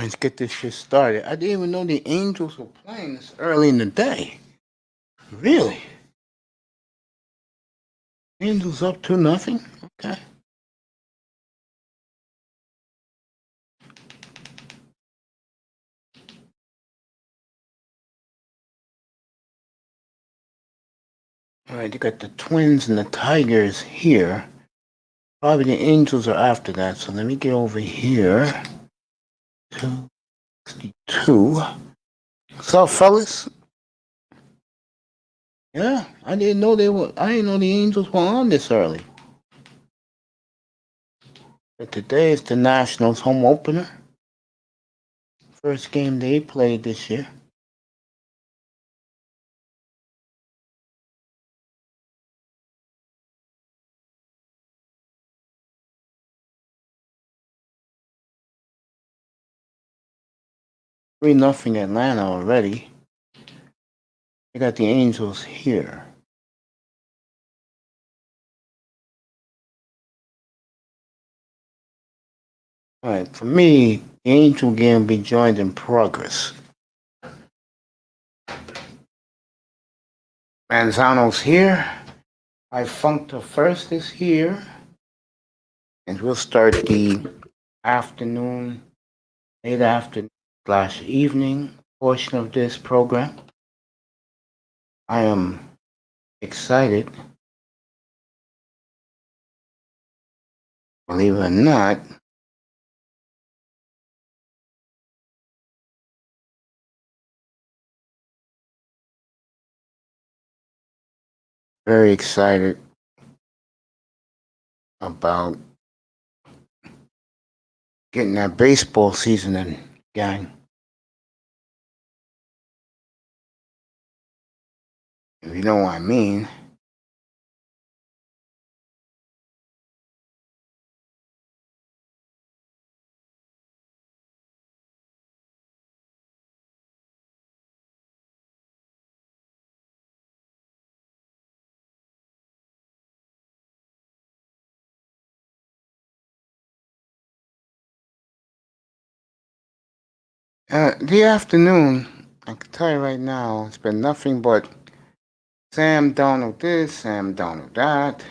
Let's get this shit started. I didn't even know the Angels were playing this early in the day. Really? Angels up 2-0? Okay. All right, you got the Twins and the Tigers here. Probably the Angels are after that. So let me get over here. 262. What's up, fellas? Yeah, I didn't know they were. I didn't know the Angels were on this early. But today is the Nationals home opener. First game they played this year. Three nothing Atlanta already. They got the Angels here. All right, for me, the Angel game will be joined in progress. Manzano's here. Ifuncta first is here. And we'll start the afternoon, late afternoon / evening portion of this program. I am excited. Believe it or not, very excited about getting that baseball season in, gang. If you know what I mean. The afternoon, I can tell you right now, it's been nothing but Sam Donald this, Sam Donald that.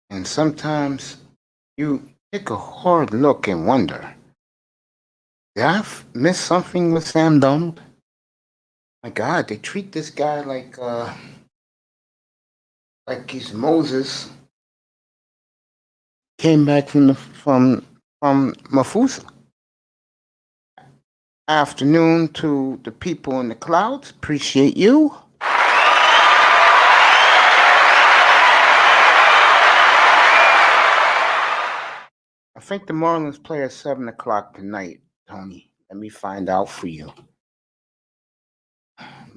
And sometimes you take a hard look and wonder, did I miss something with Sam Donald? My God, they treat this guy like he's Moses. Came back from Mafusa. Afternoon to the people in the clouds. Appreciate you. I think the Marlins play at 7 o'clock tonight, Tony. Let me find out for you.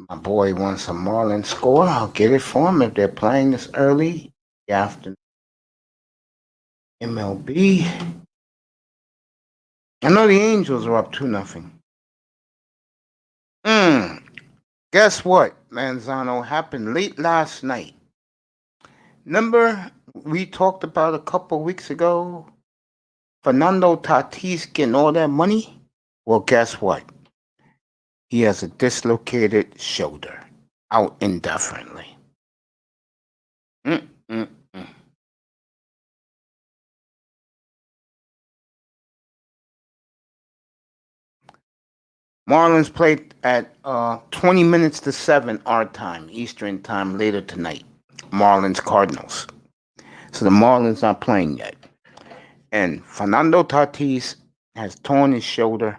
My boy wants a Marlins score. I'll get it for him if they're playing this early the afternoon. MLB. I know the Angels are up 2-0. Guess what, Manzano, happened late last night? Remember we talked about a couple weeks ago, Fernando Tatis getting all that money? Well, guess what? He has a dislocated shoulder, out indefinitely. Marlins played at 20 minutes to 7 our time, Eastern time, later tonight. Marlins Cardinals. So the Marlins not playing yet. And Fernando Tatis has torn his shoulder.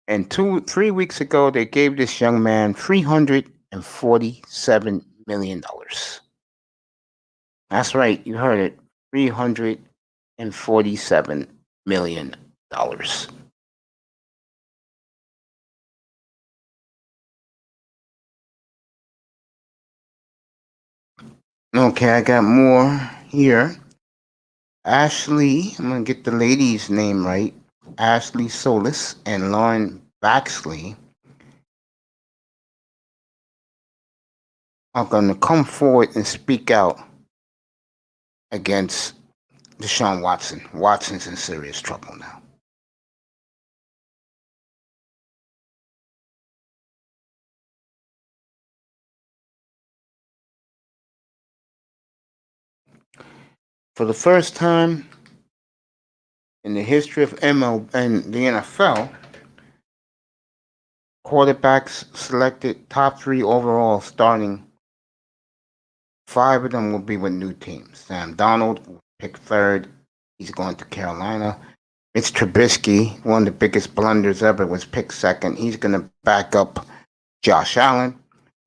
And 3 weeks ago, they gave this young man $347 million. That's right, you heard it. $347 million. Okay, I got more here. Ashley, I'm going to get the lady's name right. Ashley Solis and Lauren Baxley are going to come forward and speak out against Deshaun Watson. Watson's in serious trouble now. For the first time in the history of ML and the NFL, quarterbacks selected top three overall starting. Five of them will be with new teams. Sam Donald will pick third. He's going to Carolina. Mitch Trubisky, one of the biggest blunders ever, was picked second. He's going to back up Josh Allen.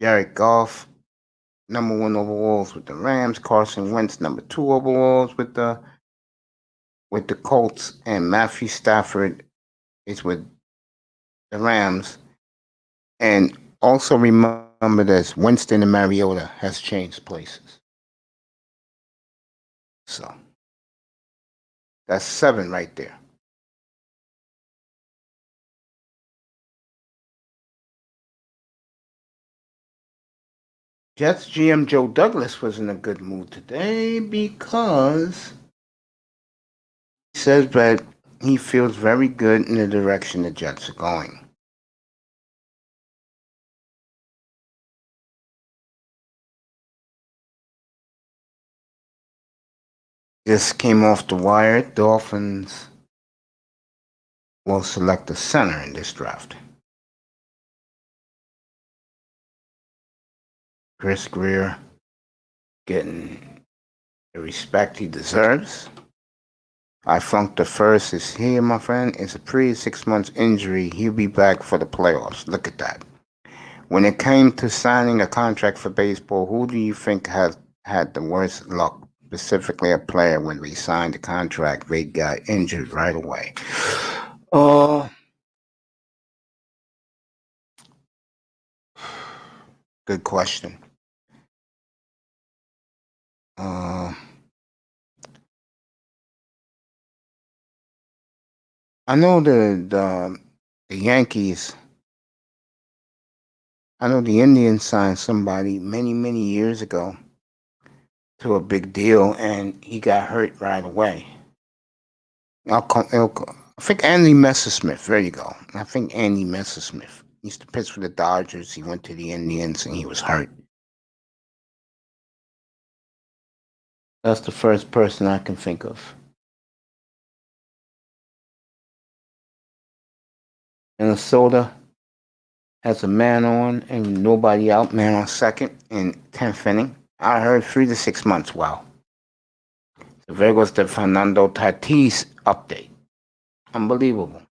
Jared Goff, number one overalls with the Rams. Carson Wentz, number two overalls with the Colts. And Matthew Stafford is with the Rams. And also remember this, Winston and Mariota has changed places. So that's seven right there. Jets GM Joe Douglas was in a good mood today because he says that he feels very good in the direction the Jets are going. Just came off the wire. Dolphins will select a center in this draft. Chris Greer getting the respect he deserves. I flunked the first. Is here, my friend. It's a pre 6 months injury. He'll be back for the playoffs. Look at that. When it came to signing a contract for baseball, who do you think has had the worst luck? Specifically, a player when we signed the contract, they got injured right away. Oh, good question. Uh, I know the Yankees. I know the Indians signed somebody many years ago to a big deal, and he got hurt right away. I think Andy Messersmith. There you go. I think Andy Messersmith used to pitch for the Dodgers. He went to the Indians, and he was hurt. That's the first person I can think of. Minnesota has a man on and nobody out, man on second in 10th inning. I heard 3 to 6 months. Wow. So there goes the Fernando Tatis update. Unbelievable.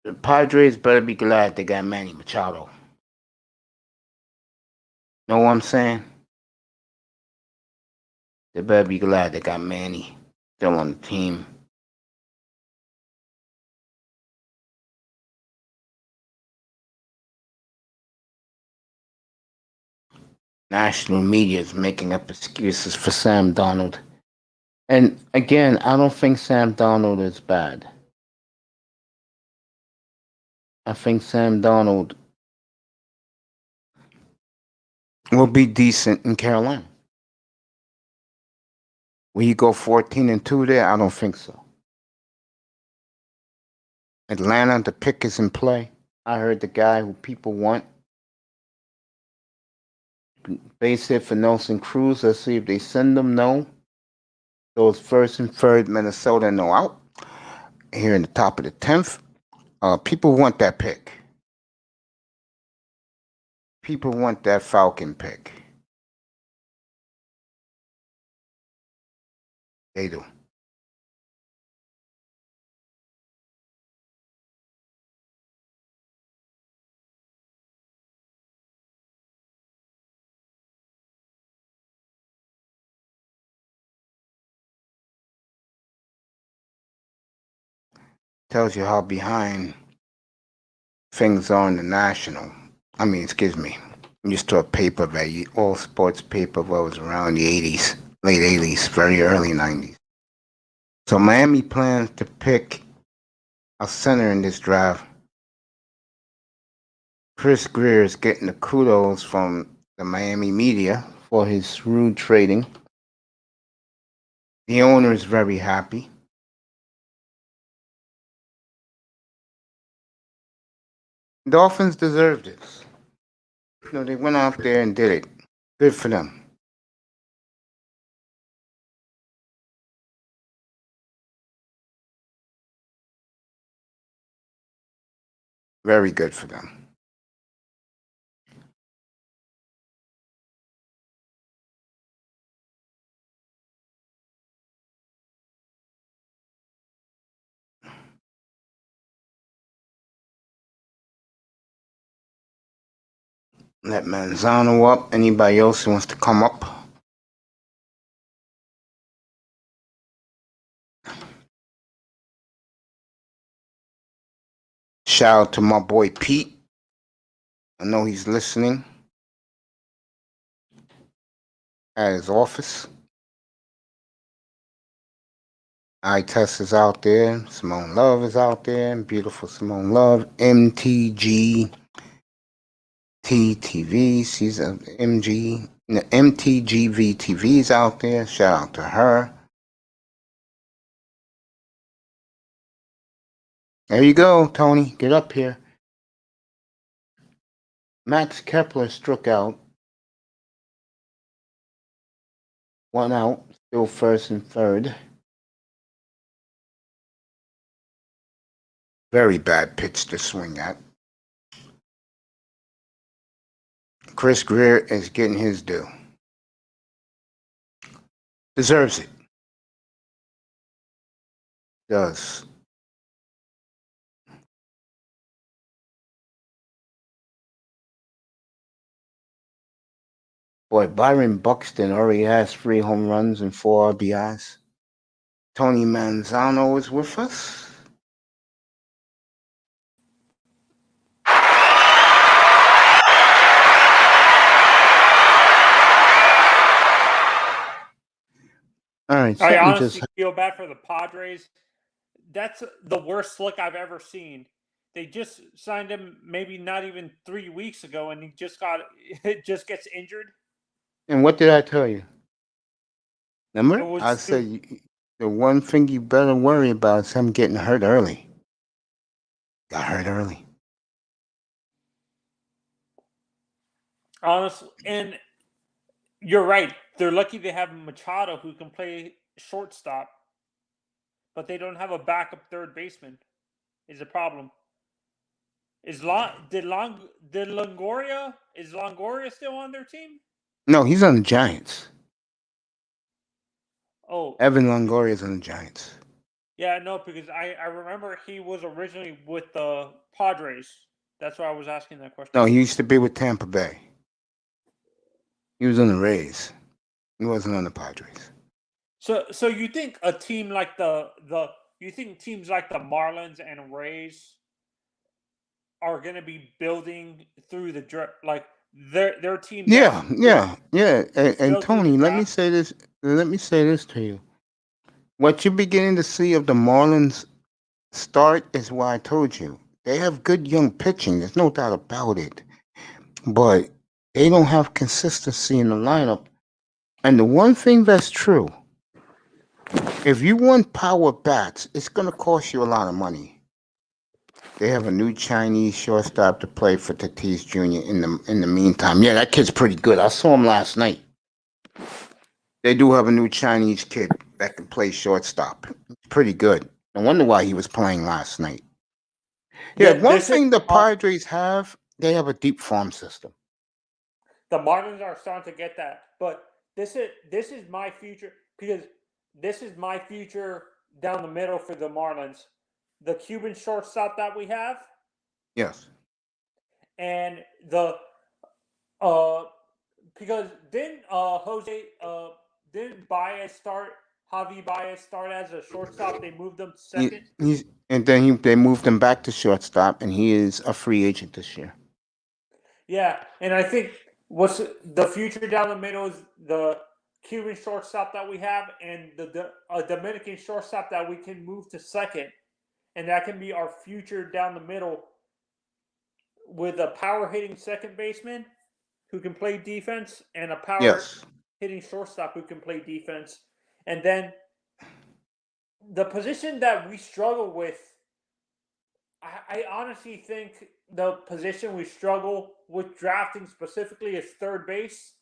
The Padres better be glad they got Manny Machado. Know what I'm saying? They better be glad they got Manny still on the team. National media is making up excuses for Sam Darnold. And again, I don't think Sam Darnold is bad. I think Sam Darnold will be decent in Carolina. Will you go 14-2 there? I don't think so. Atlanta, the pick is in play. I heard the guy who people want. Base hit for Nelson Cruz. Let's see if they send them. No. So it's first and third, Minnesota, no out. Here in the top of the 10th. People want that pick. People want that Falcon pick. They do. Tells you how behind things are in the national. Excuse me. I'm used to a paper that all sports paper was around the 80s, late 80s, very early 90s. So Miami plans to pick a center in this draft. Chris Greer is getting the kudos from the Miami media for his shrewd trading. The owner is very happy. Dolphins deserve this. They went out there and did it. Good for them. Very good for them. Let Manzano up. Anybody else who wants to come up? Shout out to my boy Pete. I know he's listening at his office. iTest is out there. Simone Love is out there. Beautiful Simone Love. MTG TTV. She's a MG. MTGV TV is out there. Shout out to her. There you go, Tony. Get up here. Max Kepler struck out. 1 out. Still first and third. Very bad pitch to swing at. Chris Greer is getting his due. Deserves it. Does. Boy, Byron Buxton already has 3 home runs and 4 RBIs. Tony Manzano is with us. All right. I honestly feel bad for the Padres. That's the worst look I've ever seen. They just signed him maybe not even 3 weeks ago, and he just gets injured. And what did I tell you? Remember? I said the one thing you better worry about is him getting hurt early. Got hurt early. Honestly, and you're right. They're lucky they have Machado who can play shortstop, but they don't have a backup third baseman. Is a problem. Is Longoria still on their team? No, he's on the Giants. Oh, Evan Longoria is on the Giants. Yeah, no, because I remember he was originally with the Padres. That's why I was asking that question. No, he used to be with Tampa Bay. He was on the Rays. He wasn't on the Padres. So you think a team like teams like the Marlins and Rays are going to be building through the draft, like their team? Yeah. And Tony, let me say this to you. What you're beginning to see of the Marlins start is why I told you. They have good young pitching. There's no doubt about it. But they don't have consistency in the lineup. And the one thing that's true, if you want power bats, it's going to cost you a lot of money. They have a new Chinese shortstop to play for Tatis Jr. in the meantime. Yeah, that kid's pretty good. I saw him last night. They do have a new Chinese kid that can play shortstop. Pretty good. No wonder why he was playing last night. Yeah, one thing the Padres have, they have a deep farm system. The Marlins are starting to get that, but this is my future, because this is my future down the middle for the Marlins. The Cuban shortstop that we have. Yes. And because didn't Javi Baez start as a shortstop? They moved him to second. They moved him back to shortstop, and he is a free agent this year. Yeah, and I think what's the future down the middle is the Cuban shortstop that we have, and the Dominican shortstop that we can move to second, and that can be our future down the middle, with a power hitting second baseman who can play defense, and a power hitting shortstop who can play defense. And then the position that we struggle with, I honestly think the position we struggle with drafting specifically is third base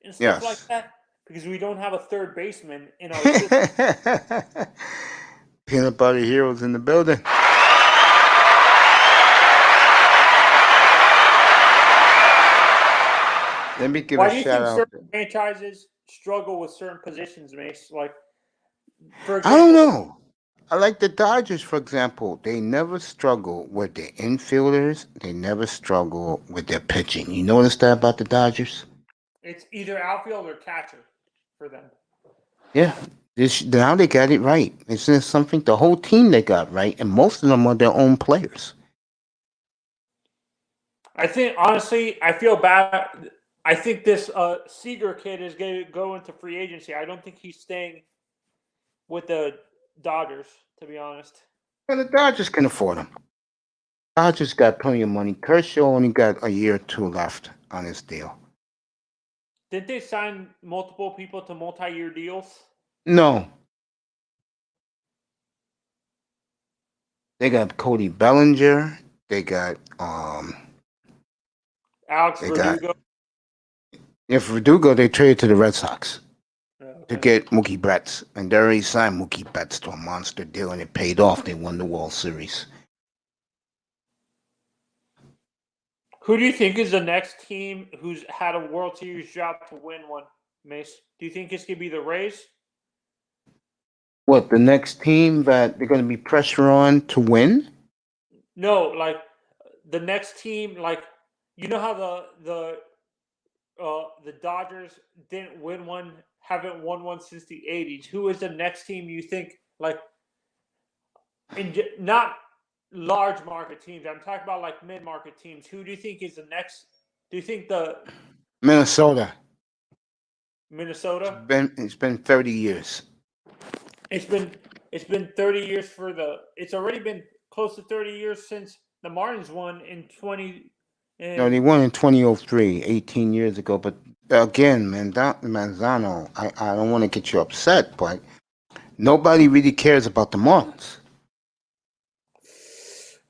and stuff like that, because we don't have a third baseman in our system. Peanut Butter Heroes in the building. Let me give Why a do you shout think out. certain franchises struggle with certain positions, Mace? Like, for I don't example, know. I like the Dodgers, for example. They never struggle with their infielders. They never struggle with their pitching. You notice that about the Dodgers? it's either outfield or catcher for them. Yeah. This now they got it right. It's just something the whole team they got right, and most of them are their own players. I think honestly, I feel bad. I think this Seager kid is going to go into free agency. I don't think he's staying with the Dodgers, to be honest. Well, the Dodgers can afford him. Dodgers got plenty of money. Kershaw only got a year or two left on his deal. Did they sign multiple people to multi-year deals? No, they got Cody Bellinger. They got Alex they got Verdugo. if Verdugo they traded to the Red Sox to Okay. get Mookie Betts, and they already signed Mookie Betts to a monster deal, and it paid off. They won the World Series. Who do you think is the next team who's had a World Series job to win one, Mace? Do you think it's going to be the Rays? What the next team that they're going to be pressure on to win? No, like the next team, like you know how the Dodgers didn't win one, haven't won one since the '80s. Who is the next team you think like not large market teams? I'm talking about like mid market teams. Who do you think is the next? Do you think the Minnesota. Minnesota? It's been 30 years. It's been 30 years for the. It's already been close to 30 years since the Marlins won in 20. No, they And won in 2003, 18 years ago. But again, Manzano, I don't want to get you upset, but nobody really cares about the Marlins.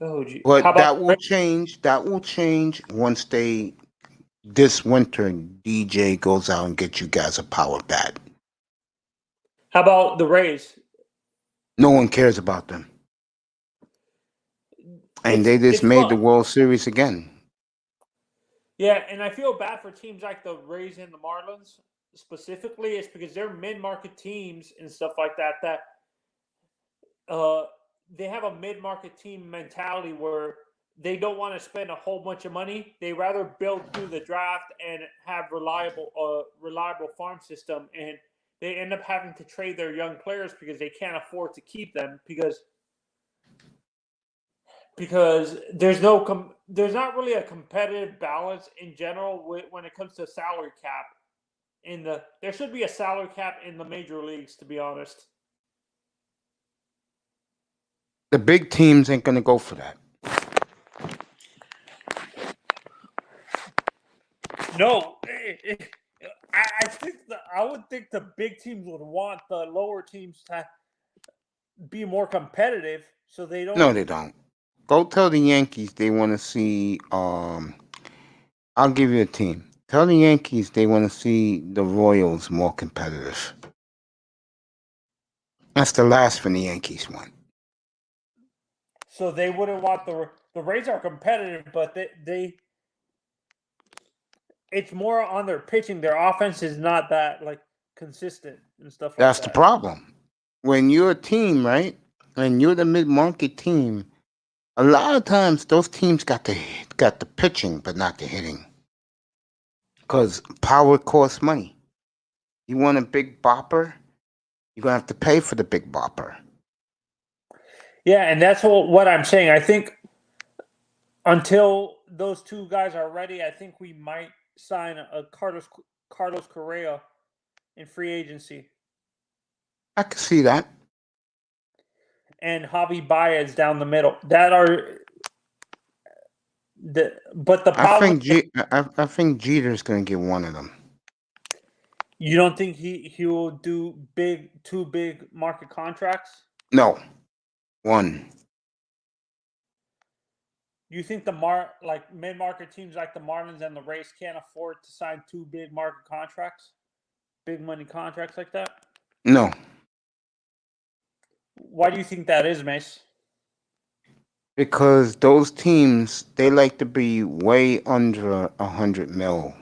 oh, gee. How But about that will change. That will change once they this winter DJ goes out and gets you guys a power bat. the Rays? No one cares about them, and they just It's made the fun. World Series again. Yeah, and I feel bad for teams like the Rays and the Marlins specifically. It's because they're mid-market teams and stuff like that. Uh, they have a mid-market team mentality where they don't want to spend a whole bunch of money. They rather build through the draft and have reliable farm system, and they end up having to trade their young players because they can't afford to keep them because there's not really a competitive balance in general when it comes to salary cap. There should be a salary cap in the major leagues, to be honest. The big teams ain't gonna go for that. No, I would think the big teams would want the lower teams to be more competitive, so they don't. No, they don't. Go tell the Yankees they want to see. I'll give you a team. Tell the Yankees they want to see the Royals more competitive. That's the last thing the Yankees want. So they wouldn't want the Rays are competitive, but they it's more on their pitching. Their offense is not that like consistent and stuff like That's the that. problem. When you're a team, right? When you're the mid-market team, a lot of times those teams got the pitching, but not the hitting. Because power costs money. You want a big bopper, you're gonna have to pay for the big bopper. Yeah, and that's what I'm saying. I think until those two guys are ready, I think we might sign a Carlos Correa in free agency I can see that. and Javi Baez down the middle. But the problem I think Jeter's gonna get one of them. you don't think he will do two big market contracts? No, one. You think like mid market teams like the Marlins and the Rays can't afford to sign two big market contracts, big money contracts like that? No, Why do you think that is, Mace? because those teams they like to be way under 100 mil.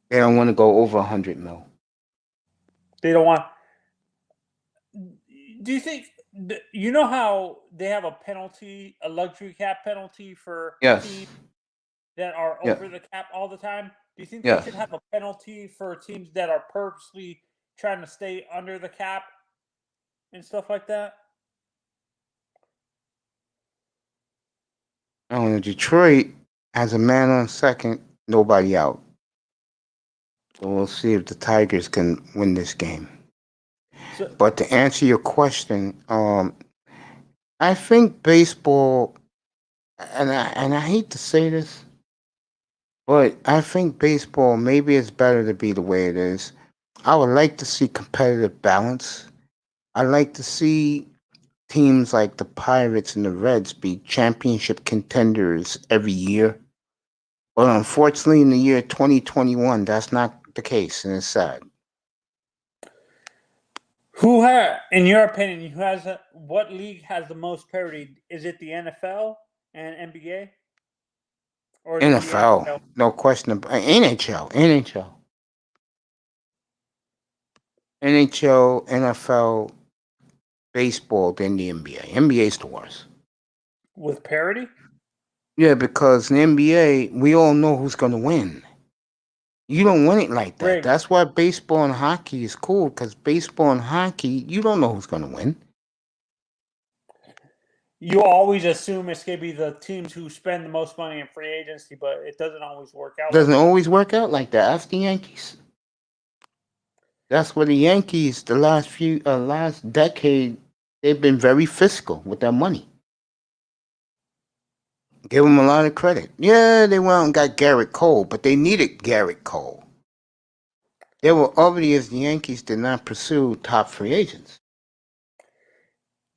They don't want to go over 100 mil. They don't want. Do you think you know how they have a penalty, a luxury cap penalty for teams Yes. that are Yeah. over the cap all the time? Do you think they Yes. should have a penalty for teams that are purposely trying to stay under the cap and stuff like that? Detroit has a man on second, nobody out. So we'll see if the Tigers can win this game. So, But to answer your question, I think baseball, and I hate to say this, but I think baseball maybe it's better to be the way it is. I would like to see competitive balance. I like to see teams like the Pirates and the Reds be championship contenders every year. But unfortunately, in the year 2021, that's not the case, and it's sad. who in your opinion, what league has the most parity? Is it the NFL and NBA, or is it the NFL, NHL? no question about NHL, NFL, baseball, then the NBA. NBA is the worst. With parity? Yeah, because in the NBA, we all know who's going to win. You don't win it like that. Rigged. That's why baseball and hockey is cool, because baseball and hockey, you don't know who's going to win. You always assume it's going to be the teams who spend the most money in free agency, but it doesn't always work out. It doesn't always work out like that. Ask the Yankees. That's where the Yankees, the last decade, they've been very fiscal with their money. Give them a lot of credit. Yeah, they went out and got Garrett Cole, but they needed Garrett Cole. They were obvious the Yankees did not pursue top free agents.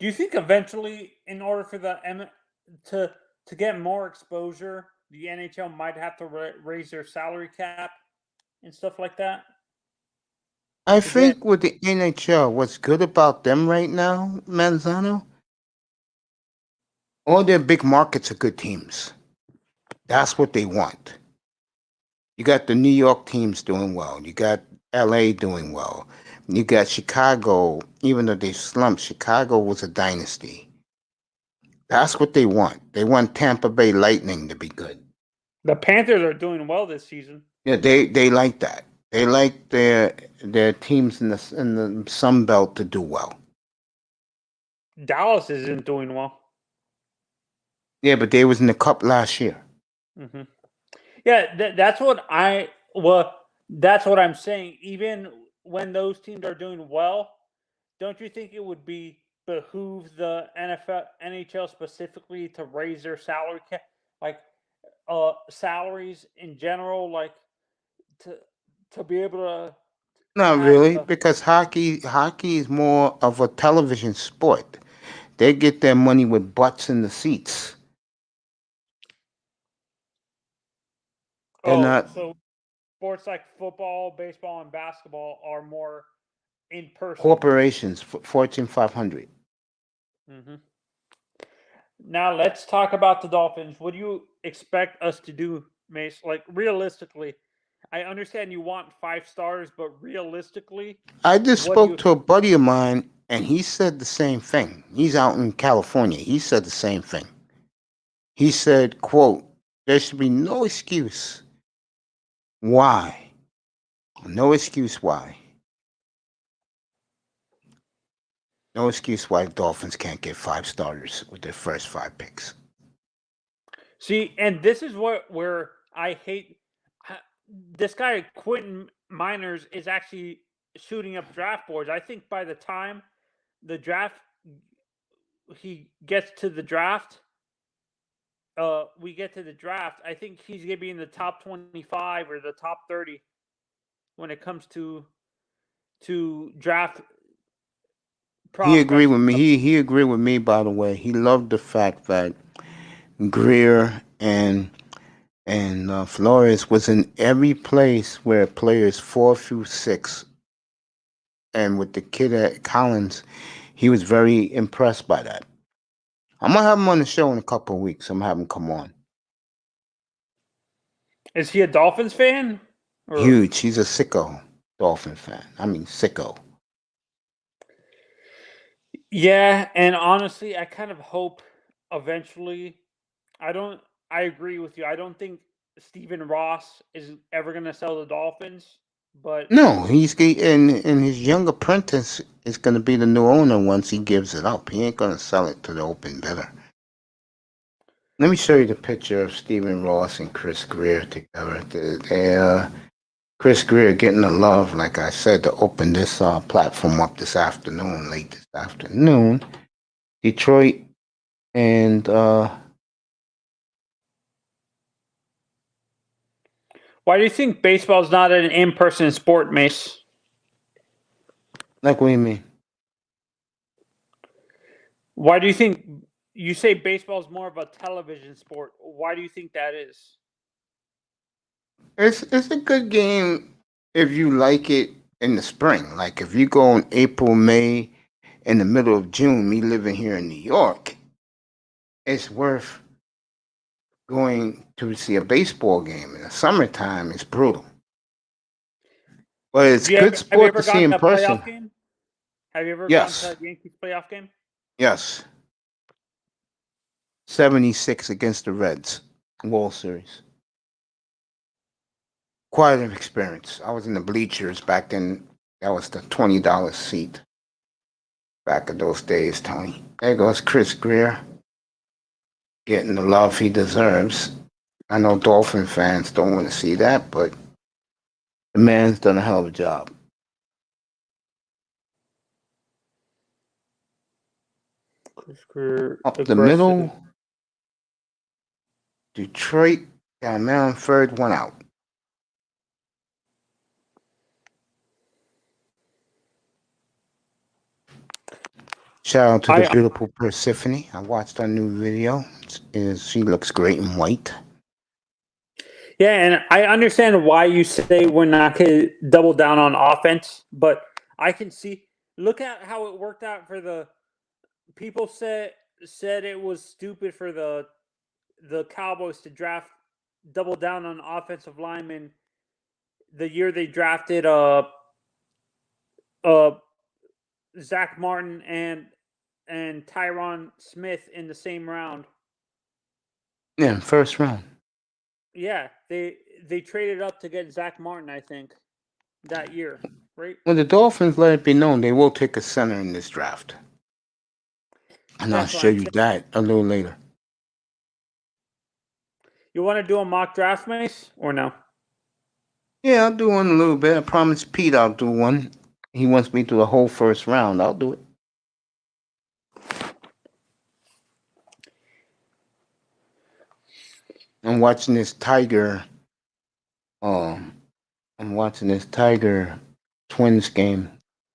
Do you think eventually, in order for to get more exposure, the NHL might have to raise their salary cap and stuff like that? I think with the NHL, what's good about them right now, Manzano, all their big markets are good teams. That's what they want. You got the New York teams doing well. You got LA doing well. You got Chicago, even though they slumped, Chicago was a dynasty. That's what they want. They want Tampa Bay Lightning to be good. The Panthers are doing well this season. Yeah, they like that. They like their teams in the Sun Belt to do well. Dallas isn't doing well. Yeah, but they was in the Cup last year. Mm-hmm. Yeah, that's what I'm saying. Even when those teams are doing well, don't you think it would behoove the NHL specifically to raise their salary cap, like salaries in general, like to be able to Not have really, because hockey is more of a television sport. They get their money with butts in the seats. They're not. So sports like football, baseball, and basketball are more in person. Corporations, Fortune 500. Mm-hmm. Now let's talk about the Dolphins. What do you expect us to do, Mace? Like realistically, I understand you want 5 stars, but realistically, I just spoke to a buddy of mine, and he said the same thing. He's out in California. He said the same thing. He said, quote, there should be no excuse. Why? No excuse why. No excuse why the Dolphins can't get 5 starters with their first 5 picks. See, and this is where I hate this guy Quentin Miners is actually shooting up draft boards. I think by the time he gets to the draft, we get to the draft, I think he's gonna be in the top 25 or the top 30 when it comes to draft. He agreed with me. He agreed with me. By the way, he loved the fact that Greer and Flores was in every place where players 4 through 6, and with the kid at Collins, he was very impressed by that. I'm gonna have him on the show in a couple of weeks. I'm gonna have him come on. Is he a Dolphins fan? Huge. He's a sicko Dolphin fan. I mean, sicko. Yeah, and honestly, I kind of hope eventually. I don't. I agree with you. I don't think Stephen Ross is ever going to sell the Dolphins, but No, and his young apprentice is going to be the new owner once he gives it up. He ain't going to sell it to the open bidder. Let me show you the picture of Stephen Ross and Chris Greer together. Chris Greer getting the love, like I said, to open this platform up this afternoon, late this afternoon. Detroit and why do you think baseball's not an in-person sport, Mace? like what do you mean? Why do you think you say baseball's more of a television sport? Why do you think that is? It's a good game if you like it in the spring. Like if you go in April, May, in the middle of June, me living here in New York, it's worth going to see a baseball game. In the summertime, it's brutal. But it's good Have you sport ever to see gone in to a person. playoff game? Have you ever gone to Yes. a Yankees playoff game? Yes. 76 against the Reds. World Series. Quite an experience. I was in the bleachers back then. That was the $20 seat. Back in those days, Tony. There goes Chris Greer. Getting the love he deserves. I know Dolphin fans don't want to see that, but the man's done a hell of a job. Chris Greer, Up the aggressive. middle, Detroit got a man on third, one out. Shout out to the beautiful Persephone. I watched her new video. She looks great in white. Yeah, and I understand why you say we're not going to double down on offense, but I can see. Look at how it worked out for the people. Said it was stupid for the Cowboys to draft double down on offensive linemen the year they drafted Zach Martin and Tyron Smith in the same round. Yeah, first round. Yeah, they traded up to get Zach Martin, I think, that year, right? Well, the Dolphins let it be known they will take a center in this draft. And I'll show you that a little later. You want to do a mock draft, Mace, or no? Yeah, I'll do one in a little bit. I promised Pete I'll do one. He wants me to do the whole first round. I'll do it. I'm watching this Tiger. I'm watching this Tiger Twins game.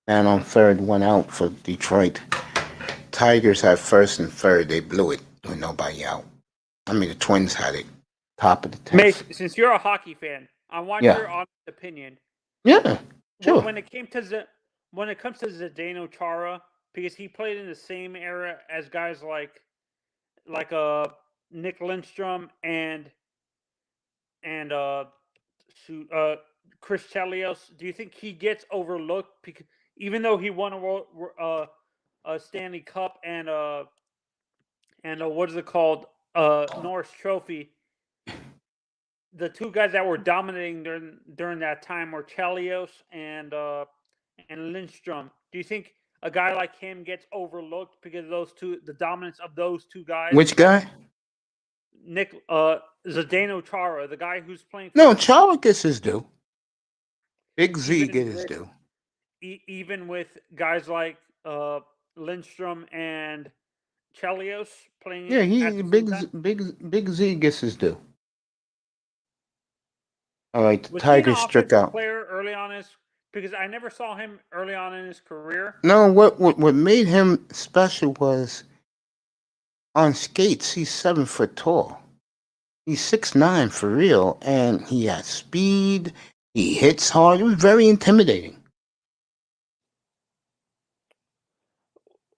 Man on third, one out for Detroit. Tigers had first and third. They blew it with nobody out. I mean, the Twins had it. Top of the 10th. Mace, since you're a hockey fan, I want your honest opinion. Yeah, sure. When it comes to Zdeno Chara, because he played in the same era as guys like Nick Lindstrom and Chris Chelios, do you think he gets overlooked because even though he won a Stanley Cup and what is it called, Norris Trophy, the two guys that were dominating during that time were Chelios and Lindstrom. Do you think a guy like him gets overlooked because of the dominance of those two guys? Which guy? Zdeno Chara, the guy who's playing. No, Chara gets his due. Big Z gets his due. Even with guys like Lindstrom and Chelios playing. Yeah, Big Z gets his due. All right, the Tigers struck out. Player early on because I never saw him early on in his career. No, what made him special was on skates. He's 7 foot tall. He's 6'9" for real, and he has speed. He hits hard. It was very intimidating.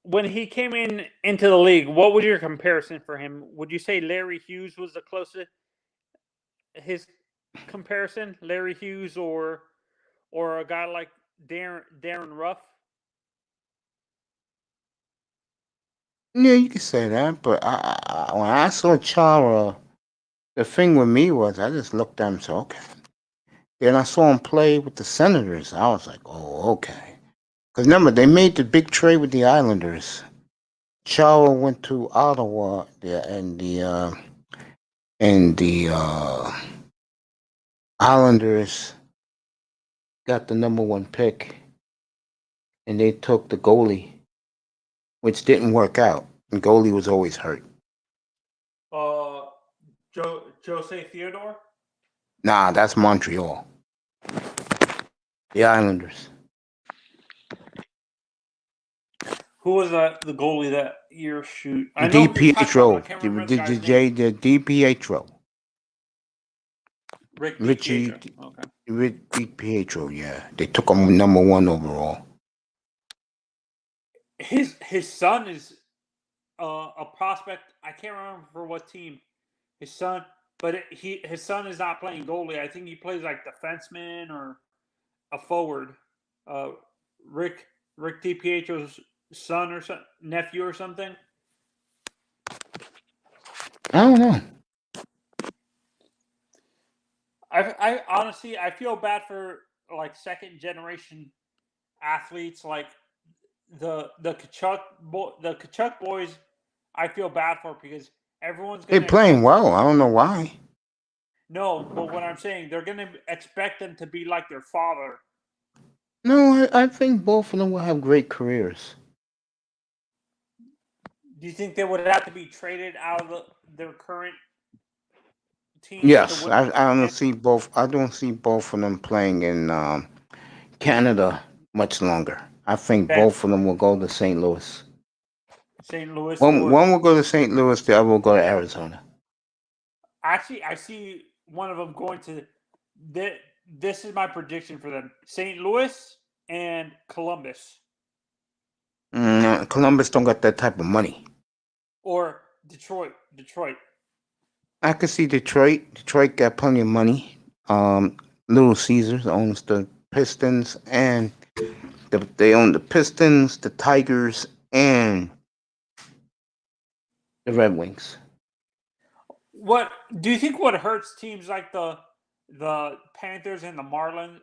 When he came into the league, what was your comparison for him? Would you say Larry Hughes was the closest? comparison, Larry Hughes or a guy like Darren Ruff. Yeah, you could say that, but when I saw Chara, the thing with me was I just looked at him and said, okay. Then I saw him play with the Senators. I was like, oh, okay. Because remember, they made the big trade with the Islanders. Chara went to Ottawa, and the Islanders got the number one pick, and they took the goalie, which didn't work out. The goalie was always hurt. Jose Theodore. Nah, that's Montreal. The Islanders. Who was the goalie that year? Shoot, I Di know who you're talking about, Pietro. but I can't remember the guy's name. The Di Pietro. Rick Richie DiPietro. Okay. Rick Di Pietro, yeah. They took him number one overall. His son is a prospect. I can't remember for what team. His son, but his son is not playing goalie. I think he plays like defenseman or a forward. Rick DiPietro's son or nephew or something. I don't know. I honestly I feel bad for like second generation athletes like the Kachuk boys. I feel bad for because everyone's They're gonna playing well. I don't know why. No, but what I'm saying, they're gonna expect them to be like their father. No, I think both of them will have great careers. Do you think they would have to be traded out of their current teams? Yes, I don't see both. I don't see both of them playing in Canada much longer. I think both of them will go to St. Louis. St. Louis. One will go to St. Louis. The other will go to Arizona. Actually, I see one of them going to. This is my prediction for them: St. Louis and Columbus. Columbus don't got that type of money. Or Detroit. I could see Detroit. Detroit got plenty of money. Little Caesars owns the Pistons, and they own the Pistons, the Tigers, and the Red Wings. What do you think? What hurts teams like the Panthers and the Marlins,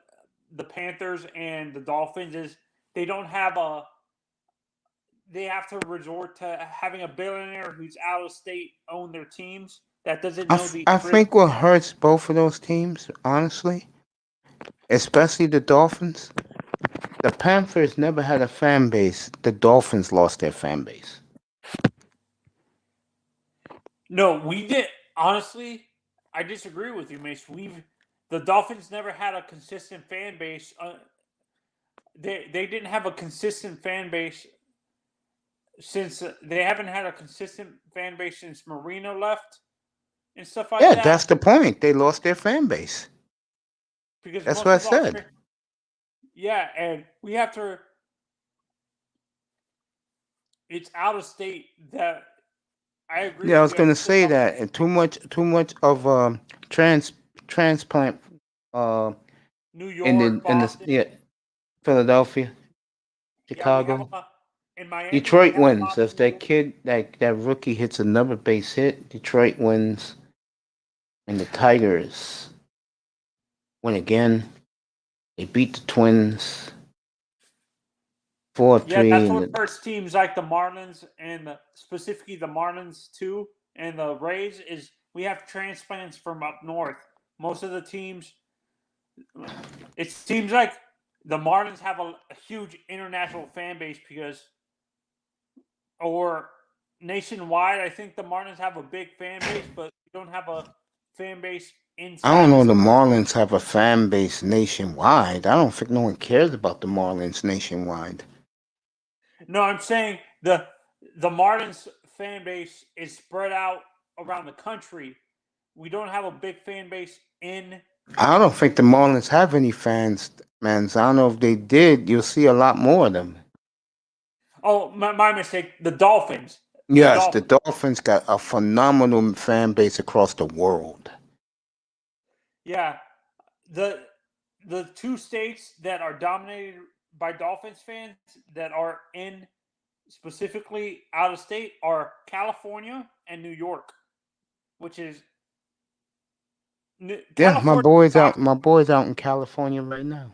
the Panthers and the Dolphins is they don't have a. They have to resort to having a billionaire who's out of state own their teams. That doesn't know I think what hurts both of those teams, honestly, especially the Dolphins, the Panthers never had a fan base. The Dolphins lost their fan base. No, we did. Honestly, I disagree with you, Mace. The Dolphins never had a consistent fan base. They didn't have a consistent fan base since they haven't had a consistent fan base since Marino left and stuff like that. Yeah, that's the point. They lost their fan base. Because that's what I said. Yeah, and we have to. It's out of state that I agree. Yeah, I was going to say that, and too much of transplant. New York, Boston, Philadelphia, Chicago. In Miami, Detroit wins. If that kid, that rookie hits another base hit, Detroit wins, and the Tigers win again. They beat the Twins 4-3. Yeah, that's what hurts teams like the Marlins and specifically the Marlins too, and the Rays is we have transplants from up north. Most of the teams, it seems like the Marlins have a huge international fan base or nationwide. I think the Marlins have a big fan base, but we don't have a fan base inside. I don't know. The Marlins have a fan base nationwide. I don't think no one cares about the Marlins nationwide. No, I'm saying the Marlins fan base is spread out around the country. We don't have a big fan base in. I don't think the Marlins have any fans, man. I don't know if they did. You'll see a lot more of them. Oh, my mistake. The Dolphins. Yes, the Dolphins got a phenomenal fan base across the world. Yeah, the two states that are dominated by Dolphins fans that are in specifically out of state are California and New York, which is Yeah, California. my boys out in California right now.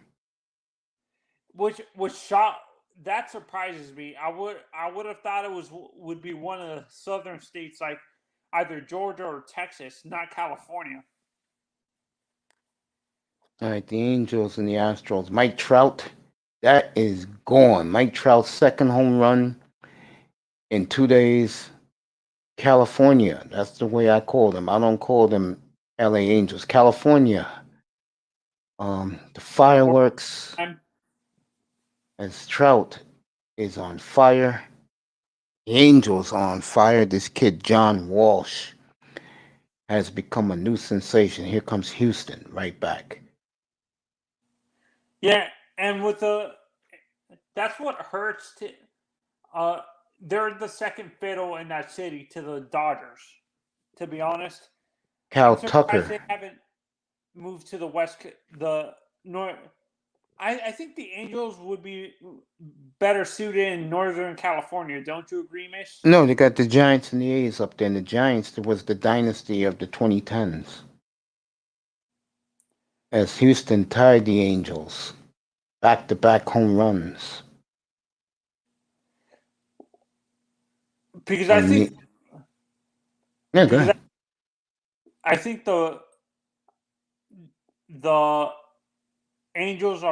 Which shot that surprises me. I would have thought it would be one of the southern states like either Georgia or Texas, not California. All right, the Angels and the Astros. Mike Trout, that is gone. Mike Trout's second home run in 2 days. California, that's the way I call them. I don't call them LA Angels. California. The fireworks as Trout is on fire. The Angels are on fire. This kid, John Walsh, has become a new sensation. Here comes Houston right back. Yeah, and with that's what hurts. They're the second fiddle in that city to the Dodgers. To be honest, Cal I'm surprised Tucker. they haven't moved to the west. The north. I think the Angels would be better suited in Northern California. Don't you agree, Mish? No, they got the Giants and the A's up there. And the Giants was the dynasty of the 2010s. As Houston tied the Angels, back-to-back home runs. Because I think, yeah, go ahead. I think the Angels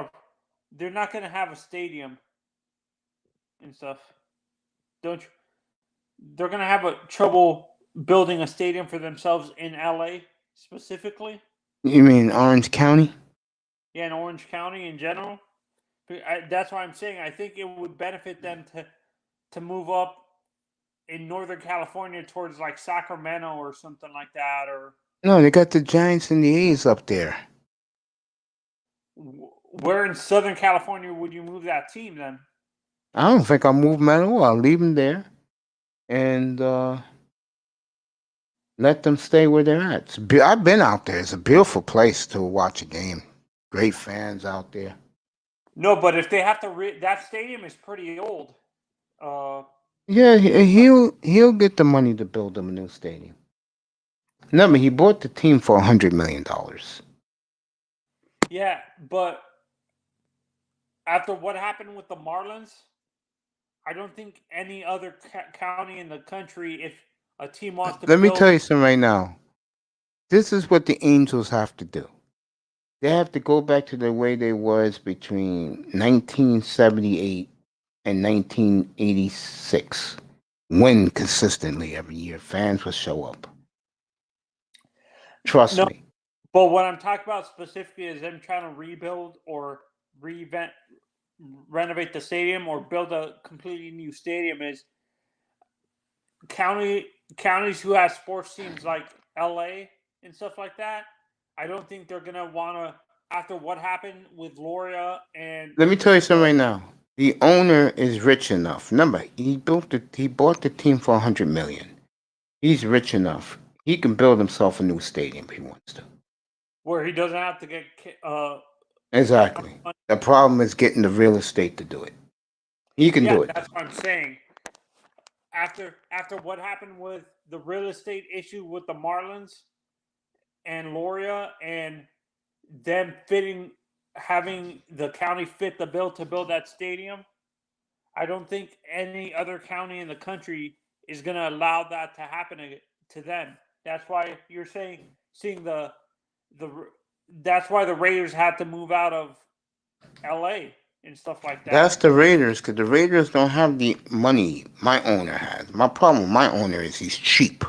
they're not going to have a stadium and stuff. Don't you? They're going to have a trouble building a stadium for themselves in LA specifically. You mean Orange County? Yeah, in Orange County in general. That's why I'm saying I think it would benefit them to move up in Northern California towards like Sacramento or something like that. Or no, they got the Giants and the A's up there. Where in Southern California would you move that team then? I don't think I'll move them at all. I'll leave them there and let them stay where they're at. I've been out there. It's a beautiful place to watch a game. Great fans out there. No, but if they have to, that stadium is pretty old. Yeah, he'll get the money to build them a new stadium. Remember, he bought the team for $100 million. Yeah, but after what happened with the Marlins, I don't think any other county in the country, if a team wants to Let me tell you something right now. This is what the Angels have to do. They have to go back to the way they was between 1978 and 1986. Win consistently every year. Fans will show up. Trust me. But what I'm talking about specifically is them trying to rebuild or renovate the stadium or build a completely new stadium. Is counties who have sports teams like LA and stuff like that. I don't think they're gonna want to, after what happened with Loria and. Let me tell you something right now. The owner is rich enough. Remember, he bought the team for $100 million. He's rich enough. He can build himself a new stadium if he wants to. Where he doesn't have to get. Exactly. The problem is getting the real estate to do it. He can do it. That's what I'm saying. After what happened with the real estate issue with the Marlins and Loria and them having the county fit the bill to build that stadium, I don't think any other county in the country is going to allow that to happen to them. That's why you're seeing that's why the Raiders had to move out of LA and stuff like that. That's the Raiders, because the Raiders don't have the money my owner has. My problem with my owner is he's cheap.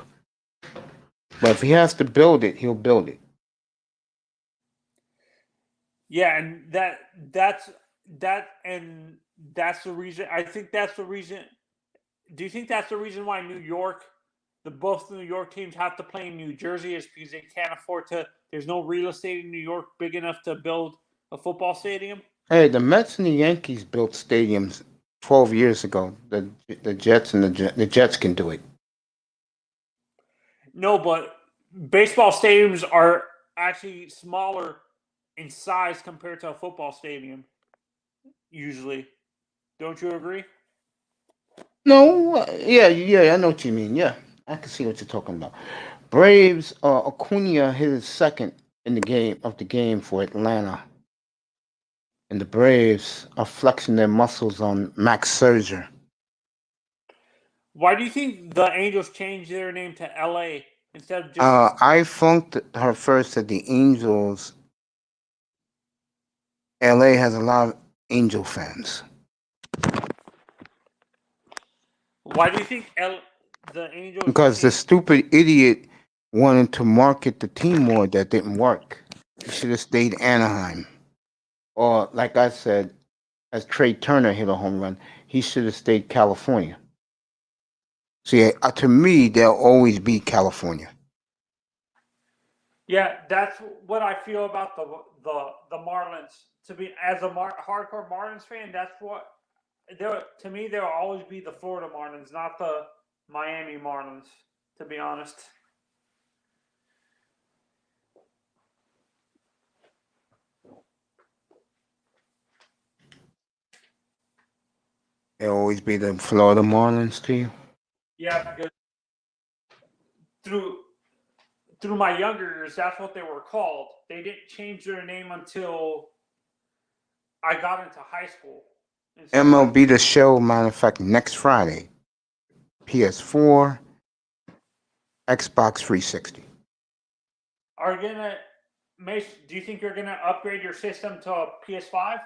But if he has to build it, he'll build it. Yeah, and that's the reason. I think that's the reason. Do you think that's the reason why both New York teams have to play in New Jersey is because they can't afford to? There's no real estate in New York big enough to build a football stadium. Hey, the Mets and the Yankees built stadiums 12 years ago. The Jets and the Jets can do it. No, but baseball stadiums are actually smaller in size compared to a football stadium. Usually, don't you agree? No, I know what you mean. Yeah, I can see what you're talking about. Braves, Acuna hit his second in the game for Atlanta, and the Braves are flexing their muscles on Max Scherzer. Why do you think the Angels changed their name to LA instead of just? I funked her first at the Angels. LA has a lot of Angel fans Why do you think the Angels because the changed? stupid idiot wanted to market the team more that didn't work. He should have stayed Anaheim. Or, like I said, as Trey Turner hit a home run, he should have stayed California. See, to me, they'll always be California. Yeah, that's what I feel about the Marlins. To be as a hardcore Marlins fan, that's what to me they'll always be the Florida Marlins, not the Miami Marlins. To be honest. They'll always be the Florida Marlins to you. Yeah, because through my younger years, that's what they were called. They didn't change their name until I got into high school. And so MLB The Show, matter of fact, next Friday. PS4, Xbox 360. are you gonna do you think you're gonna upgrade your system to a PS5?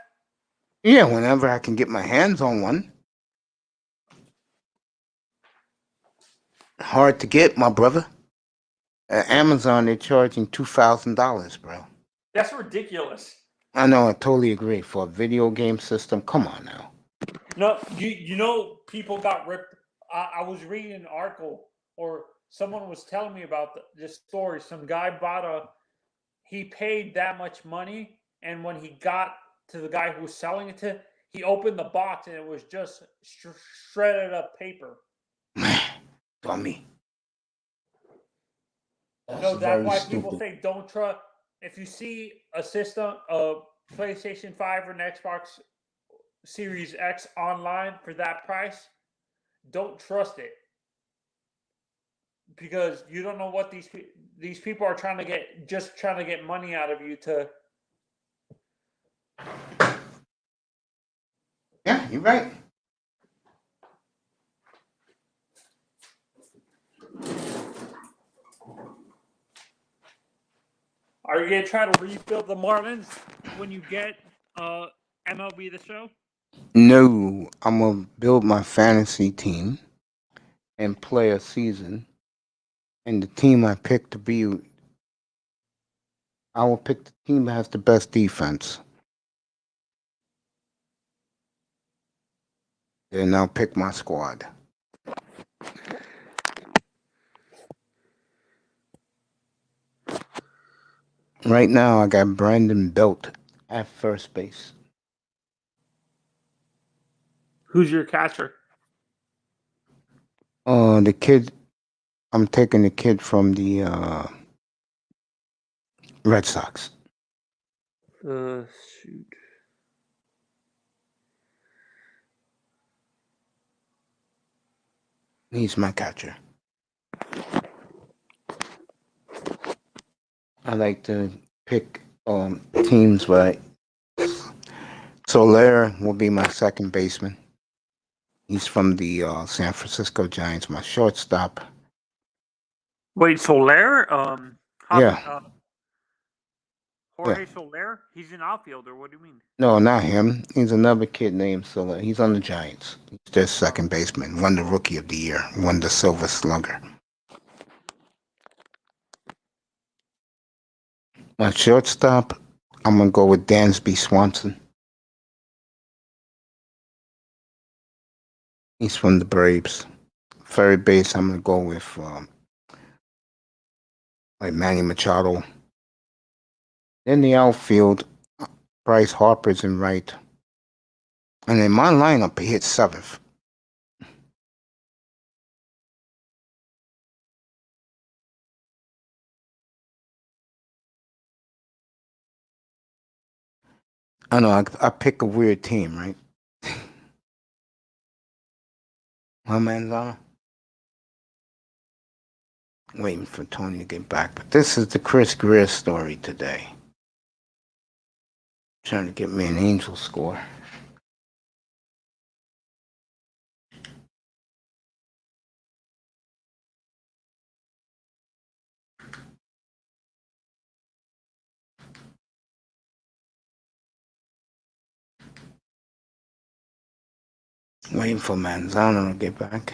Yeah, whenever I can get my hands on one. Hard to get, my brother. At Amazon, they're charging $2,000, bro. That's ridiculous. I know, I totally agree. For a video game system, come on now. No, you know people got ripped. I was reading an article or someone was telling me about this story. Some guy he paid that much money, and when he got to the guy who was selling it to, he opened the box and it was just shredded up paper. Man, dummy. No, that's Very why people stupid. say don't trust. If you see a system, a PlayStation 5 or an Xbox Series X online for that price, don't trust it because you don't know what these people are trying to get money out of you to. Yeah, you're right. Are you gonna try to rebuild the Marlins when you get MLB The Show? No, I'm going to build my fantasy team and play a season. And the team I pick to be, I will pick the team that has the best defense. Then I'll pick my squad. Right now, I got Brandon Belt at first base. Who's your catcher? The kid, I'm taking the kid from the Red Sox. Shoot. He's my catcher. I like to pick teams where Soler will be my second baseman. He's from the San Francisco Giants, my shortstop. Wait, Soler? Yeah, yeah. Jorge Soler? He's an outfielder. What do you mean? No, not him. He's another kid named Soler. He's on the Giants. He's their second baseman. Won the Rookie of the Year. Won the Silver Slugger. My shortstop, I'm going to go with Dansby Swanson. He's from the Braves. Third base, I'm going to go with like Manny Machado. In the outfield, Bryce Harper's in right. And in my lineup, he hits seventh. I know I pick a weird team, right? My man's on. Waiting for Tony to get back. But this is the Chris Greer story today. Trying to get me an Angel score. Waiting for Manzano to get back.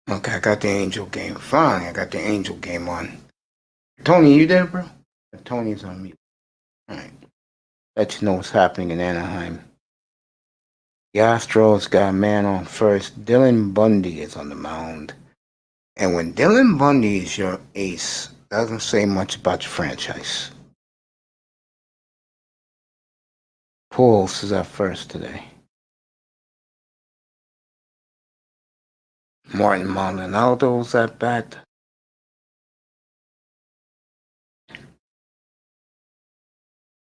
Okay, I got the Angel game. Finally, I got the Angel game on. Tony, you there, bro? Tony's on mute. All right. Let you know what's happening in Anaheim. The Astros got a man on first. Dylan Bundy is on the mound. And when Dylan Bundy is your ace, doesn't say much about your franchise. Pujols is at first today. Martin Maldonado's at bat.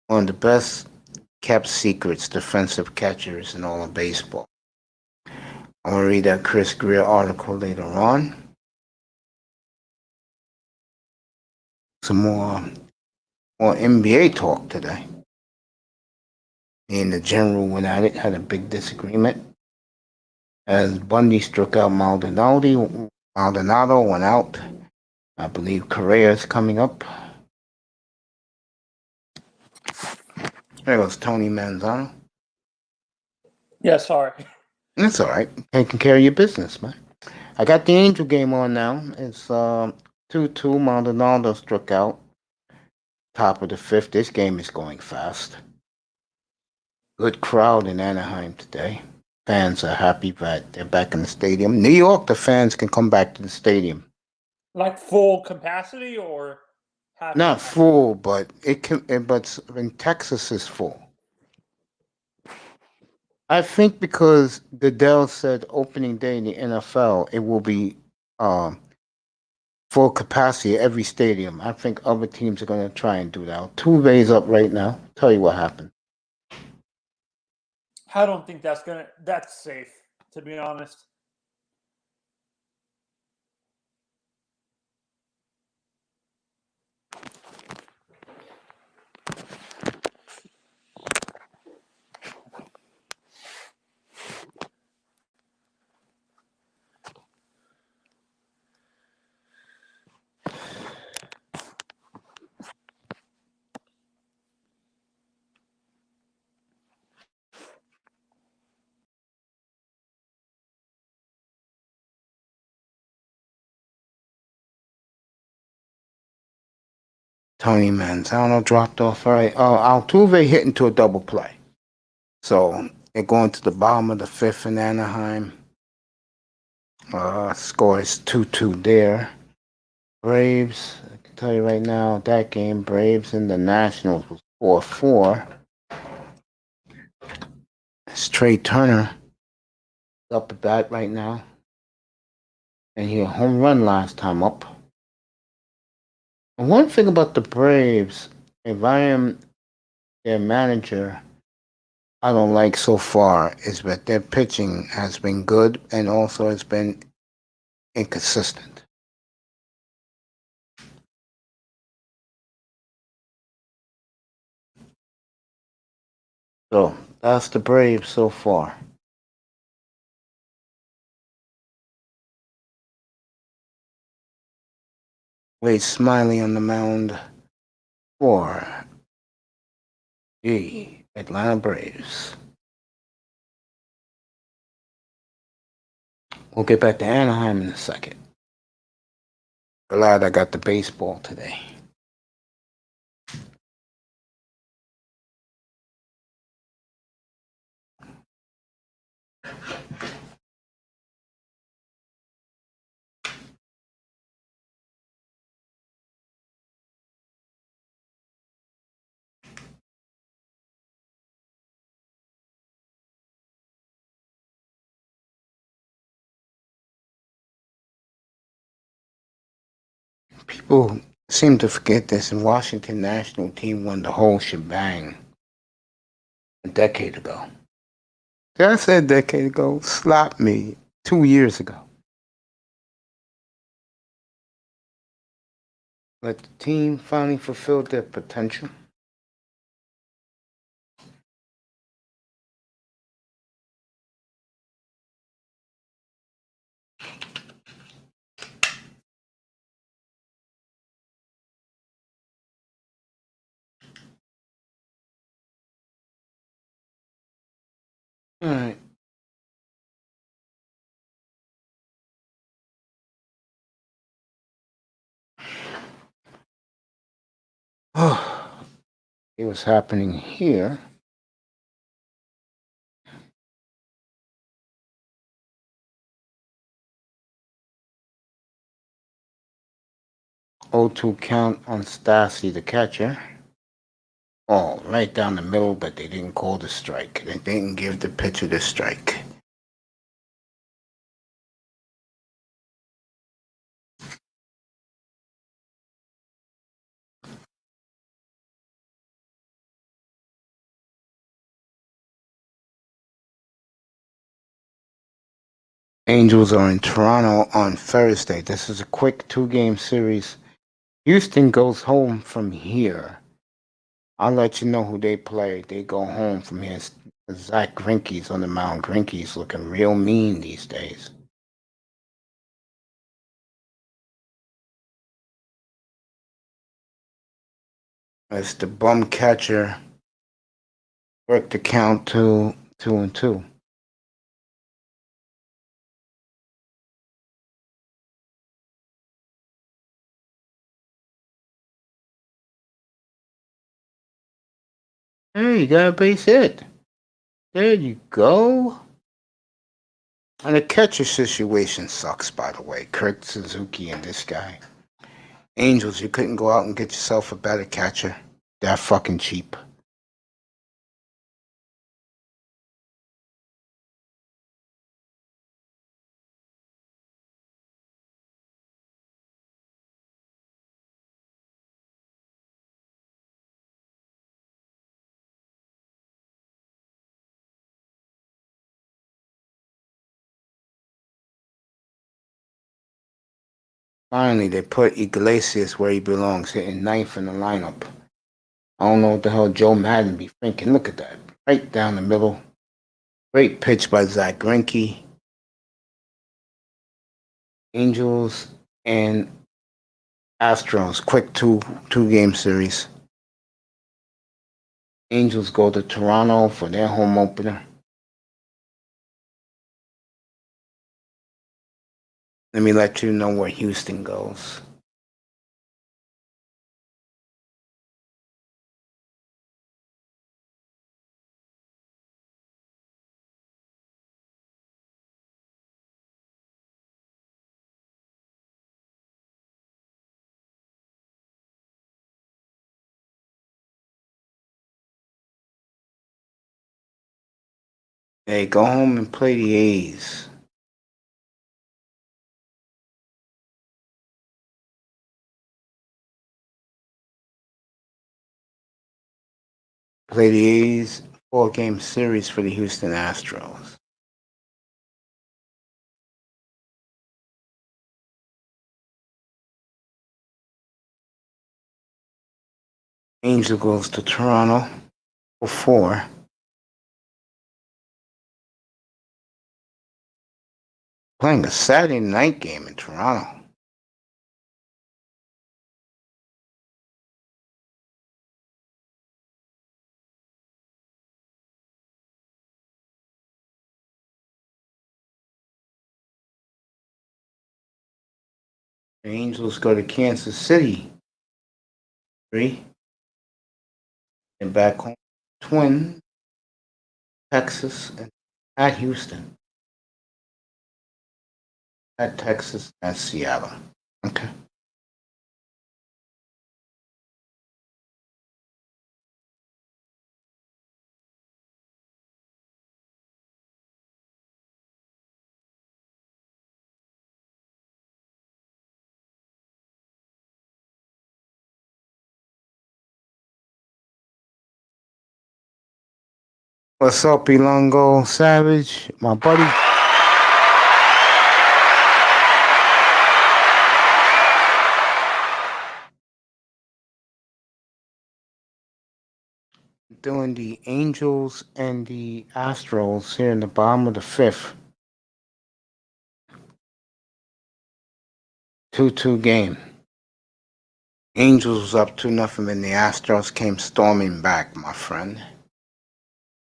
One of the best kept secrets defensive catchers in all of baseball. I'm going to read that Chris Greer article later on. Some more NBA talk today. Me and the general went at it, had a big disagreement. As Bundy struck out Maldonado went out. I believe Correa's coming up. There goes Tony Manzano. Yeah, sorry. That's all right. Taking care of your business, man. I got the Angel game on now. It's 2-2. Maldonado struck out. Top of the fifth. This game is going fast. Good crowd in Anaheim today. Fans are happy that they're back in the stadium. New York, the fans can come back to the stadium. Like full capacity or half Not capacity? full, but it can. But in Texas is full. I think because Goodell said opening day in the NFL, it will be full capacity at every stadium. I think other teams are going to try and do that. Tuve's up right now. Tell you what happened. I don't think that's safe, to be honest. Tony Manzano dropped off. All right. Altuve hit into a double play. So they're going to the bottom of the fifth in Anaheim. Score is 2-2 there. Braves, I can tell you right now, that game, Braves and the Nationals was 4-4. It's Trey Turner up at bat right now. And he had a home run last time up. And one thing about the Braves, if I am their manager, I don't like so far is that their pitching has been good and also has been inconsistent. So that's the Braves so far. Wade Smiley on the mound for the Atlanta Braves. We'll get back to Anaheim in a second. Glad I got the baseball today. People seem to forget this. The Washington national team won the whole shebang a decade ago. Did I say a decade ago? Slap me. 2 years ago. Let the team finally fulfill their potential. All right. See what's happening here. O2 count on Stassi, the catcher. Oh, right down the middle, but they didn't call the strike. They didn't give the pitcher the strike. Angels are in Toronto on Thursday. This is a quick 2-game series. Houston goes home from here. I'll let you know who they play. They go home from here. Zach Greinke's on the mound. Greinke's looking real mean these days. As the bum catcher worked the count to 2-2. Hey, you got a base hit. There you go. And the catcher situation sucks, by the way. Kirk Suzuki and this guy. Angels, you couldn't go out and get yourself a better catcher. They're fucking cheap. Finally, they put Iglesias where he belongs, hitting ninth in the lineup. I don't know what the hell Joe Madden be thinking. Look at that. Right down the middle. Great pitch by Zach Greinke. Angels and Astros. Quick two-game series. Angels go to Toronto for their home opener. Let me let you know where Houston goes. Hey, go home and play the A's. Play the A's 4-game series for the Houston Astros. Angel goes to Toronto for 4. Playing a Saturday night game in Toronto. The Angels go to Kansas City. 3. And back home, Twins, Texas, and at Houston. At Texas, at Seattle. Okay. What's up, Elongo Savage, my buddy? Doing the Angels and the Astros here in the bottom of the 5th. 2-2 game. Angels was up 2-0, and the Astros came storming back, my friend.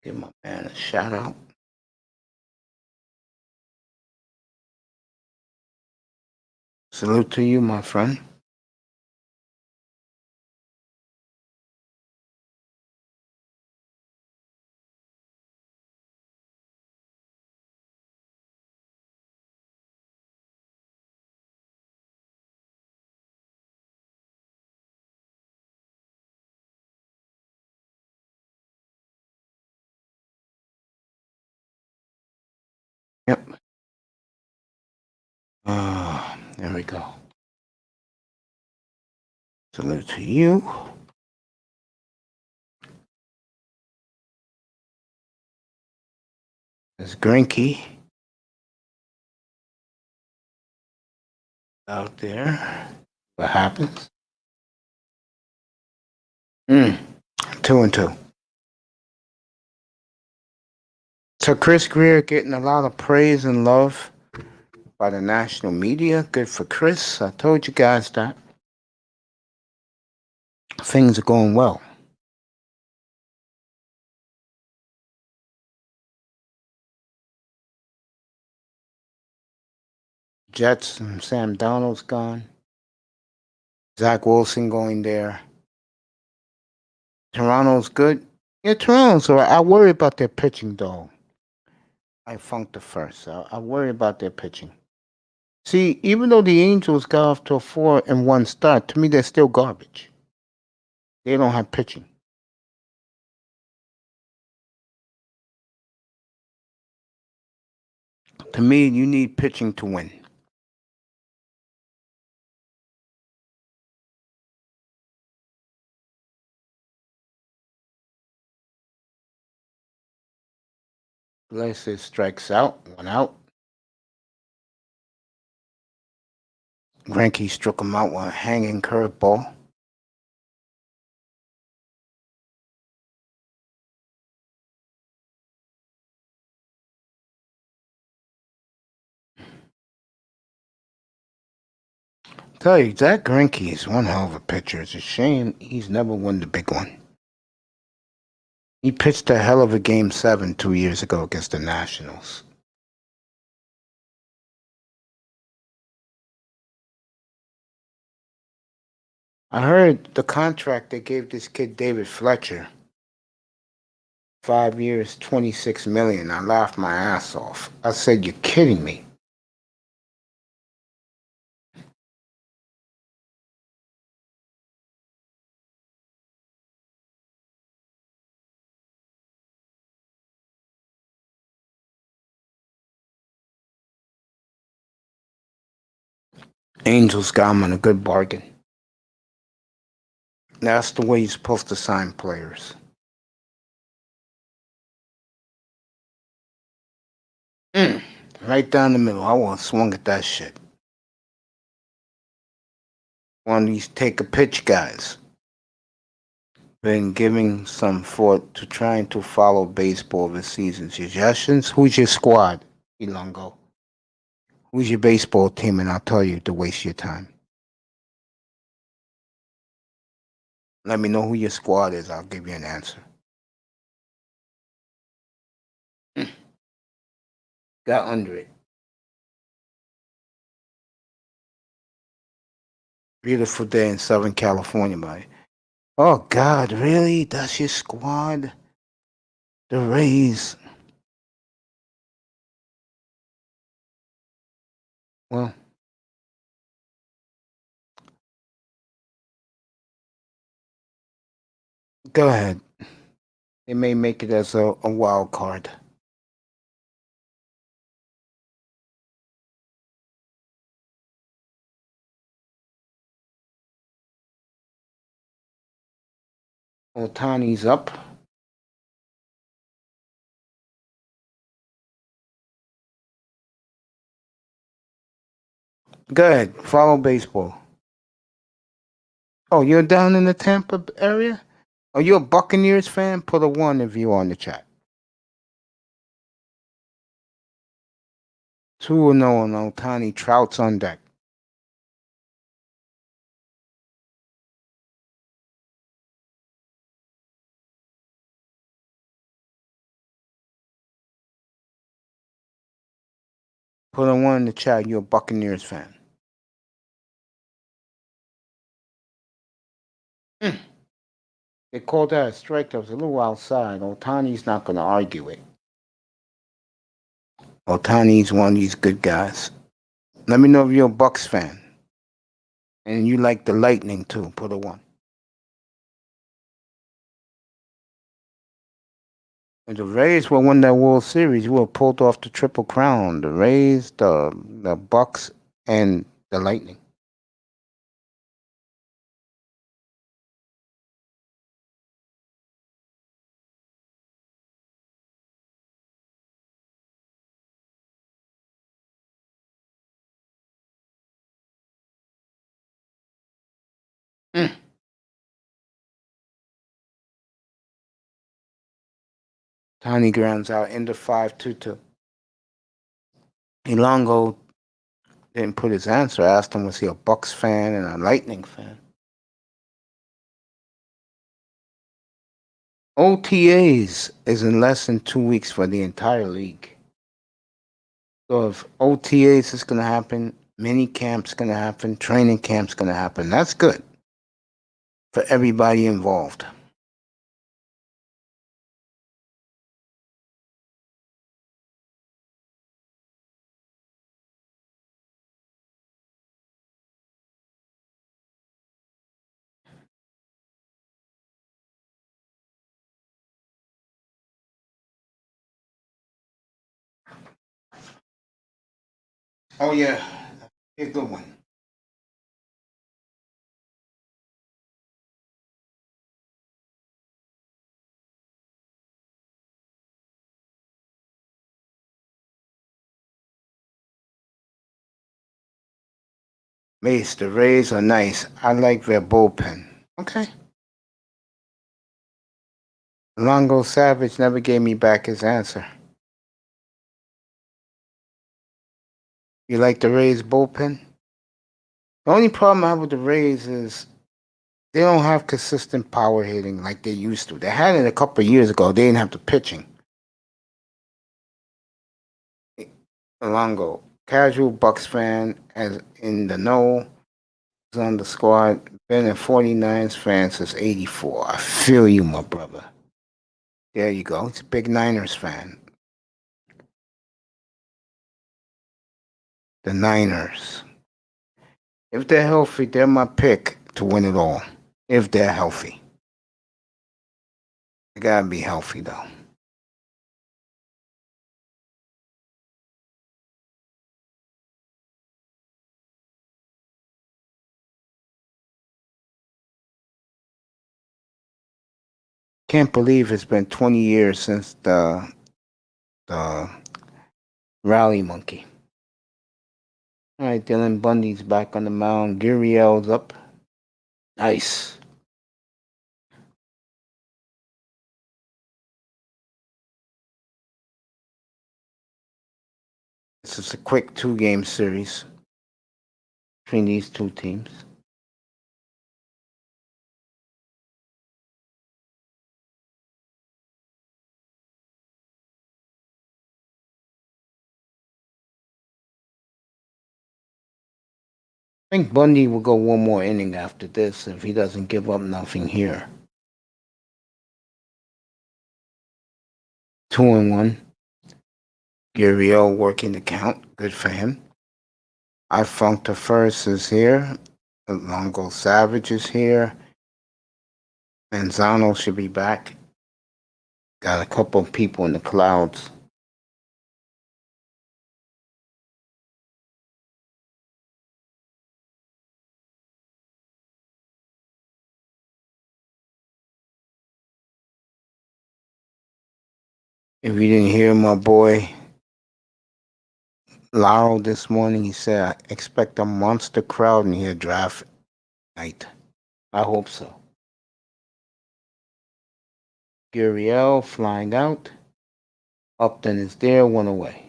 Give my man a shout out. Salute to you, my friend. Yep. There we go. Salute to you. There's Grinky out there. What happens? 2-2. So Chris Greer getting a lot of praise and love by the national media. Good for Chris. I told you guys that. Things are going well. Jets and Sam Donald's gone. Zach Wilson going there. Toronto's good. Yeah, Toronto's all right. I worry about their pitching, though. I funked the first. I worry about their pitching. See, even though the Angels got off to a 4-1 start, to me they're still garbage. They don't have pitching. To me, you need pitching to win. Blessed strikes out, 1 out. Greinke struck him out with a hanging curveball. Tell you, Zach Greinke is one hell of a pitcher. It's a shame he's never won the big one. He pitched a hell of a Game 7 2 years ago against the Nationals. I heard the contract they gave this kid David Fletcher. 5 years, $26 million. I laughed my ass off. I said, "You're kidding me." Angels got him on a good bargain. That's the way you're supposed to sign players. Right down the middle. I want to swung at that shit. One of these take a pitch guys. Been giving some thought to trying to follow baseball this season. Suggestions? Who's your squad, Ilongo? Who's your baseball team? And I'll tell you to waste your time. Let me know who your squad is. I'll give you an answer. Got under it. Beautiful day in Southern California, buddy. Oh God, really? That's your squad? The Rays. Well, go ahead. They may make it as a wild card. Otani's up. Go ahead. Follow baseball. Oh, you're down in the Tampa area? Are you a Buccaneers fan? Put a 1 if you're on the chat. 2-0 on Otani. Trout's on deck. Put a 1 in the chat. You're a Buccaneers fan. They called that a strike that was a little outside. Otani's not going to argue it. Otani's one of these good guys. Let me know if you're a Bucks fan. And you like the Lightning too. Put a 1. If the Rays will win that World Series, you will have pulled off the Triple Crown. The Rays, the Bucks, and the Lightning. Mm. Tiny grounds out into 5-2-2. Elongo didn't put his answer. I asked him, was he a Bucks fan and a Lightning fan? OTAs is in less than 2 weeks for the entire league. So if OTAs is going to happen, mini camp's going to happen, training camp's going to happen. That's good for everybody involved. Oh yeah, a good one. Mace, the Rays are nice. I like their bullpen. Okay. Longo Savage never gave me back his answer. You like the Rays bullpen? The only problem I have with the Rays is they don't have consistent power hitting like they used to. They had it a couple of years ago. They didn't have the pitching. Longo, casual Bucks fan, as in the know, is on the squad. Been a 49ers fan since '84. I feel you, my brother. There you go. He's a big Niners fan. The Niners. If they're healthy, they're my pick to win it all. If they're healthy. They gotta be healthy, though. Can't believe it's been 20 years since the rally monkey. All right, Dylan Bundy's back on the mound. Gurriel's up. Nice. This is a quick 2-game series between these two teams. I think Bundy will go one more inning after this if he doesn't give up nothing here. 2-1. Gurriel working the count. Good for him. I Funk the First is here. Longo Savage is here. Manzano should be back. Got a couple of people in the clouds. If you didn't hear my boy Laurel this morning, he said, I expect a monster crowd in here draft night. I hope so. Gurriel flying out. Upton is there, one away.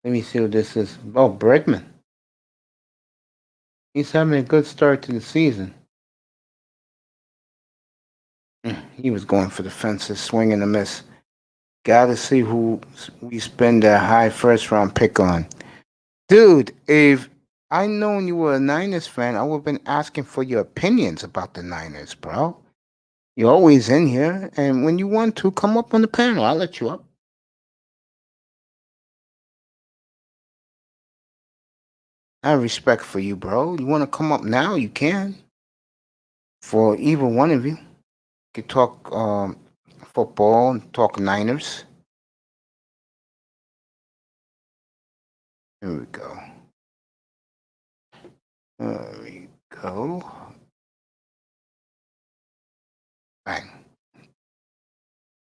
Let me see what this is. Oh, Bregman. He's having a good start to the season. He was going for the fences, swing and a miss. Gotta see who we spend that high first round pick on. Dude, if I known you were a Niners fan, I would have been asking for your opinions about the Niners, bro. You're always in here, and when you want to, come up on the panel. I'll let you up. I have respect for you, bro. You want to come up now? You can. For either one of you, could talk football and talk Niners. Here we go. There we go. Bang.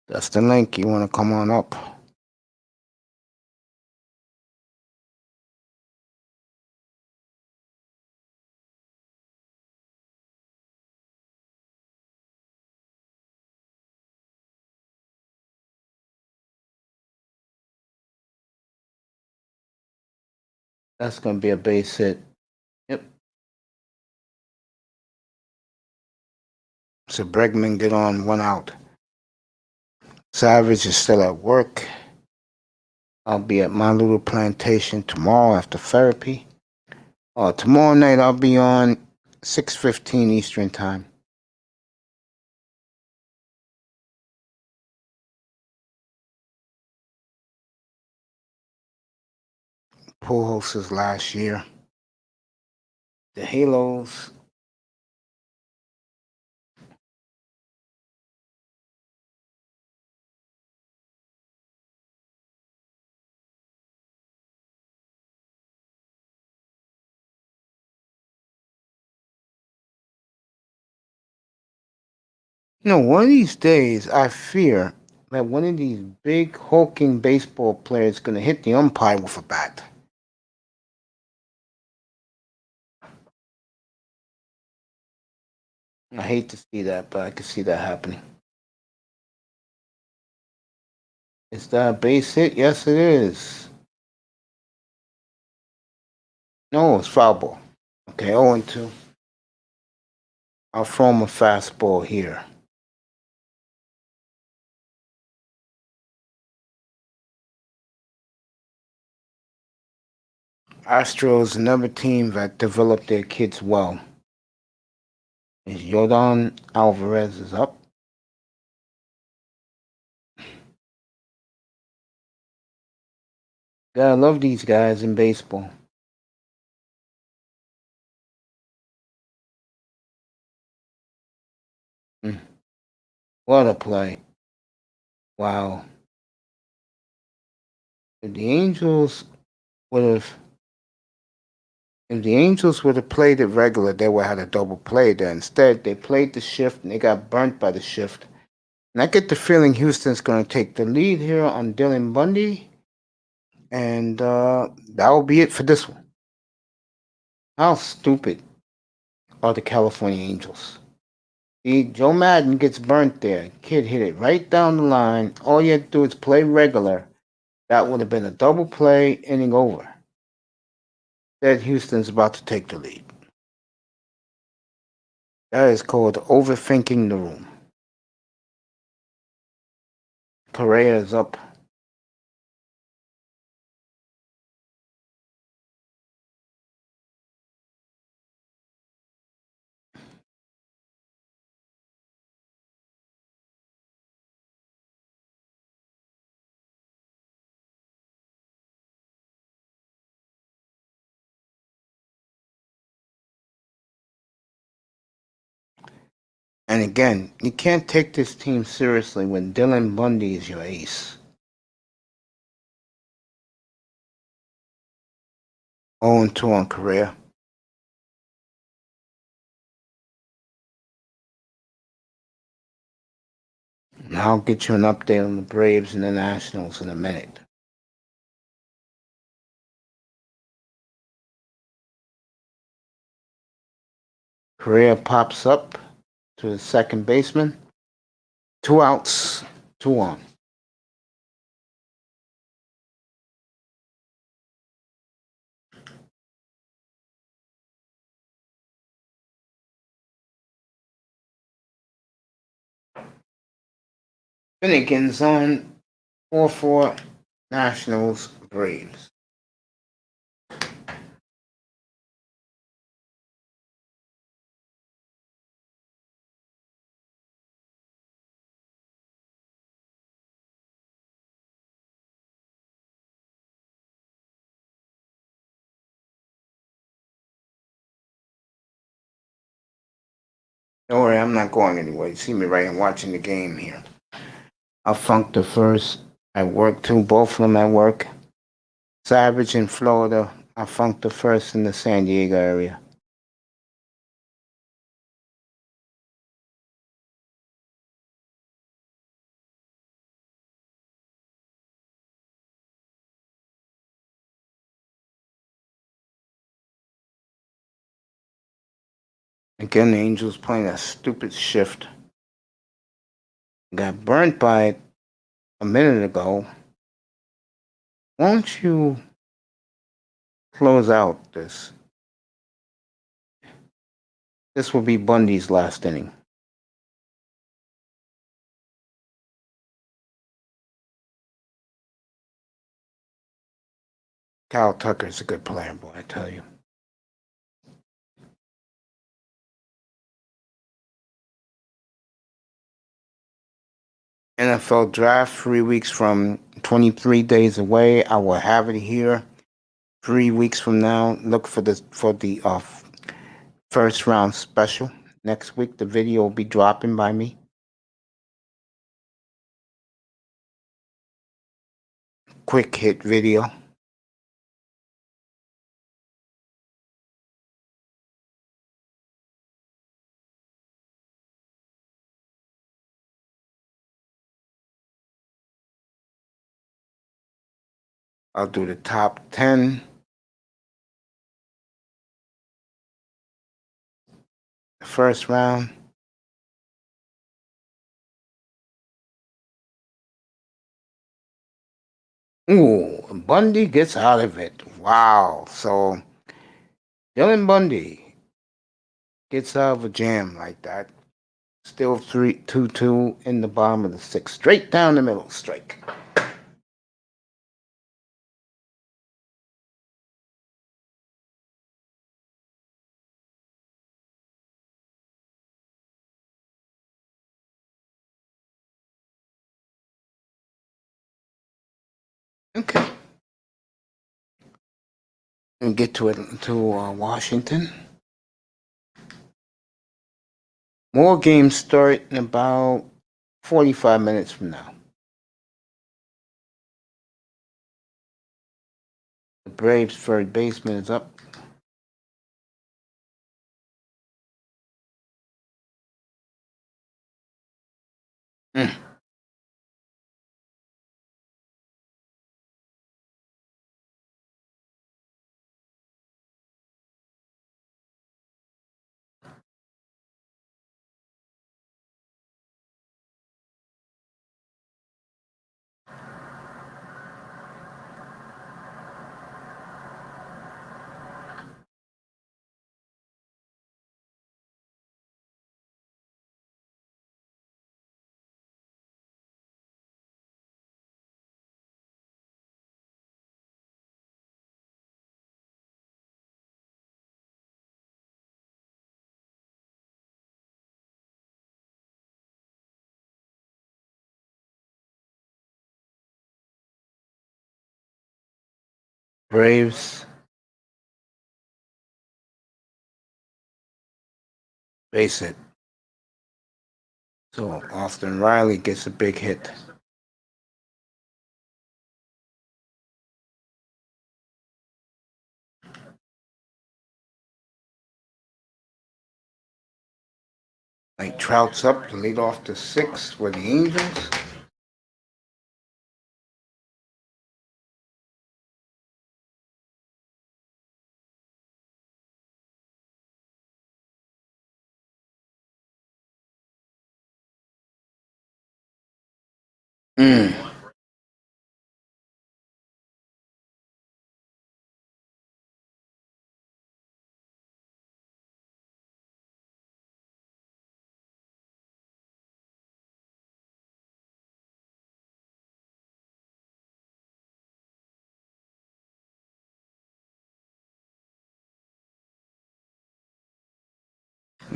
That's the link. You want to come on up? That's going to be a base hit. Yep. So Bregman get on 1 out. Savage is still at work. I'll be at my little plantation tomorrow after therapy. Tomorrow night I'll be on 6:15 Eastern time. Pujols' last year. The Halos. One of these days, I fear that one of these big hulking baseball players is going to hit the umpire with a bat. I hate to see that, but I can see that happening. Is that a base hit? Yes, it is. No, it's foul ball. Okay, 0-2. I'll throw him a fastball here. Astros, another team that developed their kids well. Is Yordan Alvarez is up. Gotta love these guys in baseball. What a play. Wow. If the Angels would have played it regular, they would have had a double play there. Instead, they played the shift and they got burnt by the shift. And I get the feeling Houston's going to take the lead here on Dylan Bundy. And that will be it for this one. How stupid are the California Angels? See, Joe Madden gets burnt there. Kid hit it right down the line. All you had to do is play regular. That would have been a double play, inning over. Instead, Houston's about to take the lead. That is called overthinking the room. Correa is up. And again, you can't take this team seriously when Dylan Bundy is your ace. 0-2 on Correa. And I'll get you an update on the Braves and the Nationals in a minute. Correa pops up to the second baseman. 2 outs, 2 on. Finnegan's on 4-4 Nationals Braves. Don't worry, I'm not going anywhere. You see me right here watching the game here. I funked the first at work too, both of them at work. Savage in Florida. I funked the first in the San Diego area. Again, the Angels playing a stupid shift. Got burnt by it a minute ago. Won't you close out this? This will be Bundy's last inning. Kyle Tucker's a good player, boy, I tell you. NFL draft 3 weeks from 23 days away. I will have it here 3 weeks from now. Look for the first round special. Next week the video will be dropping by me. Quick hit video. I'll do the top 10. The first round. Ooh, Bundy gets out of it. Wow. So Dylan Bundy gets out of a jam like that. Still 3-2 in the bottom of the sixth. Straight down the middle. Strike. Okay. And get to Washington. More games start in about 45 minutes from now. The Braves' third baseman is up. Mm. Braves. Base it. So Austin Riley gets a big hit. Like Trout's up to lead off the sixth for the Angels. Mm.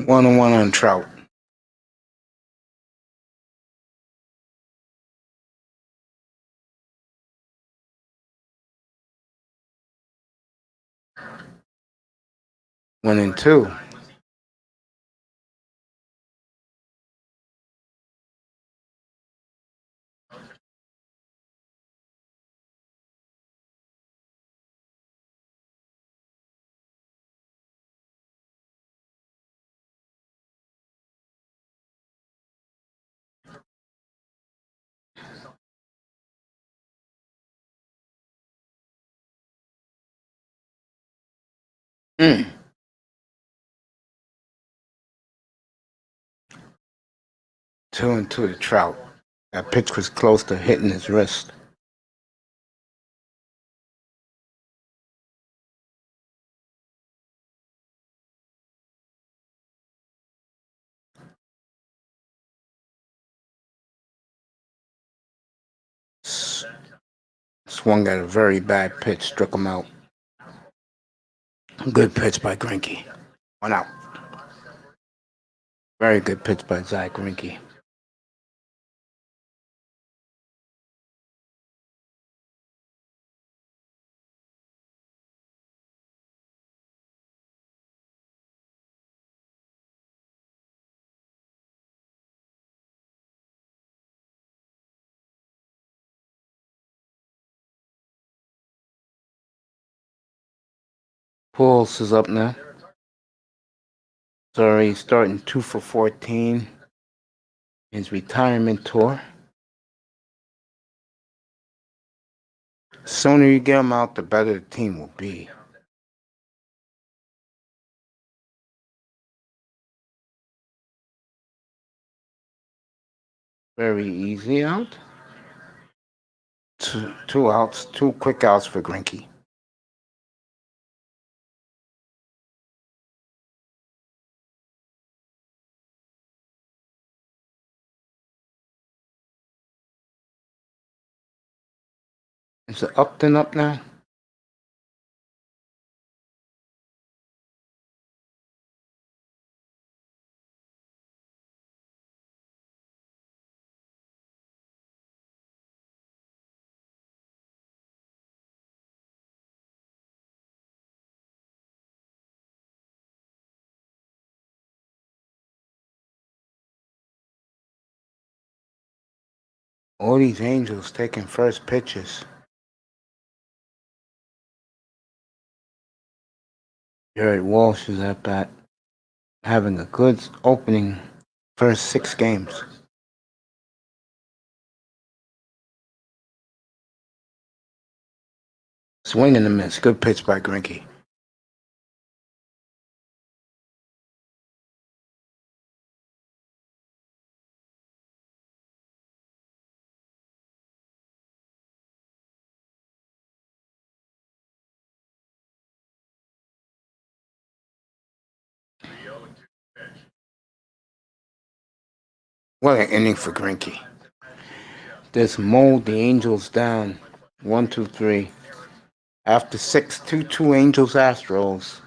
One on one on Trout. One and two. Mm. 2-2 to Trout. That pitch was close to hitting his wrist. Swung at a very bad pitch, struck him out. Good pitch by Greinke. One out. Very good pitch by Zach Greinke. Pujols is up now. Sorry, starting 2 for 14. His retirement tour. The sooner you get him out, the better the team will be. Very easy out. Two outs, two quick outs for Greinke. Is it Upton up now? All these Angels taking first pitches. Jared Walsh is at bat, having a good opening first 6 games. Swing and a miss. Good pitch by Greinke. What an inning for Greinke. This mowed the Angels down. 1-2-3. After 6, 2-2 Angels Astros.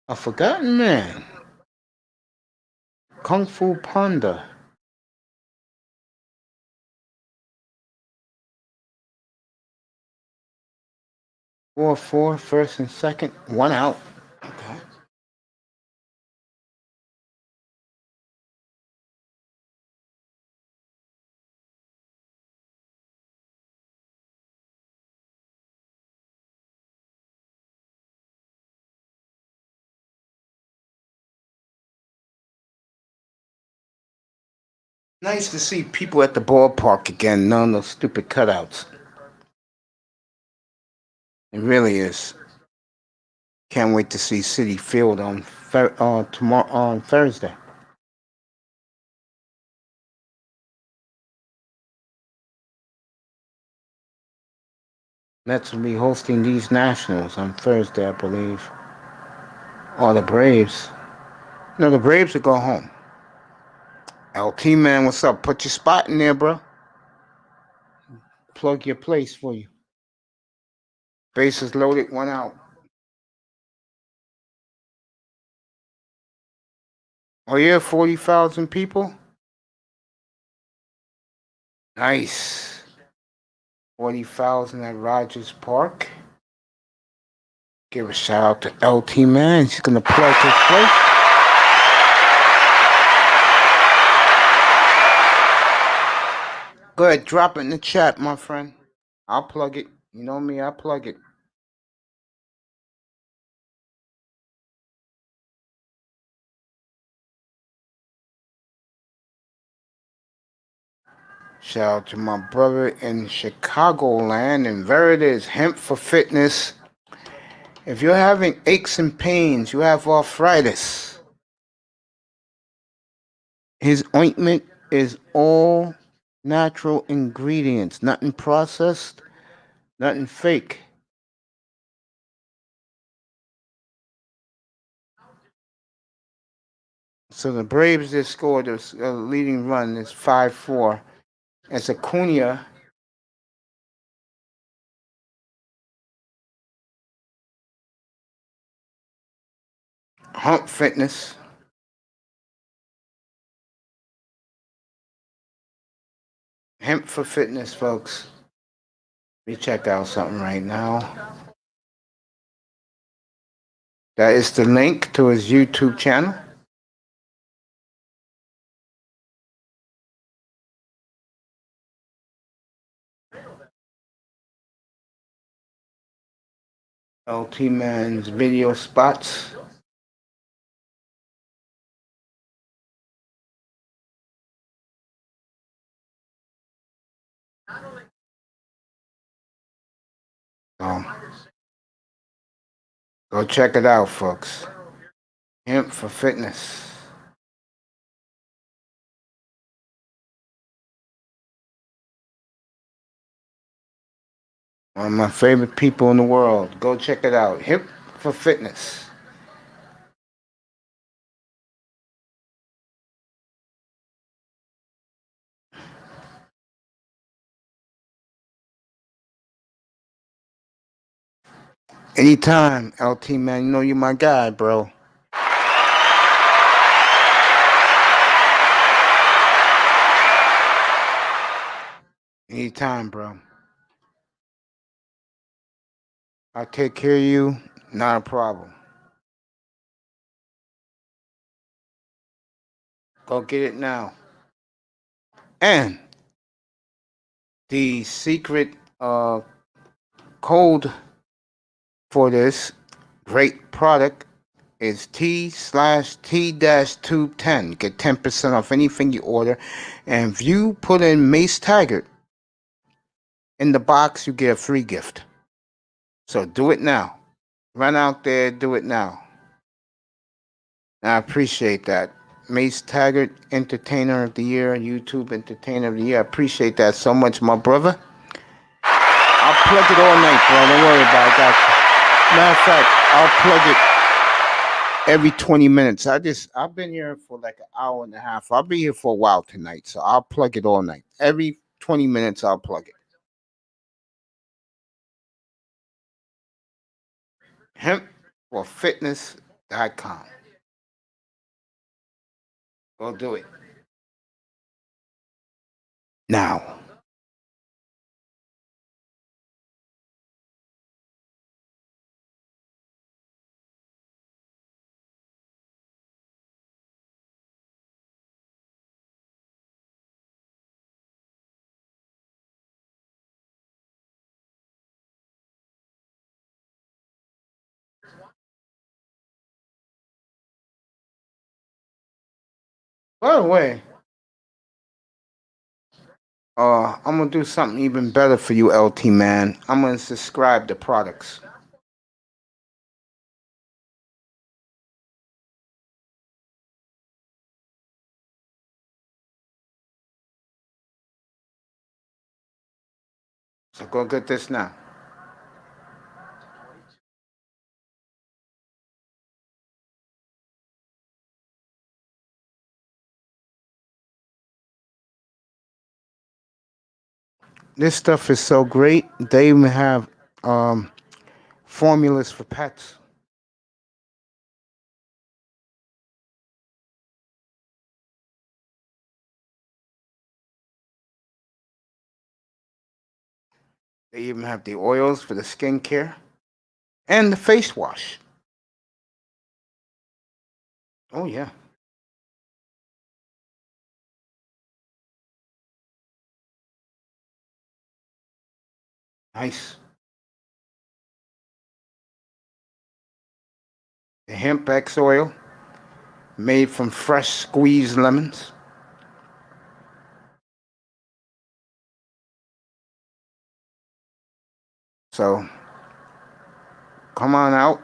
A Forgotten Man. Kung Fu Panda. 4-4, first and second, one out. Okay. Nice to see people at the ballpark again. None of those stupid cutouts. It really is. Can't wait to see City Field on tomorrow on Thursday. Mets will be hosting these Nationals on Thursday, I believe. Or the Braves. No, the Braves will go home. LT man, what's up? Put your spot in there, bro. Plug your place for you. Bases loaded, one out. Oh yeah, 40,000 people. Nice. 40,000 at Rogers Park. Give a shout out to LT man. He's gonna plug his place. Go ahead, drop it in the chat, my friend. I'll plug it. You know me, I'll plug it. Shout out to my brother in Chicagoland, and there it is, Hemp for Fitness. If you're having aches and pains, you have arthritis, his ointment is all natural ingredients, nothing processed, nothing fake. So the Braves just scored a leading run. It's 5-4. It's Acuna. Hump Fitness. Hemp for Fitness, folks. Let me check out something right now. That is the link to his YouTube channel. LT Man's video spots. Go check it out, folks. Hemp for Fitness. One of my favorite people in the world. Go check it out. Hemp for Fitness. Anytime, LT man. You know you're my guy, bro. Anytime, bro. I'll take care of you. Not a problem. Go get it now. And the secret code for this great product is T/T-Tube10. You get 10% off anything you order. And if you put in Mace Taggart in the box, you get a free gift. So do it now. Run out there, do it now. I appreciate that. Mace Taggart, Entertainer of the Year, YouTube Entertainer of the Year. I appreciate that so much, my brother. I'll plug it all night, bro. Don't worry about it. I got you. Matter of fact, I'll plug it every 20 minutes. I've been here for like an hour and a half. I'll be here for a while tonight, so I'll plug it all night. Every 20 minutes, I'll plug it. Hemp for Fitness Episode-257.com. Go do it. Now. By the way, I'm gonna do something even better for you, LT man. I'm gonna subscribe to products. So go get this now. This stuff is so great. They even have formulas for pets. They even have the oils for the skincare and the face wash. Oh yeah. Nice. The hemp X oil made from fresh squeezed lemons. So come on out.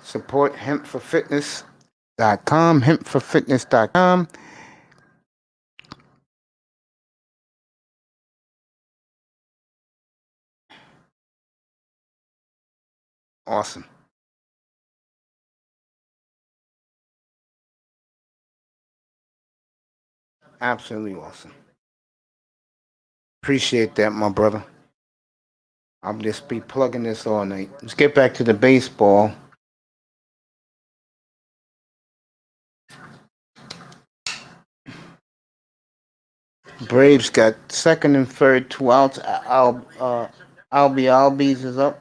Support hempforfitness.com, hempforfitness.com. Awesome. Absolutely awesome. Appreciate that, my brother. I'll just be plugging this all night. Let's get back to the baseball. Braves got second and third, 2 outs. Albies is up.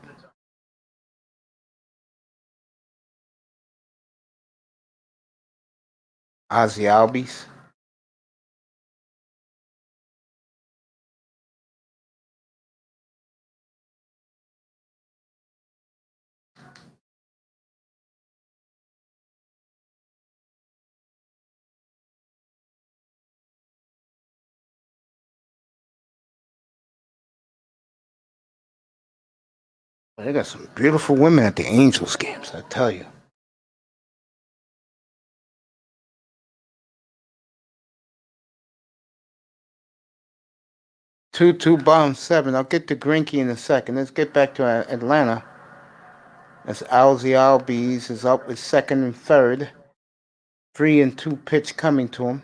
Ozzy Albies. They got some beautiful women at the Angels games, I tell you. 2-2 bottom 7. I'll get to Greinke in a second. Let's get back to Atlanta. As Ozzy Albies is up with second and third. 3-2 pitch coming to him.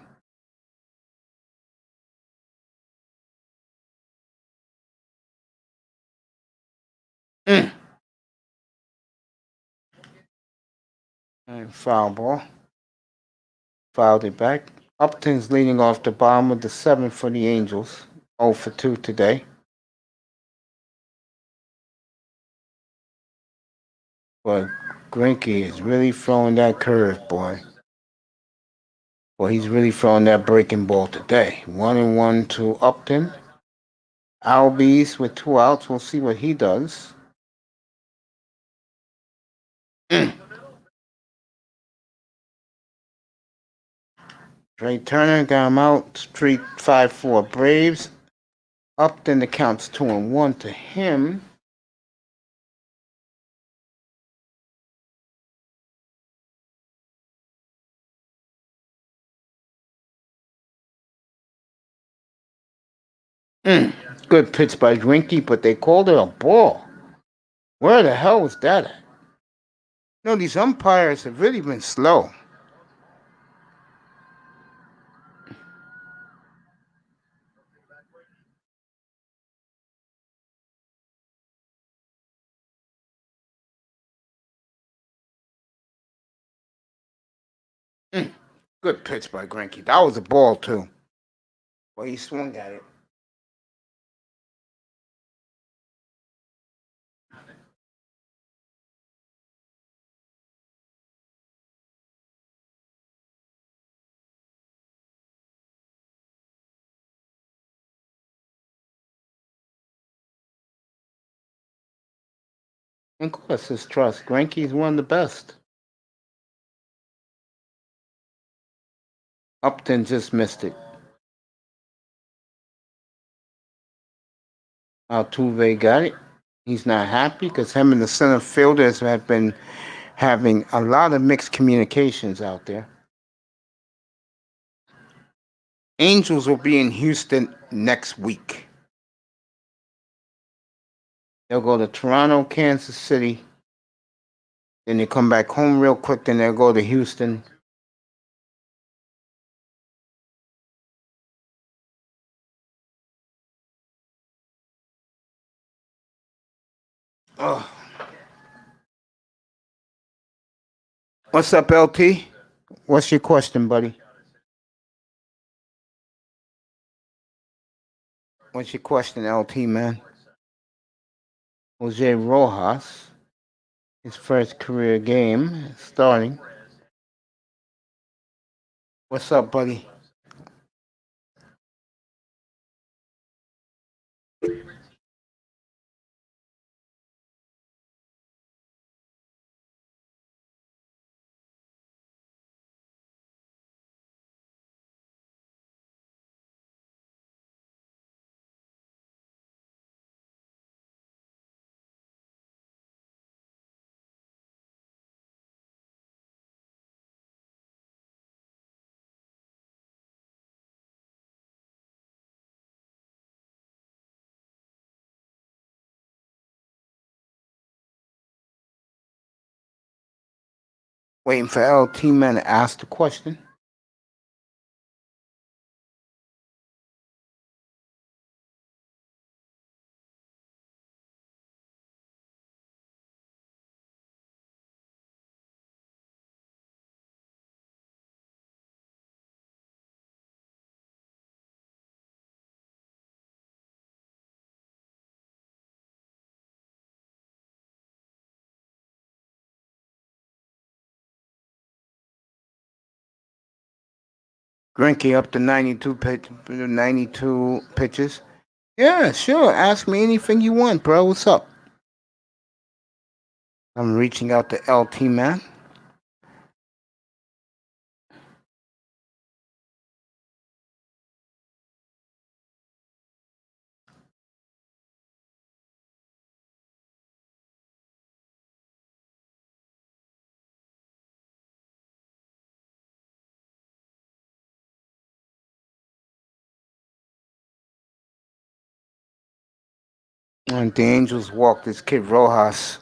And foul ball. Fouled it back. Upton's leading off the bottom of the 7 for the Angels. 0 for 2 today. But Greinke is really throwing that curve, boy. Well, he's really throwing that breaking ball today. 1-1 to Upton. Albies with 2 outs. We'll see what he does. Trey Turner got him out. Street 5-4 Braves. Upton the count's 2-1 to him. Good pitch by Greinke, but they called it a ball. Where the hell was that at? You know, these umpires have really been slow. Good pitch by Greinke. That was a ball too. Well, he swung at it. And of course, his trust. Greinke's one of the best. Upton just missed it. Altuve got it. He's not happy because him and the center fielders have been having a lot of mixed communications out there. Angels will be in Houston next week. They'll go to Toronto, Kansas City. Then they come back home real quick. Then they'll go to Houston. Oh. What's up, LT? What's your question, buddy? What's your question, LT, man? Jose Rojas, his first career game starting. What's up, buddy? Waiting for LT, man, to ask the question. Greinke up to 92 pitches. Yeah, sure. Ask me anything you want, bro. What's up? I'm reaching out to LT, man. And the Angels walked this kid Rojas.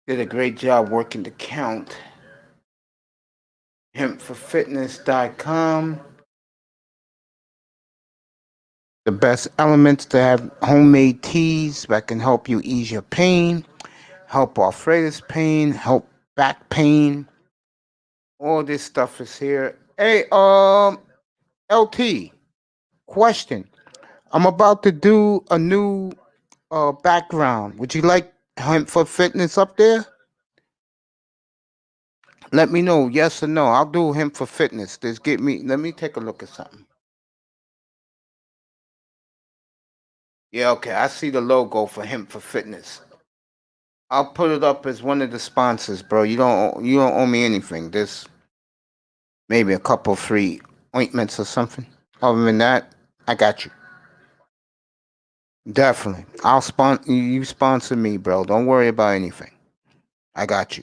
Did a great job working the count. Hempforfitness.com. The best elements to have homemade teas that can help you ease your pain, help arthritis pain, help back pain. All this stuff is here. Hey, LT, question. I'm about to do a new background. Would you like Hemp for Fitness up there? Let me know, yes or no. I'll do Hemp for Fitness. Let me take a look at something. Yeah, okay. I see the logo for Hemp for Fitness. I'll put it up as one of the sponsors, bro. You don't owe me anything. There's maybe a couple free ointments or something. Other than that, I got you. Definitely. You sponsor me, bro. Don't worry about anything. I got you.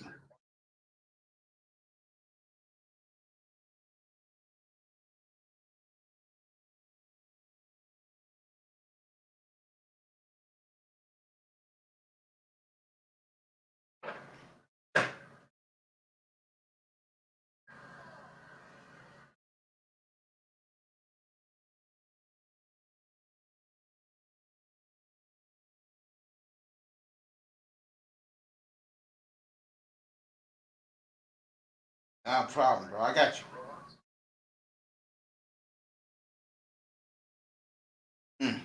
No problem, bro. I got you. Mm.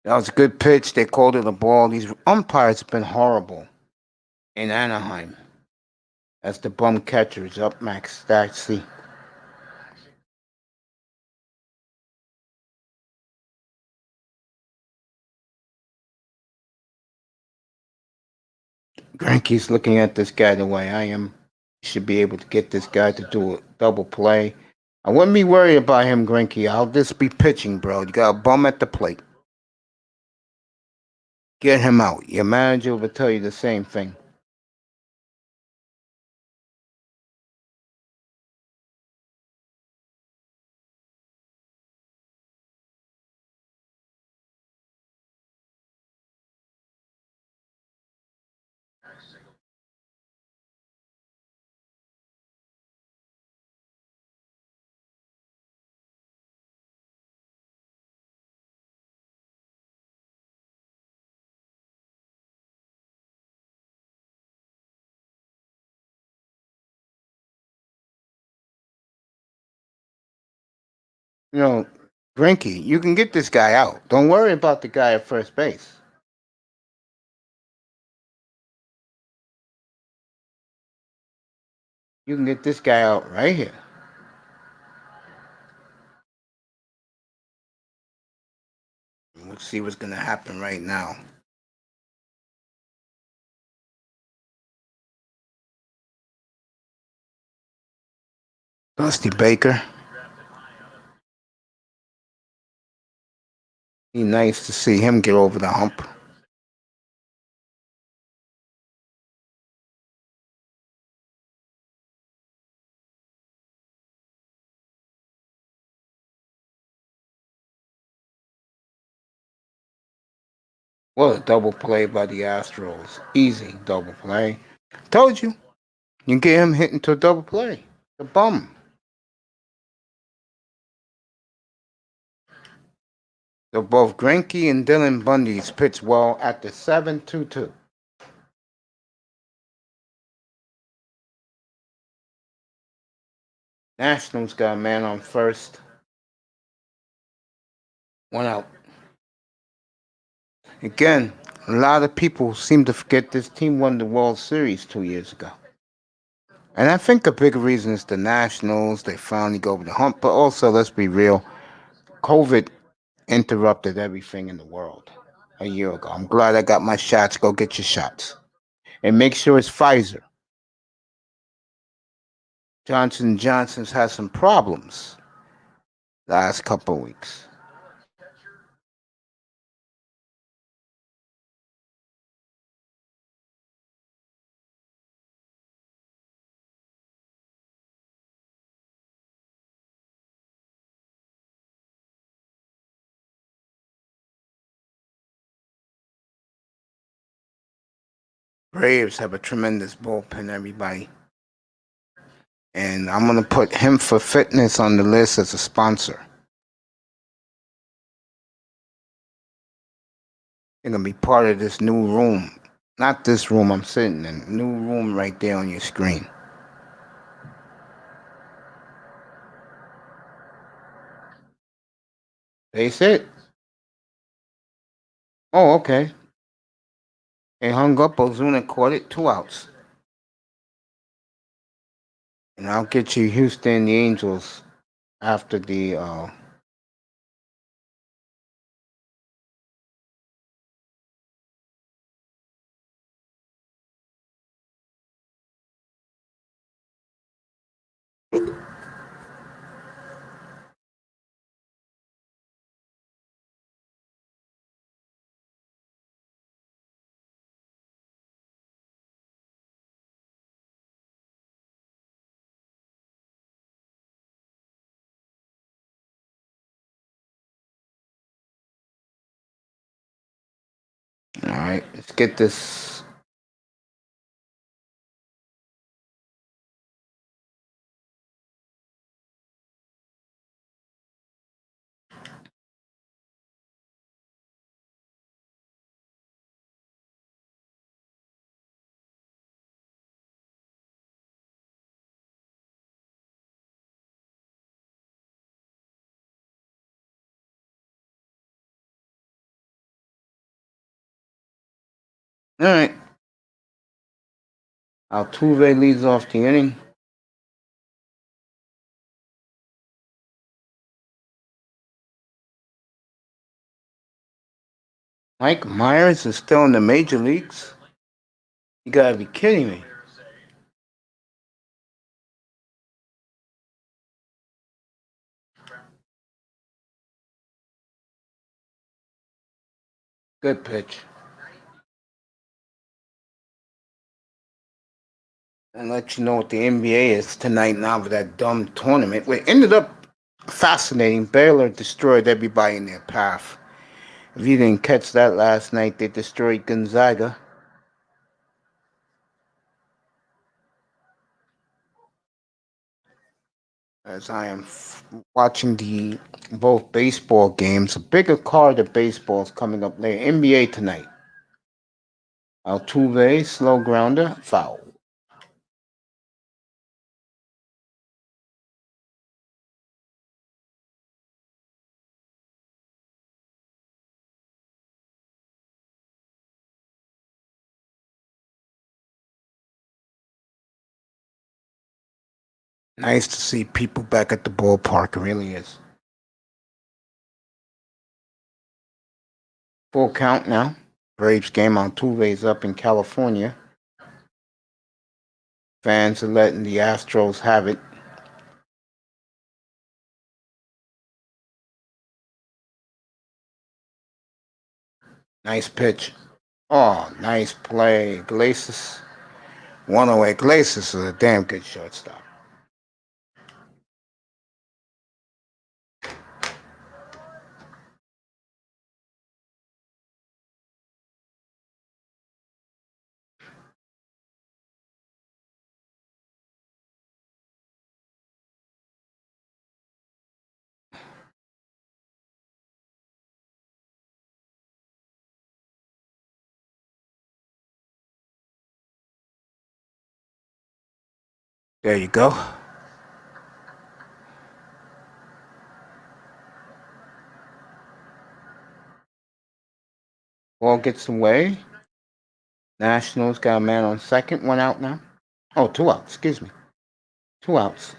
That was a good pitch. They called it a ball. These umpires have been horrible in Anaheim. That's the bum catchers up, Max Staxley. Greinke's looking at this guy the way I am. He should be able to get this guy to do a double play. I wouldn't be worried about him, Greinke. I'll just be pitching, bro. You got a bum at the plate. Get him out. Your manager will tell you the same thing. You know, Greinke, you can get this guy out. Don't worry about the guy at first base. You can get this guy out right here. Let's see what's going to happen right now. Dusty Baker. Be nice to see him get over the hump. What a double play by the Astros. Easy double play. Told you. You get him hitting to a double play. The bum. So both Greinke and Dylan Bundy's pitched well at the 7-2-2. Nationals got a man on first. One out. Again, a lot of people seem to forget this team won the World Series 2 years ago. And I think a big reason is the Nationals. They finally go over the hump. But also, let's be real, COVID interrupted everything in the world a year ago. I'm glad I got my shots. Go get your shots. And make sure it's Pfizer. Johnson & Johnson's had some problems last couple of weeks. Braves have a tremendous bullpen, everybody. And I'm going to put him for fitness on the list as a sponsor. They're going to be part of this new room. Not this room I'm sitting in. New room right there on your screen. Base it. Oh, okay. They hung up. Ozuna caught it. 2 outs. And I'll get you Houston, the Angels, after the all right, let's get this. All right. Altuve leads off the inning. Mike Myers is still in the major leagues? You gotta be kidding me. Good pitch. And let you know what the NBA is tonight now with that dumb tournament. It ended up fascinating. Baylor destroyed everybody in their path. If you didn't catch that last night, they destroyed Gonzaga. As I am watching the both baseball games, a bigger card of baseball is coming up later. NBA tonight. Altuve, slow grounder, foul. Nice to see people back at the ballpark. It really is. Full count now. Braves game. Altuve's up in California. Fans are letting the Astros have it. Nice pitch. Oh, nice play. Iglesias. One away. Iglesias is a damn good shortstop. There you go. Ball gets away. Nationals got a man on second. One out now. Oh, two outs. Excuse me. Two outs.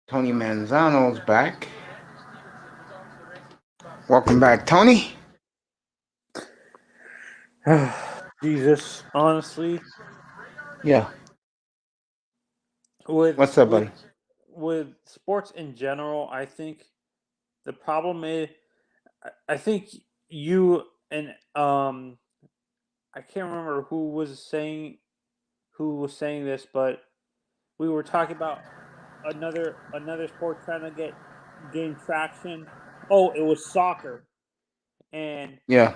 Tony Manzano's back. Welcome back, Tony. Jesus, honestly. Yeah. What's up, buddy? With sports in general, I think the problem is, I think you and I can't remember who was saying this, but we were talking about another sport trying to gain traction. Oh, it was soccer, and Yeah.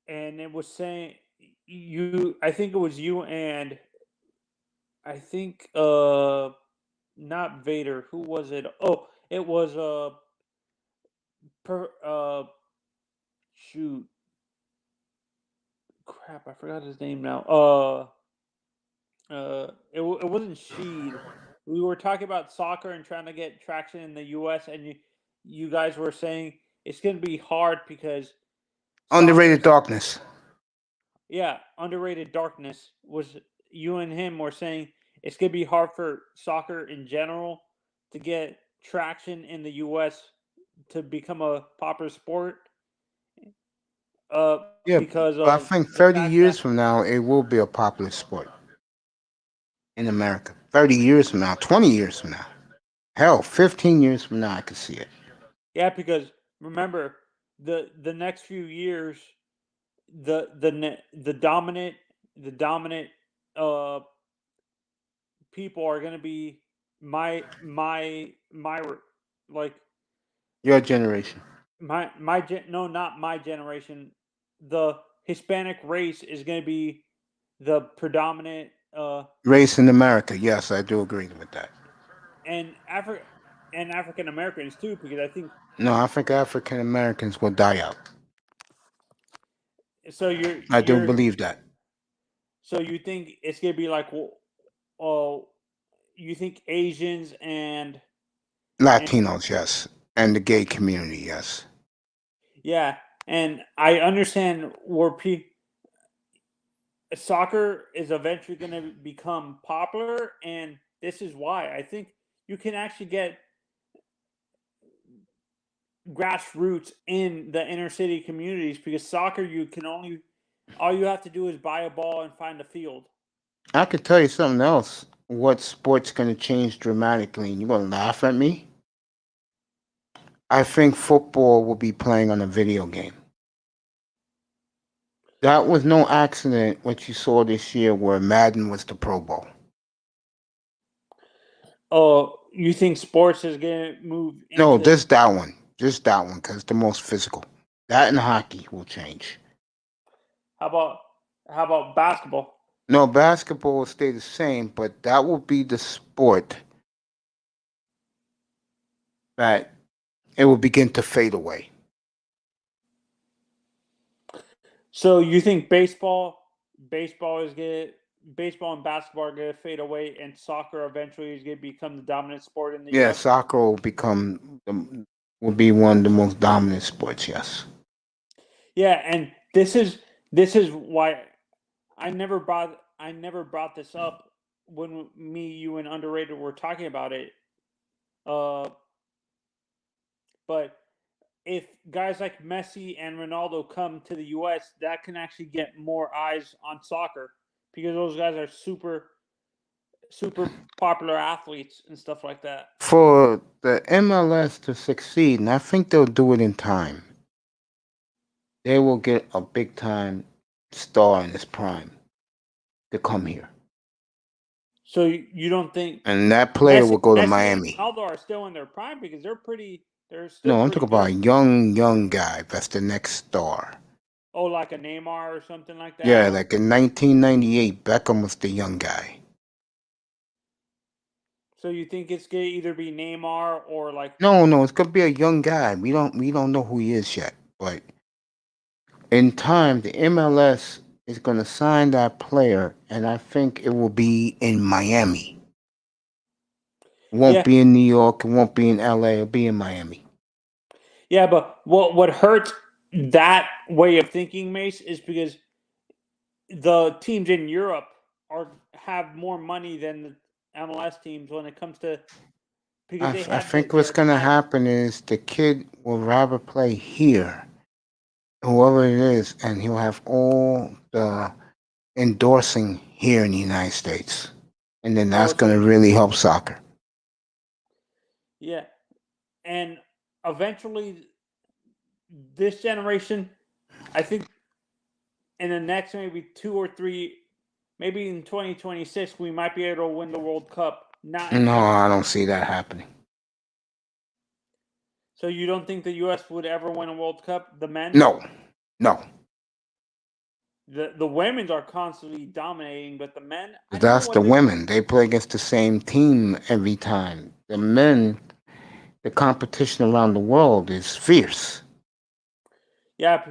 And it was saying you. I think it was you and I think not Vader. Who was it? Oh, it was per shoot. Crap, I forgot his name now. it wasn't Sheed. We were talking about soccer and trying to get traction in the U.S. and you guys were saying it's going to be hard because Underrated darkness. Yeah, underrated darkness was you and him were saying it's going to be hard for soccer in general to get traction in the U.S. to become a popular sport. Yeah, Because but I of think the 30 fact years that from now, it will be a popular sport in America. 30 years from now, 20 years from now. Hell, 15 years from now, I could see it. Yeah, because remember the next few years, the dominant uh people are going to be my like Your generation. no, not my generation. The Hispanic race is going to be the predominant Race in America. Yes, I do agree with that. and African Americans too, because I think No, I think African Americans will die out. so. I do believe that. So you think it's going to be like, you think Asians and Latinos, yes. And the gay community, yes. Yeah, and I understand where soccer is eventually going to become popular, and this is why I think you can actually get grassroots in the inner city communities because soccer you can only all you have to do is buy a ball and find a field. I could tell you something else. What sport's going to change dramatically? And you're going to laugh at me? I think football will be playing on a video game. That was no accident what you saw this year where Madden was the Pro Bowl. Oh, you think sports is going to move No, into just that one. Just that one because it's the most physical. That and hockey will change. how about how about basketball? No, basketball will stay the same, but that will be the sport that it will begin to fade away. So you think baseball is going to baseball and basketball are going to fade away and soccer eventually is going to become the dominant sport in the Yeah, US? soccer will be one of the most dominant sports. Yes. Yeah, and this is why I never brought this up when me, you, and underrated were talking about it. Uh, but if guys like Messi and Ronaldo come to the U.S., that can actually get more eyes on soccer because those guys are super popular athletes and stuff like that. For the MLS to succeed, and I think they'll do it in time, they will get a big time star in his prime to come here. So you don't think And that player will go to Messi and Miami. Ronaldo are still in their prime because they're still No, I'm pretty talking about a good. young guy. That's the next star. Oh, like a Neymar or something like that. Yeah, like in 1998, Beckham was the young guy. So you think it's gonna either be Neymar or like No, it's gonna be a young guy. We don't know who he is yet, but in time, the MLS is gonna sign that player, and I think it will be in Miami. It won't yeah, be in New York. It won't be in LA. It'll be in Miami. yeah, but what hurts that way of thinking, Mace, is because the teams in Europe have more money than the MLS teams when it comes to because they I have think what's their gonna talent. happen is the kid will rather play here, whoever it is, and he'll have all the endorsing here in the United States, and then Oh, that's so gonna really help soccer. yeah, and eventually this generation, I think in the next maybe 2 or 3, maybe in 2026, we might be able to win the World Cup. Not in No, I don't 2020. see that happening. So you don't think the U.S. would ever win a World Cup? The men, No, no. the women's are constantly dominating, but the men, I don't know That's the what it is. women. They play against the same team every time. The men, the competition around the world is fierce. Yeah,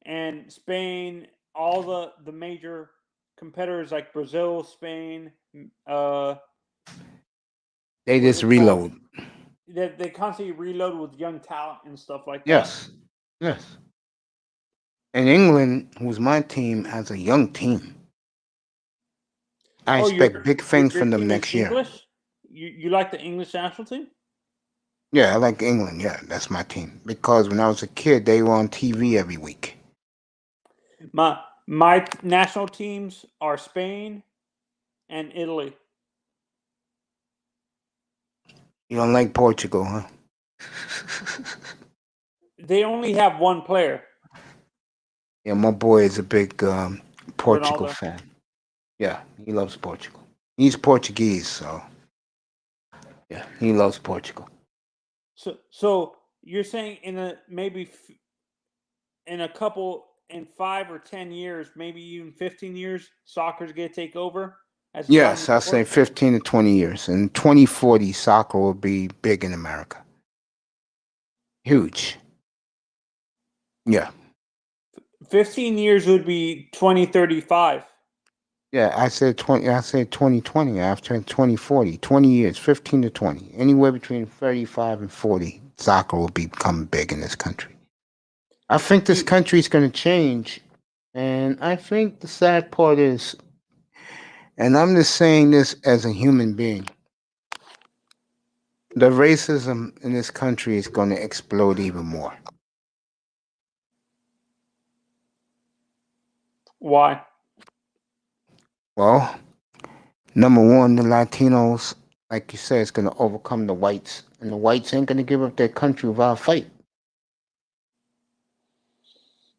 and Spain, all the major competitors like Brazil, Spain, They what's just it called? reload. They constantly reload with young talent and stuff like that. Yes, yes. And England, who's my team, has a young team. I Oh, expect big things your from them team is next year. English. You like the English national team? Yeah, I like England. Yeah, that's my team. Because when I was a kid, they were on TV every week. My national teams are Spain and Italy. You don't like Portugal, huh? They only have one player, Yeah, my boy is a big Portugal Ronaldo. fan. Yeah, he loves Portugal. He's Portuguese, so yeah, he loves Portugal. So you're saying in a maybe in a couple in 5 or 10 years, maybe even 15 years, soccer's gonna take over as a Yes, dominant I'll sport. say 15 to 20 years. In 2040, soccer will be big in America. Huge. Yeah. 15 years would be 2035. Yeah, I said 20. I said 2020 after 2040. 20 years, 15 to 20. Anywhere between 35 and 40. soccer will become big in this country. I think this country is going to change, and I think the sad part is, and I'm just saying this as a human being, the racism in this country is going to explode even more. Why? Well, number one, the Latinos, like you said, is going to overcome the whites, and the whites ain't going to give up their country without a fight.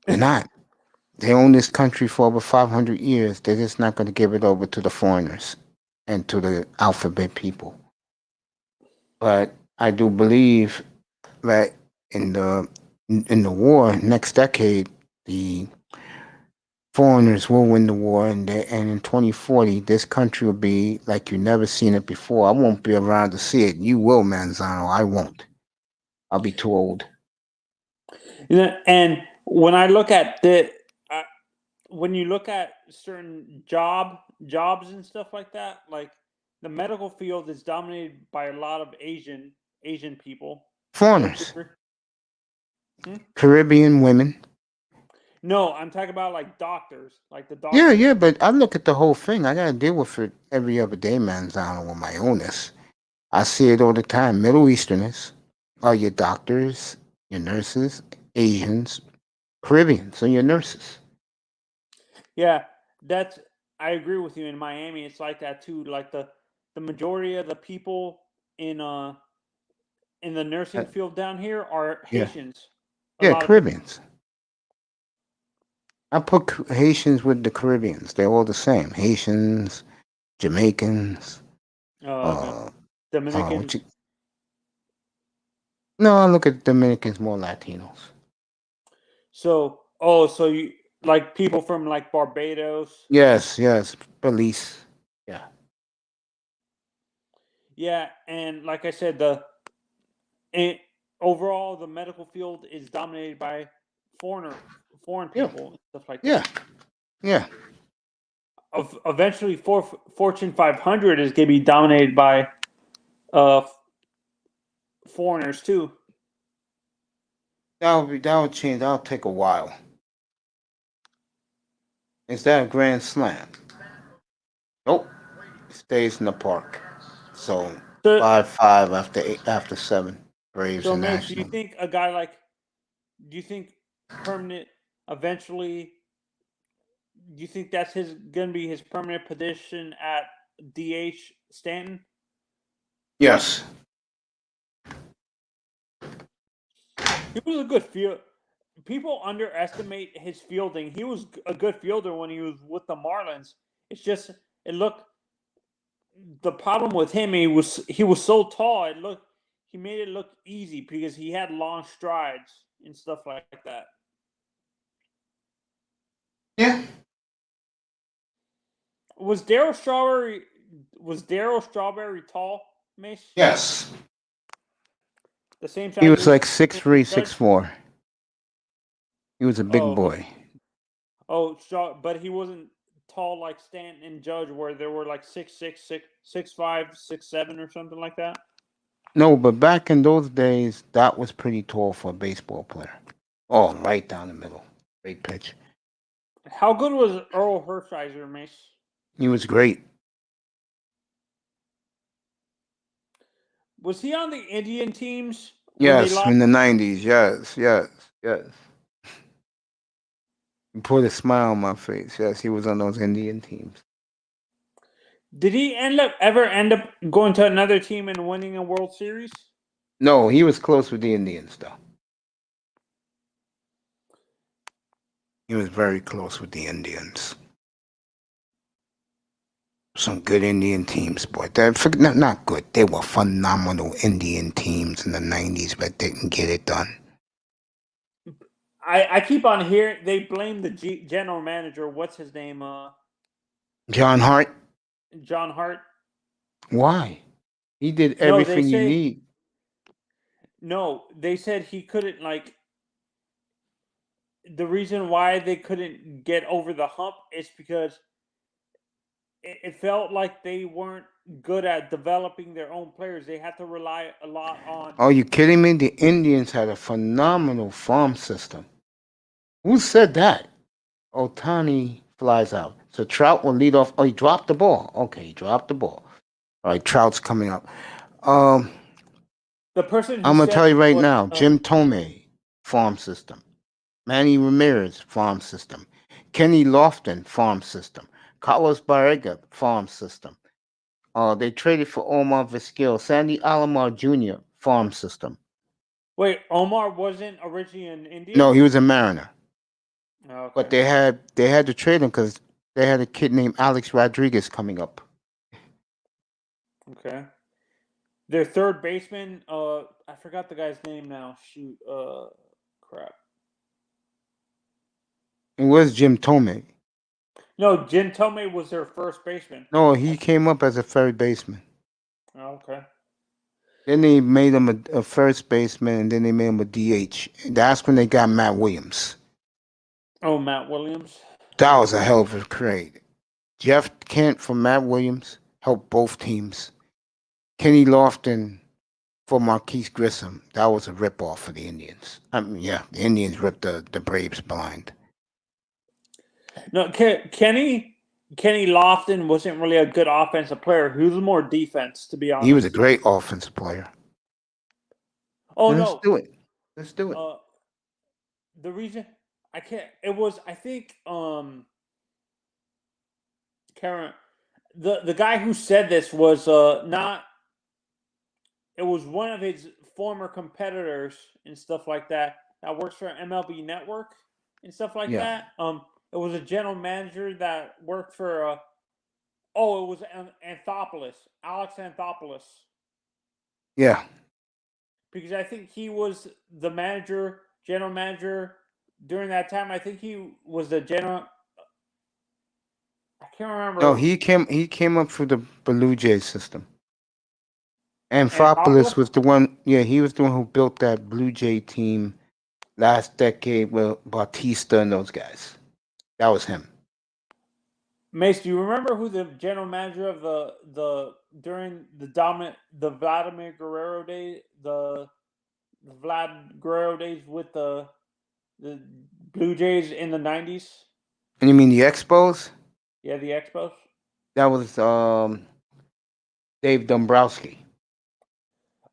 They're not. They own this country for over 500 years. They're just not going to give it over to the foreigners and to the alphabet people. But I do believe that in the war next decade, the foreigners will win the war, and in 2040, this country will be like you've never seen it before. I won't be around to see it. You will, Manzano. I won't. I'll be too old. And when I look at when you look at certain jobs and stuff like that, like the medical field is dominated by a lot of Asian people. Foreigners. Caribbean women. No, I'm talking about like doctors, like the doctors. Yeah, but I look at the whole thing. I gotta deal with it every other day, Manzano, with my illness. I see it all the time. Middle Easterners are your doctors, your nurses, Asians, Caribbeans are your nurses. Yeah, I agree with you. In Miami, it's like that too. Like the majority of the people in the nursing field down here are Haitians. Yeah, Caribbeans. I put Haitians with the Caribbeans. They're all the same. Haitians, Jamaicans, Dominicans. No, I look at Dominicans more Latinos. So you like people from like Barbados? Yes, Belize. Yeah. Yeah, and like I said, overall the medical field is dominated by foreign people and stuff like that. Yeah. Eventually, Fortune 500 is going to be dominated by foreigners too. That'll change. That'll take a while. Is that a grand slam? Nope. It stays in the park. So 5-5 after 7. Braves and Mitch, Nationals. do you think a guy like? Do you think permanent eventually? Do you think that's going to be his permanent position at DH Stanton? Yes. He was a good field. People underestimate his fielding. He was a good fielder when he was with the Marlins. It's just the problem with him. He was so tall. He made it look easy because he had long strides and stuff like that. Yeah. Was Darryl Strawberry tall, Mace? Yes. The same time he was like 6'3", 6'4". He was a big boy. But he wasn't tall like Stanton and Judge, where there were like 6'6", 6'5", 6'7", or something like that. No, but back in those days, that was pretty tall for a baseball player. Oh, right down the middle. Great pitch. How good was Earl Hershiser, Mace? He was great. Was he on the Indian teams? Yes, in the 90s. Yes. He put a smile on my face. Yes, he was on those Indian teams. Did he ever end up going to another team and winning a World Series? No, he was close with the Indians, though. He was very close with the Indians. Some good Indian teams, boy. Not good. They were phenomenal Indian teams in the 90s, but didn't get it done. I keep on hearing they blame the general manager. What's his name? John Hart. John Hart. Why? He did everything you need. No, they said he couldn't, like, the reason why they couldn't get over the hump is because it felt like they weren't good at developing their own players. They had to rely a lot on. Are you kidding me? The Indians had a phenomenal farm system. Who said that? Otani flies out. So Trout will lead off. Oh, he dropped the ball. Okay, he dropped the ball. All right, Trout's coming up. Um, The person who I'm gonna said tell you right was, now, Jim Tomei, farm system. Manny Ramirez, farm system. Kenny Lofton, farm system. Carlos Barrega, farm system. They traded for Omar Vizquel. Sandy Alomar Jr., farm system. wait, Omar wasn't originally an Indian? No, he was a Mariner. Okay. But they had to trade him because they had a kid named Alex Rodriguez coming up. Okay. Their third baseman, I forgot the guy's name now. Shoot, crap. It was Jim Tomei. No, Jim Tomei was their first baseman. No, he came up as a third baseman. Oh, okay. Then they made him a first baseman, and then they made him a DH. That's when they got Matt Williams. Oh, Matt Williams. That was a hell of a trade. Jeff Kent for Matt Williams helped both teams. Kenny Lofton for Marquise Grissom. That was a ripoff for the Indians. I mean, yeah, the Indians ripped the Braves blind. No, Kenny Lofton wasn't really a good offensive player. He was more defense, to be honest. He was a great offensive player. Oh, Let's no. do it. Let's do it. The reason I can't, it was, I think, Karen, the guy who said this was not, it was one of his former competitors and stuff like that works for MLB Network and stuff like that. It was a general manager that worked for, it was Anthopoulos, Alex Anthopoulos. Yeah. Because I think he was the general manager during that time. I think he was the general. I can't remember. No, he came up through the Blue Jays system. Anthopoulos was the one. Yeah, he was the one who built that Blue Jay team last decade with Bautista and those guys. That was him. Mace, do you remember who the general manager of the during the Vladimir Guerrero days, the Vlad Guerrero days with the Blue Jays in the 90s? And you mean the Expos? Yeah, the Expos. That was Dave Dombrowski.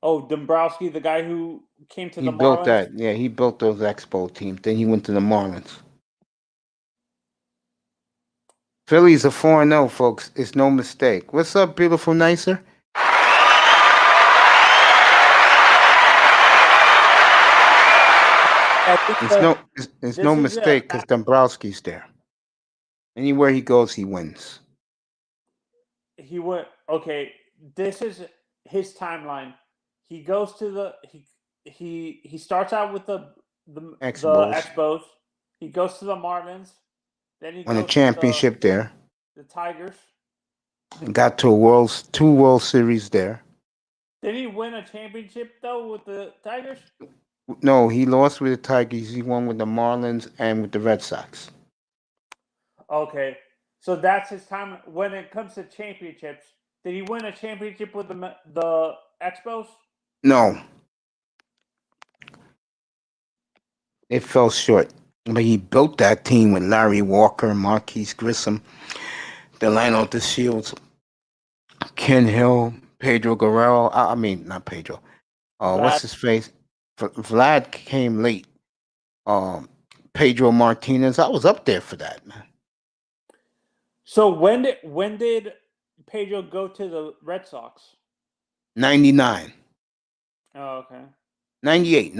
Oh, Dombrowski, the guy who came to the Marlins? He built that. Yeah, he built those Expo teams. Then he went to the Marlins. Philly's a 4-0, folks. It's no mistake. What's up, beautiful Nicer? It's no mistake because Dombrowski's there. Anywhere he goes, he wins. He went. Okay, this is his timeline. He goes to he starts out with the Expos. He goes to the Marlins. Then he won a championship there. The Tigers. And got to two World Series there. Did he win a championship though with the Tigers? No, he lost with the Tigers. He won with the Marlins and with the Red Sox. Okay, so that's his time. When it comes to championships, did he win a championship with the Expos? No. It fell short. But he built that team with Larry Walker, Marquise Grissom, Delano DeShields, Ken Hill, Pedro Guerrero. I mean, not Pedro. What's his face? Vlad came late. Pedro Martinez. I was up there for that, man. So when did Pedro go to the Red Sox? 99. Oh, okay. 98.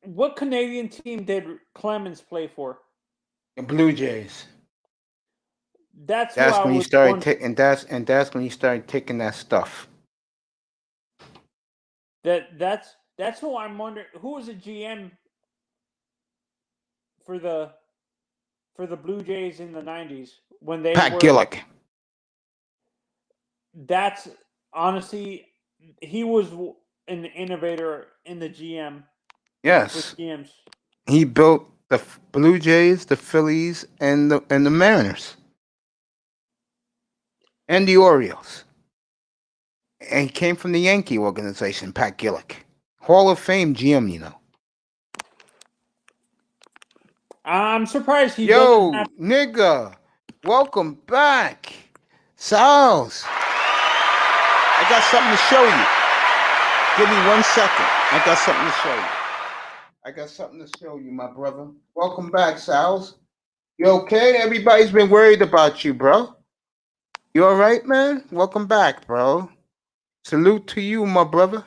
What Canadian team did Clemens play for? The Blue Jays. That's when he started taking. That's when he started taking that stuff. That's who I'm wondering. Who was the GM for the Blue Jays in the 90s when they Pat Gillick. That's honestly, he was an innovator in the GM. Yes. GMs. He built the Blue Jays, the Phillies, and the Mariners, and the Orioles. And he came from the Yankee organization, Pat Gillick, Hall of Fame GM. You know. I'm surprised he doesn't Yo, have. nigga, welcome back, Sal's. I got something to show you. Give me 1 second. I got something to show you. I got something to show you, my brother. Welcome back, Sal's. You okay? Everybody's been worried about you, bro. You all right, man? Welcome back, bro. Salute to you, my brother.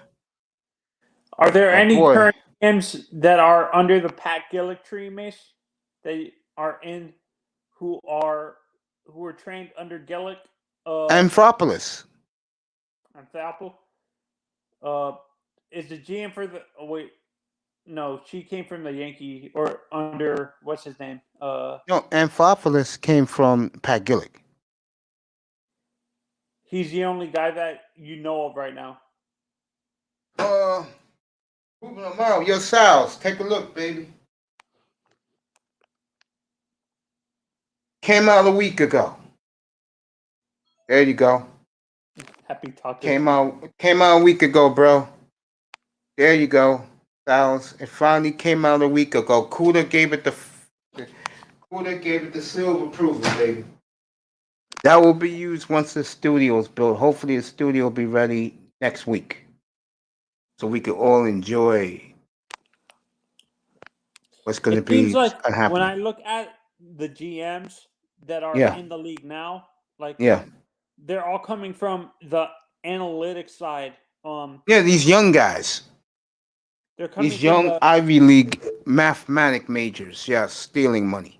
Are there My any boy. current GMs that are under the Pat Gillick tree, Mace? They are in who are trained under Gillick. Anthopoulos. Anthopoulos. Is the GM for the? Oh wait, no, she came from the Yankee or under what's his name? No, Anthopoulos came from Pat Gillick. He's the only guy that you know of right now. Moving tomorrow. Yo, Sal's, take a look, baby. Came out a week ago. There you go. Happy talking. Came out a week ago, bro. There you go. Sal's. It finally came out a week ago. Kuda gave it the silver approval, baby. That will be used once the studio is built. Hopefully, the studio will be ready next week, so we can all enjoy what's going to It seems be like happening. when I look at the GMs that are Yeah. in the league now, like Yeah. they're all coming from the analytics side. Yeah, these young guys. They're coming These from young the Ivy League mathematic majors, yeah, stealing money.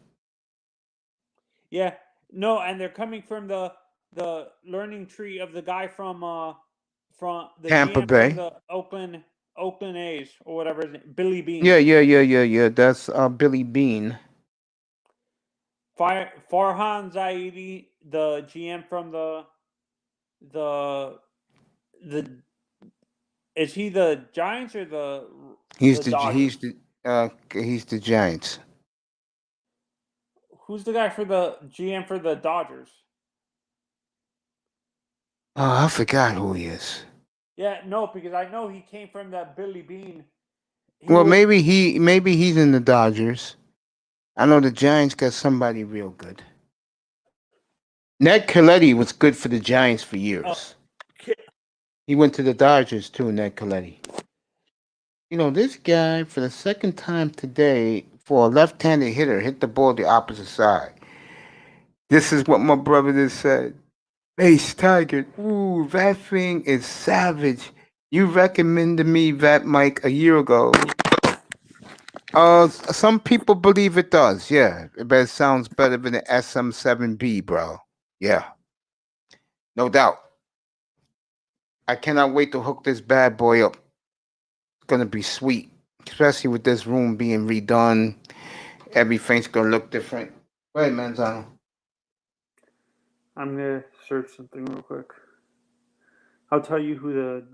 yeah no, and they're coming from the learning tree of the guy from the Tampa GM Bay. from the Oakland A's or whatever his name, Billy Bean. Yeah. That's Billy Bean. Farhan Zaidi, the GM from the is he the Giants or He's the the Dodgers? he's the Giants. Who's the guy for the GM for the Dodgers? Oh, I forgot who he is. Yeah, no, because I know he came from that Billy Bean. Well, maybe he's in the Dodgers. I know the Giants got somebody real good. Ned Coletti was good for the Giants for years. He went to the Dodgers too, Ned Coletti. You know, this guy, for the second time today, for a left-handed hitter, hit the ball the opposite side. This is what my brother just said. Ace Tiger, ooh, that thing is savage. You recommended me that mic a year ago. Some people believe it does, yeah. But it sounds better than the SM7B, bro. Yeah. No doubt. I cannot wait to hook this bad boy up. It's gonna be sweet. Especially with this room being redone. Everything's gonna look different. Go ahead, Manzano. I'm gonna search something real quick. I'll tell you who the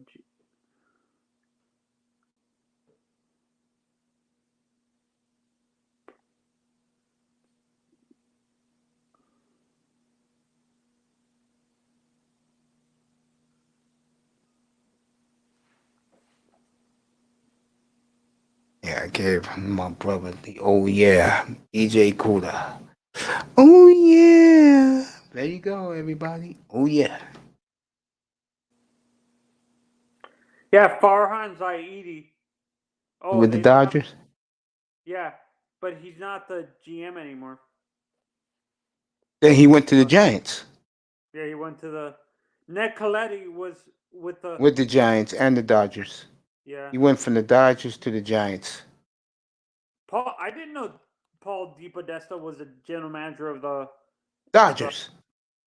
Yeah, I gave my brother the oh yeah, EJ Kuda. Oh yeah. There you go, everybody. Oh yeah. yeah, Farhan Zaidi. Oh, With the they don't have, Dodgers? yeah, but he's not the GM anymore. Then he went to the Giants. Yeah, he went to the Ned Coletti was with the Giants and the Dodgers. Yeah. He went from the Dodgers to the Giants. Paul, I didn't know Paul DePodesta was the general manager of the Dodgers.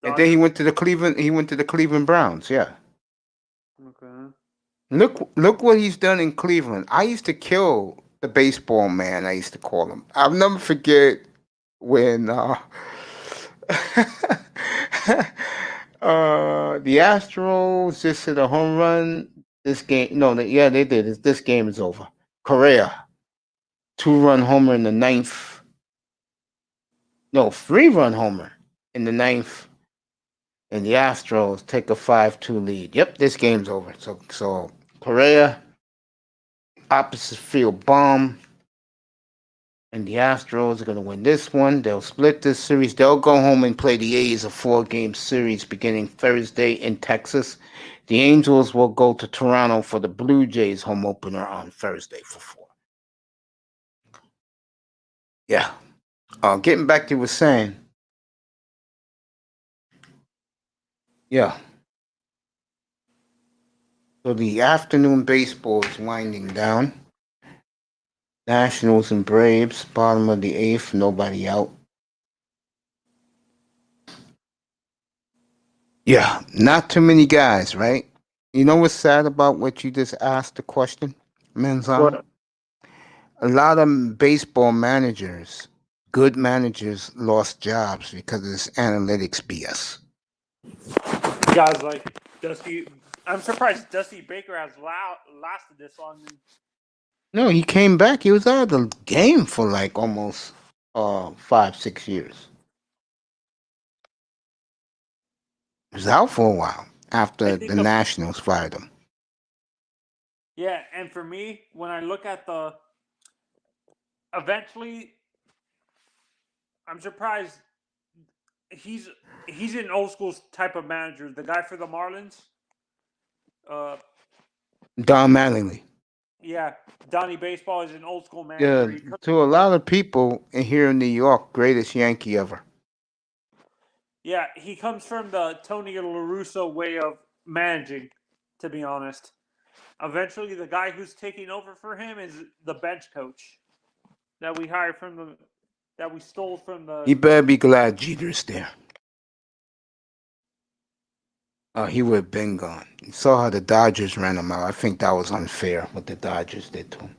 And then he went to the Cleveland Browns, yeah. Okay. Look what he's done in Cleveland. I used to kill the baseball man, I used to call him. I'll never forget when the Astros just hit a home run. This game, no, they did. This game is over. Correa 2-run homer in the ninth. No, 3-run homer in the ninth. And the Astros take a 5-2 lead. Yep, this game's over. So Correa, opposite field bomb. And the Astros are going to win this one. They'll split this series. They'll go home and play the A's a 4-game series beginning Thursday in Texas. The Angels will go to Toronto for the Blue Jays home opener on Thursday for 4. Yeah. Getting back to what you were saying. Yeah. So the afternoon baseball is winding down. Nationals and Braves, bottom of the 8th, nobody out. Yeah, not too many guys, right? You know what's sad about what you just asked the question, Menzon? What? A lot of baseball managers, good managers, lost jobs because of this analytics BS. Guys like Dusty. I'm surprised Dusty Baker has lasted this long. No, he came back. He was out of the game for like almost 5-6 years. He was out for a while after the Nationals fired him. Yeah, and for me, when I look at eventually, I'm surprised he's an old school type of manager. The guy for the Marlins, Don Mattingly. Yeah, Donnie Baseball is an old school manager. Yeah, to a lot of people here in New York, greatest Yankee ever. Yeah, he comes from the Tony La Russa way of managing, to be honest. Eventually, the guy who's taking over for him is the bench coach that we hired that we stole from the. He better be glad Jeter's there. He would have been gone. You saw how the Dodgers ran him out. I think that was unfair what the Dodgers did to him.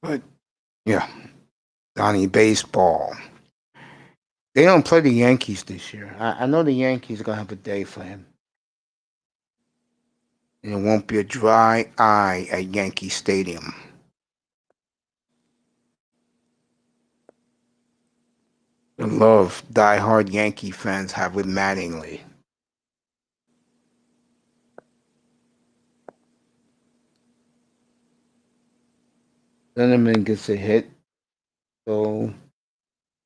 But, yeah, Donnie Baseball. They don't play the Yankees this year. I know the Yankees are going to have a day for him. And it won't be a dry eye at Yankee Stadium. The love die-hard Yankee fans have with Mattingly. Zinnerman gets a hit. So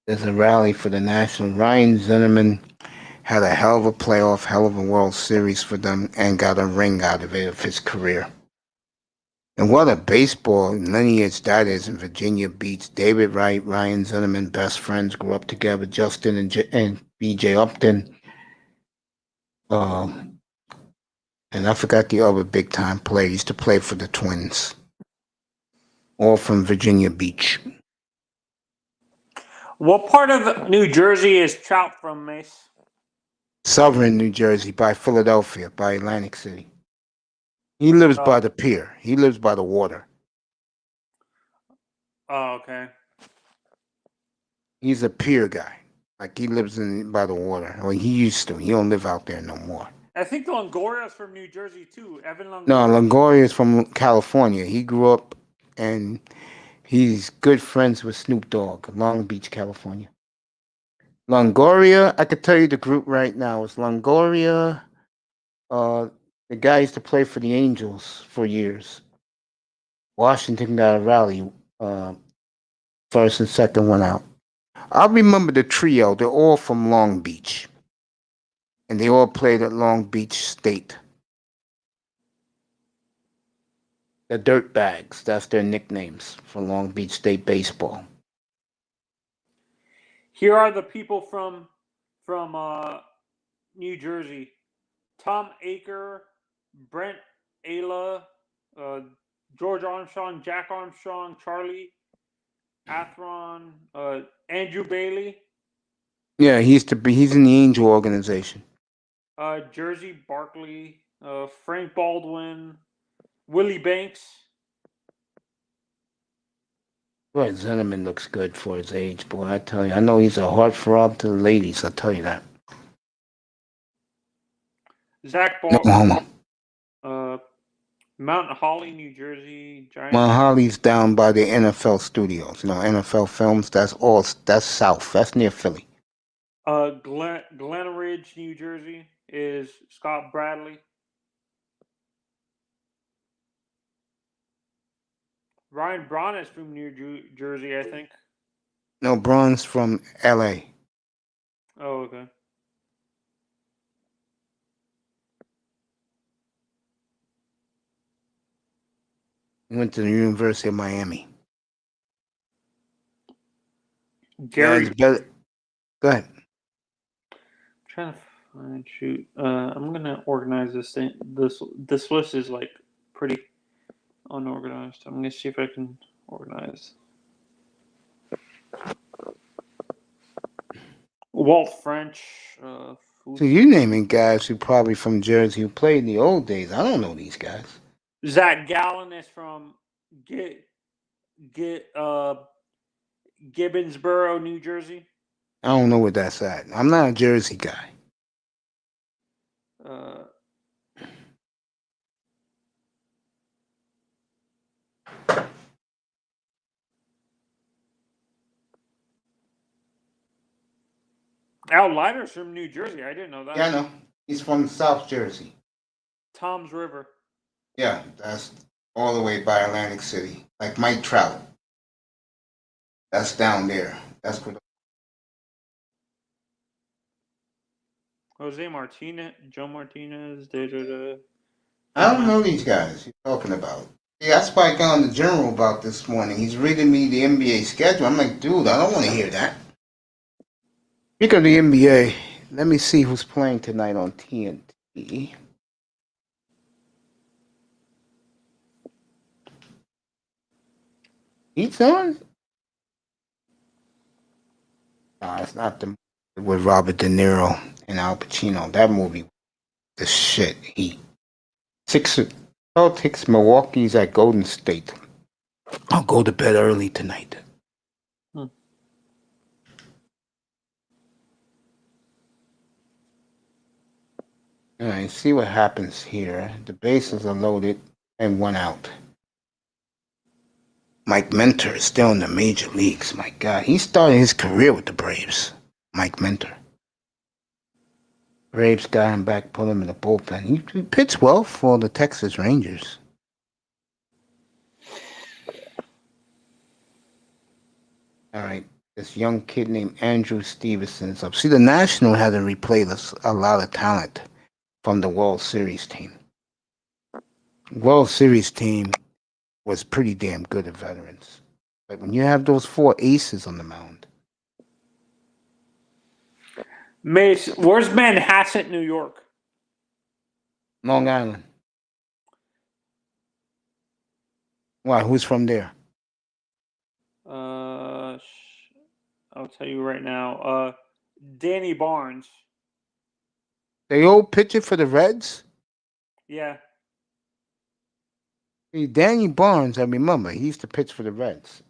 there's a rally for the Nationals. Ryan Zinnerman had a hell of a playoff, hell of a World Series for them, and got a ring out of it of his career. And what a baseball lineage that is in Virginia Beach. David Wright, Ryan Zinnerman, best friends, grew up together. Justin and B.J. Upton. And I forgot the other big-time player. He used to play for the Twins. All from Virginia Beach. What part of New Jersey is Trout from, Mace? Southern New Jersey, by Philadelphia, by Atlantic City. He lives by the pier. He lives by the water. Oh, okay. He's a pier guy. Like, he lives by the water. Well, he used to. He don't live out there no more. I think Longoria's from New Jersey, too. Evan Longoria. No, Longoria is from California. He grew up, and he's good friends with Snoop Dogg, Long Beach, California. Longoria, I could tell you the group right now. It's Longoria. The guy used to play for the Angels for years. Washington got a rally. First and second one out. I remember the trio. They're all from Long Beach. And they all played at Long Beach State. The Dirtbags. That's their nicknames for Long Beach State baseball. Here are the people from New Jersey. Tom Aker, Brent Ayla, George Armstrong, Jack Armstrong, Charlie Athron, Andrew Bailey. Yeah, he's in the Angel organization. Jersey Barkley, Frank Baldwin, Willie Banks. Boy, Zinnerman looks good for his age, boy. I tell you, I know he's a heartthrob to the ladies. I tell you that. Zach in Ball, Oklahoma. Mount Holly, New Jersey. Giants. Mount Holly's down by the NFL studios. NFL Films. That's south. That's near Philly. Glen Ridge, New Jersey is Scott Bradley. Ryan Braun is from New Jersey, I think. No, Braun's from L.A. Oh, okay. He went to the University of Miami. Gary. Go ahead. Trying to find shoot. I'm gonna organize this thing. This list is like pretty unorganized. I'm gonna see if I can organize. Walt French. So you naming guys who probably from Jersey who played in the old days. I don't know these guys. Zach Gallen is from Gibbonsboro, New Jersey. I don't know where that's at. I'm not a Jersey guy. Al Leiter's from New Jersey. I didn't know that. Yeah, I know. He's from South Jersey. Toms River. Yeah, that's all the way by Atlantic City. Like Mike Trout. That's down there. That's what. Jose Martinez, Joe Martinez. I don't know these guys you're talking about. Yeah, I spiked on the general about this morning. He's reading me the NBA schedule. I'm like, dude, I don't want to hear that. Speaking of the NBA, let me see who's playing tonight on TNT. He's on? No, it's not the with Robert De Niro and Al Pacino. That movie, the shit. Celtics, Milwaukee's at Golden State. I'll go to bed early tonight. All right, see what happens here. The bases are loaded and one out. Mike Mentor is still in the major leagues. My God, he started his career with the Braves. Mike Mentor. Braves got him back, put him in the bullpen. He pitched well for the Texas Rangers. All right, this young kid named Andrew Stevenson's up. See, the National had to replay a lot of talent from the World Series team. World Series team was pretty damn good at veterans. But when you have those four aces on the mound. Mace, where's Manhasset, New York? Long Island. Why? Who's from there? I'll tell you right now. Danny Barnes. The old pitcher for the Reds? Yeah. See, Danny Barnes, I remember. He used to pitch for the Reds.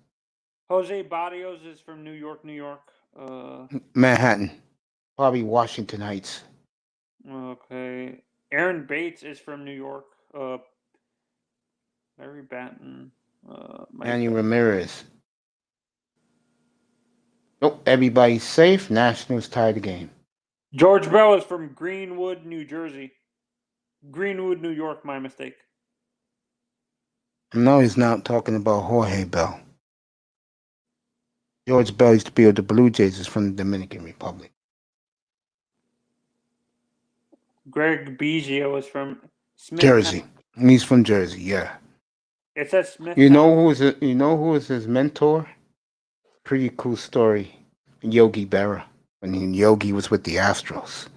Jose Barrios is from New York, New York. Manhattan. Probably Washington Heights. Okay. Aaron Bates is from New York. Larry Batten. Manny Ramirez. Nope, everybody's safe. Nationals tied the game. George Bell is from Greenwood, New Jersey. Greenwood, New York, my mistake. No, he's not talking about Jorge Bell. George Bell used to be with the Blue Jays, is from the Dominican Republic. Greg Biggio is from Smith. Jersey. He's from Jersey, yeah. It says Smith. You know who was his mentor? Pretty cool story. Yogi Berra. When Yogi was with the Astros.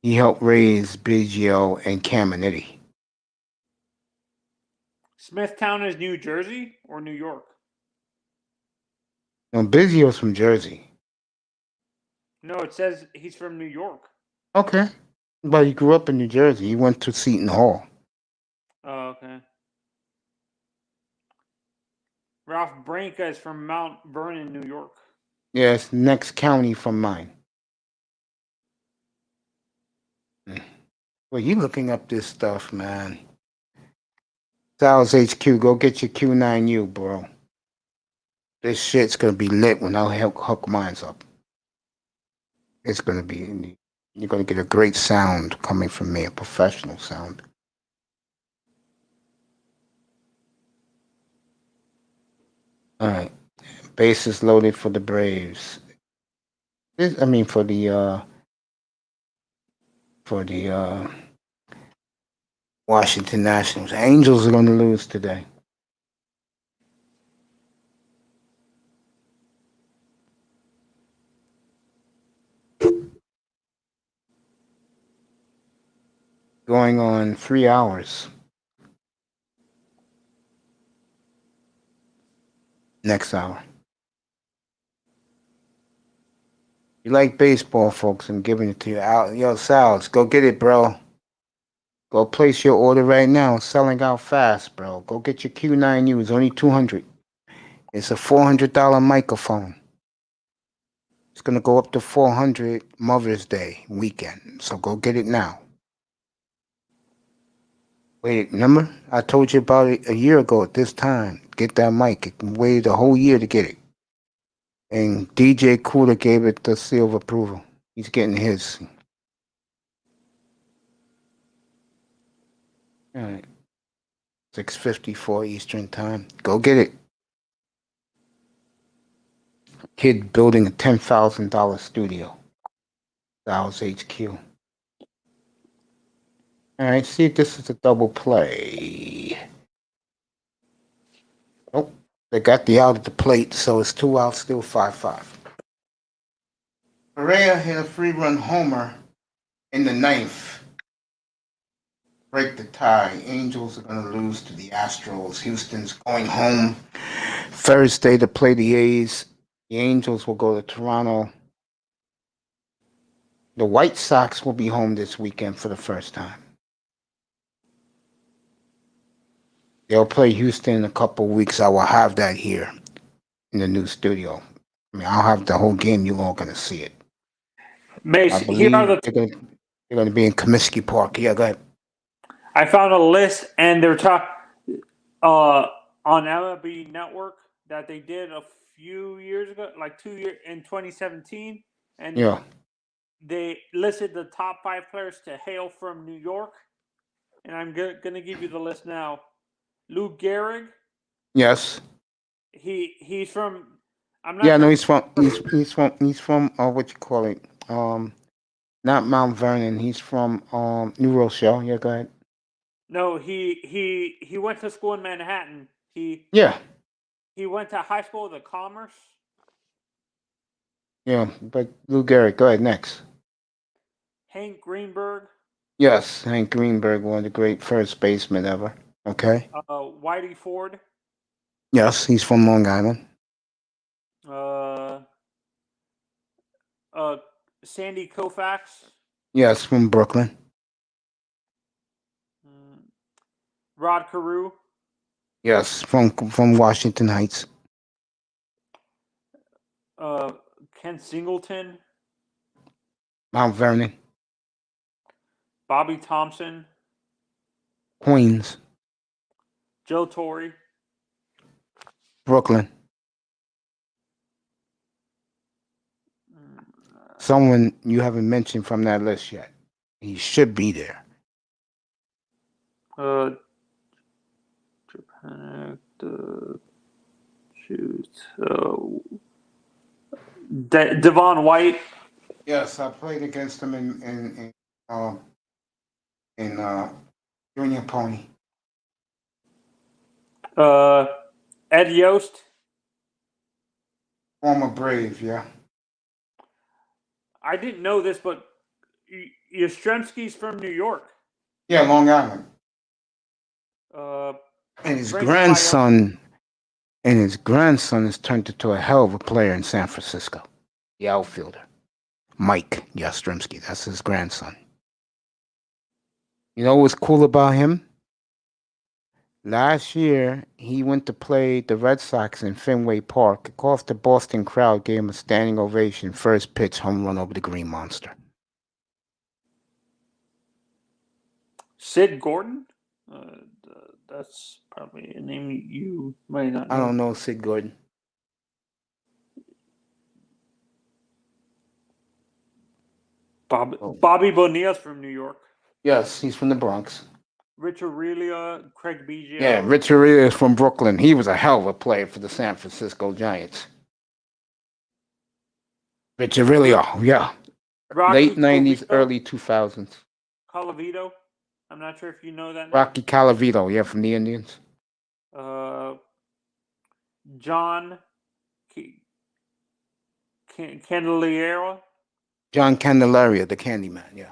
He helped raise Biggio and Caminiti. Smithtown is New Jersey or New York? No, Biggio's from Jersey. No, it says he's from New York. Okay. But he grew up in New Jersey. He went to Seton Hall. Oh, okay. Ralph Branca is from Mount Vernon, New York. Yes, next county from mine. Well, you looking up this stuff, man. Sal's HQ, go get your Q9U, bro. This shit's gonna be lit when I hook mine up. It's gonna be. You're gonna get a great sound coming from me, a professional sound. All right, bases loaded for the Braves. I mean, for the Washington Nationals. Angels are gonna lose today. Going on 3 hours. Next hour. You like baseball, folks? I'm giving it to you. Yo, Sal's, go get it, bro. Go place your order right now. Selling out fast, bro. Go get your Q9U. It's only $200. It's a $400 microphone. It's gonna go up to $400 Mother's Day weekend. So go get it now. Wait, remember? I told you about it a year ago at this time. Get that mic. It can wait a whole year to get it. And DJ Cooler gave it the seal of approval. He's getting his. All right. 6:54 Eastern Time. Go get it. Kid building a $10,000 studio. Sal's HQ. All right, see, this is a double play. Oh, they got the out at the plate, so it's 2 outs, still 5-5. Correa hit a 3-run homer in the ninth. Break the tie. Angels are going to lose to the Astros. Houston's going home Thursday to play the A's. The Angels will go to Toronto. The White Sox will be home this weekend for the first time. They'll play Houston in a couple weeks. I will have that here in the new studio. I mean, I'll have the whole game. You're all going to see it. Mace, I here are believe the. they're going to be in Comiskey Park. Yeah, go ahead. I found a list, and they're talking on MLB Network that they did a few years ago, like 2 years in 2017, and Yeah. they listed the top 5 players to hail from New York, and I'm going to give you the list now. Lou Gehrig. Yes. He's from. I'm not. Yeah, sure no, he's from what you call it? Not Mount Vernon. He's from New Rochelle. Yeah, go ahead. No, he went to school in Manhattan. He went to high school at Commerce. Yeah, but Lou Gehrig, go ahead, next. Hank Greenberg. Yes, Hank Greenberg, one of the great first basemen ever. Okay. Whitey Ford. Yes, he's from Long Island. Sandy Koufax. Yes, from Brooklyn. Rod Carew. Yes, from Washington Heights. Ken Singleton. Mount Vernon. Bobby Thompson. Queens. Joe Torre. Brooklyn. Someone you haven't mentioned from that list yet. He should be there. Japan. Devon White. Yes, I played against him in Junior Pony. Ed Yost. Former Brave, yeah. I didn't know this, but Yastrzemski's from New York. Yeah, Long Island. And his grandson has turned into a hell of a player in San Francisco. The outfielder. Mike Yastrzemski. That's his grandson. You know what's cool about him? Last year, he went to play the Red Sox in Fenway Park. Of course, the Boston crowd gave him a standing ovation. First pitch, home run over the Green Monster. Sid Gordon? That's probably a name you might not know. I don't know Sid Gordon. Bobby Bonilla's from New York. Yes, he's from the Bronx. Rich Aurelia, Craig Biggio. Yeah, Rich Aurelia is from Brooklyn. He was a hell of a player for the San Francisco Giants. Rich Aurelia, yeah. Rocky Late 90s, Colavito. early 2000s. Colavito. I'm not sure if you know that name. Rocky Colavito, yeah, from the Indians. John Candelaria. John Candelaria, the Candyman, yeah.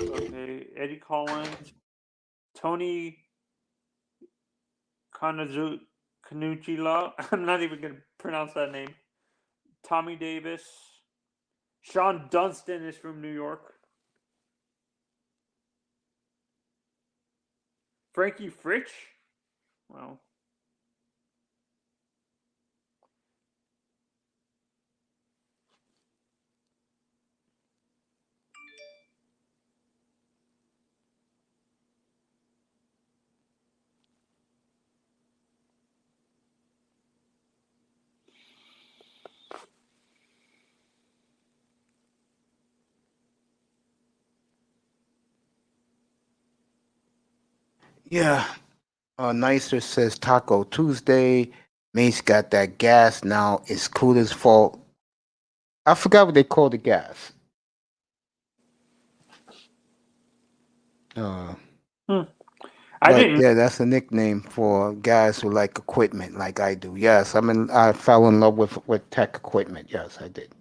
Okay, Eddie Collins. Tony Canucci. I'm not even going to pronounce that name. Tommy Davis. Sean Dunston is from New York. Frankie Fritsch? Wow. Yeah. Nicer says Taco Tuesday. Mace got that gas now. It's Cooler's fault. I forgot what they call the gas. I didn't. Yeah, that's a nickname for guys who like equipment, like I do. Yes, I fell in love with tech equipment. Yes, I did.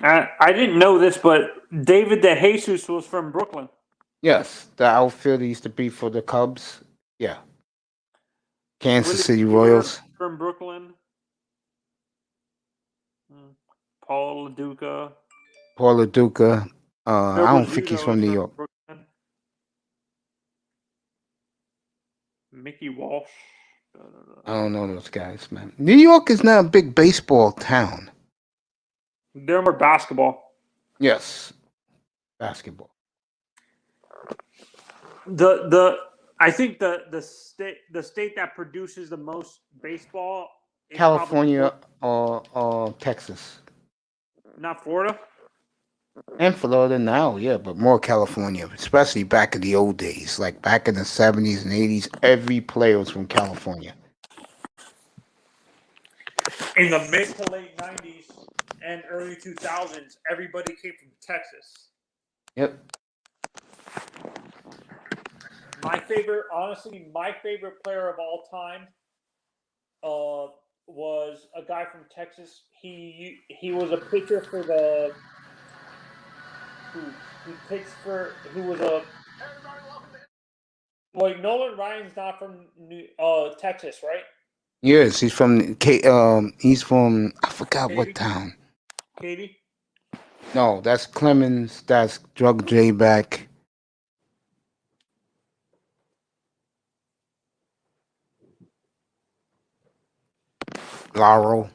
I didn't know this, but David DeJesus was from Brooklyn. Yes, the outfielder used to be for the Cubs. Yeah. Kansas Willie City Brewer Royals. from Brooklyn. Paul LaDuca. Paul LaDuca. I don't think he's from New York. Brooklyn. Mickey Walsh. I don't know those guys, man. New York is not a big baseball town. They're more basketball. Yes, basketball. I think the state that produces the most baseball is California or Texas. Not Florida. And Florida now, yeah, but more California, especially back in the old days, like back in the 70s and 80s, every player was from California. In the mid to late 90s and early 2000s, everybody came from Texas. Yep. My favorite player of all time was a guy from Texas. He was a pitcher for the who was a like Nolan Ryan's not from Texas, right? Yes, he's from I forgot Katy? what town. Katy? No, that's Clemens, that's Drug J back. Laurel.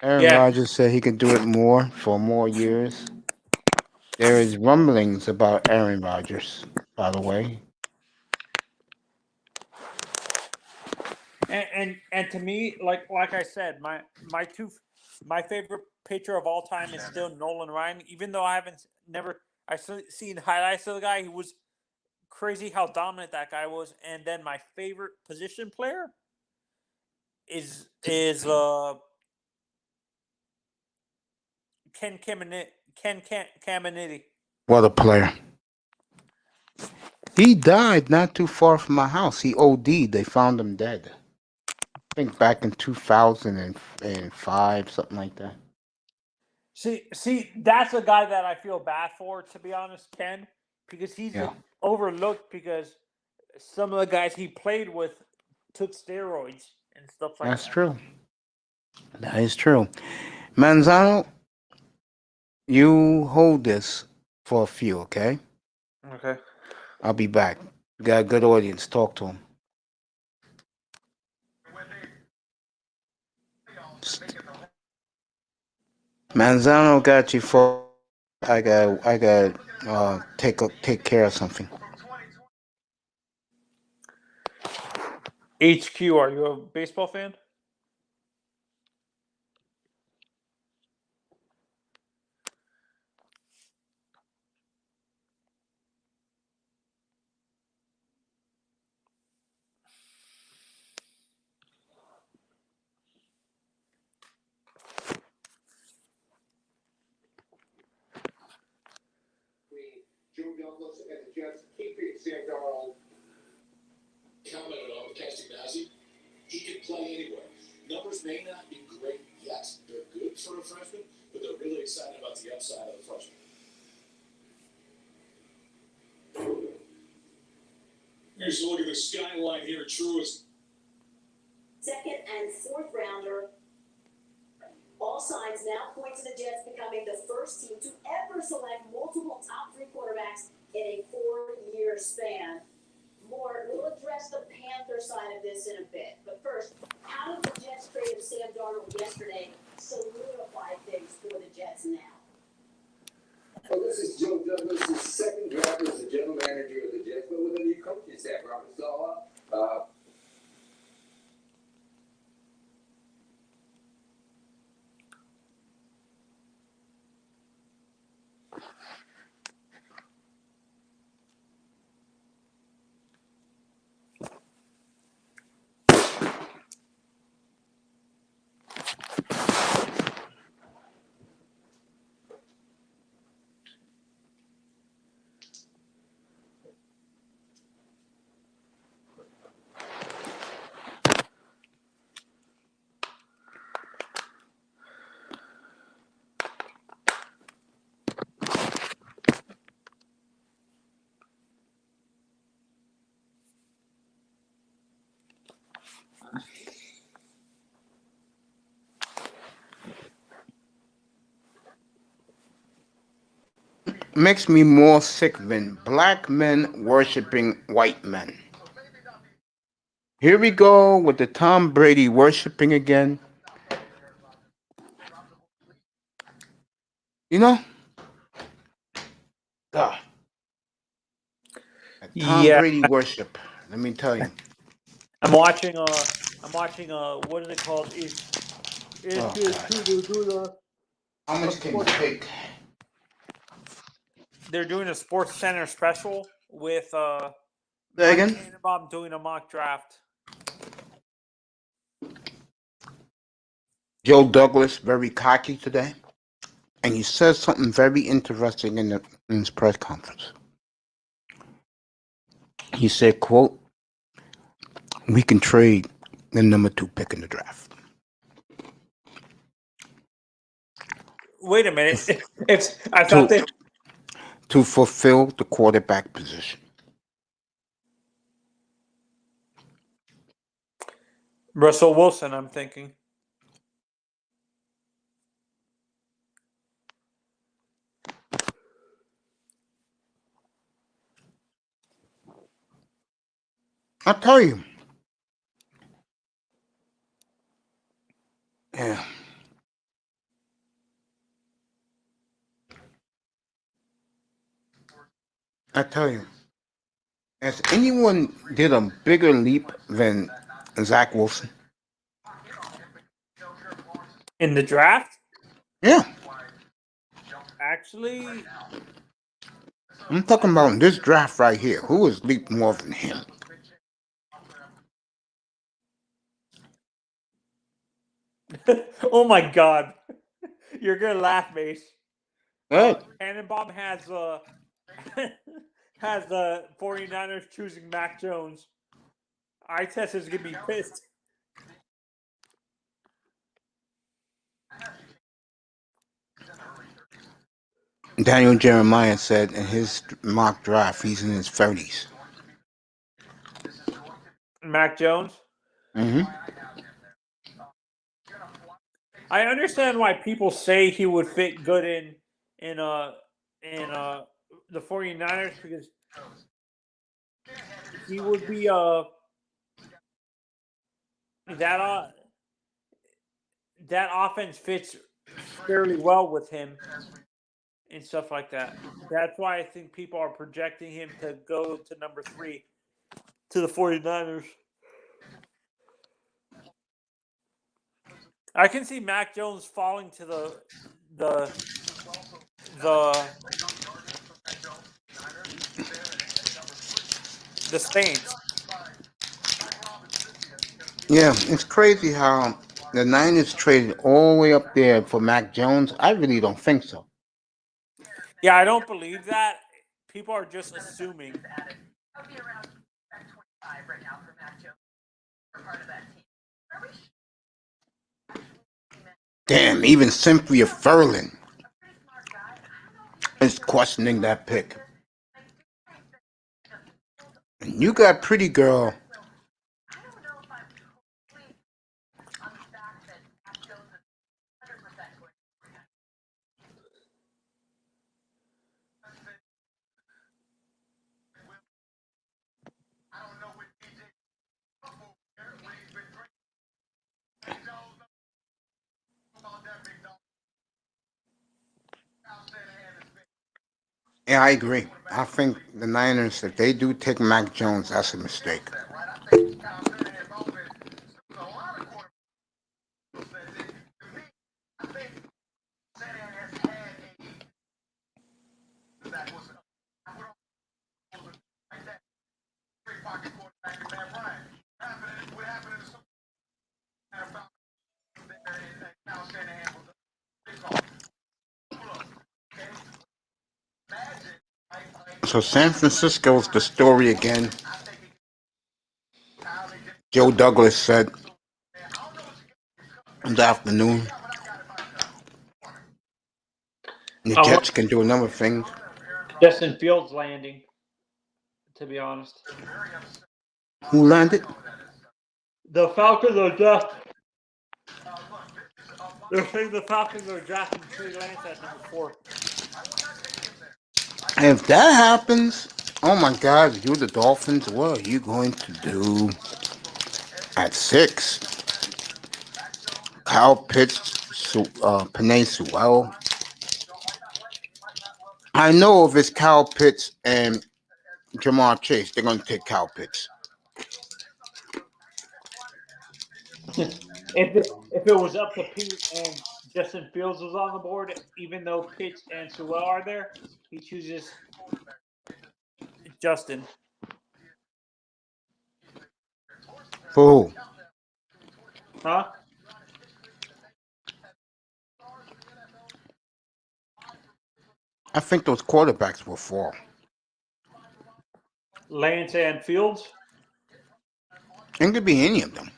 Aaron Rodgers said he could do it more for more years. There is rumblings about Aaron Rodgers, by the way. And to me, like I said, my favorite pitcher of all time is still Nolan Ryan. Even though I seen highlights of the guy, he was crazy how dominant that guy was. And then my favorite position player is Ken Caminiti. What a player. He died not too far from my house. He OD'd. They found him dead. I think back in 2005, something like that. See, that's a guy that I feel bad for, to be honest, Ken, because he's overlooked because some of the guys he played with took steroids and stuff like that. That's true. That is true. Manzano, you hold this for a few, okay? Okay. I'll be back. You got a good audience. Talk to him. Manzano got you for. I got take care of something. HQ, are you a baseball fan? Joe Douglas and the Jets keeping Sam Darnold. Commented on Castanazzi. He can play anywhere. Numbers may not be great yet. They're good for a freshman, but they're really excited about the upside of the freshman. Here's a look at the skyline here. Truist. Second and fourth rounder. All signs now point to the Jets becoming the first team to ever select multiple top 3 quarterbacks in a 4-year span. We'll address the Panther side of this in a bit. But first, how did the Jets trade of Sam Darnold yesterday solidify things for the Jets now? Well, this is Joe Douglas' second draft as the general manager of the Jets, but with a new coaching staff, Robert Saleh. Makes me more sick than black men worshiping white men. Here we go with the Tom Brady worshiping again. You know, God, Tom Yeah, Brady worship. Let me tell you. I'm watching. What is it called? Oh God, how much can you take? They're doing a Sports Center special with Say Mike again. Tannenbaum doing a mock draft. Joe Douglas very cocky today, and he says something very interesting in his press conference. He said, "quote We can trade the number 2 pick in the draft." Wait a minute. It's I To thought they to fulfill the quarterback position. Russell Wilson. I'm thinking. I tell you, yeah. I tell you, has anyone did a bigger leap than Zach Wilson? In the draft, Yeah, actually, I'm talking about in this draft right here. Who has leaped more than him? oh my God, you're gonna laugh, Mace. Right. Tannenbaum has has the 49ers choosing Mac Jones. I test is gonna be pissed. Daniel Jeremiah said in his mock draft he's in his 30s. Mac Jones. Mm-hmm. I understand why people say he would fit good in the 49ers because he would be that that offense fits fairly well with him and stuff like that. That's why I think people are projecting him to go to number 3 to the 49ers. I can see Mac Jones falling to the Saints. Yeah, it's crazy how the Niners traded all the way up there for Mac Jones. I really don't think so. Yeah, I don't believe that. People are just assuming. Damn, even Cynthia Furlan is questioning that pick. And you got Pretty Girl. Yeah, I agree. I think the Niners, if they do take Mac Jones, that's a mistake. So San Francisco's the story again. Joe Douglas said in the afternoon, the Jets can do a number of things. Justin Fields landing, to be honest. Who landed? The Falcons are just. They're saying the Falcons are drafting Trey Lance at number 4. And if that happens, oh my God, you the Dolphins, what are you going to do at 6? Kyle Pitts, Penei Sewell. I know if it's Kyle Pitts and Jamar Chase, they're going to take Kyle Pitts. If it was up to Pete and Justin Fields was on the board, even though Pitts and Sewell are there, he chooses Justin. For who? Huh? I think those quarterbacks will fall. Lance and Fields? It could be any of them.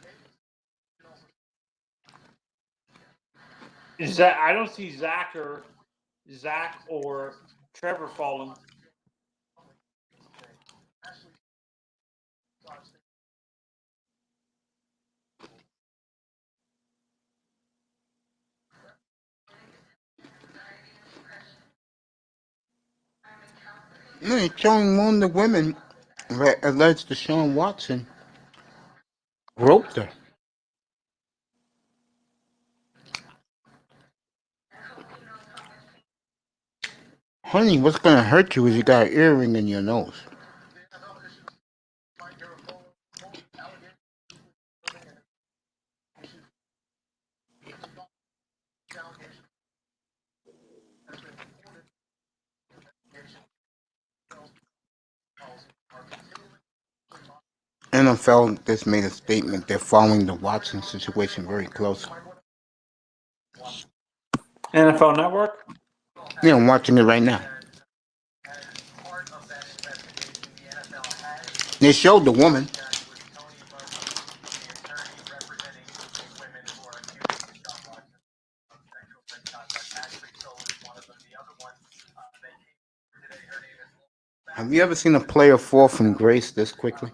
I don't see Zach or Trevor falling. No, it's showing one of the women that alleged Deshaun Watson groped her. Honey, what's going to hurt you is you got an earring in your nose. NFL just made a statement. They're following the Watson situation very close. NFL Network? Yeah, I'm watching it right now. They showed the woman. Have you ever seen a player fall from grace this quickly?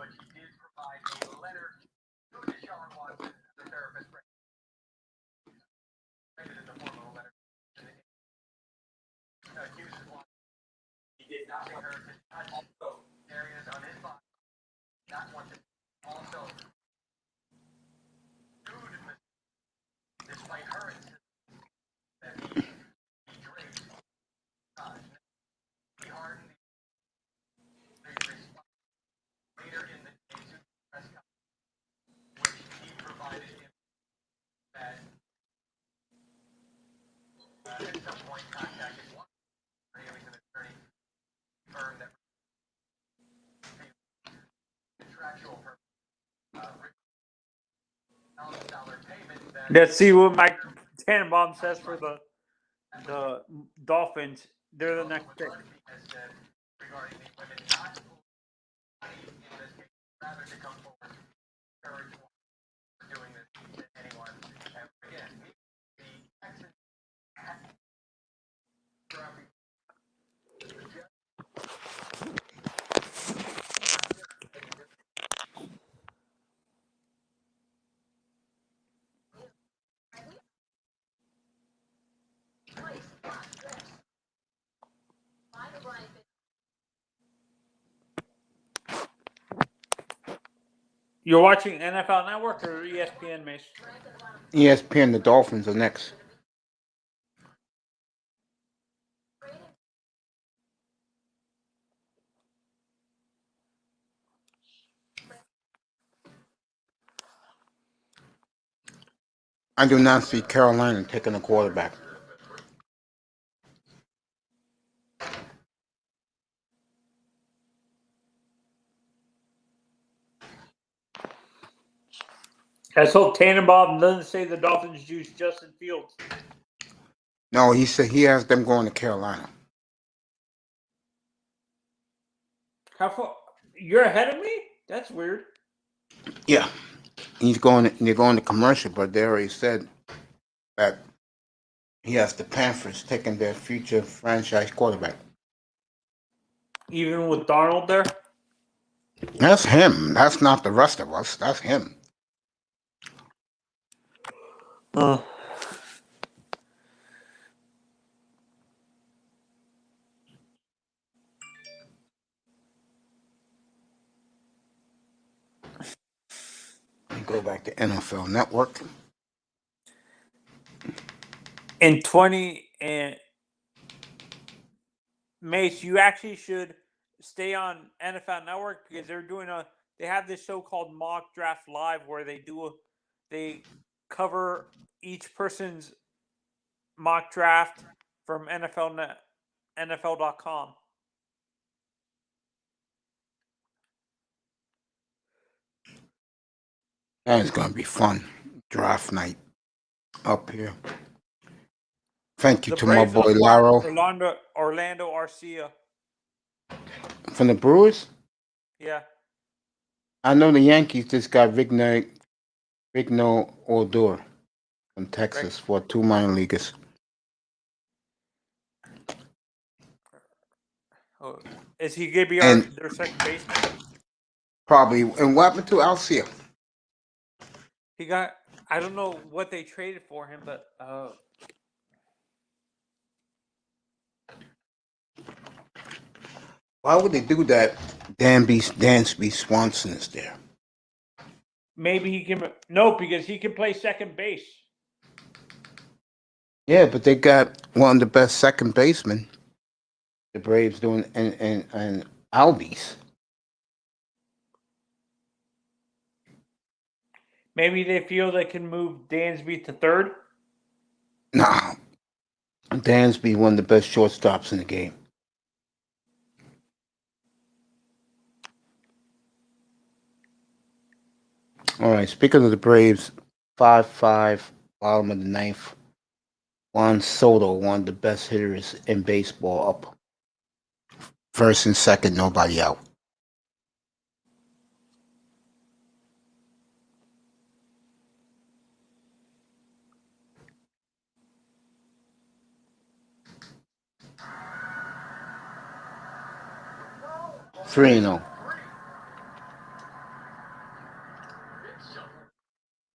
Let's see what Mike Tannenbaum says for the Dolphins. They're the next pick. You're watching NFL Network or ESPN, Mace? ESPN, the Dolphins are next. I do not see Carolina taking a quarterback. Let's hope Tannenbaum doesn't say the Dolphins use Justin Fields. No, he said he has them going to Carolina. How far? You're ahead of me? That's weird. Yeah, they're going to commercial, but they already said that he has the Panthers taking their future franchise quarterback. Even with Darnold there? That's him. That's not the rest of us. That's him. Let me go back to NFL Network. In 20 and Mace, you actually should stay on NFL Network because they have this show called Mock Draft Live where they cover each person's mock draft from NFL.com. That is going to be fun. Draft night up here. Thank you The to my Braves boy acquired Laro. Orlando Arcia. From the Brewers? Yeah. I know the Yankees just got Vigno Odor from Texas for 2 minor leaguers. Oh, is he going to be their second baseman? Probably. And what happened to Alcia? I don't know what they traded for him, but why would they do that? Dansby Swanson is there. maybe he can. No, because he can play second base. Yeah, but they got one of the best second basemen. The Braves doing and Albies. Maybe they feel they can move Dansby to third. Nah, Dansby one of the best shortstops in the game. All right, speaking of the Braves, 5-5, bottom of the ninth. Juan Soto, one of the best hitters in baseball, up. First and second, nobody out. Three and 0.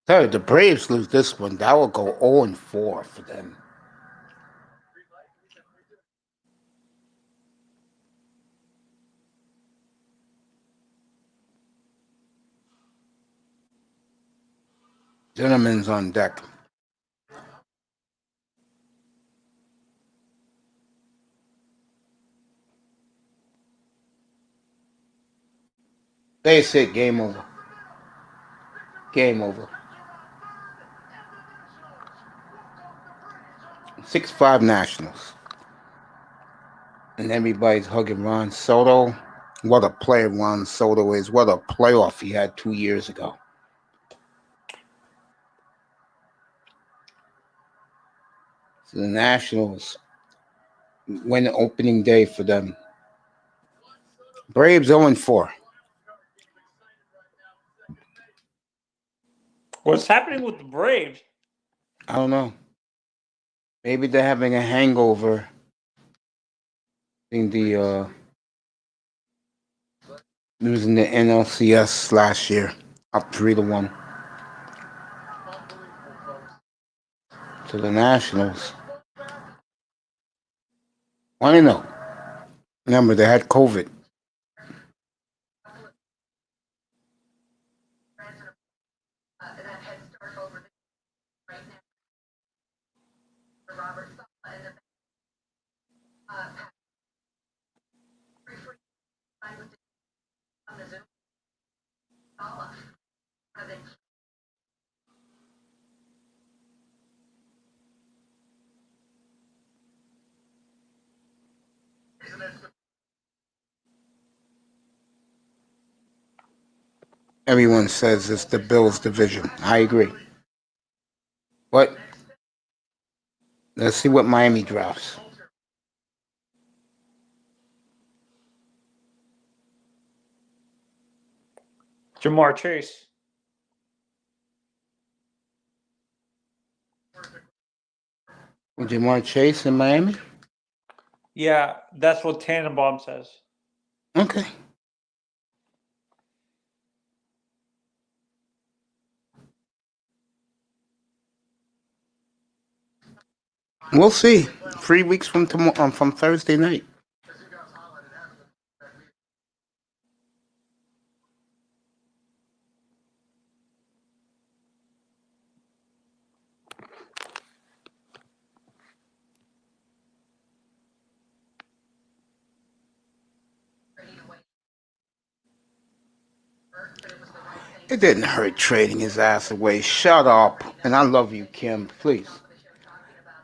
Tell you, the Braves lose this one, that will go 0-4 for them. Gentlemen's on deck. They said game over. Game over. 6-5 Nationals. And everybody's hugging Ron Soto. What a player Ron Soto is. What a playoff he had 2 years ago. to the Nationals. Win opening day for them. Braves 0-4. What's happening with the Braves? I don't know. Maybe they're having a hangover in the losing the NLCS last year, up 3-1 to the Nationals. 1-0. Remember, they had COVID. Everyone says it's the Bills division. I agree. But let's see what Miami drafts. Jamar Chase. With Jamar Chase in Miami? Yeah, that's what Tannenbaum says. Okay. We'll see. 3 weeks from tomorrow, from Thursday night. It didn't hurt trading his ass away. Shut up. And I love you, Kim. Please.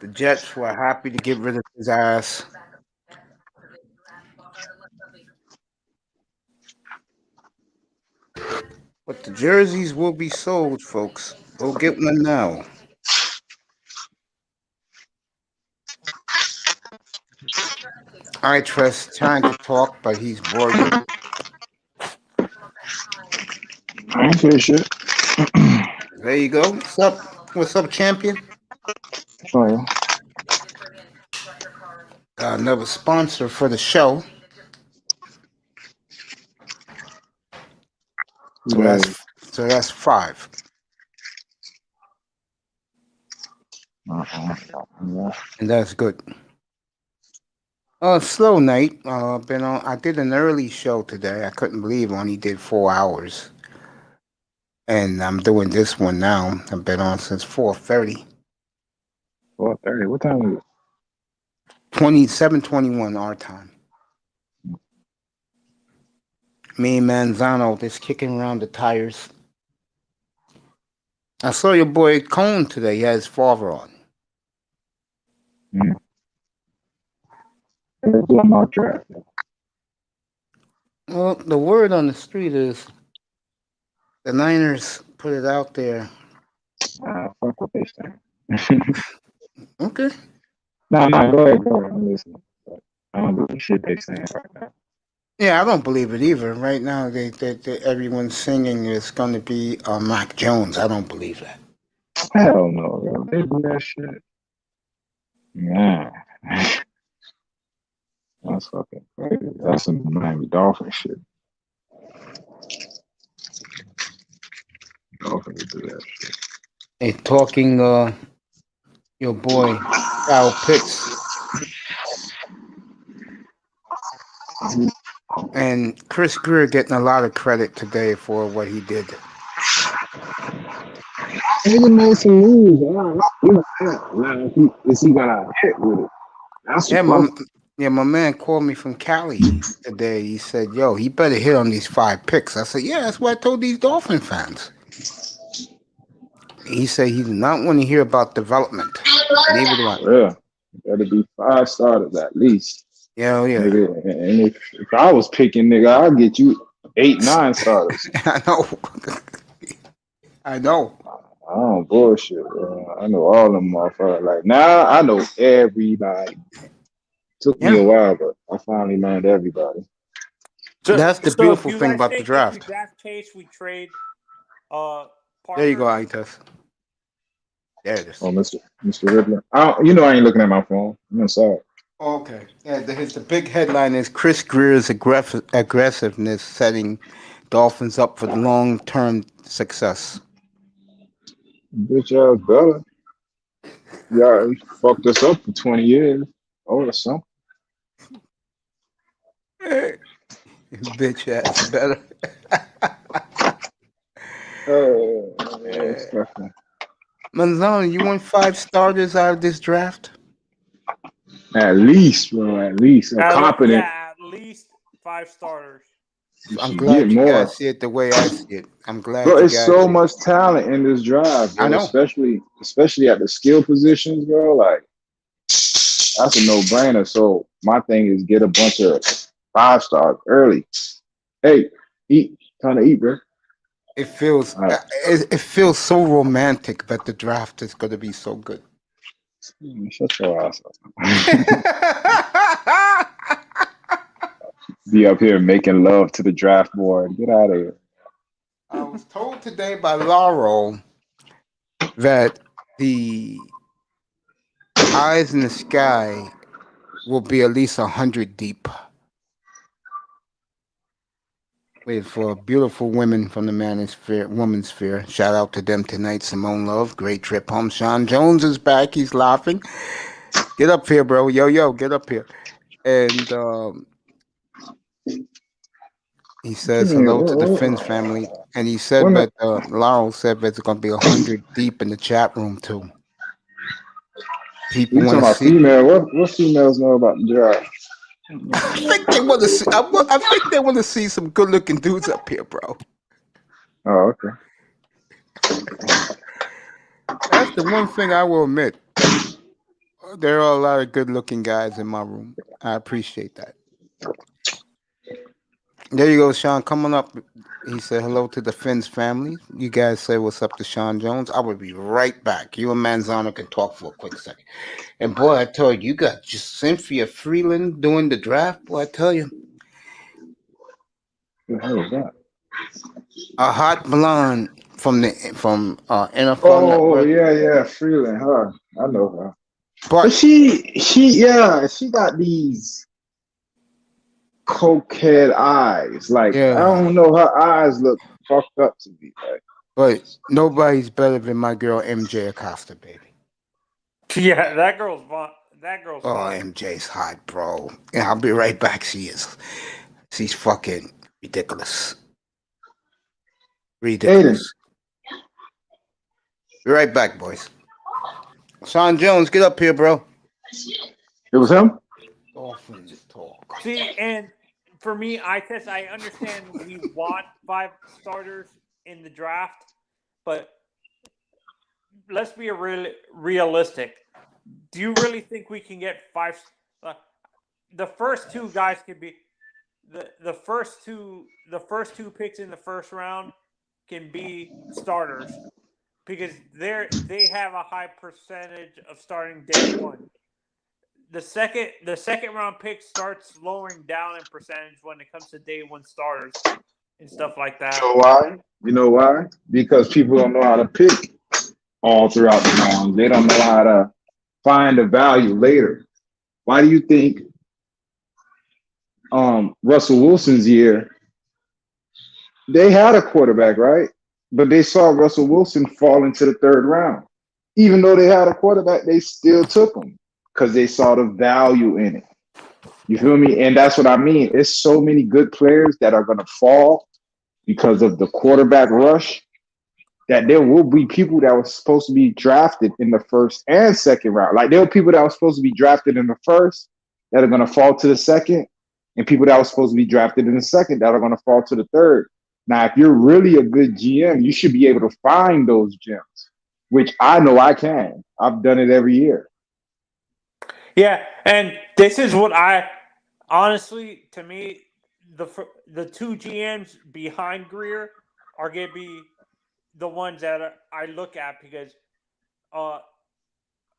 The Jets were happy to get rid of his ass. But the jerseys will be sold, folks. Go get one now. I trust trying to talk, but he's bored. I ain't say shit. There you go. What's up? What's up, champion? Oh, yeah. Got another sponsor for the show. So that's 5. And that's good. Slow night. I did an early show today. I couldn't believe I only did 4 hours. And I'm doing this one now. I've been on since 4:30. 4:30. What time is it? 27:21 our time. Me and Manzano just kicking around the tires. I saw your boy Cone today. He had his father on. Well, the word on the street is the Niners put it out there. Fuck what they say. Okay. No, go ahead. I'm listening. But I don't believe shit they saying right now. Yeah, I don't believe it either. Right now, they everyone's singing it's going to be Mac Jones. I don't believe that. Hell no, bro. They do that shit. Man. That's fucking crazy. That's some Miami Dolphin shit. Dolphins do that shit. Hey, talking your boy Kyle Pitts and Chris Greer getting a lot of credit today for what he did. He made some moves. Now, is he gonna hit with it? That's my man called me from Cali today. He said, "Yo, he better hit on these 5 picks." I said, "Yeah, that's what I told these Dolphin fans." He said he did not want to hear about development. Neither do I. Yeah, better be 5 starters at least. Yeah. Nigga, and if I was picking, nigga, I'll get you 8, 9 starters. I know. I I don't bullshit, bro. I know all them motherfuckers. Like now, I know everybody. Took me Yeah, a while, but I finally learned everybody. that's the So do beautiful you thing guys about the think if we draft. draft Chase, we trade There you go, Parker? Aitas. There it is. Oh, Mr. Riddler. You know I ain't looking at my phone. I'm inside. Okay. Yeah, the big headline is Chris Greer's aggressiveness setting Dolphins up for long-term success. Bitch ass better. Yeah, he fucked us up for 20 years. Or something. Bitch ass better. It's fucking. Manzano, you want 5 starters out of this draft? At least, bro. At least. A competent. At least 5 starters. You I'm should get glad you more. guys see it the way I see it. I'm glad Bro, you it's guys. so much talent in this drive, I bro. know. Especially at the skill positions, bro. Like that's a no-brainer. So my thing is get a bunch of 5 stars early. Hey, eat. Time to eat, bro. It feels All right. it feels so romantic that the draft is going to be so good. Shut your ass up. Be up here making love to the draft board. Get out of here. I was told today by Laurel that the eyes in the sky will be at least 100 deep with beautiful women from the manosphere, woman's sphere. Shout out to them tonight. Simone Love, great trip home. Sean Jones is back. He's laughing. Get up here, bro. Yo, get up here. And he says hello to the Finns family. And he said that Laurel said that it's going to be 100 deep in the chat room, too. People You want talking to about see. female? What females know about the draft? I think they want to see. I think they want to see some good-looking dudes up here, bro. Oh, okay. That's the one thing I will admit. There are a lot of good-looking guys in my room. I appreciate that. There you go, Sean. Coming up, he said hello to the Finns family. You guys say what's up to Sean Jones. I will be right back. You and Manzano can talk for a quick second. And boy, I tell you, you got just Cynthia Freeland doing the draft. Boy, I tell you, What the hell is that? a hot blonde from NFL Oh Network. yeah, Freeland, her. I know her. But But she got these cokehead eyes. Like I yeah, don't know, her eyes look fucked up to me. Like but nobody's better than my girl MJ Acosta, baby. Yeah, that girl's Oh, fine. MJ's hot, bro. And I'll be right back. She's fucking ridiculous. Ridiculous. Be right back, boys. Sean Jones, get up here, bro. it was him? Dolphins talk. See, and for me, I understand we want 5 starters in the draft, but let's be realistic. Do you really think we can get 5? The first 2 guys could be the first two picks in the first round can be starters because they have a high percentage of starting day 1. The second round pick starts slowing down in percentage when it comes to day 1 starters and stuff like that. You know why? You know why? Because people don't know how to pick all throughout the round. They don't know how to find the value later. Why do you think Russell Wilson's year, they had a quarterback, right? But they saw Russell Wilson fall into the 3rd round. Even though they had a quarterback, they still took him because they saw the value in it. You feel me? And that's what I mean. It's so many good players that are going to fall because of the quarterback rush that there will be people that were supposed to be drafted in the 1st and 2nd round. Like there were people that were supposed to be drafted in the 1st that are going to fall to the 2nd, and people that were supposed to be drafted in the 2nd that are going to fall to the 3rd. Now, if you're really a good GM, you should be able to find those gems, which I know I can. I've done it every year. Yeah, and this is what I honestly, to me, the 2 GMs behind Greer are going to be the ones that I look at because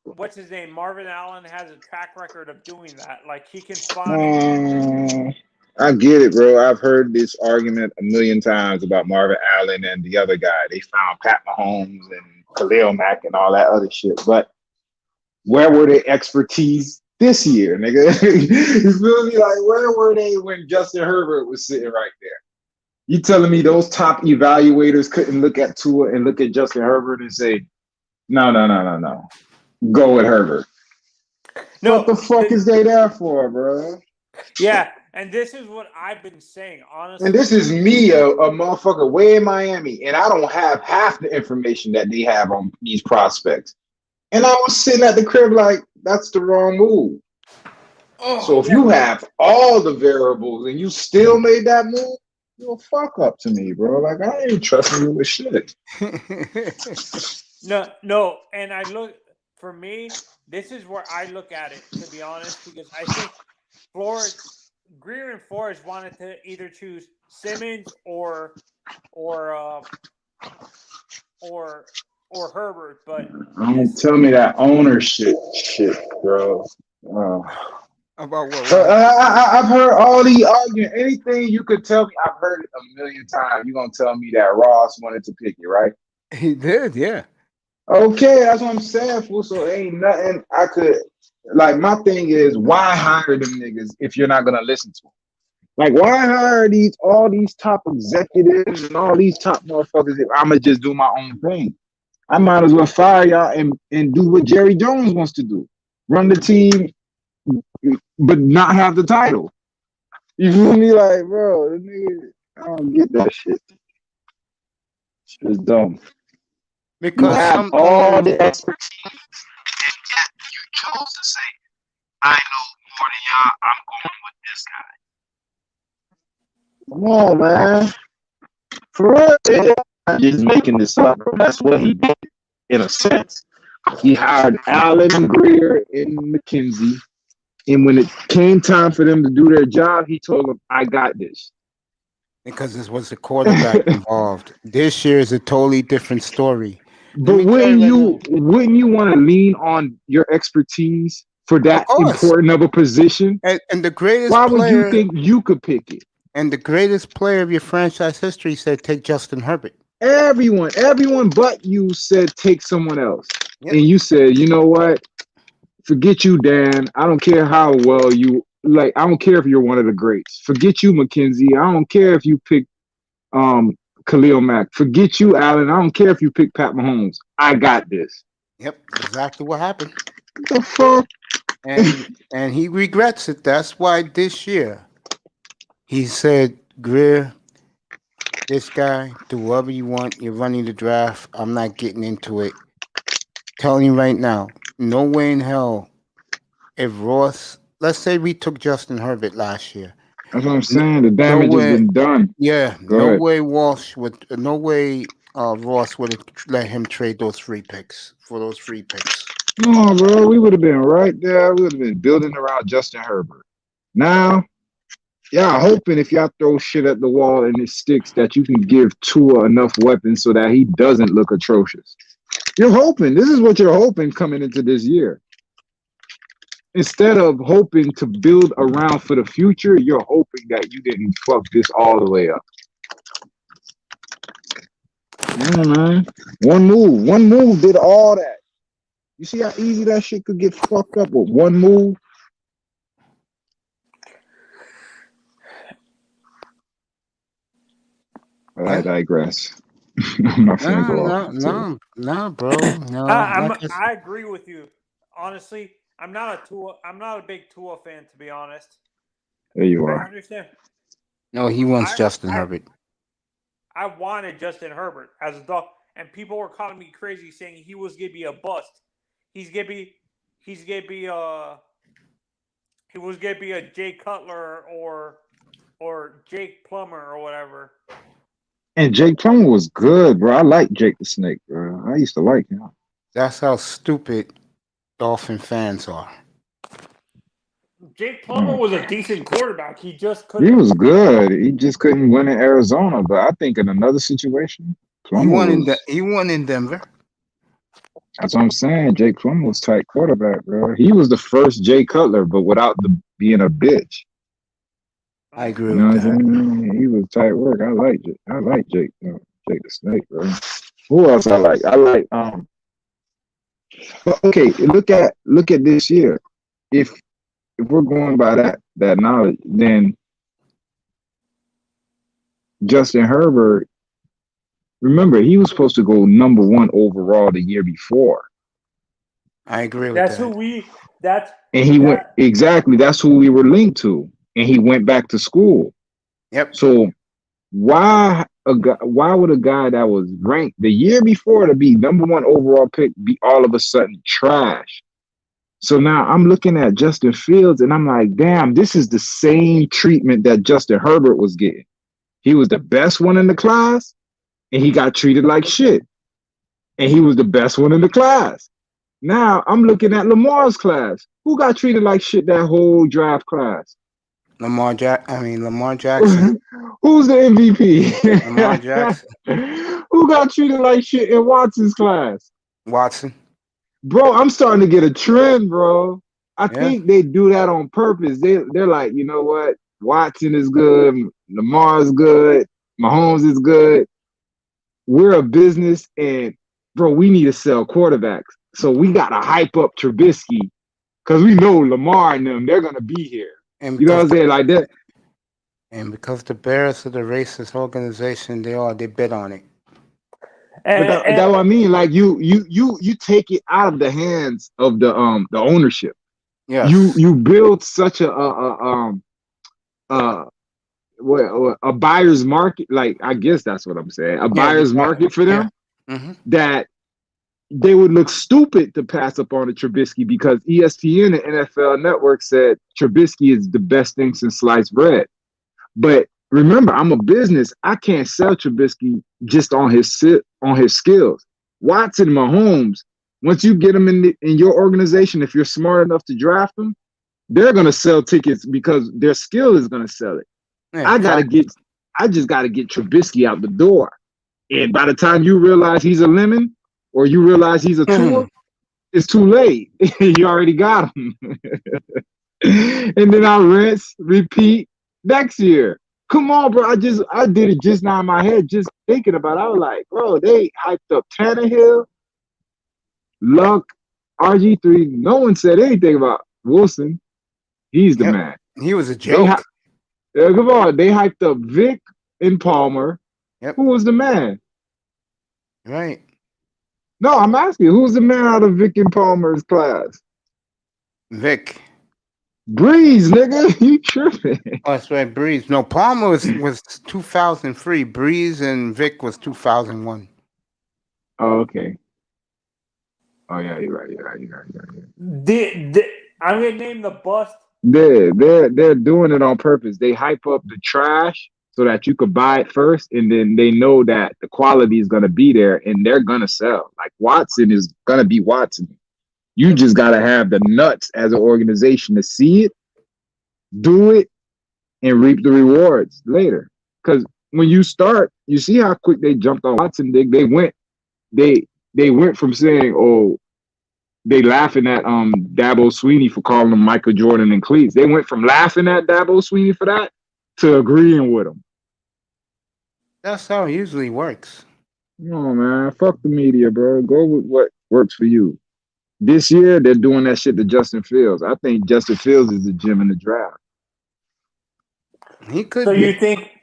what's his name? Marvin Allen has a track record of doing that. Like he can find. I get it, bro. I've heard this argument a million times about Marvin Allen and the other guy. They found Pat Mahomes and Khalil Mack and all that other shit. But where were their expertise this year, nigga? You feel me? Like, where were they when Justin Herbert was sitting right there? You telling me those top evaluators couldn't look at Tua and look at Justin Herbert and say, no. Go with Herbert. No, what the fuck is they there for, bro? Yeah, and this is what I've been saying, honestly. And this is me, a motherfucker way in Miami, and I don't have half the information that they have on these prospects. And I was sitting at the crib like, that's the wrong move. So if you have all the variables and you still made that move, you're a fuck up to me, bro. Like, I ain't trusting you with shit. No, and I look, for me, this is where I look at it, to be honest, because I think Greer and Flores wanted to either choose Simmons or Herbert, but Don't tell me that ownership shit, bro. About what? I've heard all the argument. Anything you could tell me, I've heard it a million times. You're gonna tell me that Ross wanted to pick it, right? He did, yeah. Okay, that's what I'm saying, fool. So ain't nothing I could like. My thing is, why hire them niggas if you're not gonna listen to them? Like, why hire all these top executives and all these top motherfuckers if I'ma just do my own thing? I might as well fire y'all and do what Jerry Jones wants to do. Run the team, but not have the title. You feel me? Like, bro, the nigga, I don't get that shit. It's just dumb. Because you have all the expertise, and yet you chose to say, I know more than y'all. I'm going with this guy. Come on, man. For real, I'm just making this up. That's what he did, in a sense. He hired Allen, Greer, and McKenzie. And when it came time for them to do their job, he told them, I got this. Because this was the quarterback involved. This year is a totally different story. But wouldn't you want to lean on your expertise for that important of a position? And the greatest why would you think you could pick it? And the greatest player of your franchise history said, take Justin Herbert. Everyone but you said, take someone else. Yep. And you said, you know what? Forget you, Dan. I don't care how well you like. I don't care if you're one of the greats. Forget you, McKenzie. I don't care if you pick Khalil Mack. Forget you, Allen. I don't care if you pick Pat Mahomes. I got this. Yep, exactly what happened. What the fuck? And he regrets it. That's why this year he said, Greer, this guy, do whatever you want. You're running the draft. I'm not getting into it. Telling you right now, no way in hell. If Ross, let's say we took Justin Herbert last year. That's what I'm saying. The damage has been done. Yeah, no way Ross would let him trade those free picks for those free picks. No, bro, we would have been right there. We would have been building around Justin Herbert. Now, y'all hoping if y'all throw shit at the wall and it sticks that you can give Tua enough weapons so that he doesn't look atrocious. You're hoping. This is what you're hoping coming into this year. Instead of hoping to build around for the future, you're hoping that you didn't fuck this all the way up. Yeah, man. One move did all that. You see how easy that shit could get fucked up with one move? But I digress. I'm not finna go off. No, bro. No. I agree with you. Honestly, I'm not a big Tua fan, to be honest. There you are. I understand. No, he wants Justin Herbert. I wanted Justin Herbert as a dog, and people were calling me crazy, saying he was gonna be a bust. He was gonna be a Jay Cutler or Jake Plummer or whatever. And Jake Plummer was good, bro. I like Jake the Snake, bro. I used to like him. That's how stupid Dolphin fans are. Jake Plummer was a decent quarterback. He just couldn't. He was good. He just couldn't win in Arizona. But I think in another situation, He won in Denver. That's what I'm saying. Jake Plummer was tight quarterback, bro. He was the first Jay Cutler, but without the being a bitch. I agree You know with what that. I'm saying? He was tight work. I like Jake. I like Jake. Jake the Snake, bro. Who else I like? I like But okay, look at this year. If we're going by that knowledge, then Justin Herbert, remember he was supposed to go #1 overall the year before. I agree with That's that. who we. That's And he went that. exactly. That's who we were linked to, and he went back to school. Yep. So why would a guy that was ranked the year before to be #1 overall pick be all of a sudden trash? So now I'm looking at Justin Fields and I'm like, damn, this is the same treatment that Justin Herbert was getting. He was the best one in the class, and he got treated like shit. And he was the best one in the class. Now I'm looking at Lamar's class. Who got treated like shit that whole draft class? Lamar Jackson. Who's the MVP? Lamar Jackson. Who got treated like shit in Watson's class? Watson. Bro, I'm starting to get a trend, bro. I Yeah. think they do that on purpose. They're like, you know what? Watson is good, Lamar's good, Mahomes is good. We're a business, and bro, we need to sell quarterbacks. So we gotta hype up Trubisky because we know Lamar and them, they're gonna be here. And You know what I'm saying? Like that. And because the Bears are the racist organization they bet on it. But that's what I mean. Like you take it out of the hands of the ownership. Yes. You build such a buyer's market. Like I guess that's what I'm saying. A buyer's market for them that they would look stupid to pass up on a Trubisky because ESPN and NFL Network said Trubisky is the best thing since sliced bread. But remember, I'm a business. I can't sell Trubisky just on his skills. Watson, Mahomes, once you get them in your organization, if you're smart enough to draft them, they're gonna sell tickets because their skill is gonna sell it. Yeah, I just gotta get Trubisky out the door. And by the time you realize he's a lemon or you realize he's a Tua, it's too late. You already got him. And then I'll rinse, repeat next year. Come on, bro. I did it just now in my head, just thinking about it. I was like, bro, they hyped up Tannehill, Luck, RG3. No one said anything about Wilson. He's the man. He was a joke. Come on. They hyped up Vic and Palmer. Yep. Who was the man? Right. No, I'm asking, who's the man out of Vic and Palmer's class? Vic. Breeze, nigga. You tripping. Oh, that's right, Breeze. No, Palmer was 2003. Breeze and Vic was 2001. Oh, okay. Oh, yeah, you're right. I'm going to name the bust. They're doing it on purpose. They hype up the trash so that you could buy it first, and then they know that the quality is going to be there, and they're going to sell. Like Watson is going to be Watson. You just got to have the nuts as an organization to see it, do it, and reap the rewards later. Because when you start, you see how quick they jumped on Watson. They went from saying, oh, they laughing at Dabo Sweeney for calling him Michael Jordan and cleats. They went from laughing at Dabo Sweeney for that to agreeing with him. That's how it usually works. No, man. Fuck the media, bro. Go with what works for you. This year, they're doing that shit to Justin Fields. I think Justin Fields is the gem in the draft. He could So be.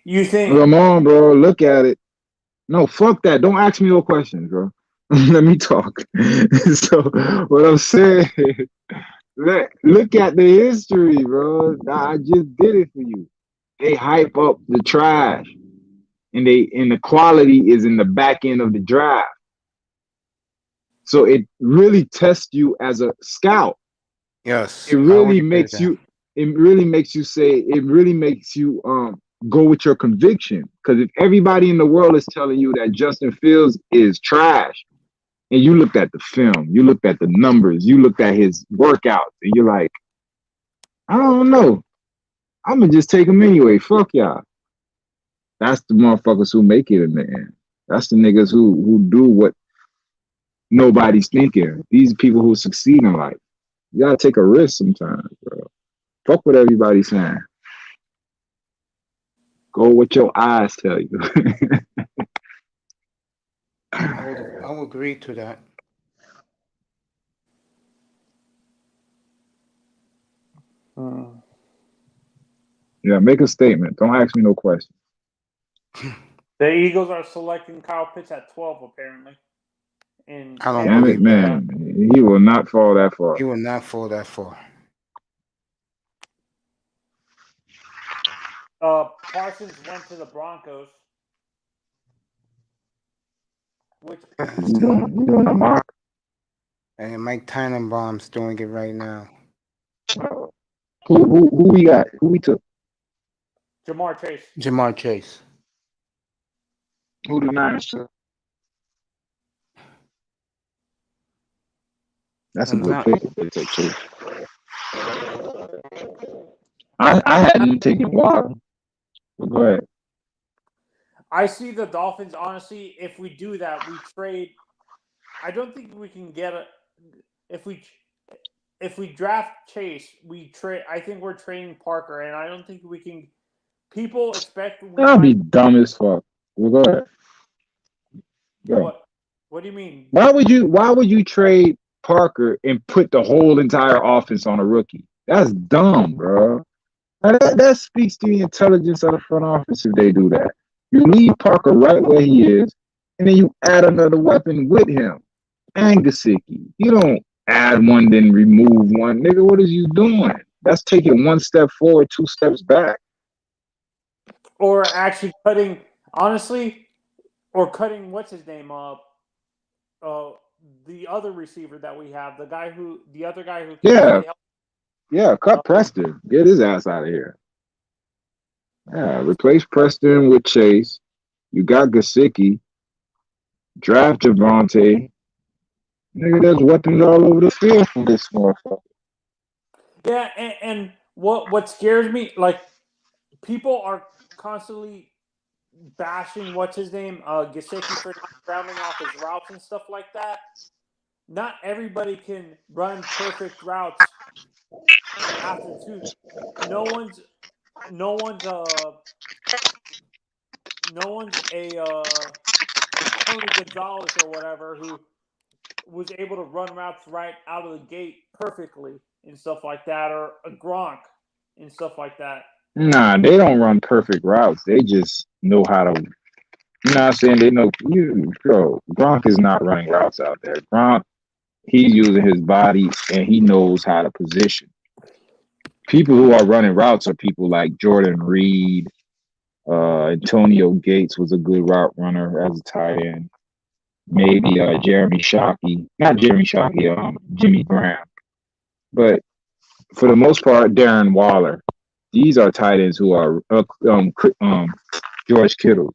you think Come on, bro. Look at it. No, fuck that. Don't ask me no questions, bro. Let me talk. So what I'm saying, look at the history, bro. I just did it for you. They hype up the trash, and the quality is in the back end of the draft. So it really tests you as a scout. Yes. It really makes you. It really makes you say. It really makes you go with your conviction. Because if everybody in the world is telling you that Justin Fields is trash, and you looked at the film, you looked at the numbers, you looked at his workouts, and you're like, I don't know. I'm going to just take him anyway. Fuck y'all. That's the motherfuckers who make it in the end. That's the niggas who do what nobody's thinking. These people who succeed in life. You gotta take a risk sometimes, bro. Fuck what everybody's saying. Go what your eyes tell you. I would agree to that. Yeah, make a statement. Don't ask me no questions. The Eagles are selecting Kyle Pitts at 12, apparently. And I don't Damn it, believe that. man. He will not fall that far. He will not fall that far. Parsons went to the Broncos. Which You doing a mock? And Mike Tannenbaum's doing it right now. Who we got? Who we took? Jamar Chase. Jamar Chase. Who the Niners took? That's a good pick if they take Chase. I hadn't taken Waddle. But go ahead. I see the Dolphins, honestly, if we do that, we trade. I don't think we can get a. If we draft Chase, we trade. I think we're trading Parker, and I don't think we can. People expect. That'll be dumb as fuck. Well, go ahead. Go. What do you mean? Why would you trade Parker and put the whole entire offense on a rookie? That's dumb, bro. That speaks to the intelligence of the front office if they do that. You leave Parker right where he is, and then you add another weapon with him. And Gesicki. You don't add one, then remove one. Nigga, what is you doing? That's taking one step forward, two steps back. Or actually cutting, honestly, or cutting, what's his name up? The other receiver that we have, the other guy who Yeah, cut Preston. Get his ass out of here. Yeah, replace Preston with Chase. You got Gesicki. Draft Javonte. Nigga, there's weapons all over the field for this motherfucker. Yeah, and what scares me, like, people are constantly bashing what's his name, Gesicki, for not rounding off his routes and stuff like that. Not everybody can run perfect routes after two. No one's a Tony Gonzalez or whatever who was able to run routes right out of the gate perfectly and stuff like that, or a Gronk and stuff like that. Nah, they don't run perfect routes. They just know how to. You know what I'm saying? They know. Gronk is not running routes out there. Gronk, he's using his body and he knows how to position. People who are running routes are people like Jordan Reed. Antonio Gates was a good route runner as a tight end. Maybe Jeremy Shockey. Not Jeremy Shockey, Jimmy Graham. But for the most part, Darren Waller. These are tight ends who are George Kittle,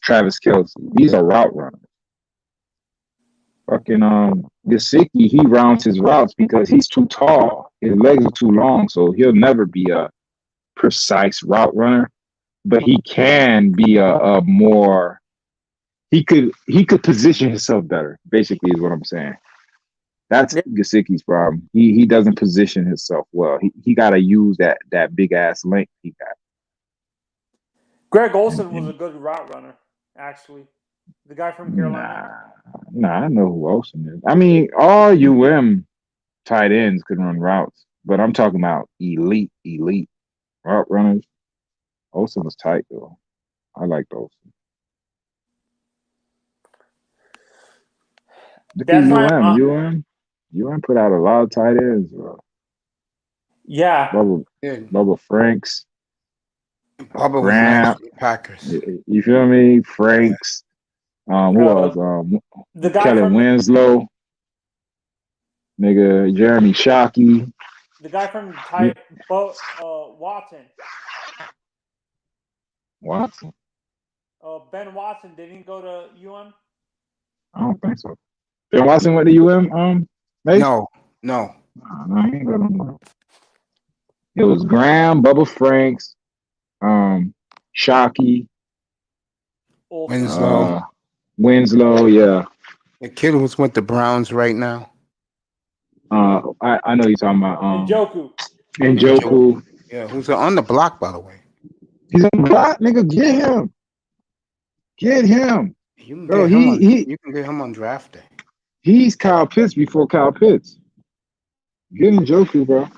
Travis Kelce. These are route runners. Fucking Gesicki, he rounds his routes because he's too tall. His legs are too long, so he'll never be a precise route runner. But he can be a more. He could position himself better. Basically, is what I'm saying. That's Gesicki's problem. He doesn't position himself well. He got to use that big ass length he got. Greg Olsen was a good route runner, actually. The guy from Carolina. Nah, I know who Olsen is. I mean, all tight ends could run routes, but I'm talking about elite route runners. Olsen was tight though. I liked Olsen. Look at UM put out a lot of tight ends, bro. Yeah. Bubba Franks. Bubba was nice with the Packers. You feel me? Franks. Who else? The guy Kelly from Winslow. Nigga, Jeremy Shockey. The guy from Watson. Watson? Ben Watson, didn't he go to UM? I don't think so. Ben Watson went to UM, maybe? No. No, he ain't go to. It was Graham, Bubba Franks, Shockey, Winslow. Winslow, yeah. The kid who's with the Browns right now. I know you're talking about Njoku. Njoku. Yeah, who's on the block, by the way. He's on the block, nigga. Get him. Get him. You can Bro, get him on. he You can get him on draft day. he's Kyle Pitts before Kyle Pitts. Get Njoku, bro.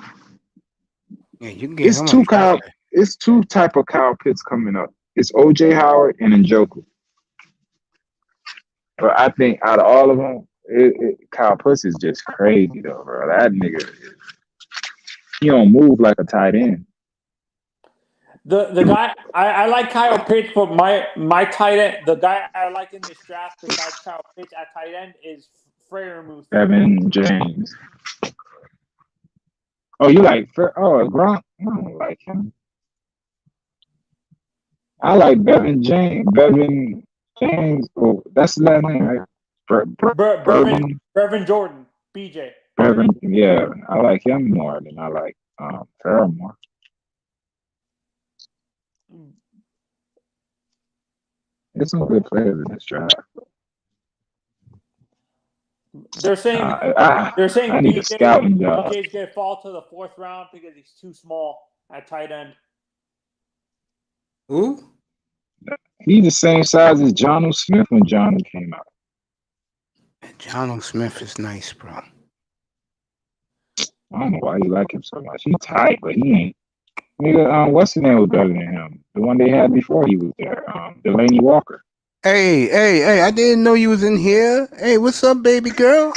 Yeah, you can get It's him two on Kyle. draft day. It's two type of Kyle Pitts coming up. It's OJ Howard and Njoku. But I think out of all of them, Kyle Pitts is just crazy though, bro. That nigga, he don't move like a tight end. The guy I like Kyle Pitts, but my tight end, the guy I like in this draft besides Kyle Pitts at tight end is Freiermuth. Evan James. Oh, you like Gronk? I don't like him. I like Bevan James. Oh, that's the last name, right? Brevin Jordan, BJ. Bevan, yeah, I like him more than I like Farrell more. There's some good players in this draft. They're saying I need a scouting job. BJ's gonna fall to the 4th round because he's too small at tight end. Who? He's the same size as John Smith when John came out. John Smith is nice, bro. I don't know why you like him so much. He's tight, but he ain't. Nigga, what's the name was better than him? The one they had before he was there, Delaney Walker. Hey, I didn't know you was in here. Hey, what's up, baby girl?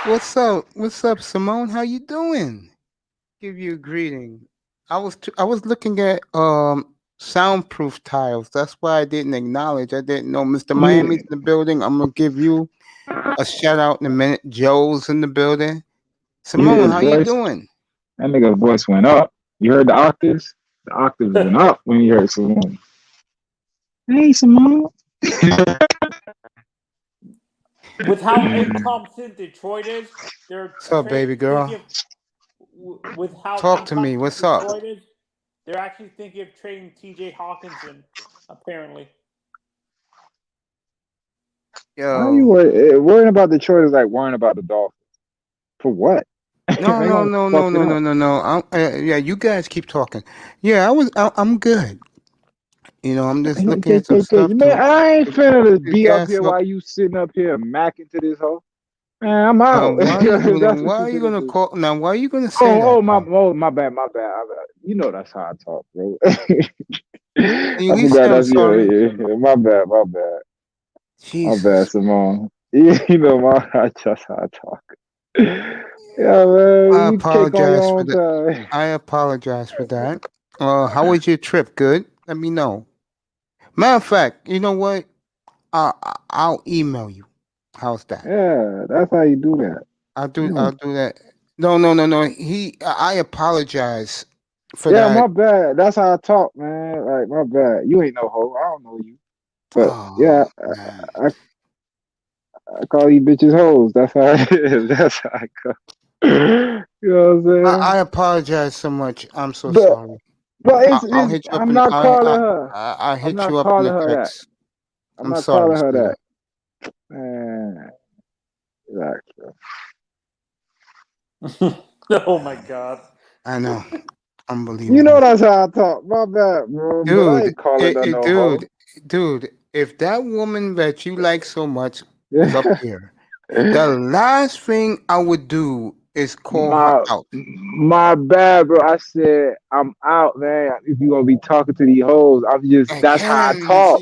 What's up, Simone? How you doing? Give you a greeting. I was looking at soundproof tiles. That's why I didn't acknowledge. I didn't know Mr. Miami's in the building. I'm gonna give you a shout out in a minute. Joe's in the building. Simone, how you doing? That nigga's voice went up. You heard the octaves? The octaves went up when you heard Simone. Hey, Simone. With how incompetent Detroit is, What's up, baby girl? With how talk to me. What's up? Is, they're actually thinking of trading T.J. Hawkinson. Apparently. Yo, how are you worrying about Detroit is like worrying about the Dolphins. For what? No. Yeah, you guys keep talking. Yeah, I'm good. You know, I'm just looking at some stuff. Man, I ain't finna be up here while you sitting up here macking to this hoe. Man, I'm out. Why are you gonna call? Now, why are you gonna say that? My bad. You know that's how I talk, bro. I'm sorry. My bad. Jesus. My bad, Simone. You know just how I talk. Yeah, man. I apologize for that. I apologize for that. How was your trip? Good. Let me know. Matter of fact, you know what? I'll email you. How's that? Yeah, that's how you do that. I'll do that. No. I apologize for that. Yeah, my bad. That's how I talk, man. Like, my bad. You ain't no hoe. I don't know you. But I call you bitches hoes. That's how it is. That's how I go. You know what I'm saying? I apologize so much. I'm so sorry. But I'll hit you up. I'm not calling her. I'll hit you up in the text. I'm sorry, calling her that. Man, oh my God. I know. Unbelievable. You know that's how I talk. My bad, bro. Dude, if that woman that you like so much is up here, the last thing I would do is call her out. My bad, bro. I said I'm out, man. If you gonna be talking to these hoes, that's how I talk.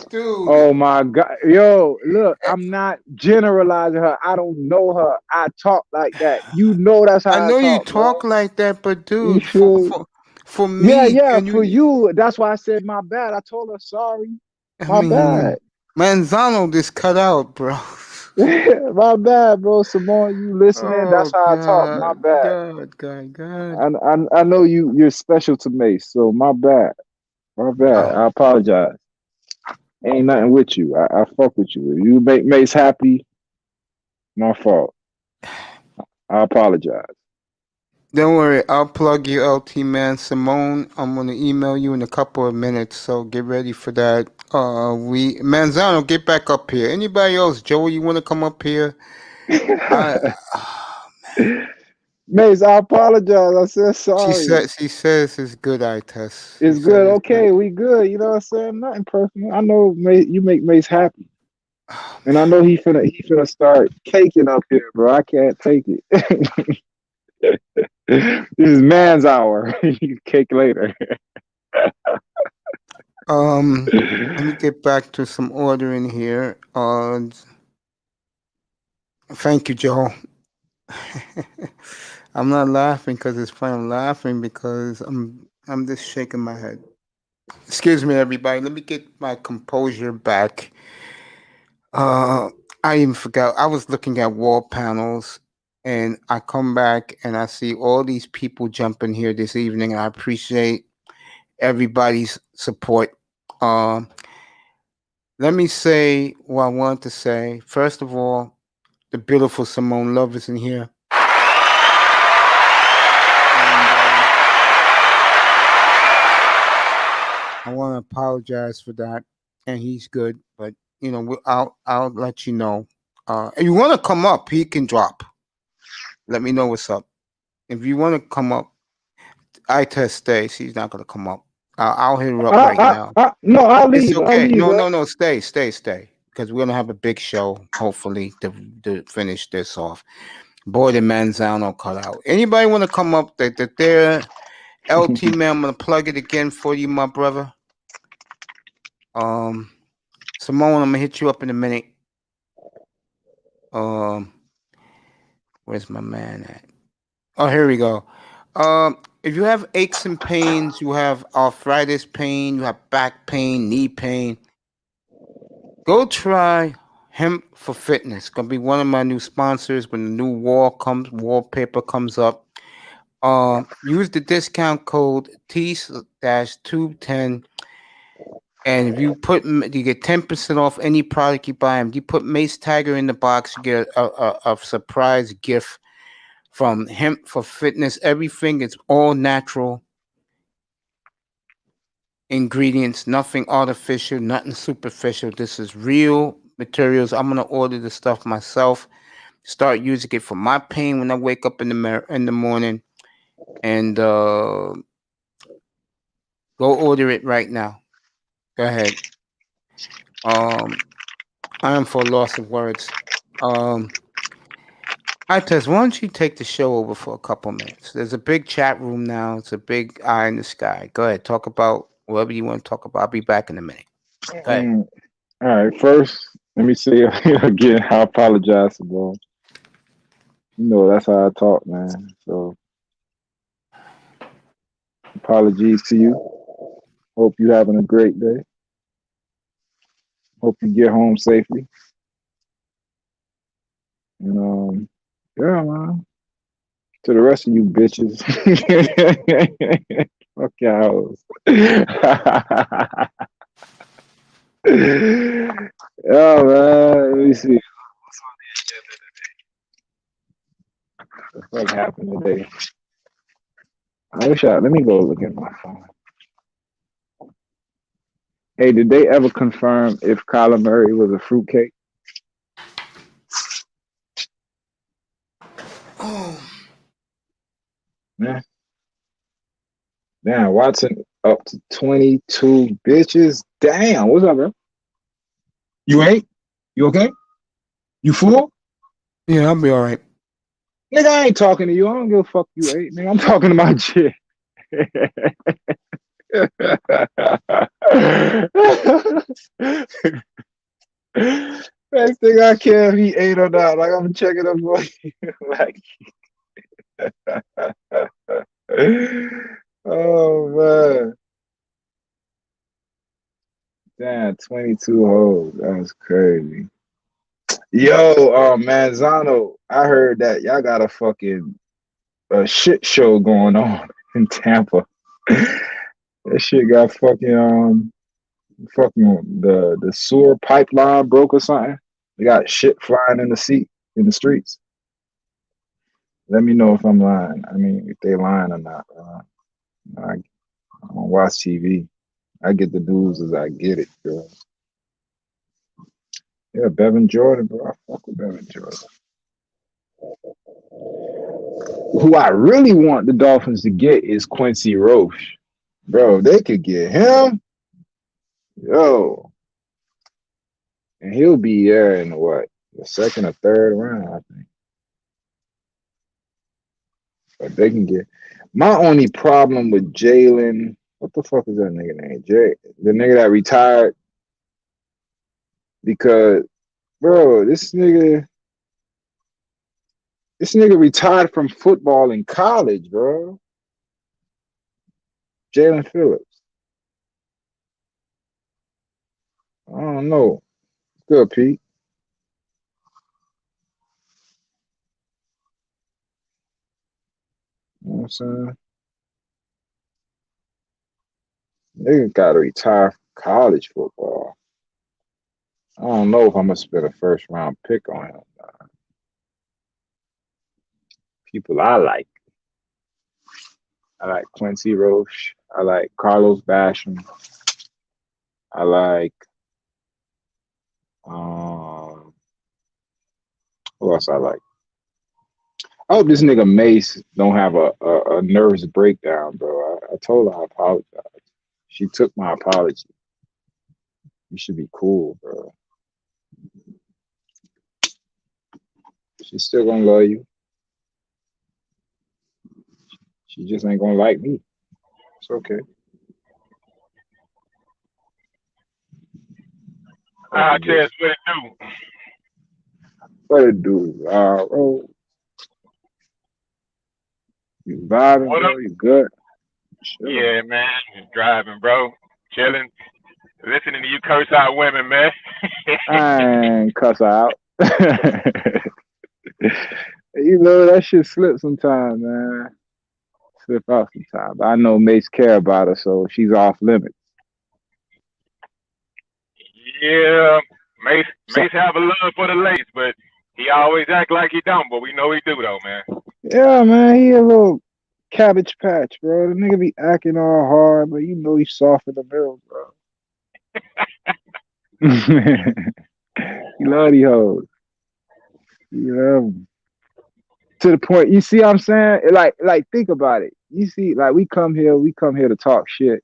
Dude. Oh my God. Yo, look, I'm not generalizing her. I don't know her. I talk like that. You know that's how I talk. You talk bro. like that, but dude, for me, yeah, for you. That's why I said my bad. I told her sorry. My bad. Manzano just cut out, bro. My bad, bro. Simone, you listening? That's how I talk. My bad. God. I know you're special to Mace, so my bad. I apologize. Ain't nothing with you. I fuck with you. If you make Mace happy, my fault. I apologize. Don't worry, I'll plug you, LT man. Simone, I'm gonna email you in a couple of minutes, so get ready for that. We Manzano, get back up here. Anybody else? Joey, you wanna come up here? I Mace, I apologize. I said sorry. she says it's good eye test. She It's said good. it's good. Okay, we good. You know what I'm saying? Nothing personal. I know Mace, you make Mace happy. Oh, And I know he finna start caking up here, bro. I can't take it. This is man's hour. You cake later. let me get back to some order in here. Thank you, Joe. I'm not laughing because it's funny. I'm laughing because I'm just shaking my head. Excuse me, everybody. Let me get my composure back. Uh, I even forgot. I was looking at wall panels, and I come back and I see all these people jumping here this evening, and I appreciate everybody's support. Um, Let me say what I want to say. First of all, the beautiful Simone Love is in here. I want to apologize for that, and he's good, but I'll let you know. If you want to come up, he can drop. Let me know what's up. If you want to come up, I test stay. She's not gonna come up. I'll hit her up right now. No, I'll It's leave. I'll okay. leave, No, bro. no, no. Stay. Because we're gonna have a big show, hopefully, to finish this off. Boy, the Manzano cut out. Anybody want to come up? That there, LT man. I'm gonna plug it again for you, my brother. Simone, I'm gonna hit you up in a minute. Um, where's my man at? Oh, here we go. If you have aches and pains, you have arthritis pain, you have back pain, knee pain, go try Hemp for Fitness. Gonna be one of my new sponsors when the new wallpaper comes up. Use the discount code T-210, and if you get 10% off any product you buy. If you put Mace Tiger in the box, you get a surprise gift from Hemp for Fitness. Everything is all natural ingredients, nothing artificial, nothing superficial. This is real materials. I'm gonna order the stuff myself. Start using it for my pain when I wake up in the morning, and go order it right now. Go ahead. I am for loss of words. I test. Why don't you take the show over for a couple minutes? There's a big chat room now. It's a big eye in the sky. Go ahead. Talk about whatever you want to talk about. I'll be back in a minute. Go ahead. All right. First, let me say again, I apologize, bro. You know that's how I talk, man. So apologies to you. Hope you having a great day. Hope you get home safely. And yeah, man. To the rest of you bitches. Fuck y'all. Oh man, let me see. What happened today? Let me go look at my phone. Hey, did they ever confirm if Kyler Murray was a fruitcake? Oh, Yeah. Damn, Watson up to 22 bitches. Damn, what's up, bro? You ain't? You okay? You fool? yeah, I'll be all right. Nigga, I ain't talking to you. I don't give a fuck you ate, nigga. I'm talking to my chick. Next thing I care if he ate or not. Like I'm checking up for you. Like oh man. Damn, 22 hoes. That's crazy. Yo, Manzano, I heard that y'all got a fucking shit show going on in Tampa. That shit got fucking the sewer pipeline broke or something. They got shit flying in the streets. Let me know if I'm lying. I mean, if they lying or not. I don't watch TV. I get the news as I get it, bro. Yeah, Bevan Jordan, bro. I fuck with Bevan Jordan. Who I really want the Dolphins to get is Quincy Roche. Bro, they could get him. Yo. And he'll be there in what? The second or third round, I think. But they can get. My only problem with Jalen, what the fuck is that nigga name? The nigga that retired. Because, bro, this nigga retired from football in college, bro. Jalen Phillips. I don't know. Good, Pete. You know what I'm saying? Nigga gotta retire from college football. I don't know if I'm gonna spend a first round pick on him. People I like Quincy Roche. I like Carlos Basham. I like who else I like? I hope this nigga Mace don't have a nervous breakdown, bro. I told her I apologize. She took my apology. You should be cool, bro. She's still gonna love you. She just ain't gonna like me. It's okay. I'll tell you what it do. What it do? Bro. You vibing, What bro? up? You good? Sure. Yeah, man. Just driving, bro. Chilling. Listening to you curse out women, man. I ain't cuss out. You know, that shit slip sometimes, man. Slip out sometimes. I know Mace care about her, so she's off limits. Yeah, Mace have a love for the ladies, but he always act like he don't, but we know he do, though, man. Yeah, man, he a little cabbage patch, bro. The nigga be acting all hard, but you know he's soft in the middle, bro. You love these hoes. You love them. To the point, you see what I'm saying? Like, think about it. You see, like, we come here to talk shit.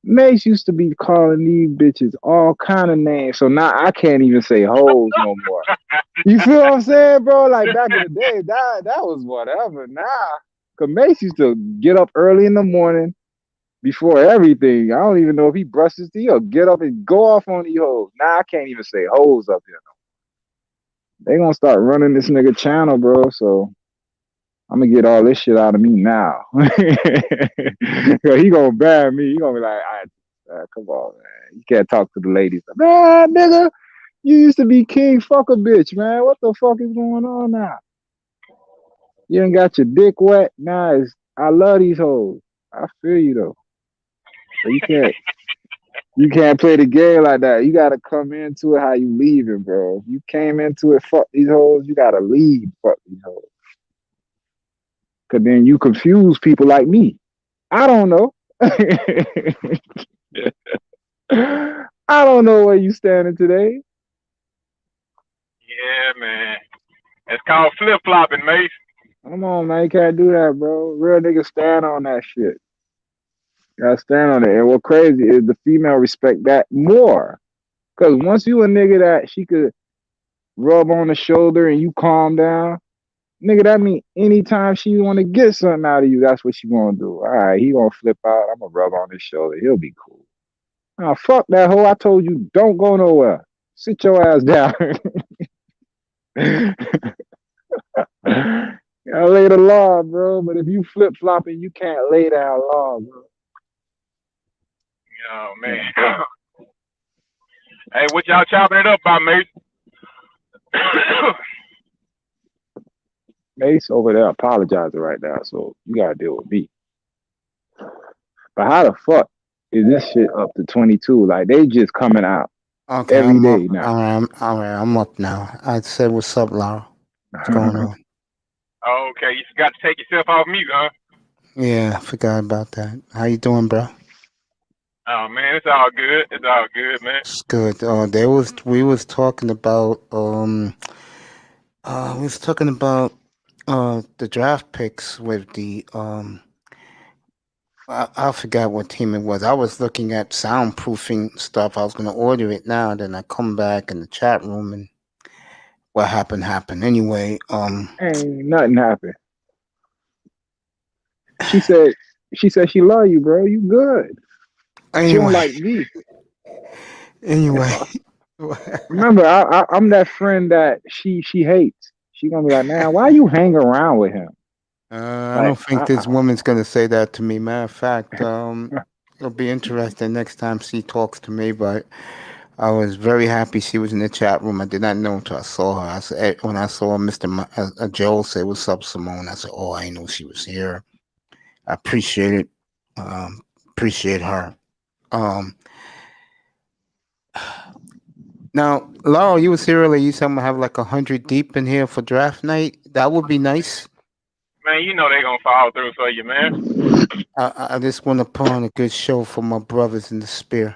Mace used to be calling these bitches all kind of names, so now I can't even say hoes no more. You feel what I'm saying, bro? Like back in the day, that was whatever. Now, cause Mace used to get up early in the morning before everything. I don't even know if he brushes his teeth or get up and go off on these hoes. Now I can't even say hoes up here. They gonna start running this nigga channel, bro. So I'm gonna get all this shit out of me now. He gonna ban me. He gonna be like, come on, man. You can't talk to the ladies. Man, nigga, you used to be king. Fuck a bitch, man. What the fuck is going on now? You ain't got your dick wet. Nah, I love these hoes. I feel you though. So you can't play the game like that. You gotta come into it how you leaving, bro. If you came into it, fuck these hoes, you gotta leave, fuck these hoes. Cause then you confuse people like me. I don't know. I don't know where you standing today. Yeah, man. It's called flip-flopping, Mace. Come on, man. You can't do that, bro. Real niggas stand on that shit. Gotta stand on it. And what crazy is the female respect that more. Cause once you a nigga that she could rub on the shoulder and you calm down, nigga, that mean anytime she want to get something out of you, that's what she gonna do. All right, he gonna flip out. I'm gonna rub on his shoulder. He'll be cool. Now, fuck that hoe. I told you, don't go nowhere. Sit your ass down. I lay the law, bro. But if you flip flopping, you can't lay down law, bro. Oh, man. Hey, what y'all chopping it up about, Mace? Mace over there apologizing right now, so you gotta deal with me. But how the fuck is this shit up to 22? Like they just coming out every day now. All right, I'm up now. I said, what's up, Laura? What's going on? Oh, okay, you forgot to take yourself off mute, huh? Yeah, I forgot about that. How you doing, bro? Oh man, it's all good. It's all good, man. It's good. We was talking about the draft picks with the I forgot what team it was. I was looking at soundproofing stuff. I was gonna order it now. Then I come back in the chat room and what happened. Anyway, Ain't nothing happened. She said she love you, bro. You good. She don't anyway, like me. anyway. Remember, I'm that friend that she hates. She gonna be like, man, why you hang around with him? I Like, don't think this woman's gonna say that to me. Matter of fact, it'll be interesting next time she talks to me. But I was very happy she was in the chat room. I did not know until I saw her. I said when I saw Joel say, "What's up, Simone?" I said, "Oh, I know she was here." I appreciate it. Appreciate her. Now, Laurel, you was here earlier. You said I'm gonna have like 100 deep in here for draft night. That would be nice. Man, you know they gonna follow through for you, man. I just want to put on a good show for my brothers in the spear.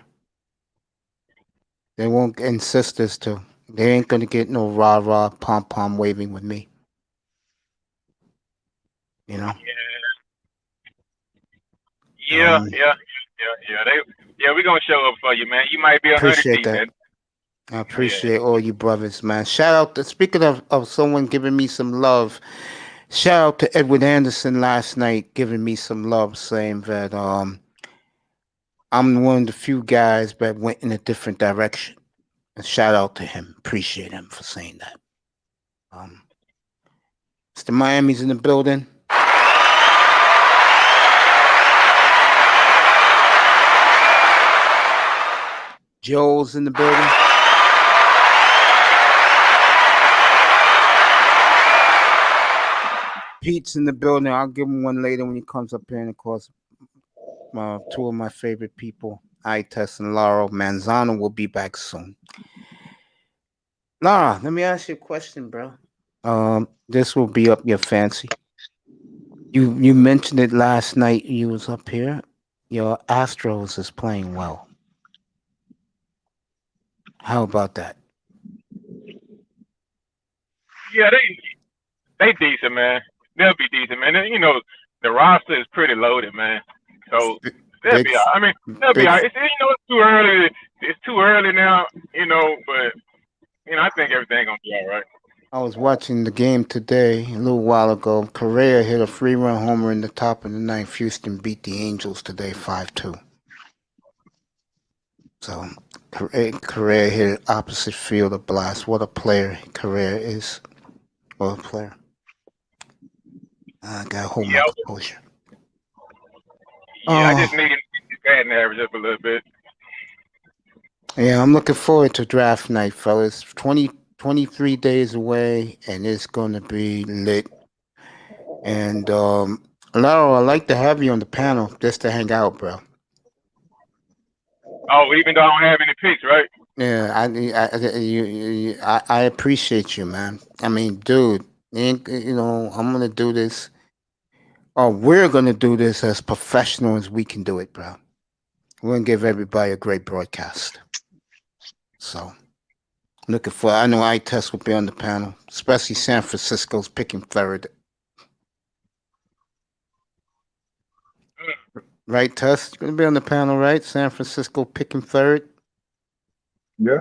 They won't, and sisters too. They ain't gonna get no rah rah pom pom waving with me. You know. Yeah. We gonna show up for you, man. You might be 100 Appreciate deep, that. man. I appreciate all you brothers, man. Shout out to, speaking of someone giving me some love, shout out to Edward Anderson last night giving me some love, saying that I'm one of the few guys that went in a different direction. And shout out to him. Appreciate him for saying that. Mr. Miami's in the building. Joel's in the building. Pete's in the building. I'll give him one later when he comes up here. And of course, two of my favorite people, Tess and Laurel Manzano, will be back soon. Laura, let me ask you a question, bro. This will be up your fancy. You mentioned it last night. You was up here. Your Astros is playing well. How about that? Yeah, they decent, man. They'll be decent, man. And, you know, the roster is pretty loaded, man. So they'll be. I mean, they'll be. It's, you know, it's too early. It's too early now. You know, but you know, I think everything gonna be all right. I was watching the game today, a little while ago. Correa hit a 3-run homer in the top of the ninth. Houston beat the Angels today 5-2. So Correa hit it opposite field, a blast. What a player Correa is. What a player. I got to hold my composure. Yeah, I just needed batting average up a little bit. Yeah, I'm looking forward to draft night, fellas. 23 days away, and it's going to be lit. And, Laurel, I'd like to have you on the panel just to hang out, bro. Oh, even though I don't have any picks, right? Yeah, I appreciate you, man. I mean, dude, you know, I'm going to do this. Or we're going to do this as professional as we can do it, bro. We're going to give everybody a great broadcast. So, looking for, I know Tess will be on the panel, especially San Francisco's picking third. Right, Tess? You're going to be on the panel, right? San Francisco picking third. Yeah.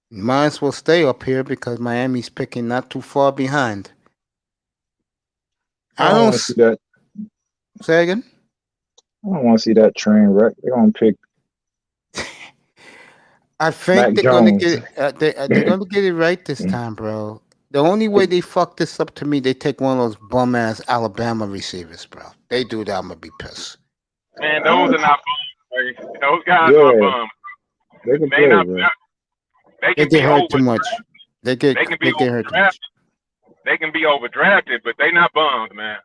Might as well stay up here because Miami's picking not too far behind. I don't want to see that. Say again? I don't want to see that train wreck. They're going to pick. I think they're going to get they're going to get it right this time, bro. The only way they fuck this up to me, they take one of those bum ass Alabama receivers, bro. They do that, I'm gonna be pissed. Man, those are not bums. Those guys are bums. They can play, bro. They can get hurt too much. They get hurt too much. They can be overdrafted, but they not bums, man.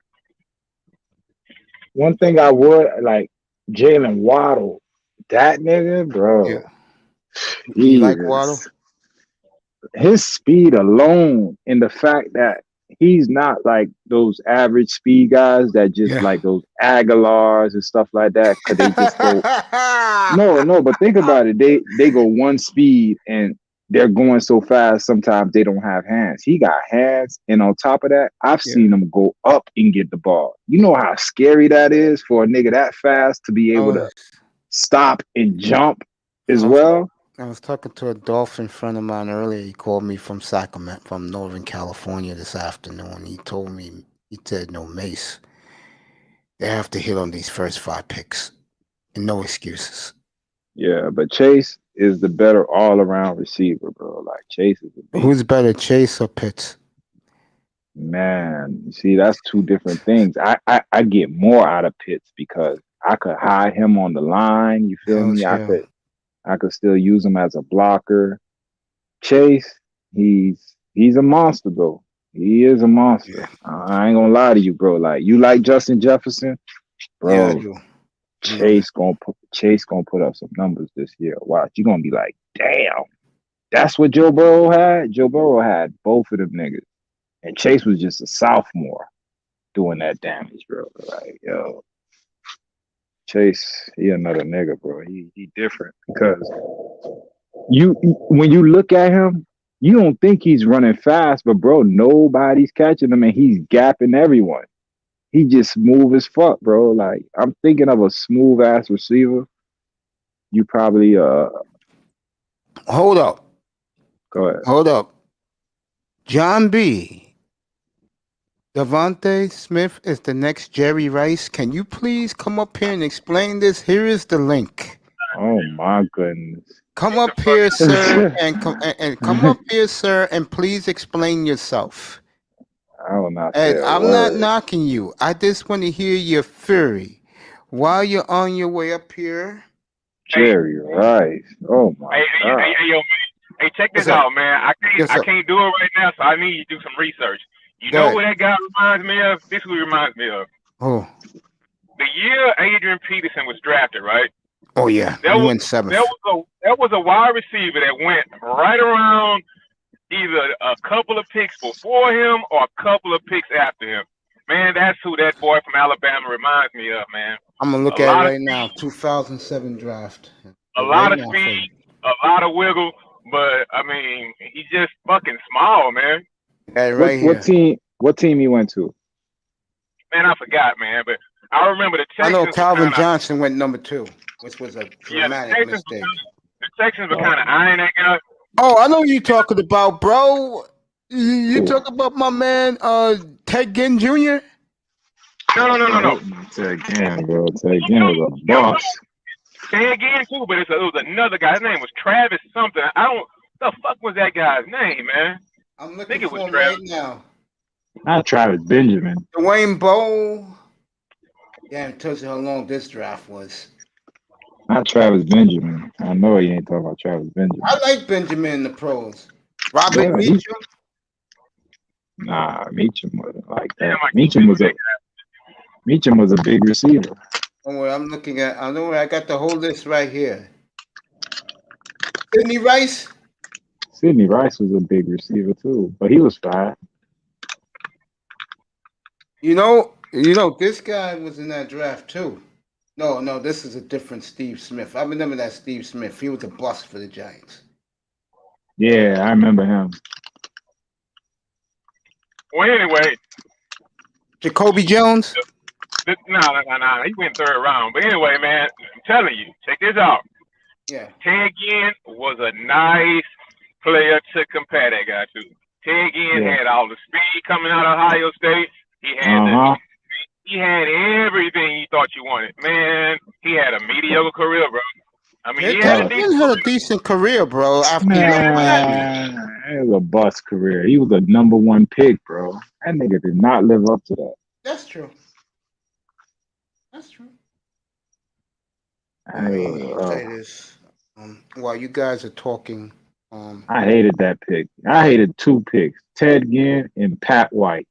One thing I would like, Jalen Waddle, that nigga, bro. Yeah. You like Waddle? His speed alone and the fact that he's not like those average speed guys that just Yeah. like those Aguilars and stuff like that. Cause they just go no, but think about it. They go one speed and they're going so fast sometimes they don't have hands. He got hands, and on top of that, I've Yeah. seen him go up and get the ball. You know how scary that is for a nigga that fast to be I able to was, stop and jump as I was well. I was talking to a Dolphin friend of mine earlier. He called me from Sacramento, from Northern California this afternoon. He told me, he said, no, Mace, they have to hit on these first 5 picks and no excuses. Yeah, but Chase is the better all around receiver, bro. Like Chase is a beast. Who's better, Chase or Pitts? Man, you see, that's two different things. I get more out of Pitts because I could hide him on the line. You feel Hell's me? hell. I could still use him as a blocker. Chase, he's a monster, bro. He is a monster. Yeah. I ain't gonna lie to you, bro. Like you like Justin Jefferson, Yeah, I bro. do. Chase gonna put up some numbers this year. Watch, you're gonna be like, damn, that's what Joe Burrow had. Joe Burrow had both of them niggas, and Chase was just a sophomore doing that damage, bro. Like, yo, Chase, he another nigga, bro. He different because you when you look at him, you don't think he's running fast, but bro, nobody's catching him and he's gapping everyone. He just smooth as fuck, bro. Like I'm thinking of a smooth ass receiver. You probably Hold up. go ahead. Hold up. John B. Devontae Smith is the next Jerry Rice. Can you please come up here and explain this? Here is the link. Oh my goodness. Come up here, sir, and come up here, sir, and please explain yourself. I will not And say a I'm not word. knocking you. I just want to hear your fury. While you're on your way up here, Jerry Rice. Oh my Hey, god. yo, man. Hey, check this What's up? out, man. Yes, I sir. can't do it right now, so I need you to do some research. You Go know ahead. who that guy reminds me of? This is who he reminds me of. Oh, The year Adrian Peterson was drafted, right? oh yeah. There You was went 7th. there was a wide receiver that went right around either a couple of picks before him or a couple of picks after him. Man, that's who that boy from Alabama reminds me of, man. I'm gonna look A at lot it of right now. 2007 draft. A Right lot of now for speed, you. a lot of wiggle, but I mean, he's just fucking small, man. Hey, right What here. what team he went to? Man, I forgot, man, but I remember the I know Texans Calvin were kind of Johnson went number 2, which was a dramatic mistake. The Texans were kind of eyeing that guy. Oh, I know who you talking about, bro. You Who? talking about my man, Ted Ginn Jr.? No. Ted Ginn, bro. Ted Ginn was a boss. Say again too, but it was another guy. His name was Travis something. I don't. The fuck was that guy's name, man? I'm I looking think it for was him Travis. right now. Not Travis Benjamin. Dwayne Bowe. Yeah, it tells you how long this draft was. Not Travis Benjamin. I know he ain't talking about Travis Benjamin. I like Benjamin in the pros. Robert Yeah, Meacham. Nah, Meacham wasn't like that. Damn, I Meacham was a big receiver. Don't worry, I'm looking at. I know I got the whole list right here. Sidney Rice. Sidney Rice was a big receiver too, but he was fast. You know, this guy was in that draft too. No, this is a different Steve Smith. I remember that Steve Smith. He was a bust for the Giants. Yeah, I remember him. Well, anyway, Jacoby Jones. no. He went third round. But anyway, man, I'm telling you, check this out. Yeah. Ted Ginn was a nice player to compare that guy to. Ted Ginn had all the speed coming out of Ohio State. He had he had everything you thought you wanted. Man, he had a mediocre career, bro. I mean, he had a Ted Ginn had a decent career, bro. After he left Miami. It was a bust career. He was a number 1 pick, bro. That nigga did not live up to that. That's true. I say this. While you guys are talking, I hated that pick. I hated 2 picks: Ted Ginn and Pat White.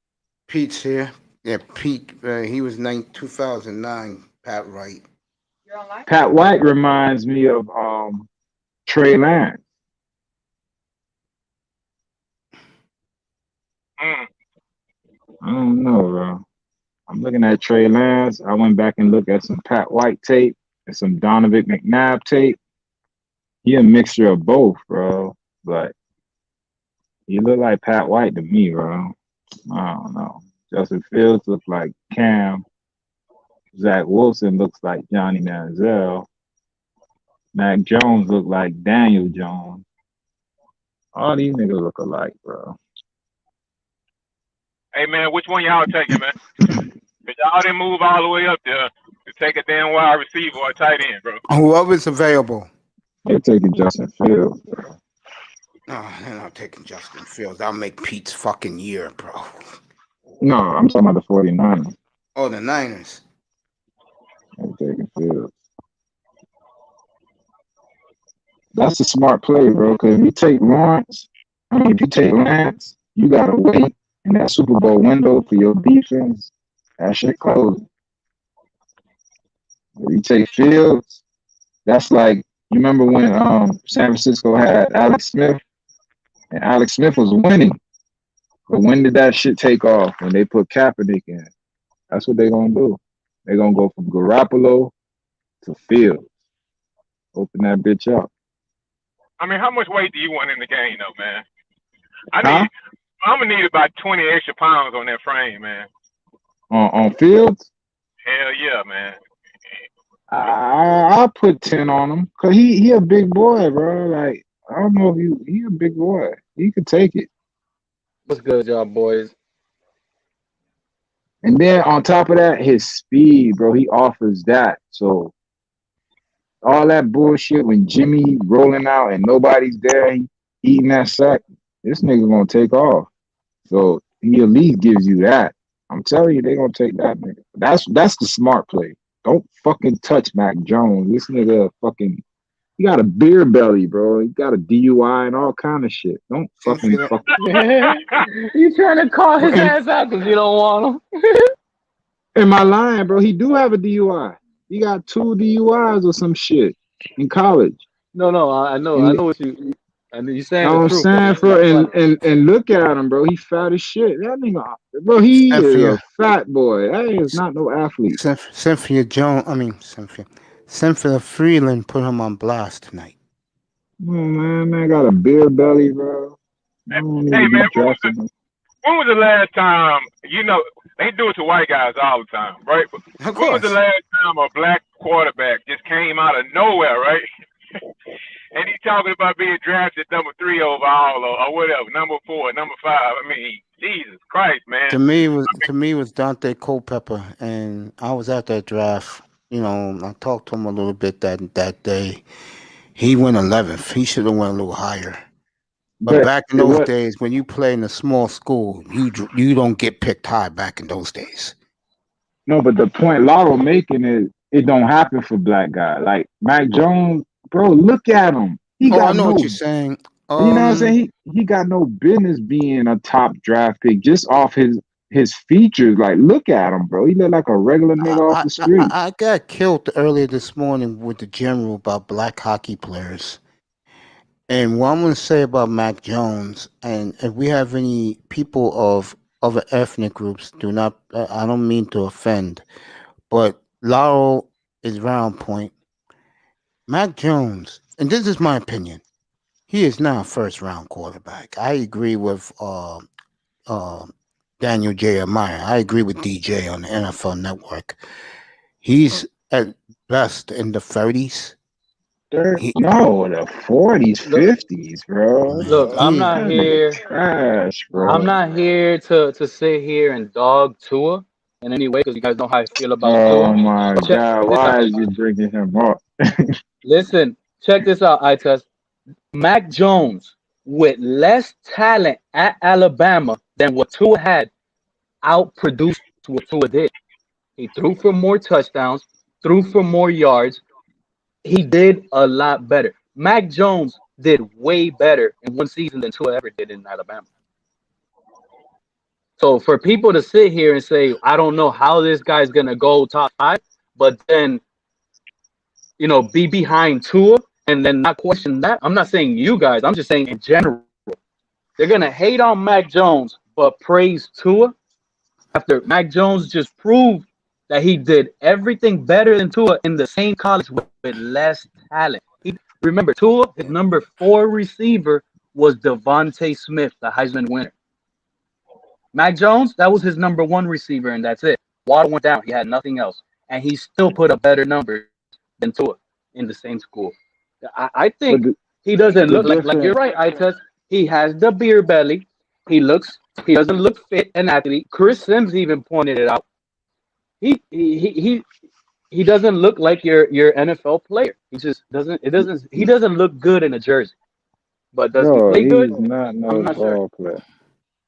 Pete's here. Yeah, Pete. He was 2009. Pat Wright. Pat White reminds me of Trey Lance. I don't know, bro. I'm looking at Trey Lance. I went back and looked at some Pat White tape and some Donovan McNabb tape. He a mixture of both, bro. But he look like Pat White to me, bro. I don't know. Justin Fields looks like Cam. Zach Wilson looks like Johnny Manziel. Mac Jones look like Daniel Jones. All these niggas look alike, bro. Hey man, which one y'all taking, man? Cause y'all didn't move all the way up there to take a damn wide receiver or a tight end, bro. Whoever's available. They're taking Justin Fields, bro. No, they're not taking Justin Fields. I'll make Pete's fucking year, bro. No, I'm talking about the 49ers. Oh, the Niners. They're taking Fields. That's a smart play, bro. Because if you take Lance, you gotta wait in that Super Bowl window for your defense. That shit closed. If you take Fields, that's like, you remember when San Francisco had Alex Smith, and Alex Smith was winning. But when did that shit take off? When they put Kaepernick in. That's what they're gonna do. They're gonna go from Garoppolo to Fields. Open that bitch up. I mean, how much weight do you want in the game, though, man? Huh? I'm gonna need about 20 extra pounds on that frame, man. On Fields? Hell yeah, man. I'll put 10 on him. Cause he a big boy, bro. Like, I don't know if he a big boy. He could take it. What's good, y'all boys? And then on top of that, his speed, bro, he offers that. So all that bullshit when Jimmy rolling out and nobody's there, he eating that sack, this nigga gonna take off. So he at least gives you that. I'm telling you, they gonna take that nigga. That's the smart play. Don't fucking touch Mac Jones. This nigga fucking, he got a beer belly, bro. He got a DUI and all kind of shit. Don't fucking You trying to call his ass out because you don't want him? Am I lying, bro? He do have a DUI. He got 2 DUIs or some shit in college. No, I know what you. I know you saying. I'm saying, bro, and look at him, bro. He fat as shit. That nigga, bro, he is a fat boy. That is not no athlete. Cynthia Freeland put him on blast tonight. Oh, man got a beer belly, bro. Hey, man, when was the last time, you know, they do it to white guys all the time, right? Of course. When was the last time a black quarterback just came out of nowhere, right? And he's talking about being drafted number 3 overall or whatever, number 4, number 5. I mean, Jesus Christ, man. To me was Dante Culpepper, and I was at that draft. You know, I talked to him a little bit that day. He went 11th. He should have went a little higher. But back in those days, when you play in a small school, you don't get picked high back in those days. No, but the point Laurel making is it don't happen for black guys. Like Mac Jones, bro, look at him. I know what you're saying. You know what I'm saying? He got no business being a top draft pick just off his features. Like, look at him, bro. He look like a regular nigga off the street. I got killed earlier this morning with the general about black hockey players. And what I'm going to say about Mac Jones, and if we have any people of other ethnic groups, I don't mean to offend, but Laurel is round point. Mac Jones, and this is my opinion, he is now a first-round quarterback. I agree with Daniel Jeremiah. I agree with DJ on the NFL Network. He's at best in the 30s. The 40s, 50s, bro. Look, I'm not here. Trash, bro. I'm not here to sit here and dog Tua in any way because you guys know how I feel about Tua. Oh my God! Why is you bringing him up? Listen, check this out, Itus. Mac Jones with less talent at Alabama than what Tua had outproduced what Tua did. He threw for more touchdowns, threw for more yards. He did a lot better. Mac Jones did way better in one season than Tua ever did in Alabama. So for people to sit here and say, I don't know how this guy's going to go top 5, but then, you know, be behind Tua and then not question that. I'm not saying you guys. I'm just saying in general. They're going to hate on Mac Jones, but praise Tua. after Mac Jones just proved that he did everything better than Tua in the same college with less talent. Remember, Tua, his number 4 receiver was Devontae Smith, the Heisman winner. Mac Jones, that was his number 1 receiver, and that's it. Waddle went down. He had nothing else. And he still put up better numbers than Tua in the same school. I But think he doesn't the look like you're difference, right, Itest. He has the beer belly. He doesn't look fit and athlete. Chris Sims even pointed it out. He doesn't look like your NFL player. He just doesn't look good in a jersey. But does he bro, play good? he's not I'm no not sure. ball player.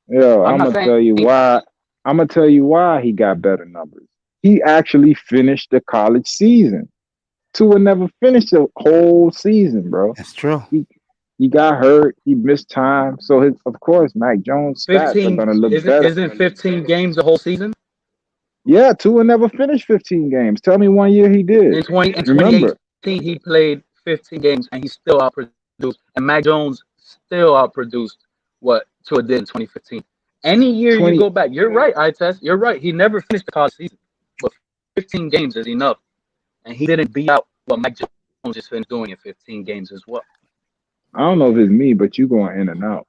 Yo, I'm I'm not gonna tell saying you why. I'm gonna tell you why he got better numbers. He actually finished the college season. Tua never finished the whole season, bro. That's true. He got hurt. He missed time. So of course, Mac Jones' stats are 15 gonna look isn't better. isn't 15 games the whole season? Yeah, Tua never finished 15 games. Tell me one year he did. In 2018 Remember, he played 15 games and he still outproduced. And Mac Jones still outproduced what Tua did in 2015. Any year you 20. go back, you're right, Itest. You're right. He never finished the college season, but 15 games is enough, and he didn't beat out what Mac Jones just finished doing in 15 games as well. I don't know if it's me, but you going in and out.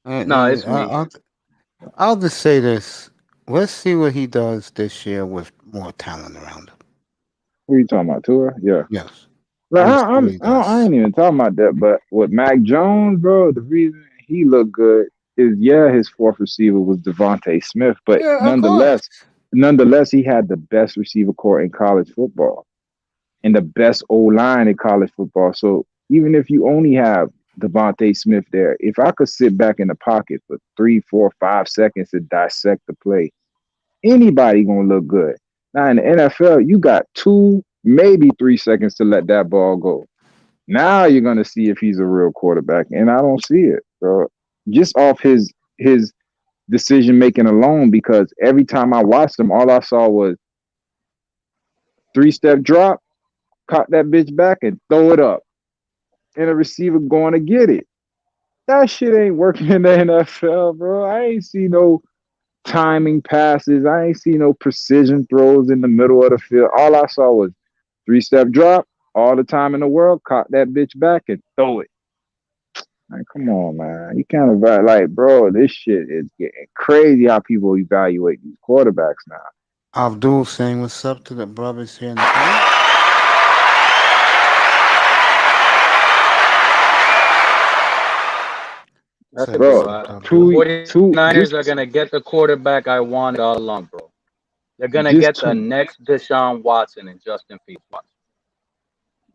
No, it's me. I'll just say this. Let's see what he does this year with more talent around him. Who are you talking about, Tua? Yeah. Yes. Like, Let's see what he I does. ain't even talking about that. But with Mac Jones, bro, the reason he looked good is his 4th receiver was Devontae Smith, but Yeah, of course. nonetheless, he had the best receiver core in college football and the best O line in college football. So even if you only have Devontae Smith there, if I could sit back in the pocket for 3, 4, 5 seconds to dissect the play, anybody gonna look good. Now in the NFL, you got 2, maybe 3 seconds to let that ball go. Now you're gonna see if he's a real quarterback, and I don't see it, bro. Just off his decision making alone, because every time I watched him, all I saw was 3-step drop, caught that bitch back, and throw it up, and a receiver going to get it. That shit ain't working in the NFL, bro. I ain't see no timing passes. I ain't see no precision throws in the middle of the field. All I saw was 3-step drop all the time in the world, caught that bitch back and throw it. Like, come on, man. You can't evaluate. Like, bro, this shit is getting crazy how people evaluate these quarterbacks now. Abdul saying what's up to the brothers here in the room. That's Say a Bro, good what's up, one. Abdul. The two, 49ers are gonna get the quarterback I wanted all along, bro. They're gonna just get the two, next Deshaun Watson and Justin Fields.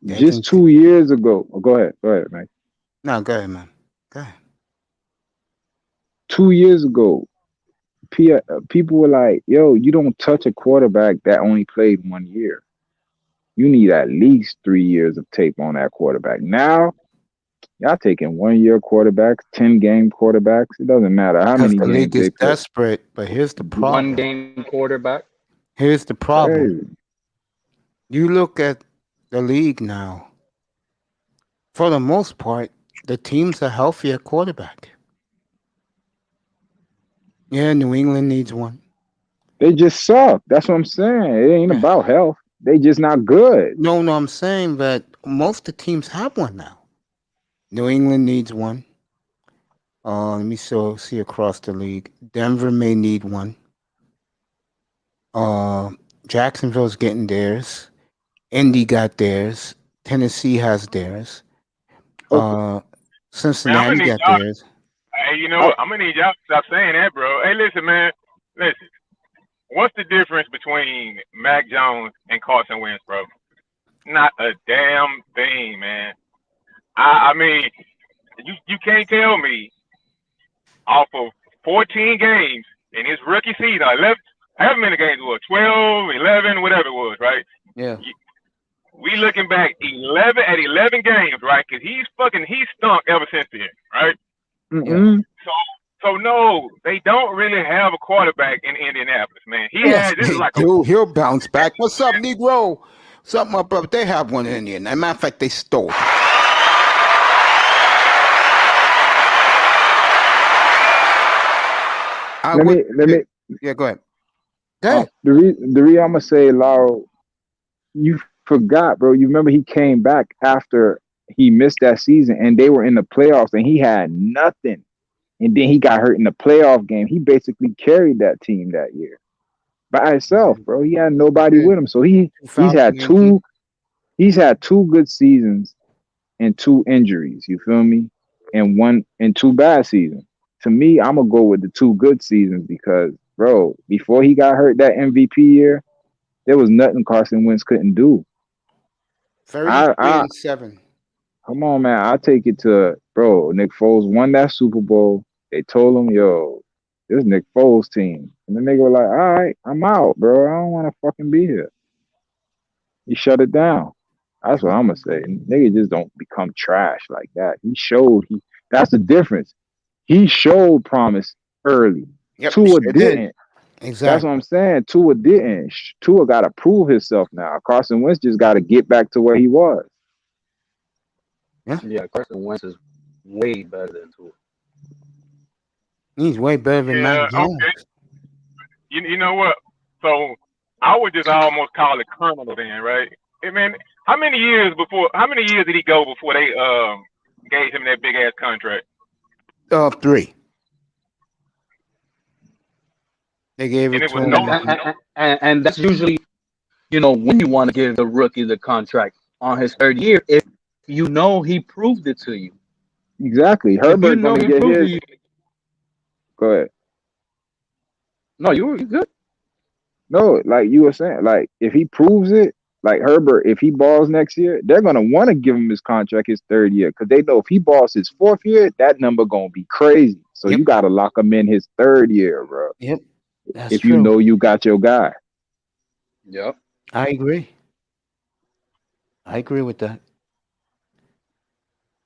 They just can. 2 years ago. Oh, go ahead, man. No, go ahead, man. Go ahead. 2 years ago, people were like, "Yo, you don't touch a quarterback that only played 1 year. You need at least 3 years of tape on that quarterback." Now, y'all taking 1-year quarterbacks, 10-game quarterbacks. It doesn't matter how Because many the games league is they play. desperate, but here's the One problem. game quarterback. Here's the problem. Crazy. You look at the league now. For the most part, the teams are healthy at quarterback. Yeah, New England needs one. They just suck. That's what I'm saying. It ain't Yeah. about health. They just not good. No, I'm saying that most of the teams have one now. New England needs one. Let me see across the league. Denver may need one. Jacksonville's getting theirs. Indy got theirs. Tennessee has theirs. Okay. Man, I'm Cincinnati gonna need got y'all. theirs. Hey, you know what? I'm gonna need y'all to stop saying that, bro. Hey, listen, man. Listen. What's the difference between Mac Jones and Carson Wentz, bro? Not a damn thing, man. I mean, you can't tell me off of 14 games in his rookie season, 11, however many games it was, 12, 11, whatever it was, right? Yeah. We looking back 11 games, right? Because he stunk ever since then, right? Mm-mm. So no, they don't really have a quarterback in Indianapolis, man. Yes, This is they like do. He'll bounce back. What's up, Negro? What's up, my brother? They have one in Indiana. As a matter of fact, they stole it. Let me Yeah, go ahead. Good. The reason I'm gonna say, Lauro, you forgot, bro. You remember he came back after he missed that season, and they were in the playoffs, and he had nothing. And then he got hurt in the playoff game. He basically carried that team that year by himself, bro. He had nobody with him, so he's had 2019. two good seasons and 2 injuries. You feel me? And 2 bad seasons. To me, I'm gonna go with the 2 good seasons because, bro, before he got hurt that MVP year, there was nothing Carson Wentz couldn't do. 33 I and 7. Come on, man. I take it to, bro. Nick Foles won that Super Bowl. They told him, yo, this is Nick Foles team. And the nigga was like, all right, I'm out, bro. I don't want to fucking be here. He shut it down. That's what I'm gonna say. Nigga just don't become trash like that. That's the difference. He showed promise early. Yep, Tua sure didn't. did. That's Exactly. what I'm saying. Tua didn't. Tua got to prove himself now. Carson Wentz just got to get back to where he was. Yeah, Carson Wentz is way better than Tua. He's way better than Mac Yeah, Jones. okay. You know what? So I would just almost call it criminal then, right? Hey, man, how many years did he go before they gave him that big ass contract? 3. They gave And it it to was him. And that's usually, when you want to give the rookie the contract on his 3rd year, if you know he proved it to you. Exactly. If you Herbert know gonna he get proved his. it, Go ahead. no, you good. No, like you were saying, like if he proves it, like Herbert, if he balls next year, they're gonna want to give him his contract his 3rd year because they know if he balls his 4th year, that number gonna be crazy. So Yep. you gotta lock him in his 3rd year, bro. Yep. That's If you true. know you got your guy. Yep. I agree. I agree with that.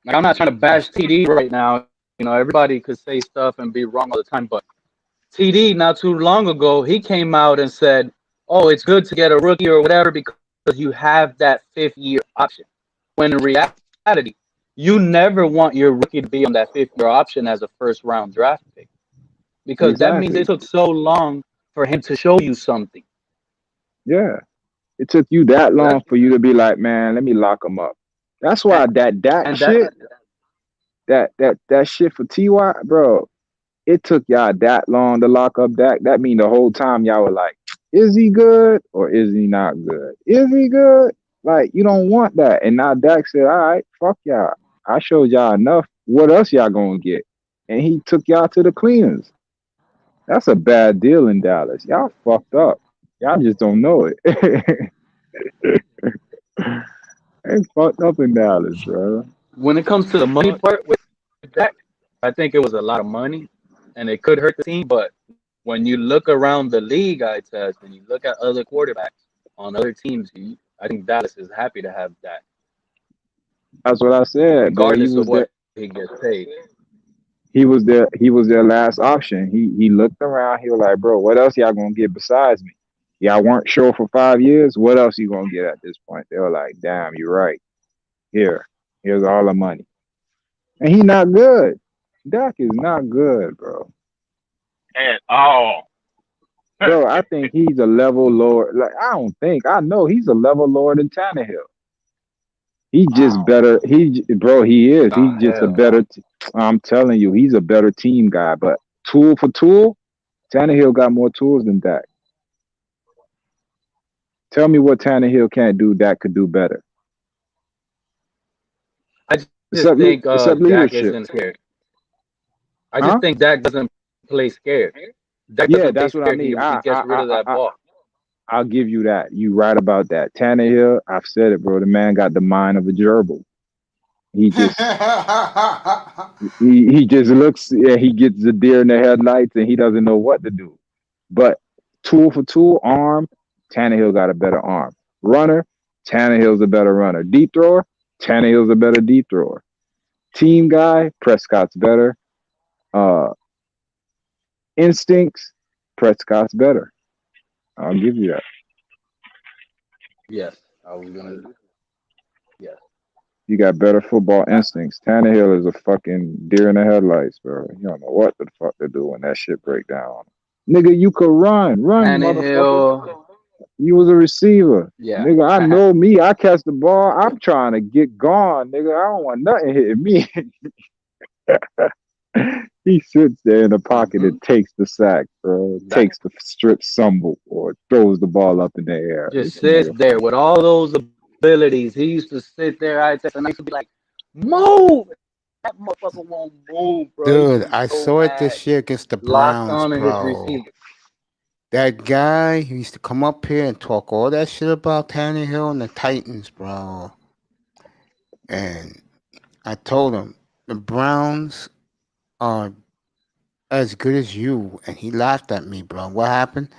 Like, I'm not trying to bash TD right now. Everybody could say stuff and be wrong all the time, but TD not too long ago, he came out and said, "Oh, it's good to get a rookie or whatever because you have that 5th year option." When in reality, you never want your rookie to be on that 5th year option as a 1st round draft pick because that means Exactly. it took so long for him to show you something. Yeah. It took you that long That's, for you to be like, man, let me lock him up. That's why that Dak and shit, that shit for TY, bro. It took y'all that long to lock up Dak. That mean the whole time y'all were like, is he good or is he not good? Is he good? Like, you don't want that. And now Dak said, all right, fuck y'all. I showed y'all enough. What else y'all gonna get? And he took y'all to the cleaners. That's a bad deal in Dallas. Y'all fucked up. Y'all just don't know it. They fucked up in Dallas, bro. when it comes to the money part with Dak, I think it was a lot of money and it could hurt the team. But when you look around the league, I test, and you look at other quarterbacks on other teams, I think Dallas is happy to have that, That's what I said, bro. regardless of what he gets paid. He was their last option. He looked around, he was like, bro, what else y'all gonna get besides me? Y'all weren't sure for 5 years. What else you gonna get at this point? They were like, damn, you're right. Here's all the money. And he not good. Dak is not good, bro. At all. Bro, I think he's a level lower. Like, I know he's a level lower than Tannehill. He just better. He is. He's just a better. I'm telling you, he's a better team guy. But tool for tool, Tannehill got more tools than Dak. Tell me what Tannehill can't do. Dak could do better. I just Except think Dak leadership. isn't scared. I just think Dak doesn't play scared. Dak Yeah, doesn't play that's what I scared. mean. He gets rid of that ball. I'll give you that. You right about that. Tannehill, I've said it, bro. The man got the mind of a gerbil. He just he just looks. Yeah, he gets the deer in the headlights, and he doesn't know what to do. But tool for tool, arm, Tannehill got a better arm. Runner, Tannehill's a better runner. Deep thrower, Tannehill's a better deep thrower. Team guy, Prescott's better. Instincts, Prescott's better. I'll give you that. Yes, I was gonna. Yes, You got better football instincts. Tannehill is a fucking deer in the headlights, bro. You don't know what the fuck to do when that shit break down. Nigga, you could run, motherfucker. Tannehill. You was a receiver. Yeah. Nigga, I know me. I catch the ball. I'm trying to get gone, nigga. I don't want nothing hitting me. He sits there in the pocket and takes the sack, bro. Takes the strip stumble or throws the ball up in the air. Just sits there with all those abilities. He used to sit there, and I used to be like, move! That motherfucker won't move, bro. Dude, I saw it this year against the Locked Browns, on in his bro. receiver. That guy who used to come up here and talk all that shit about Tannehill and the Titans, bro. And I told him the Browns are as good as you, and he laughed at me, bro. What happened?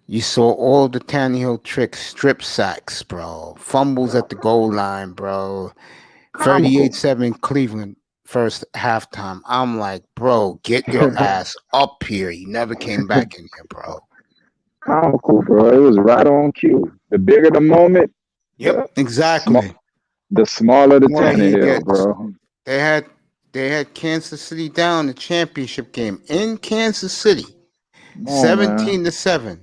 You saw all the Tannehill tricks, strip sacks, bro. Fumbles at the goal line, bro. 38-7 Cleveland first halftime. I'm like, bro, get your ass up here. You never came back in here, bro. Comical, bro. It was right on cue. The bigger the moment, Yep, exactly. the smaller the More he Tannehill, gets. bro. They had Kansas City down the championship game in Kansas City, 17-7.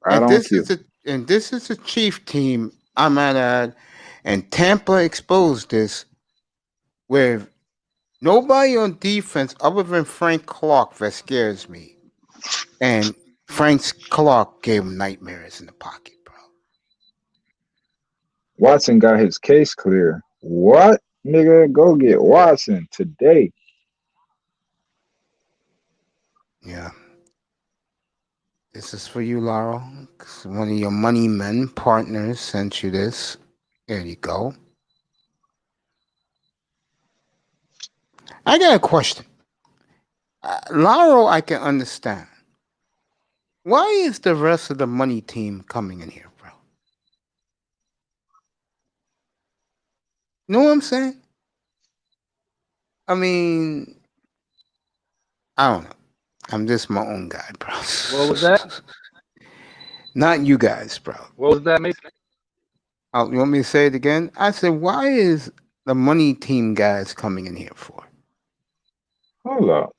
Right And on this cue. is a Chief team, I might add, and Tampa exposed this, where nobody on defense other than Frank Clark that scares me, and Frank Clark gave him nightmares in the pocket, bro. Watson got his case clear. What? Nigga, go get Watson today. Yeah. This is for you, Laurel. One of your money men partners sent you this. There you go. I got a question. Laurel, I can understand. Why is the rest of the money team coming in here, bro? You know what I'm saying? I mean, I don't know. I'm just my own guy, bro. What was that? Not you guys, bro. What was that, Mason? You want me to say it again? I said, why is the money team guys coming in here for? Hold up.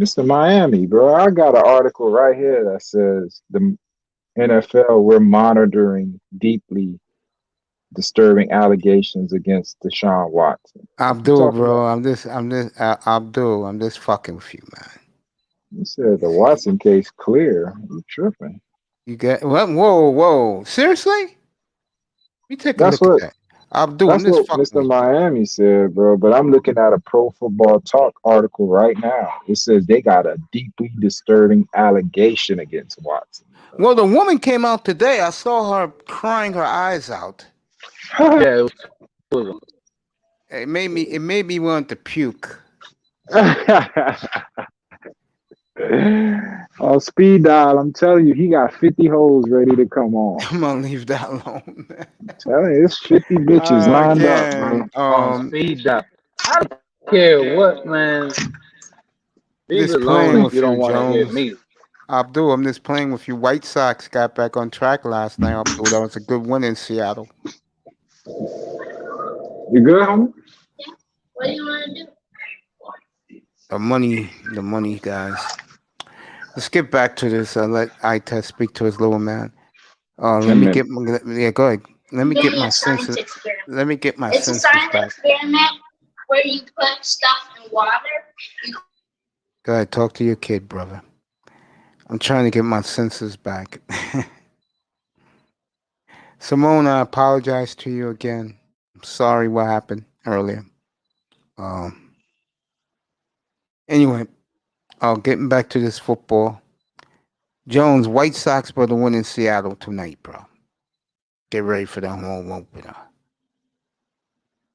Mr. Miami, bro. I got an article right here that says the NFL, we're monitoring deeply disturbing allegations against Deshaun Watson. Abdul, bro, I'm just Abdul, I'm just fucking with you, man. You said the Watson case clear. You tripping. You get what? Whoa. Seriously? We take a look at that. Abdul, That's what Mr. Miami said, bro. But I'm looking at a Pro Football Talk article right now. It says they got a deeply disturbing allegation against Watson. Well, the woman came out today. I saw her crying her eyes out. Yeah, it was. It made me want to puke. On speed dial, I'm telling you, he got 50 hoes ready to come on. I'm gonna leave that alone. I'm telling you, it's 50 bitches lined up, bro. On speed dial. I don't care what, man. Leave it alone if you don't want to hear me. Abdul, I'm just playing with you. White Sox got back on track last night. Abdul, that was a good win in Seattle. You good, homie? Yeah. What do you want to do? The money, guys. Let's get back to this. Let Ita speak to his little man. Let me get go ahead. Let me get my senses. Let me get my senses back. It's a science experiment where you put stuff in water. Go ahead, talk to your kid, brother. I'm trying to get my senses back. Simone, I apologize to you again. I'm sorry what happened earlier. Anyway, getting back to this football. Jones, White Sox for the win in Seattle tonight, bro. Get ready for the home opener.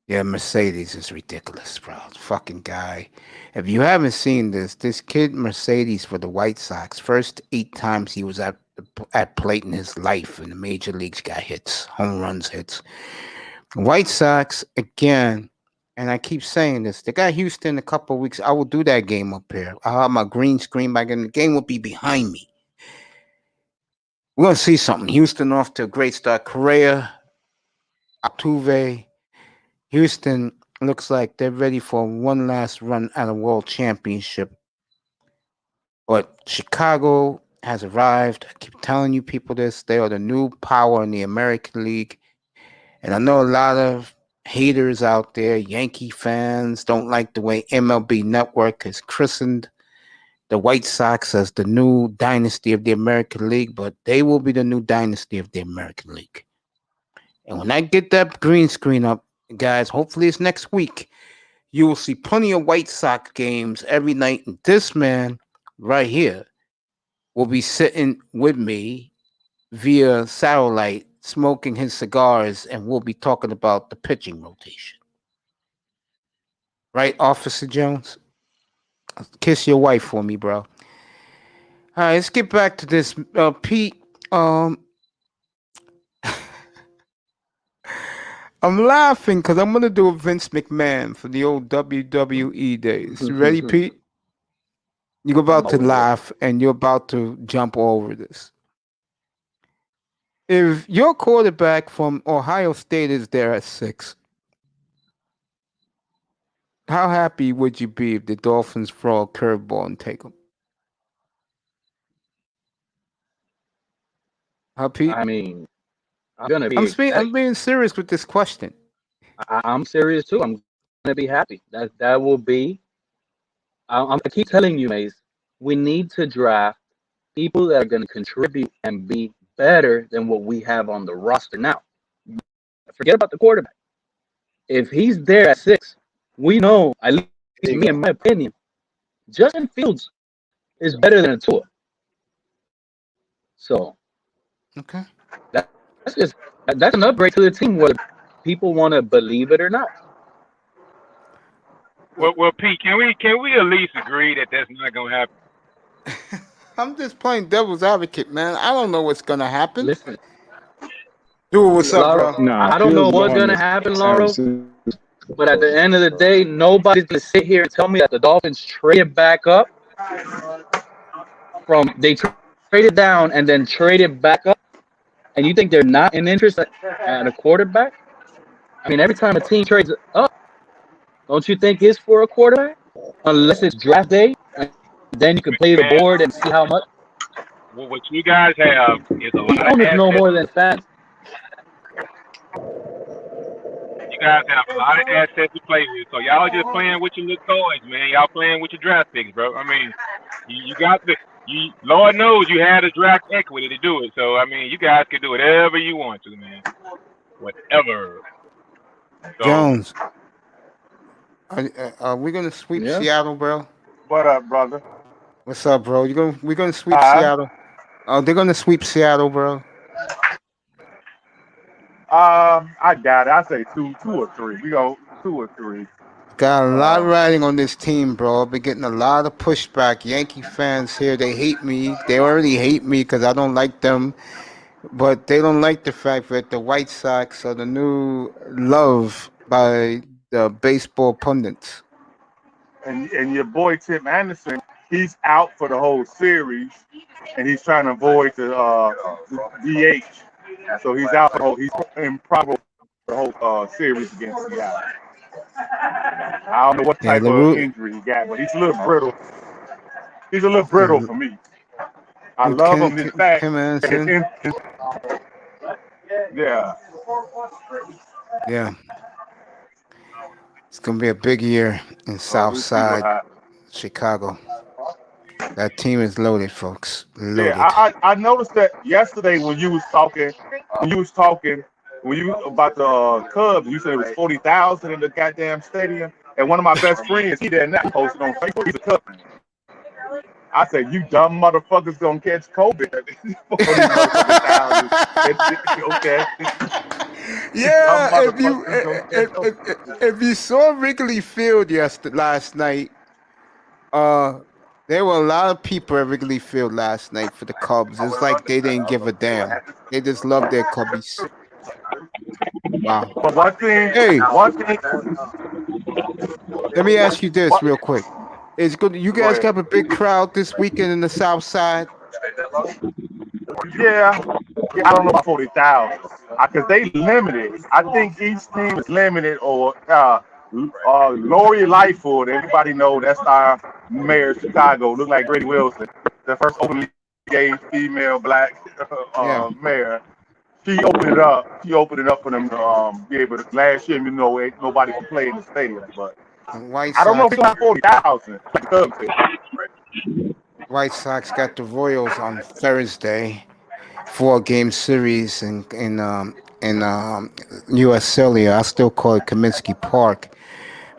Yeah, Mercedes is ridiculous, bro. Fucking guy. If you haven't seen this kid Mercedes for the White Sox, first 8 times he was at plate in his life in the major leagues got hits, home runs, hits. White Sox, again, and I keep saying this, they got Houston in a couple of weeks. I will do that game up here. I'll have my green screen back and the game will be behind me. We're going to see something. Houston off to a great start. Correa, Altuve. Houston looks like they're ready for one last run at a world championship. But Chicago has arrived. I keep telling you people this. They are the new power in the American League. And I know a lot of haters out there, Yankee fans, don't like the way MLB Network has christened the White Sox as the new dynasty of the American League, but they will be the new dynasty of the American League. And when I get that green screen up, guys, hopefully it's next week, you will see plenty of White Sox games every night. And this man right here will be sitting with me via satellite, smoking his cigars, and we'll be talking about the pitching rotation. Right, Officer Jones? Kiss your wife for me, bro. All right, let's get back to this. Pete, I'm laughing because I'm going to do a Vince McMahon for the old WWE days. You ready, Pete? You're about to laugh and you're about to jump over this. If your quarterback from Ohio State is there at 6, how happy would you be if the Dolphins throw a curveball and take him? How, Pete? I mean, I'm gonna be. I'm being serious with this question. I'm serious too. I'm gonna be happy. That will be. I'm gonna keep telling you, Mace. We need to draft people that are gonna contribute and be better than what we have on the roster now. Forget about the quarterback. If he's there at 6, we know, at least me, in my opinion, Justin Fields is better than a Tua. So, okay, that's an upgrade to the team, whether people want to believe it or not. Well, Pete, can we at least agree that that's not gonna happen? I'm just playing devil's advocate, man. I don't know what's gonna happen. Listen, dude, what's up, bro? Nah, I don't know Fields what's going gonna to happen, San Lauro. Francisco. But at the end of the day, nobody's gonna sit here and tell me that the Dolphins traded back up they traded down and then traded back up, and you think they're not in interest at a quarterback? I mean, every time a team trades up, don't you think it's for a quarterback? Unless it's draft day, and then you can play the board and see how much. Well, what you guys have is a lot of Owners assets. no more than fans. You guys have a lot of assets to play with, so y'all just playing with your little toys, man. Y'all playing with your draft picks, bro. I mean, you got Lord knows you had a draft equity to do it. So I mean, you guys can do whatever you want to, man. Whatever. So, Jones, are we gonna sweep Seattle, bro? What up, brother? What's up, bro? We're gonna sweep Seattle. Oh, they're gonna sweep Seattle, bro. I got it. I say two or three. We go 2 or 3. Got a lot riding on this team, bro. Been getting a lot of pushback. Yankee fans here, they hate me. They already hate me because I don't like them. But they don't like the fact that the White Sox are the new love by the baseball pundits. And your boy Tim Anderson, he's out for the whole series, and he's trying to avoid the DH. So he's out for the whole. He's improbable for the whole series against Seattle. I don't know what type of injury he got, but he's a little brittle. He's a little brittle for me. I love him. In fact, yeah. It's gonna be a big year in South Side Chicago. That team is loaded, folks. Loaded. Yeah, I noticed that yesterday when you was talking about the Cubs, you said it was 40,000 in the goddamn stadium. And one of my best friends, he did not posted on Facebook. He's a Cubs fan. I said, "You dumb motherfuckers gonna catch COVID." Okay. Yeah, if you saw Wrigley Field last night, there were a lot of people at Wrigley Field last night for the Cubs. It's like they didn't give a damn. They just love their Cubbies. Wow. But one thing. Let me ask you this real quick. It's good. You guys got a big crowd this weekend in the South Side. Yeah, I don't know about 40,000 because they limited. I think each team is limited. Or Lori Lightfoot, everybody know that's our mayor of Chicago, looked like Grady Wilson, the first openly gay female black mayor. She opened it up. She opened it up for them to be able to. Last year, ain't nobody could play in the stadium, but White I don't know if Sox. it's like 40,000. White Sox got the Royals on Thursday, 4-game series in U.S. Cellular. I still call it Kaminsky Park.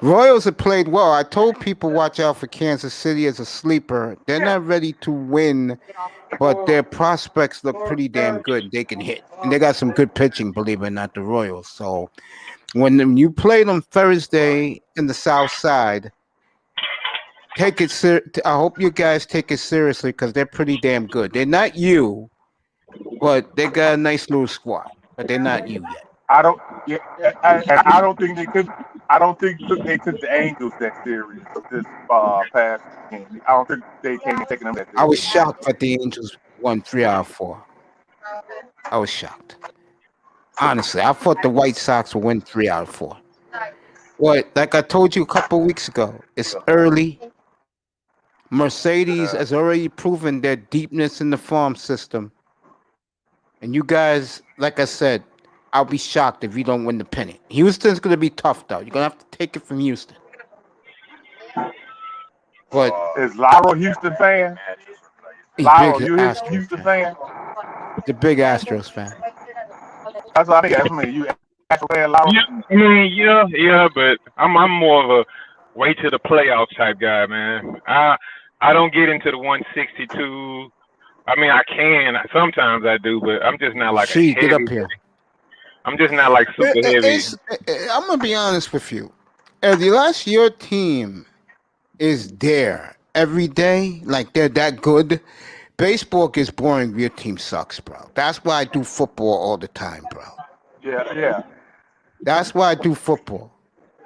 Royals have played well. I told people watch out for Kansas City as a sleeper. They're not ready to win, but their prospects look pretty damn good. They can hit, and they got some good pitching, believe it or not, the Royals. So when you play them Thursday in the South Side, take it. I hope you guys take it seriously because they're pretty damn good. They're not you, but they got a nice little squad, but they're not you yet. I don't. Yeah, I don't think they could. I don't think they took the Angels that serious this past game. I don't think they came and taking them that serious. I was shocked that the Angels won 3 out of 4. I was shocked. Honestly, I thought the White Sox would win 3 out of 4. What? Like I told you a couple weeks ago, it's early. Mercedes has already proven their deepness in the farm system. And you guys, like I said, I'll be shocked if you don't win the pennant. Houston's going to be tough, though. You're going to have to take it from Houston. But is Lyra a Houston fan? Lyra, you a Houston fan? The big Astros fan. That's what I think. I mean, you Astros fan, Lyra? Yeah, but I'm more of a wait to the playoffs type guy, man. I don't get into the 162. I mean, I can. Sometimes I do, but I'm just not like a heavy. Get up here. I'm just not like super heavy. I'm going to be honest with you. Unless your team is there every day, like they're that good, baseball gets boring if your team sucks, bro. That's why I do football all the time, bro. Yeah. That's why I do football.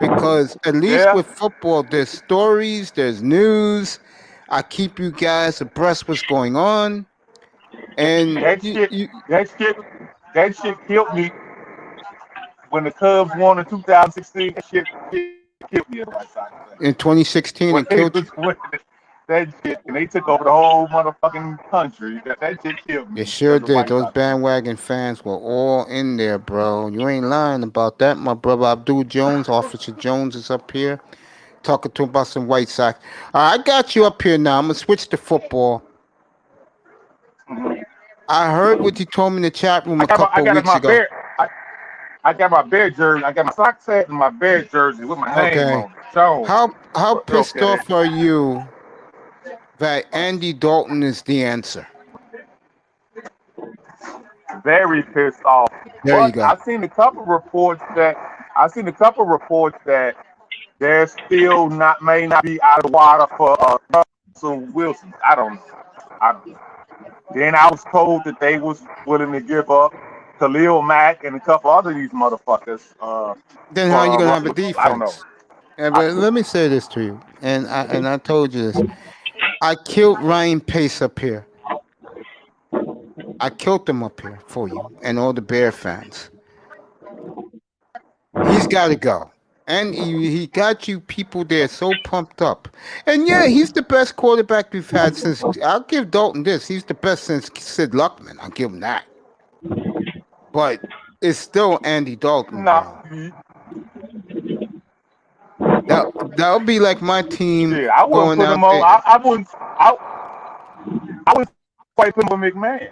Because at least with football, there's stories, there's news. I keep you guys abreast what's going on. And that shit killed me when the Cubs won in 2016. That shit killed me in 2016 and killed you? That shit, and they took over the whole motherfucking country. That shit killed me. It sure did. Those bandwagon fans were all in there, bro. You ain't lying about that. My brother Abdul Jones, Officer Jones, is up here talking to him about some White Sox. All right, I got you up here now. I'm going to switch to football. I heard what you told me in the chat room a couple weeks ago. I got my Bear jersey. I got my sock set and my Bear jersey with my name on it. So, how pissed off are you that Andy Dalton is the answer? Very pissed off. There you go. I've seen a couple reports that they're still may not be out of the water for Russell Wilson. I don't know. Then I was told that they was willing to give up Khalil Mack and a couple other these motherfuckers. Then how are you gonna have a defense? I don't know. Yeah, but let me say this to you, and I told you this. I killed Ryan Pace up here. I killed him up here for you and all the Bear fans. He's got to go. And he got you people there so pumped up. And yeah, he's the best quarterback we've had since. I'll give Dalton this. He's the best since Sid Luckman. I'll give him that. But it's still Andy Dalton. No. That would be like my team. Yeah, I wouldn't put him on. I wouldn't quite put him on McMahon.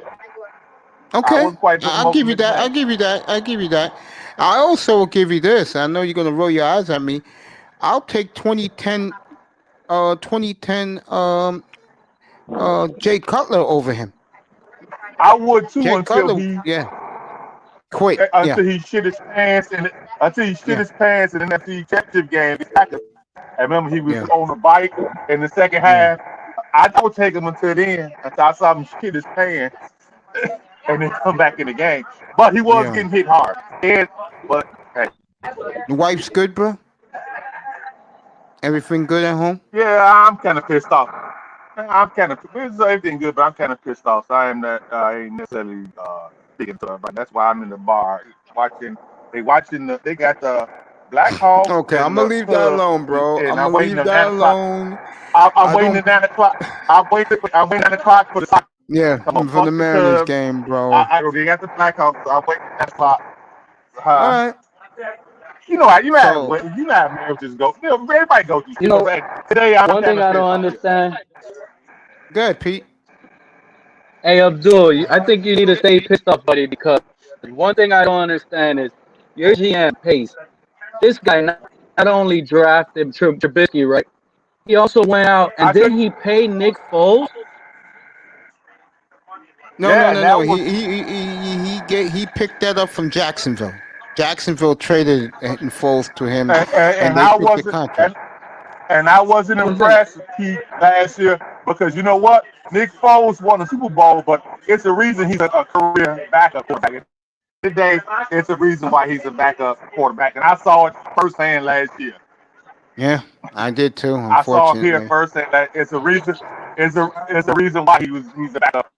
Okay, I'll give you that. I also will give you this. I know you're gonna roll your eyes at me. I'll take 2010 Jay Cutler over him. I would too until he quit. Until he shit his pants and his pants in the NFC Championship game. I remember he was on the bike in the second half. I would take him until then until I saw him shit his pants and then come back in the game. But he was getting hit hard. But hey, the wife's good, bro. Everything good at home? Yeah, I'm kind of pissed off. Everything good, but I'm kind of pissed off. So I ain't necessarily speaking to her. But that's why I'm in the bar watching. They got the Black Hawk. Okay, I'm gonna leave that alone, bro. And I'm I'm gonna waiting leave on that 9 o'clock. alone. I'm I waiting don't. at 9 o'clock. I'm waiting 9 o'clock for the soccer. Yeah, Come on, for the fuck the Mariners Cubs. game, bro. I go got the Black Hawk, so I'm waiting at 9 o'clock. All right. You know how So marriages go. You know, everybody goes through You shit. know, Today I'm one thing I don't devastated. understand. go ahead, Pete. Hey, Abdul, I think you need to stay pissed off, buddy, because one thing I don't understand is your GM Pace. This guy not only drafted Trubisky, right? He also went out and I then said, he paid Nick Foles. No, yeah, no, and no, no. that was He picked that up from Jacksonville. Jacksonville traded Foles to him, and and they I took the wasn't contract. and I wasn't One thing, impressed with Keith last year because you know what? Nick Foles won the Super Bowl, but it's the reason he's a career backup quarterback. Today, it's the reason why he's a backup quarterback, and I saw it firsthand last year. Yeah, I did too. I saw it here Unfortunately, firsthand. That it's a reason. It's a reason why he's a backup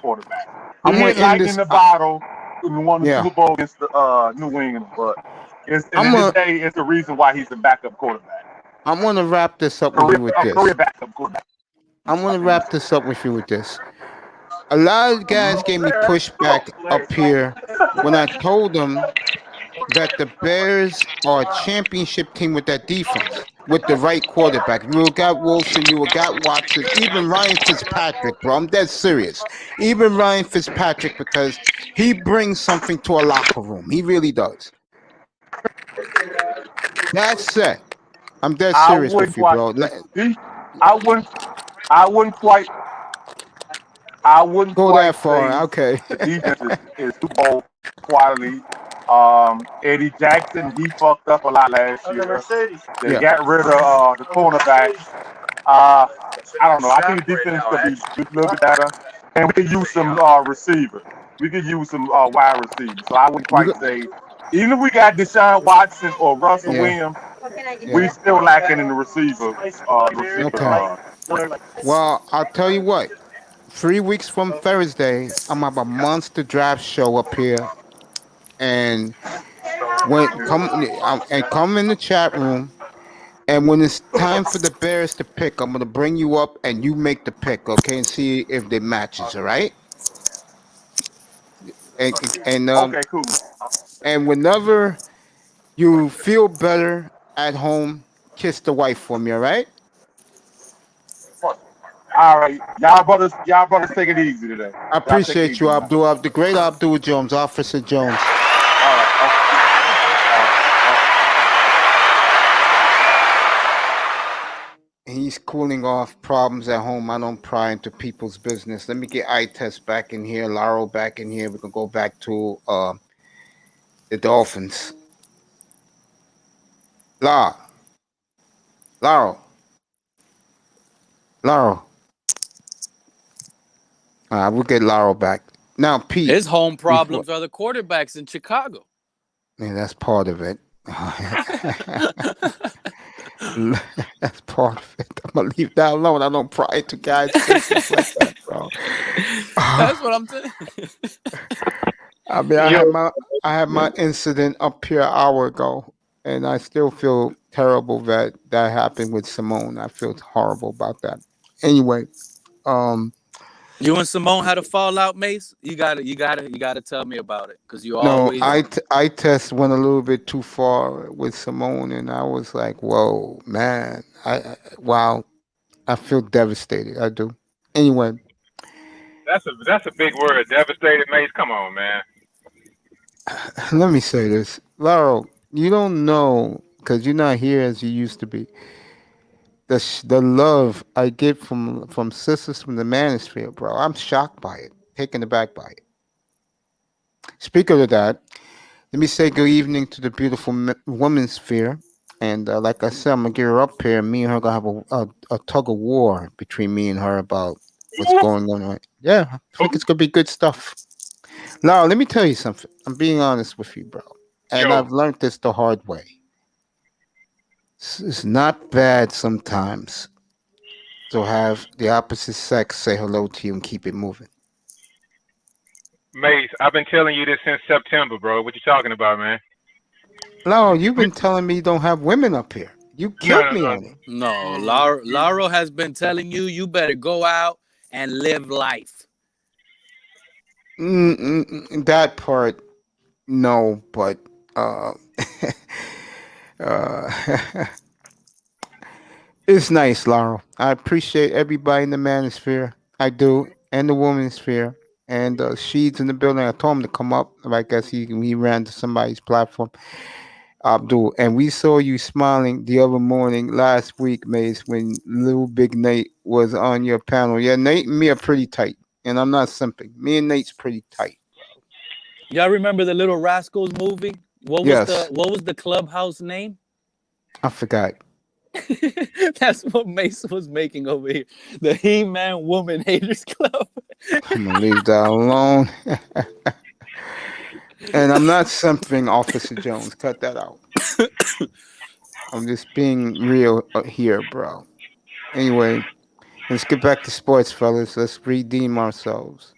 quarterback. He I'm gonna hit end lightning in this. the bottle and won the Yeah, Super Bowl against the New England, but I'm in this gonna day, it's the reason why he's a backup quarterback. I'm gonna wrap this up with you with this. Career backup quarterback. I'm gonna wrap this up with you with this. A lot of guys gave me pushback up here when I told them that the Bears are a championship team with that defense, with the right quarterback. You got Wilson, you got Watson, even Ryan Fitzpatrick, bro. I'm dead serious. Even Ryan Fitzpatrick, because he brings something to a locker room. He really does. That said, I'm dead I serious wouldn't with you, quite. bro. I wouldn't. I wouldn't quite. I wouldn't Go quite that far. say Okay. the defense is Super Bowl quality. Eddie Jackson, he fucked up a lot last year. They Yeah. got rid of the cornerback. I don't know. I think the defense could be a little bit better, and we could use some receiver. We could use some wide receivers. So I wouldn't You quite got, say, even if we got Deshaun Watson or Russell yeah. Williams, we Yeah. still lacking in the receiver. Okay. Well, I'll tell you what. 3 weeks from Thursday, I'm gonna have a monster draft show up here, and come in the chat room. And when it's time for the Bears to pick, I'm gonna bring you up and you make the pick, okay, and see if they matches. All right. And Okay, cool. and whenever you feel better at home, kiss the wife for me. All right. All right, y'all brothers take it easy today. I Y'all take it appreciate easy. you, Abdul, the great Abdul Jones, Officer Jones. All right. He's cooling off problems at home. I don't pry into people's business. Let me get iTest back in here, Laro back in here. We can go back to the Dolphins. Laro. We'll get Laro back. Now, Pete. His home problems are the quarterbacks in Chicago. Yeah, that's part of it. That's part of it. I'm gonna leave that alone. I don't pry into guys' business like that, bro. That's what I'm saying. I mean, I had my incident up here an hour ago, and I still feel terrible that happened with Simone. I feel horrible about that. Anyway, you and Simone had a fallout, Mace. You gotta tell me about it because you no, always. I test went a little bit too far with Simone, and I was like, "Whoa, man! Wow, I feel devastated. I do." Anyway, that's a big word, devastated, Mace. Come on, man. let me say this, Laurel. You don't know because you're not here as you used to be. The love I get from sisters from the manosphere, bro. I'm shocked by it, taken aback by it. Speaking of that, let me say good evening to the beautiful woman's sphere. And like I said, I'm gonna get her up here. Me and her gonna have a tug of war between me and her about what's going on. Yeah, I think it's gonna be good stuff. Now, let me tell you something. I'm being honest with you, bro. And Sure. I've learned this the hard way. It's not bad sometimes to have the opposite sex say hello to you and keep it moving. Mace, I've been telling you this since September, bro. What you talking about, man? Laura, you've been telling me you don't have women up here. You killed me No. on it. No, Lauro has been telling you better go out and live life. That part, no, but uh, uh, it's nice, Laura. I appreciate everybody in the manosphere. I do, and the womansphere. And Sheed's in the building. I told him to come up. I guess he ran to somebody's platform. Abdul, and we saw you smiling the other morning last week, Mace, when little big Nate was on your panel. Yeah, Nate and me are pretty tight, and I'm not simping. Me and Nate's pretty tight. Y'all remember the Little Rascals movie? Yes, What was the clubhouse name? I forgot. That's what Mace was making over here. The He-Man Woman Haters Club. I'm gonna leave that alone. And I'm not simping, Officer Jones. Cut that out. I'm just being real here, bro. Anyway, let's get back to sports, fellas. Let's redeem ourselves.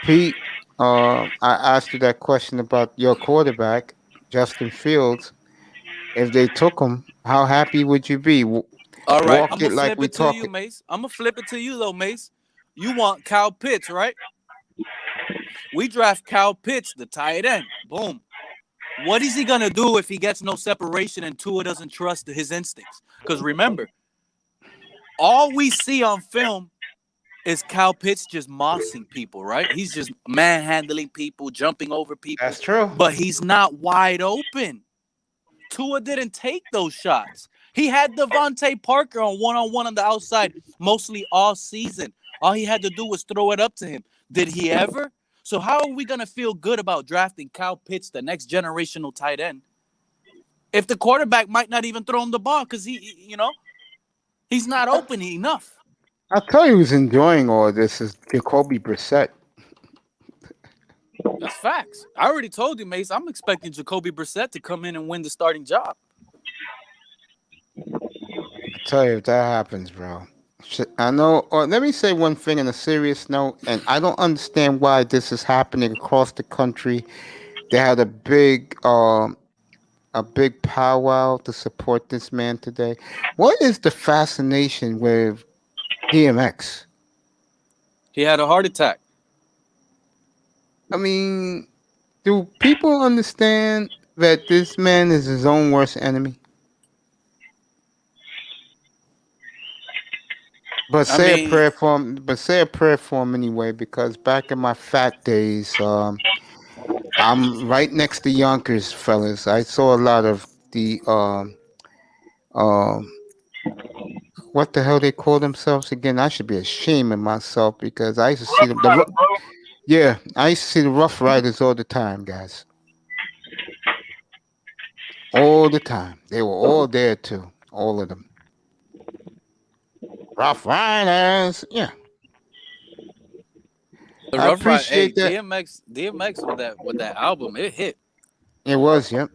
Pete, I asked you that question about your quarterback, Justin Fields. If they took him, how happy would you be? All right, Walk I'm it gonna like flip we it to talk you, it. Mace. I'm gonna flip it to you though, Mace. You want Kyle Pitts, right? We draft Kyle Pitts, the tight end. Boom. What is he gonna do if he gets no separation and Tua doesn't trust his instincts? Because remember, all we see on film is Kyle Pitts just mossing people, right? He's just manhandling people, jumping over people. That's true. But he's not wide open. Tua didn't take those shots. He had Devontae Parker on one-on-one on the outside mostly all season. All he had to do was throw it up to him. Did he ever? So how are we going to feel good about drafting Kyle Pitts, the next generational tight end, if the quarterback might not even throw him the ball because he's not open enough? I'll tell you who's enjoying all of this is Jacoby Brissett. That's facts. I already told you, Mace, I'm expecting Jacoby Brissett to come in and win the starting job. I tell you, if that happens, bro. I know. Or let me say one thing on a serious note, and I don't understand why this is happening across the country. They had a big powwow to support this man today. What is the fascination with DMX? He had a heart attack. I mean, do people understand that this man is his own worst enemy? But say a prayer for him. But say a prayer for him anyway, because back in my fat days, I'm right next to Yonkers, fellas. I saw a lot of the what the hell they call themselves again? I should be ashamed of myself because I used to see them. Yeah, I used to see the Rough Riders all the time, guys. All the time. They were all there too. All of them. Rough Riders. Yeah. The I Rough Ride, hey, appreciate that. DMX with that album, it hit. It was, yep.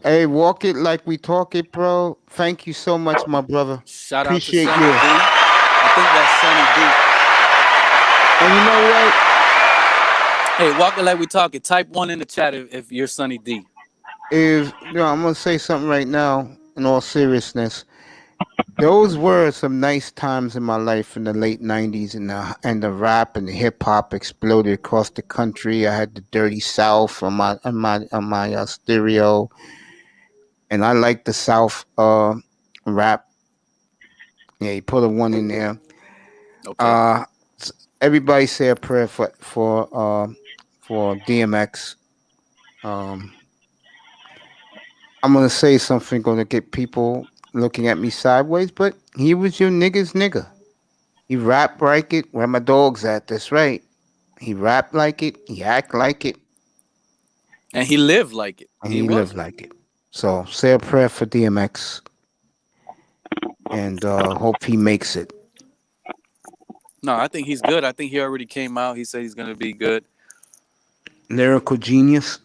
Hey, walk it like we talk it, bro. Thank you so much, my brother. Shout Appreciate out to Sunny you. D. I think that's Sunny D. And you know what? Hey, walk it like we talk it. Type 1 in the chat if you're Sunny D. I'm gonna say something right now. In all seriousness, those were some nice times in my life in the late '90s, and the rap and the hip hop exploded across the country. I had the Dirty South on my stereo, and I like the South rap. Yeah, you put a 1 in there. Okay. Everybody say a prayer for DMX. I'm gonna say something gonna get people looking at me sideways, but he was your nigga's nigga. He rap like it. Where my dogs at? That's right. He rap like it. He act like it. And he lived like it. And he lived like it. So say a prayer for DMX, and hope he makes it. No, I think he's good. I think he already came out. He said he's gonna be good. Lyrical genius.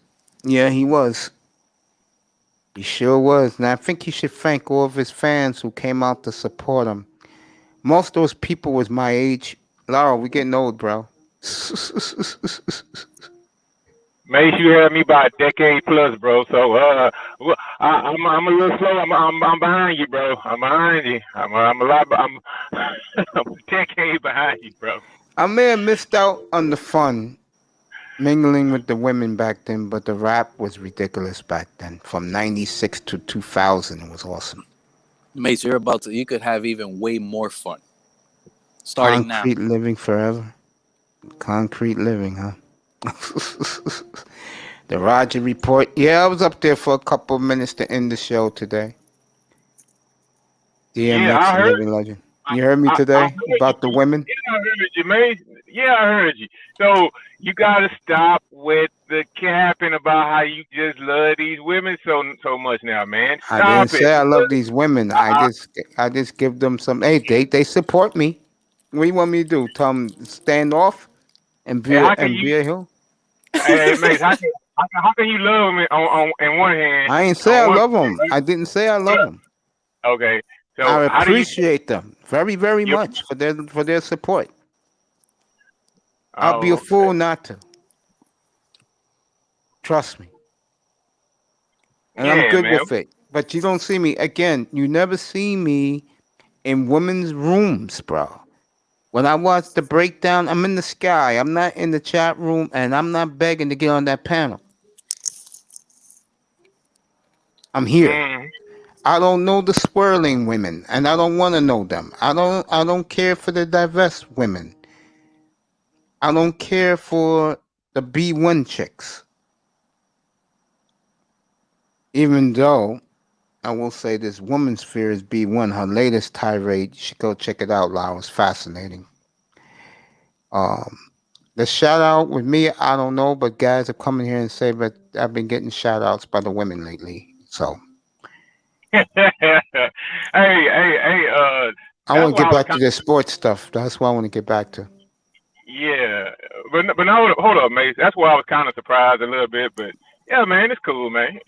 Yeah, he was. He sure was. And I think he should thank all of his fans who came out to support him. Most of those people was my age. Laura, we getting old, bro. Mace, you had me by a decade plus, bro. So I'm a little slow. I'm behind you, bro. I'm behind you. I'm a lot. I'm I'm a decade behind you, bro. I may have missed out on the fun mingling with the women back then, but the rap was ridiculous back then. From '96 to 2000, it was awesome. Mace, you could have even way more fun. Starting now. Concrete living forever. Concrete living, huh? The Roger Report. Yeah, I was up there for a couple of minutes to end the show today. DMX, Yeah, I heard. living legend. You heard me I today heard about the women? Yeah, I heard you, man. Yeah, I heard you. So you gotta stop with the capping about how you just love these women so much now, man. I Stop didn't say it. I love these women. I just give them some. Hey, they support me. What do you want me to do? Tell them stand off and be Hey, how can a hill? Hey, man, how can you love them on one hand? I ain't say I on one love them. I didn't say I love them. Okay, so I how do you? appreciate them very, very Yep. much for their support. I'll be Oh, a fool not to. Trust me. And I'm yeah, good man. with it. But you don't see me again. You never see me in women's rooms, bro. When I watch the breakdown, I'm in the sky. I'm not in the chat room, and I'm not begging to get on that panel. I'm here. Mm. I don't know the swirling women, and I don't want to know them. I don't care for the diverse women. I don't care for the B1 chicks. Even though I will say this woman's fear is B1. Her latest tirade, you should go check it out, Lau. It's fascinating. The shout out with me, I don't know, but guys have come in here and say, but I've been getting shout outs by the women lately. So hey, I want to get back to the sports stuff. That's what I want to get back to. Yeah, but now hold up, Mace. That's why I was kind of surprised a little bit, but yeah, man, it's cool, man.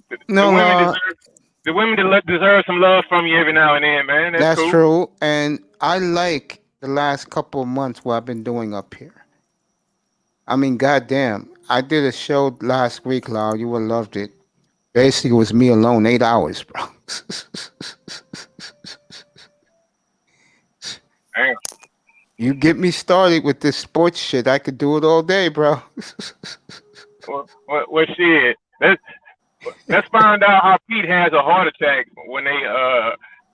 The women deserve some love from you every now and then, man. That's cool. True, and I like the last couple of months what I've been doing up here. I mean, goddamn, I did a show last week, Lau. You would have loved it. Basically, it was me alone, 8 hours, bro. Damn. You get me started with this sports shit, I could do it all day, bro. Well, shit. Let's find out how Pete has a heart attack when they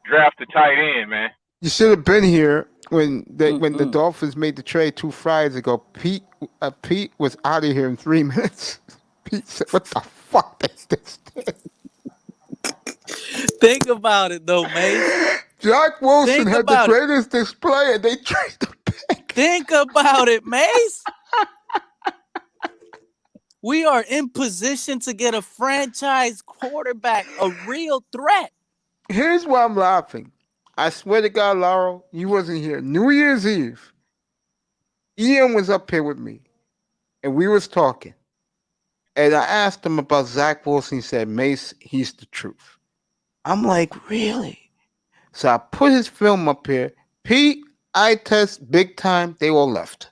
draft the tight end, man. You should have been here when the Dolphins made the trade 2 Fridays ago. Pete was out of here in 3 minutes. Pete said, "What the fuck is this?" Think about it, though, Mace. Jack Wilson had the greatest display, and they traded him back. Think about it, Mace. We are in position to get a franchise quarterback, a real threat. Here's why I'm laughing. I swear to God, Laurel, you wasn't here. New Year's Eve, Ian was up here with me, and we was talking. And I asked him about Zach Wilson. He said, "Mace, he's the truth." I'm like, really? So I put his film up here. Pete, eye test, big time. They all left.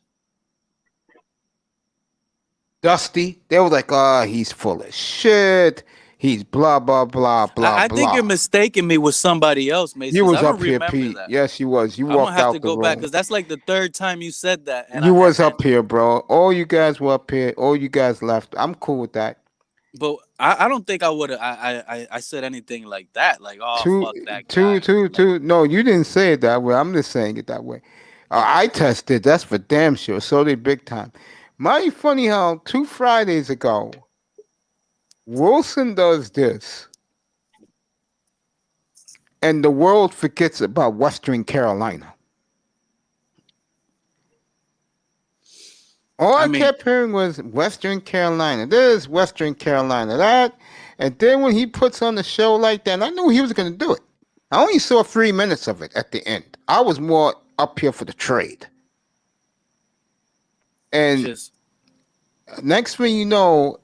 Dusty, they were like, "Oh, he's full of shit. He's blah, blah, blah, blah, I think you're mistaking me with somebody else, Mason. You was up here, Pete. That. Yes, you was. You walked out the room. I'm gonna have to go back because that's like the 3rd time you said that. And you was up here, bro. All you guys were up here. All you guys left. I'm cool with that. But I don't think I would have. I said anything like that. Like, oh, fuck that guy. No, you didn't say it that way. I'm just saying it that way. I tested. That's for damn sure. So did big time. Mighty funny how 2 Fridays ago, Wilson does this, and the world forgets about Western Carolina. All I kept hearing was Western Carolina this, Western Carolina that, and then when he puts on the show like that, I knew he was going to do it. I only saw 3 minutes of it at the end. I was more up here for the trade. And next thing you know,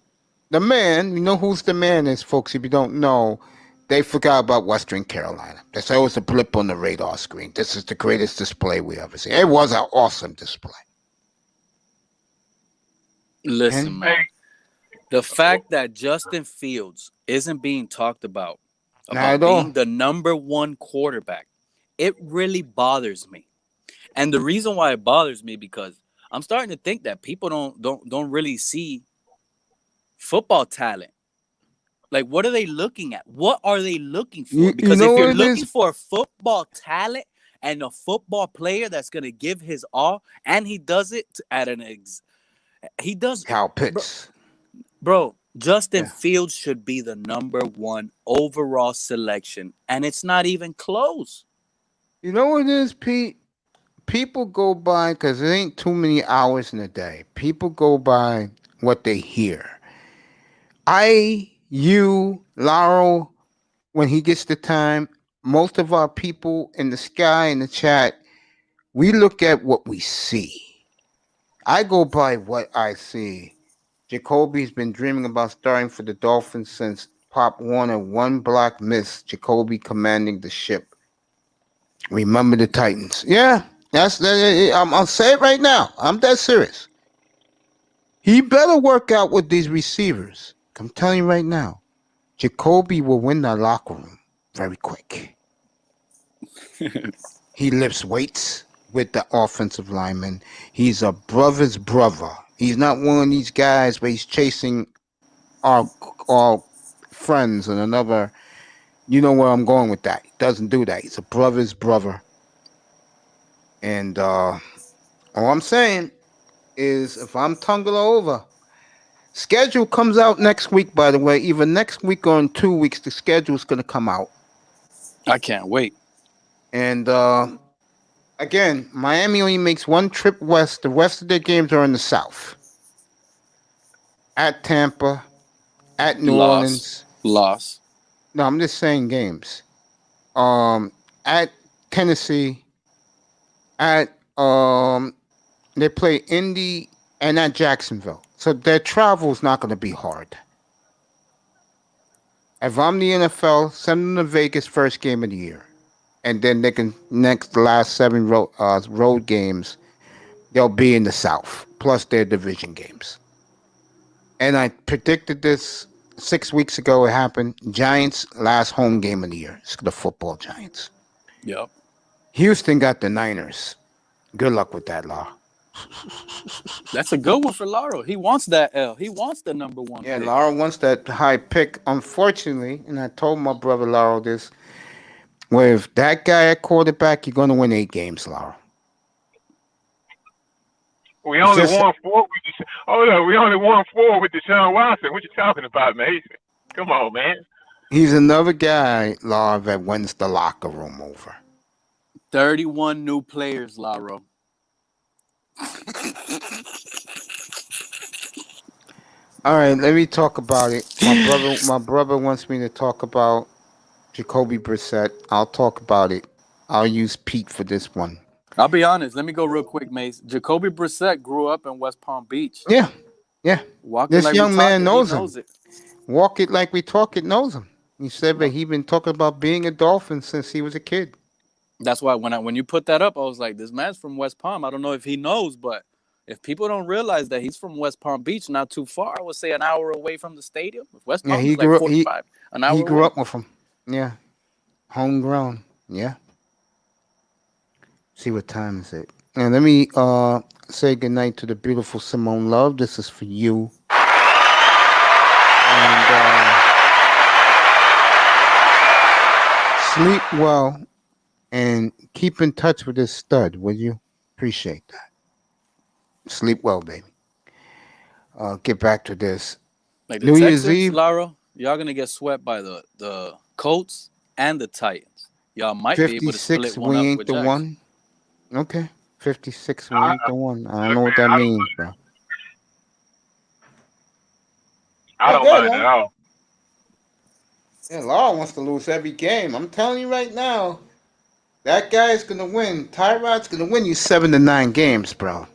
the man, you know who's the man is, folks, if you don't know, they forgot about Western Carolina. They say it was a blip on the radar screen. This is the greatest display we ever seen. It was an awesome display. Listen, man. The fact that Justin Fields isn't being talked about Not at being all. the number one quarterback, it really bothers me. And the reason why it bothers me because I'm starting to think that people don't really see football talent. Like, what are they looking at? What are they looking for? You Because know if you're what it looking is? for football talent and a football player that's gonna give his all, and he does it at he does, Cal bro, Pitts. Justin Yeah. Fields should be the number one overall selection, and it's not even close. You know what it is, Pete? People go by because there ain't too many hours in a day. People go by what they hear. You, Laurel, when he gets the time, most of our people in the sky in the chat, we look at what we see. I go by what I see. Jacoby's been dreaming about starting for the Dolphins since Pop Warner one block miss. Jacoby commanding the ship. Remember the Titans. Yeah, I'll say it right now. I'm dead serious. He better work out with these receivers. I'm telling you right now. Jacoby will win the locker room very quick. He lifts weights with the offensive lineman. He's a brother's brother. He's not one of these guys where he's chasing our friends and another. You know where I'm going with that. He doesn't do that. He's a brother's brother. And all I'm saying is if I'm Tungala over, schedule comes out next week, by the way. Either next week or in 2 weeks, the schedule's going to come out. I can't wait. And again, Miami only makes one trip west. The rest of their games are in the south. At Tampa, at New Orleans. Loss. No, I'm just saying games. At Tennessee, at they play Indy and at Jacksonville. So their travel is not going to be hard. If I'm the NFL, send them to Vegas first game of the year. And then they can the last 7 road games, they'll be in the South, plus their division games. And I predicted this 6 weeks ago. It happened. Giants last home game of the year. It's the football Giants. Yep. Houston got the Niners. Good luck with that, Law. That's a good one for Lauro. He wants that L. He wants the number one. Yeah, pick. Laura wants that high pick. Unfortunately, and I told my brother Laura this, with that guy at quarterback, you're going to win 8 games, Laura. We only won 4 with we only won 4 with Deshaun Watson. What you talking about, Mason? Come on, man. He's another guy, Laura, that wins the locker room over. 31 new players, Lauro. All right, let me talk about it. My brother wants me to talk about Jacoby Brissett. I'll talk about it. I'll use Pete for this one. I'll be honest. Let me go real quick, Mace. Jacoby Brissett grew up in West Palm Beach. Yeah. Walking This like young we man talking, knows him. it. Walk it like we talk it knows him. He said that he been talking about being a Dolphin since he was a kid. That's why when you put that up, I was like, this man's from West Palm. I don't know if he knows, but if people don't realize that he's from West Palm Beach, not too far, I would say an hour away from the stadium. West Palm is like 45, an hour He grew away. up with him. Yeah. Homegrown. Yeah. See what time is it? And let me say goodnight to the beautiful Simone Love. This is for you. And sleep well and keep in touch with this stud, would you? Appreciate that. Sleep well, baby. Get back to this. Like the New Year's Texans, Eve. Lauro, y'all gonna get swept by the Colts and the Titans. Y'all might be able to split 56, one we up ain't with the Jags. one. Okay. 56, we ain't the one. I don't know what that means, bro. I don't mind at all. Yeah, Laura wants to lose every game. I'm telling you right now, that guy's gonna win. Tyrod's gonna win you 7 to 9 games, bro.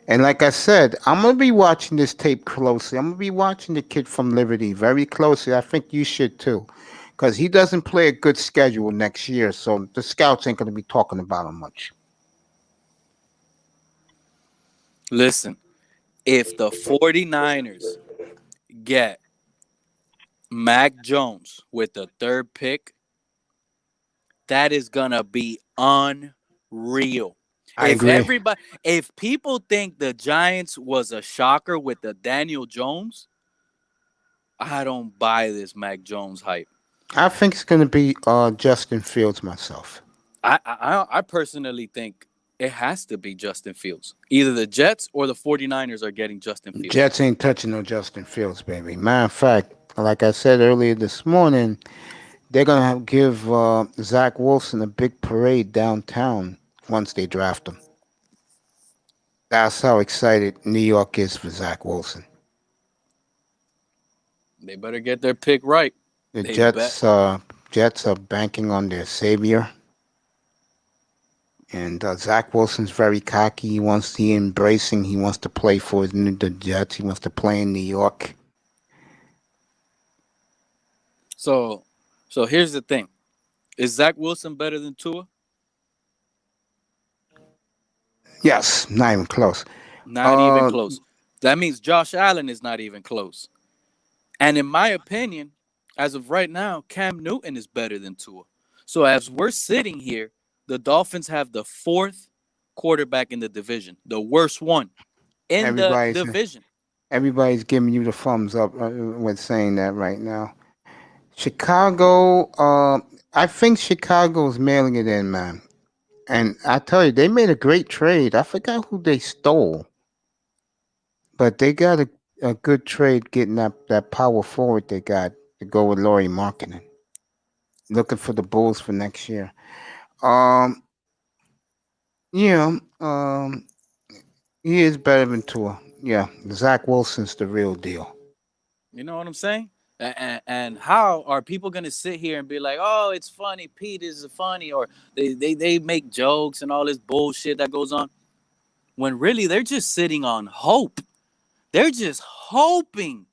And like I said, I'm gonna be watching this tape closely. I'm gonna be watching the kid from Liberty very closely. I think you should too, because he doesn't play a good schedule next year, so the scouts ain't gonna be talking about him much. Listen, if the 49ers get Mac Jones with the third pick, that is gonna be unreal. I agree. If people think the Giants was a shocker with the Daniel Jones, I don't buy this Mac Jones hype. I think it's going to be Justin Fields myself. I personally think it has to be Justin Fields. Either the Jets or the 49ers are getting Justin Fields. Jets ain't touching no Justin Fields, baby. Matter of fact, like I said earlier this morning, they're going to give Zach Wilson a big parade downtown once they draft him. That's how excited New York is for Zach Wilson. They better get their pick right. The They Jets are banking on their savior. And Zach Wilson's very cocky. He wants to play for the Jets. He wants to play in New York. So here's the thing. Is Zach Wilson better than Tua? Yes, not even close. Not even close. That means Josh Allen is not even close. And in my opinion, as of right now, Cam Newton is better than Tua. So as we're sitting here, the Dolphins have the fourth quarterback in the division, the worst one in the division. Everybody's giving you the thumbs up with saying that right now. Chicago, I think Chicago's mailing it in, man. And I tell you, they made a great trade. I forgot who they stole. But they got a good trade getting that power forward they got to go with Laurie Markkinen. Looking for the Bulls for next year. He is better than Tua. Yeah, Zach Wilson's the real deal. You know what I'm saying? And how are people going to sit here and be like, oh, it's funny, Pete is funny, or they make jokes and all this bullshit that goes on, when really they're just sitting on hope. They're just hoping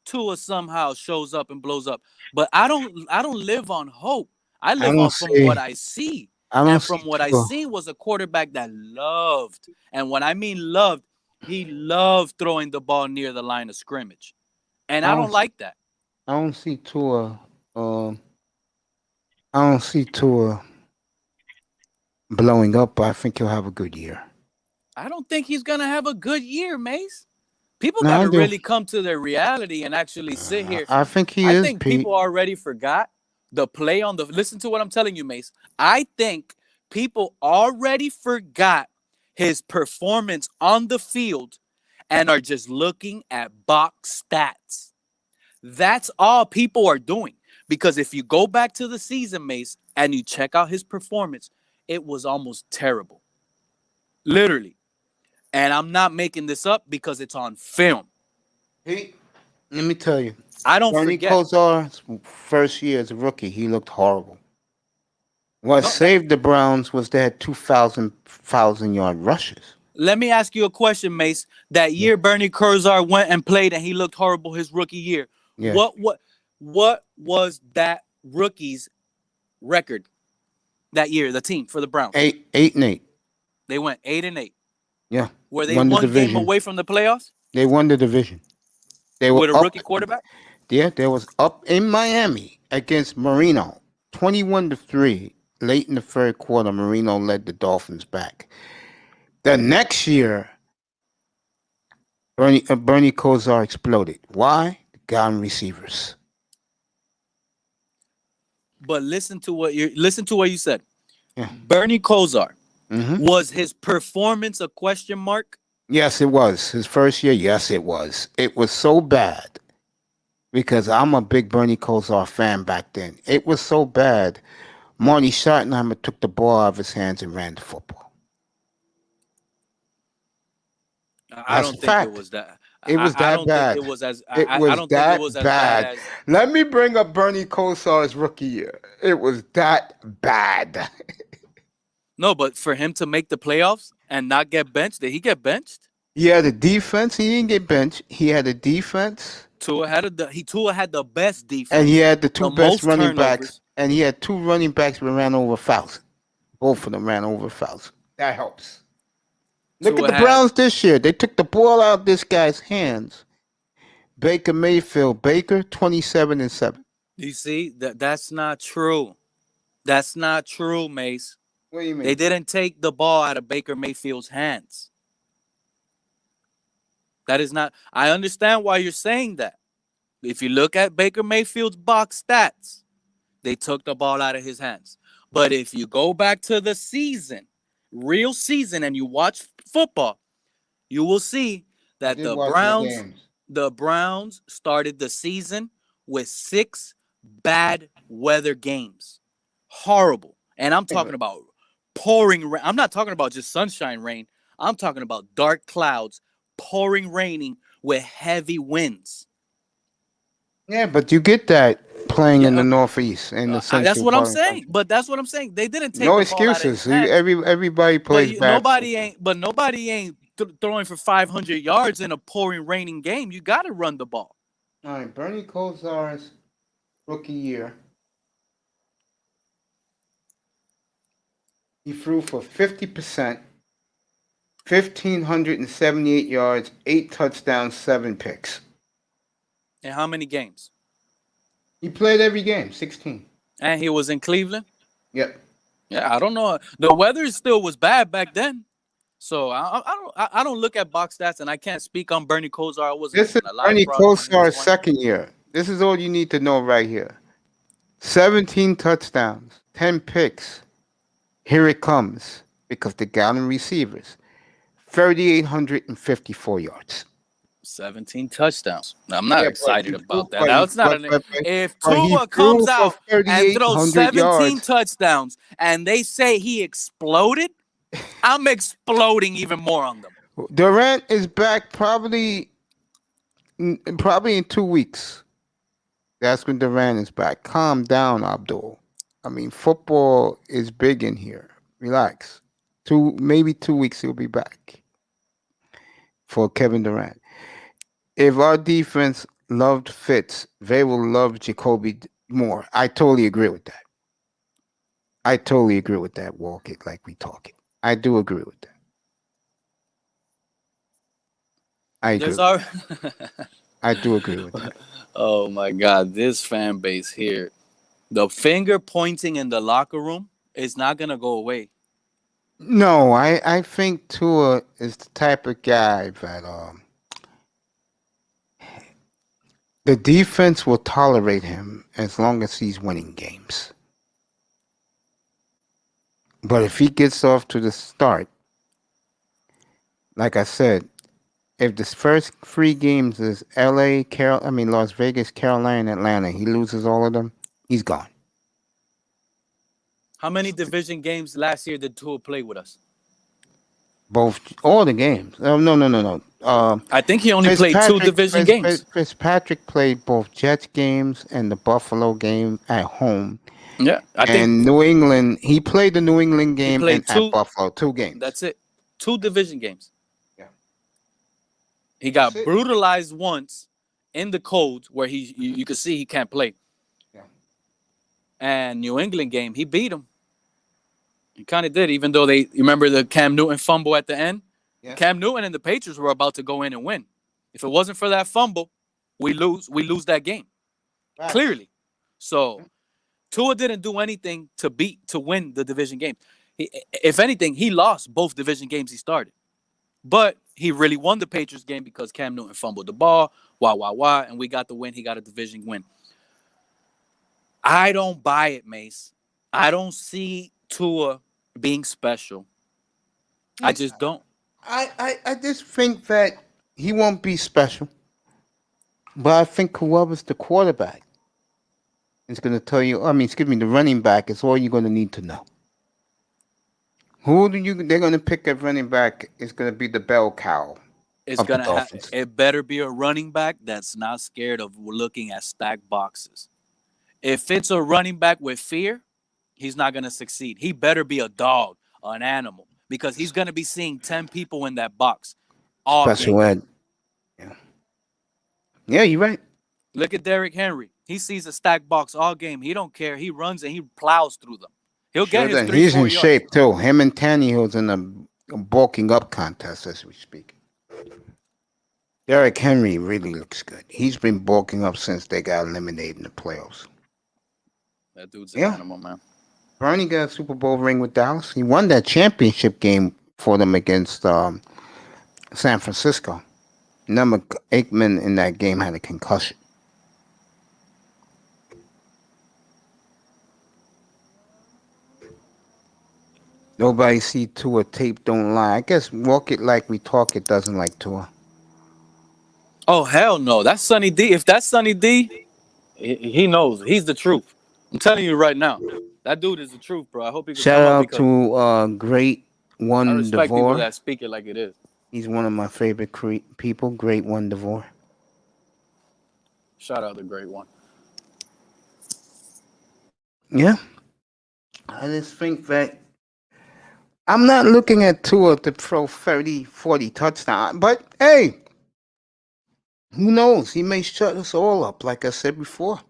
Tua somehow shows up and blows up. But I don't live on hope. I live on from what I see. And from what I see was a quarterback that loved. And when I mean loved, he loved throwing the ball near the line of scrimmage. And I don't like that. I don't see Tua. I don't see Tua blowing up, but I think he'll have a good year. I don't think he's gonna have a good year, Mace. People got to really come to their reality and actually sit here. I think I think people already forgot the play on the. Listen to what I'm telling you, Mace. I think people already forgot his performance on the field and are just looking at box stats. That's all people are doing. Because if you go back to the season, Mace, and you check out his performance, it was almost terrible. Literally. And I'm not making this up because it's on film. Let me tell you. I don't forget. forget. Kosar's first year as a rookie, he looked horrible. What saved the Browns was they had 2,000-yard rushes. Let me ask you a question, Mace. That year Bernie Kosar went and played and he looked horrible his rookie year. Yeah. What was that rookie's record that year, the team for the Browns? 8-8. They went 8-8. Yeah. Were they one game away from the playoffs? They won the division. They were with a rookie quarterback? Yeah, they was up in Miami against Marino, 21-3. Late in the third quarter, Marino led the Dolphins back. The next year, Bernie Kosar exploded. Why? Got on receivers. But listen to what you said. Yeah. Bernie Kosar. Mm-hmm. Was his performance a question mark? Yes, it was. His first year, yes, it was. It was so bad because I'm a big Bernie Kosar fan back then. It was so bad. Marty Schottenheimer took the ball out of his hands and ran the football. I don't think it was that. It was that bad. It was as I don't think it was as bad. Let me bring up Bernie Kosar's rookie year. It was that bad. No, but for him to make the playoffs and not get benched, did he get benched? He had a defense. He didn't get benched. He had a defense. Tua had the best defense. And he had the two best running backs. And he had two running backs that ran over 1,000. Both of them ran over 1,000. That helps. Look at the Browns this year. They took the ball out of this guy's hands. Baker Mayfield. Baker 27-7. You see, that's not true. That's not true, Mace. What do you mean? They didn't take the ball out of Baker Mayfield's hands. That is not. I understand why you're saying that. If you look at Baker Mayfield's box stats, they took the ball out of his hands. But if you go back to the season, real season, and you watch football, you will see that the Browns started the season with 6 bad weather games. Horrible. And I'm talking about pouring rain. I'm not talking about just sunshine rain. I'm talking about dark clouds, pouring raining with heavy winds. Yeah, but you get that playing in the Northeast and the Central. That's what I'm saying. But that's what I'm saying. They didn't take no the excuses. Ball out of his hands. Everybody plays bad. Nobody ain't throwing for 500 yards in a pouring raining game. You got to run the ball. All right, Bernie Kosar's rookie year, he threw for 50%, 1,578 yards, 8 touchdowns, 7 picks. And how many games? He played every game, 16. And he was in Cleveland? Yep. Yeah, I don't know. The weather still was bad back then. So I don't look at box stats, and I can't speak on Bernie Kosar. This is Bernie Kosar's second year. This is all you need to know right here. 17 touchdowns, 10 picks. Here it comes, because they got him receivers. 3,854 yards. 17 touchdowns. I'm not excited about that. That's not if Tua comes out and throws 17 touchdowns and they say he exploded, I'm exploding even more on them. Durant is back probably in 2 weeks. That's when Durant is back. Calm down, Abdul. I mean, football is big in here. Relax. Maybe 2 weeks he'll be back for Kevin Durant. If our defense loved Fitz, they will love Jacoby more. I totally agree with that. Walk it like we talk it. I do agree with that. I do agree with that. Oh my God, this fan base here. The finger pointing in the locker room is not going to go away. No, I think Tua is the type of guy that the defense will tolerate him as long as he's winning games. But if he gets off to the start, like I said, if the first 3 games is Las Vegas, Carolina, Atlanta, he loses all of them, he's gone. How many division games last year did Tua play with us? All the games. No. I think he only played 2 division games. Fitzpatrick played both Jets games and the Buffalo game at home. Yeah, I think New England. He played the New England game at Buffalo. 2 games. That's it. 2 division games. Yeah. He got brutalized once in the cold where you could see he can't play. Yeah. And New England game, he beat him. He kind of did, even though you remember the Cam Newton fumble at the end? Yeah. Cam Newton and the Patriots were about to go in and win. If it wasn't for that fumble, we lose that game. Right. Clearly. So Tua didn't do anything to win the division game. If anything, he lost both division games he started. But he really won the Patriots game because Cam Newton fumbled the ball, and we got the win. He got a division win. I don't buy it, Mace. I don't see Tua being special. I just don't. I just think that he won't be special. But I think whoever's the quarterback is going to tell you, the running back is all you're going to need to know. They're going to pick at running back is going to be the bell cow. It better be a running back that's not scared of looking at stacked boxes. If it's a running back with fear, he's not going to succeed. He better be a dog, an animal, because he's going to be seeing 10 people in that box. Special ed. Yeah, you're right. Look at Derrick Henry. He sees a stacked box all game. He don't care. He runs and he plows through them. He'll get his 3-4 He's in yards. shape, too. Him and Tannehill's in a bulking up contest as we speak. Derrick Henry really looks good. He's been bulking up since they got eliminated in the playoffs. That dude's an Yeah. animal, man. Bernie got a Super Bowl ring with Dallas. He won that championship game for them against San Francisco. Number Aikman in that game had a concussion. Nobody see Tua tape don't lie. I guess walk it like we talk it doesn't like Tua. Oh hell no, that's Sonny D. If that's Sonny D, he knows. He's the truth. I'm telling you right now, that dude is the truth, bro. I hope he can Shout come up out because to Great I One respect people DeVore. that speak it like it is. He's one of my favorite people. Great One DeVore. Shout out the great one. Yeah. I just think that I'm not looking at Tua to throw 30, 40 touchdowns. But, hey, who knows? He may shut us all up, like I said before.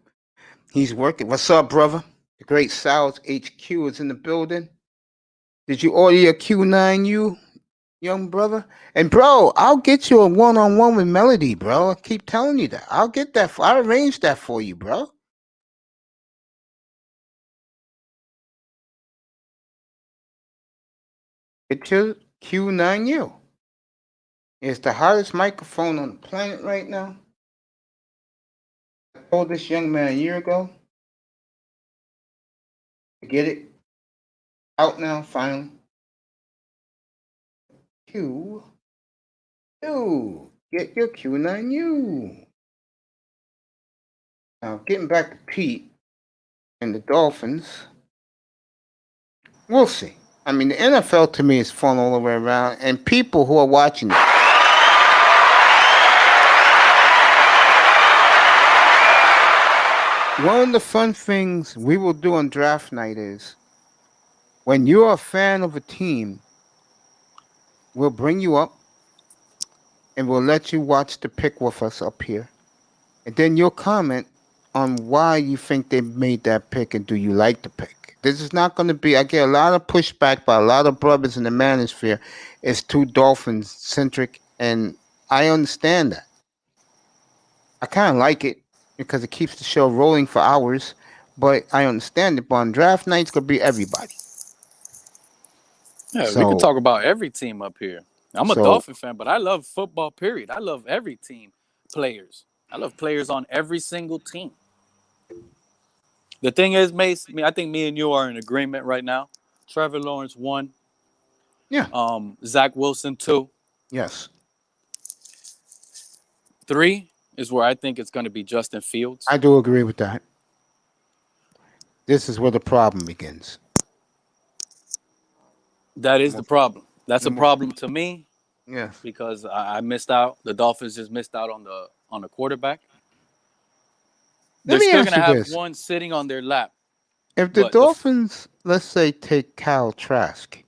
He's working. What's up, brother? The great Sal's HQ is in the building. Did you order your Q9U, young brother? And, bro, I'll get you a one-on-one with Melody, bro. I keep telling you that. I'll get that. I'll arrange that for you, bro. It's your Q9U. It's the hottest microphone on the planet right now. I told this young man a year ago to get it out now, finally. Q2. Get your Q9U. Now, getting back to Pete and the Dolphins, we'll see. I mean, the NFL to me is fun all the way around, and people who are watching it. One of the fun things we will do on draft night is when you're a fan of a team, we'll bring you up and we'll let you watch the pick with us up here. And then you'll comment on why you think they made that pick and do you like the pick. This is not going to be, I get a lot of pushback by a lot of brothers in the manosphere. It's too Dolphins centric, and I understand that. I kind of like it because it keeps the show rolling for hours, but I understand it. But on draft night, it's going to be everybody. Yeah, we can talk about every team up here. I'm a So- Dolphin fan, but I love football, period. I love every team players. I love players on every single team. The thing is, Mace, I think me and you are in agreement right now. Trevor Lawrence 1. Yeah. Zach Wilson 2. Yes. 3 is where I think it's going to be Justin Fields. I do agree with that. This is where the problem begins. That is the problem. That's a Number- problem to me Yes. because I missed out. The Dolphins just missed out on the quarterback. Let They're me still ask going to you have this. one sitting on their lap. If the But Dolphins, let's say, take Kyle Trask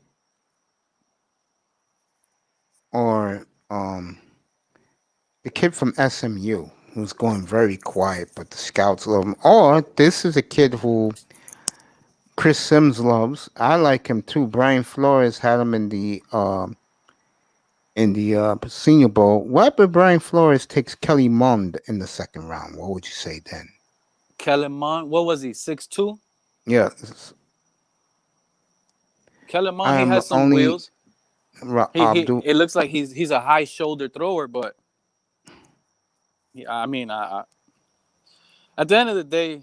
or the kid from SMU who's going very quiet, but the scouts love him, or this is a kid who Chris Sims loves. I like him too. Brian Flores had him in the Senior Bowl. What if Brian Flores takes Kelly Mond in the second round? What would you say then? Kellen Mond, what was he, 6'2"? Yeah. Kellen Mond, he I'm has some only- wheels. It looks like he's a high shoulder thrower, but I mean, at the end of the day,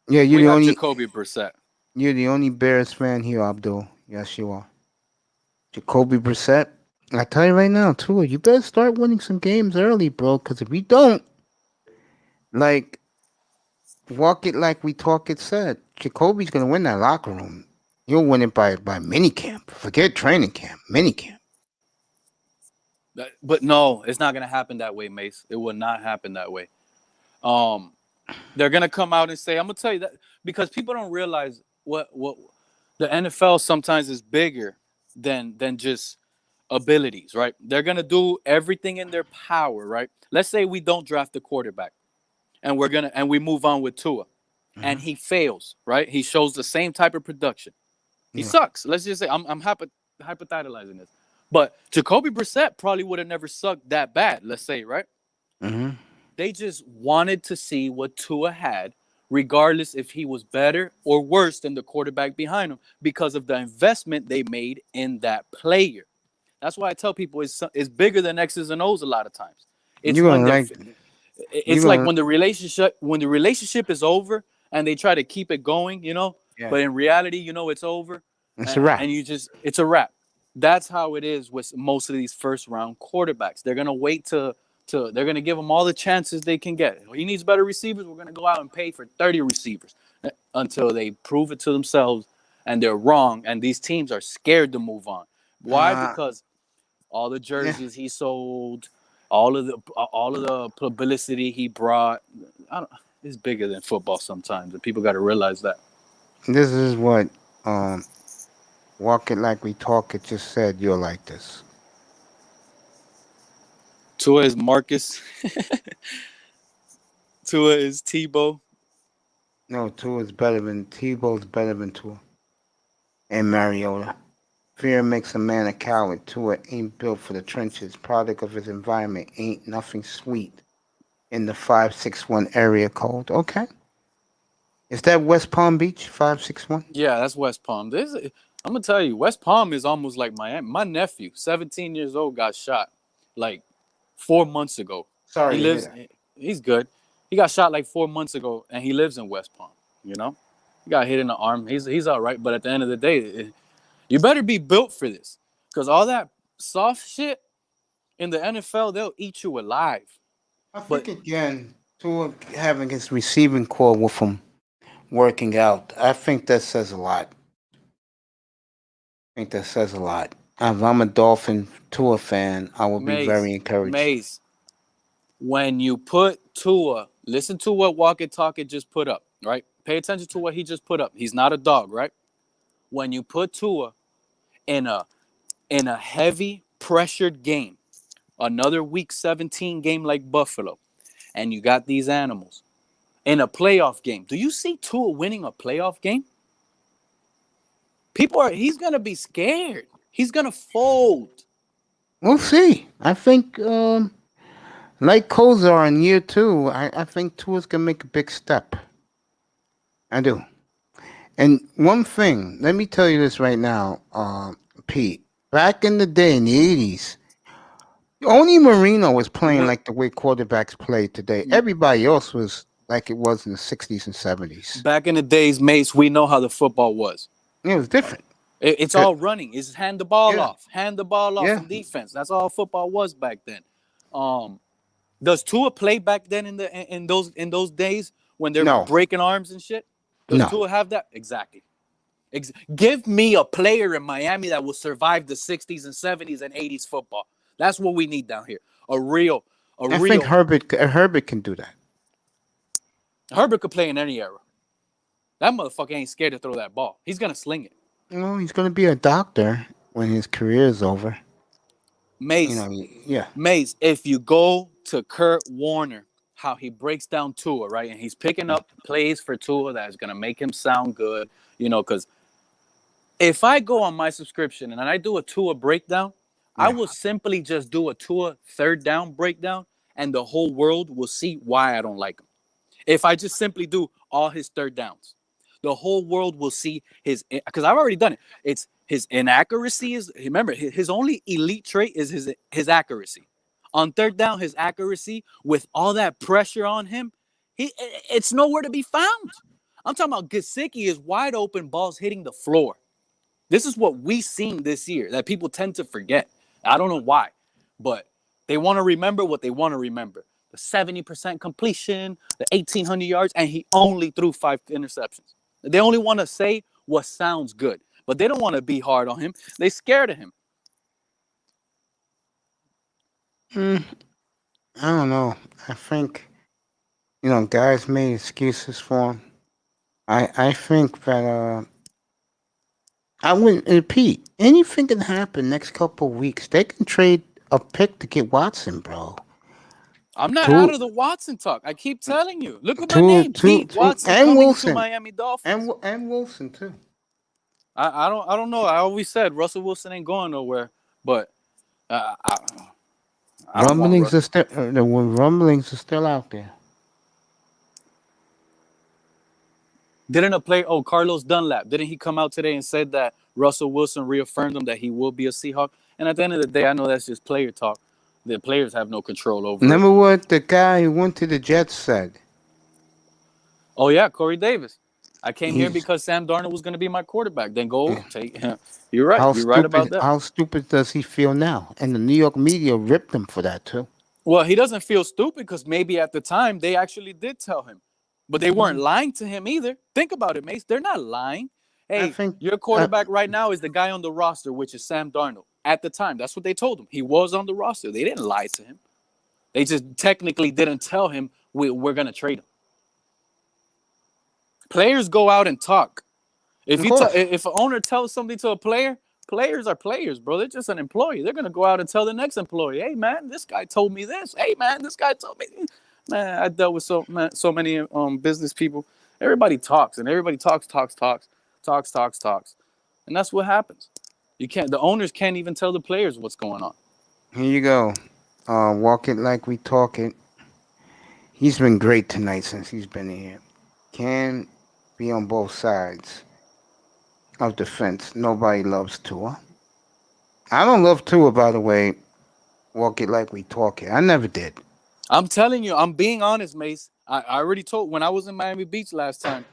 Yeah, you're we the have only Jacoby Brissett. You're the only Bears fan here, Abdul. Yes, you are. Jacoby Brissett. I tell you right now, too, you better start winning some games early, bro. Because if we don't, like, walk it like we talk it said, Jacoby's gonna win that locker room. He'll win it by minicamp. Forget training camp, minicamp. But no, it's not gonna happen that way, Mace. It will not happen that way. They're gonna come out and say, I'm gonna tell you that because people don't realize what the NFL sometimes is bigger than just abilities, right? They're gonna do everything in their power, right? Let's say we don't draft the quarterback and we move on with Tua and he fails, right? He shows the same type of production. He Yeah. sucks. Let's just say I'm hypothesizing this. But Jacoby Brissett probably would have never sucked that bad, let's say, right? Mm-hmm. They just wanted to see what Tua had, regardless if he was better or worse than the quarterback behind him, because of the investment they made in that player. That's why I tell people it's bigger than X's and O's a lot of times. It's You when gonna like it's you like gonna when the relationship is over and they try to keep it going, yeah. but in reality, it's over. It's a wrap. And it's a wrap. That's how it is with most of these first round quarterbacks. They're gonna wait they're gonna give them all the chances they can get. He needs better receivers. We're gonna go out and pay for 30 receivers until they prove it to themselves and they're wrong. And these teams are scared to move on. Why? Because all the jerseys he sold, all of the publicity he brought. It's bigger than football sometimes, and people got to realize that. This is what Walk It Like We Talk It just said. You're like this. Tua is Marcus. Tua is Tebow. No, Tua's better than Tebow's better than Tua. And Mariota. Fear makes a man a coward. Tua ain't built for the trenches. Product of his environment. Ain't nothing sweet. In the 561 area code. Okay. Is that West Palm Beach 561? Yeah, that's West Palm. I'm gonna tell you, West Palm is almost like Miami. My nephew, 17 years old, got shot like 4 months ago. Sorry, he's good. He got shot like 4 months ago, and he lives in West Palm. He got hit in the arm. He's all right, but at the end of the day, you better be built for this, because all that soft shit in the NFL, they'll eat you alive. I think again, Tua having his receiving core with him working out, I think that says a lot. If I'm a Dolphin Tua fan, I will be very encouraged. Maze, when you put Tua, listen to what Walk It Talk It just put up, right? Pay attention to what he just put up. He's not a dog, right? When you put Tua in a heavy pressured game, another week 17 game like Buffalo, and you got these animals in a playoff game, do you see Tua winning a playoff game? He's going to be scared. He's going to fold. We'll see. I think, like Kozar in year 2, I think Tua's going to make a big step. I do. And one thing, let me tell you this right now, Pete. Back in the day, in the 80s, only Marino was playing like the way quarterbacks play today. Everybody else was like it was in the 60s and 70s. Back in the days, Mace, we know how the football was. It was different. It's all running. It's hand the ball off. Hand the ball off from defense. That's all football was back then. Does Tua play back then in those days when they're breaking arms and shit? Does Tua have that? Exactly. Give me a player in Miami that will survive the 60s and 70s and 80s football. That's what we need down here. I think Herbert can do that. Herbert could play in any era. That motherfucker ain't scared to throw that ball. He's gonna sling it. He's gonna be a doctor when his career is over. Mace, Mace, if you go to Kurt Warner, how he breaks down Tua, right? And he's picking up plays for Tua that's going to make him sound good, because if I go on my subscription and I do a Tua breakdown, I will simply just do a Tua third down breakdown, and the whole world will see why I don't like him. If I just simply do all his third downs, the whole world will see because I've already done it. It's his inaccuracy remember, his only elite trait is his accuracy. On third down, his accuracy with all that pressure on him, it's nowhere to be found. I'm talking about Gesicki is wide open, balls hitting the floor. This is what we seen this year that people tend to forget. I don't know why, but they want to remember what they want to remember. The 70% completion, the 1,800 yards, and he only threw 5 interceptions. They only want to say what sounds good, but they don't want to be hard on him. They scared of him. I don't know. I think, guys made excuses for him. I think that I wouldn't repeat. Anything can happen next couple of weeks. They can trade a pick to get Watson, bro. I'm not out of the Watson talk. I keep telling you. Look at my name, Pete Watson, and coming Wilson to Miami Dolphins, and Wilson too. I don't know. I always said Russell Wilson ain't going nowhere, but I don't want Rumblings Russell. are still the rumblings are still out there. Didn't a player? Oh, Carlos Dunlap. Didn't he come out today and said that Russell Wilson reaffirmed him that he will be a Seahawk? And at the end of the day, I know that's just player talk. The players have no control over it. Remember what the guy who went to the Jets said? Oh yeah, Corey Davis. I came here He's because Sam Darnold was going to be my quarterback. Then go take. You're right. how You're right about stupid that. how stupid does he feel now? And the New York media ripped him for that too. Well, he doesn't feel stupid because maybe at the time they actually did tell him, but they weren't lying to him either. Think about it, Mace. They're not lying. I Hey, think your quarterback right now is the guy on the roster, which is Sam Darnold. At the time, that's what they told him. He was on the roster. They didn't lie to him. They just technically didn't tell him we're going to trade him. Players go out and talk. If an owner tells something to a player, players are players, bro. They're just an employee. They're gonna go out and tell the next employee, "Hey, man, this guy told me this. Hey, man, this guy told me." Man, I dealt with so many business people. Everybody talks, and everybody talks, and that's what happens. You can't. The owners can't even tell the players what's going on. Here you go. Walk it like we talk it. He's been great tonight since he's been here. Can be on both sides of the fence. Nobody loves Tua. I don't love Tua, by the way. Walk it like we talk it. I never did. I'm telling you, I'm being honest, Mace. I already told when I was in Miami Beach last time.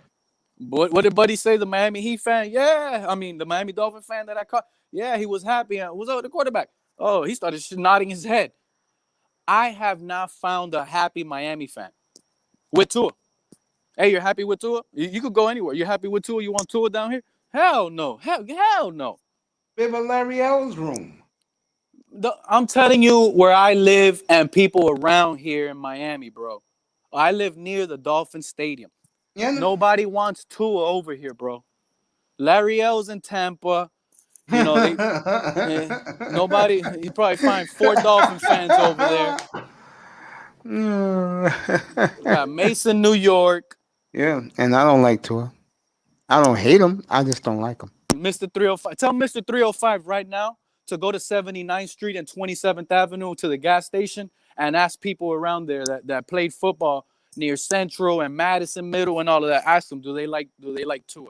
What did Buddy say? The Miami Heat fan? Yeah, I mean the Miami Dolphin fan that I caught. Yeah, he was happy. Was the quarterback? Oh, he started nodding his head. I have not found a happy Miami fan with Tua. Hey, you're happy with Tua? You could go anywhere. You're happy with Tua? You want Tua down here? Hell no. Hell no. Live in Larry L's room. I'm telling you where I live and people around here in Miami, bro. I live near the Dolphin Stadium. Yeah. Nobody wants Tua over here, bro. Larry L's in Tampa. You know, nobody. You probably find 4 Dolphin fans over there. Got Mason, New York. Yeah, and I don't like Tua. I don't hate him. I just don't like him. Mr. 305. Tell Mr. 305 right now to go to 79th Street and 27th Avenue to the gas station and ask people around there that played football near Central and Madison Middle and all of that. Ask them, do they like Tua?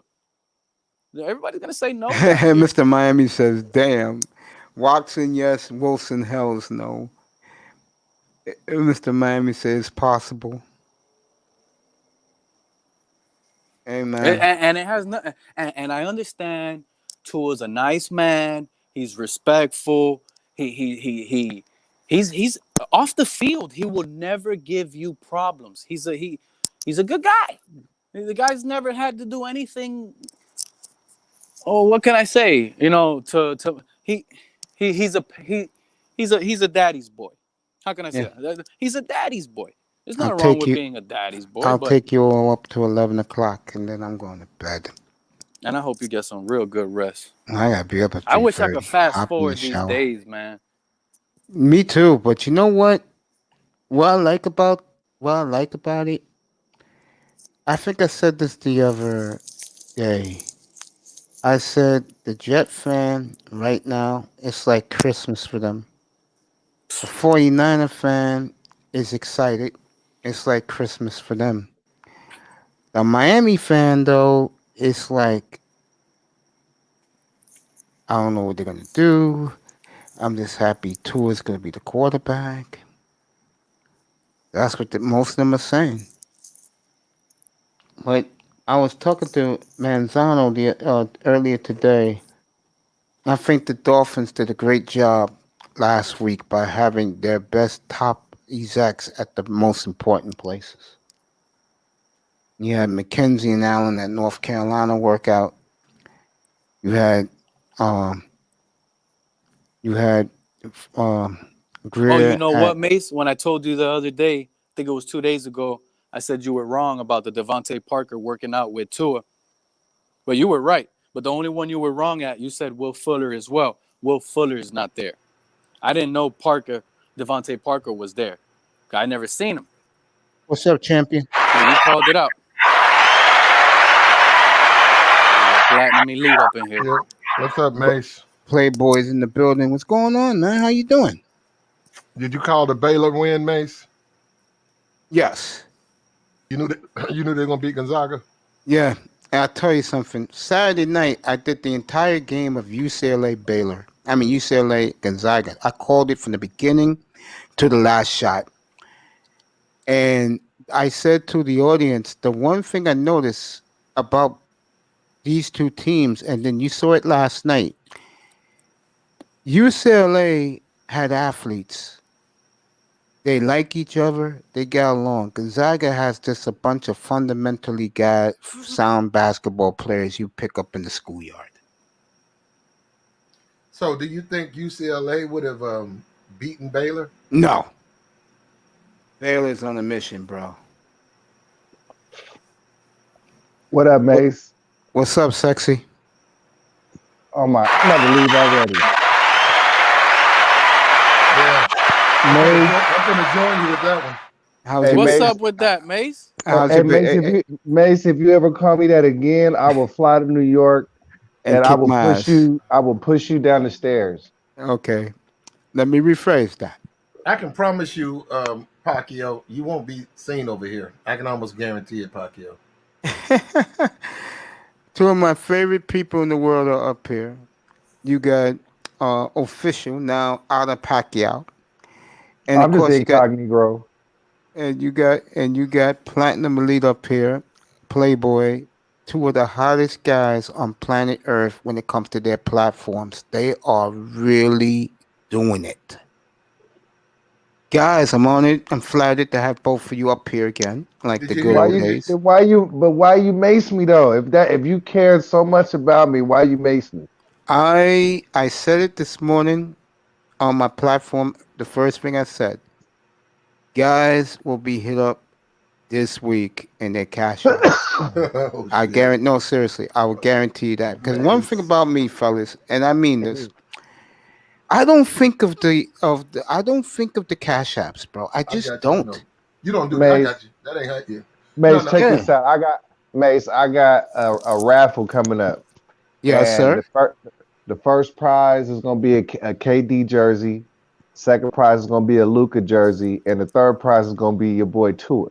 Everybody's gonna say no. Mr. Miami says, "Damn, Watson yes, Wilson hells no." Mr. Miami says possible. Amen. And it has nothing. And I understand Tua's a nice man. He's respectful. He's off the field. He will never give you problems. He's a good guy. The guy's never had to do anything. Oh, what can I say? You know, he's a daddy's boy. How can I say that? He's a daddy's boy. There's nothing wrong with being a daddy's boy. I'll take you all up to 11 o'clock, and then I'm going to bed. And I hope you get some real good rest. I gotta be up at 3:30. I wish I could fast forward these days, man. Me too, but you know what? What I like about it, I think I said this the other day. I said the Jet fan right now, it's like Christmas for them. The 49er fan is excited. It's like Christmas for them. The Miami fan, though, it's like, I don't know what they're going to do. I'm just happy Tua's going to be the quarterback. That's what most of them are saying. But I was talking to Manzano earlier today. I think the Dolphins did a great job last week by having their best top execs at the most important places. You had McKenzie and Allen at North Carolina workout. You had Greer. Oh, you know what, Mace? When I told you the other day, I think it was 2 days ago, I said you were wrong about the Devontae Parker working out with Tua. But you were right. But the only one you were wrong at, you said Will Fuller as well. Will Fuller is not there. I didn't know Devontae Parker was there. I never seen him. What's up, champion? So you called it out. Platinum elite up in here. What's up, Mace? Playboys in the building. What's going on, man? How you doing? Did you call the Baylor win, Mace? Yes. You knew that you knew they were gonna beat Gonzaga. Yeah. And I'll tell you something. Saturday night, I did the entire game of UCLA Baylor. I mean UCLA Gonzaga. I called it from the beginning to the last shot. And I said to the audience, the one thing I noticed about these two teams, and then you saw it last night. UCLA had athletes. They like each other. They get along. Gonzaga has just a bunch of fundamentally sound basketball players you pick up in the schoolyard. So, do you think UCLA would have beaten Baylor? No. Baylor's on a mission, bro. What up, Mace? What's up, sexy? Oh my, I'm about to leave already. Yeah. Mace, I'm gonna join you with that one. How's What's Mace, up with that, Mace? hey, Mace, if you ever call me that again, I will fly to New York and I kick will my push ass. you. I will push you down the stairs. Okay. Let me rephrase that. I can promise you, Pacquiao, you won't be seen over here. I can almost guarantee it, Pacquiao. Two of my favorite people in the world are up here. You got official now out of Pacquiao, and I'm of just course incognito. you got Platinum Elite up here, Playboy, two of the hottest guys on planet Earth when it comes to their platforms. They are really doing it. Guys, I'm honored. I'm flattered to have both of you up here again, like the good old days. Why you mace me though? If you cared so much about me, why you mace me? I said it this morning on my platform. The first thing I said, guys will be hit up this week in their cash out. Oh, I shit. guarantee. No, seriously, I will guarantee that. Because one thing about me, fellas, and I mean this, I don't think of the cash apps, bro. I just got you. don't. No. You don't do Mace, that. I got you. That ain't how you. Mace, No, check Yeah. this out. I got a raffle coming up. Yes, And sir. the first prize is gonna be a KD jersey. Second prize is gonna be a Luka jersey, and the third prize is gonna be your boy Tua.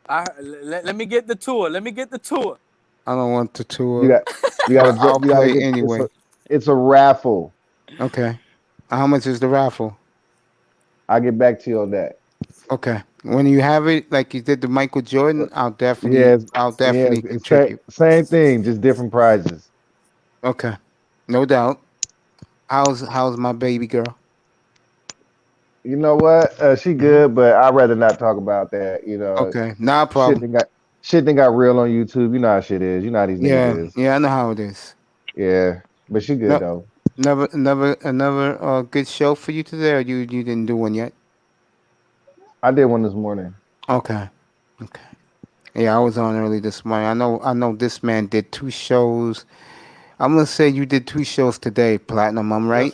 Let me get the tour. Let me get the tour. I don't want to tour. You got I'll you gotta play get anyway. It's a raffle. Okay. How much is the raffle? I'll get back to you on that. Okay. When you have it, like you did the Michael Jordan, I'll definitely It's contribute. same thing, just different prizes. Okay. No doubt. How's my baby girl? You know what? She good, but I'd rather not talk about that. You know, Okay. Not a problem. shit done got real on YouTube. You know how shit is. You know how these niggas is. Yeah, I know how it is. Yeah, but she good though. Another good show for you today, or you didn't do one yet? I did one this morning. Okay. Yeah, I was on early this morning. I know this man did 2 shows. I'm gonna say you did 2 shows today, Platinum. I'm right.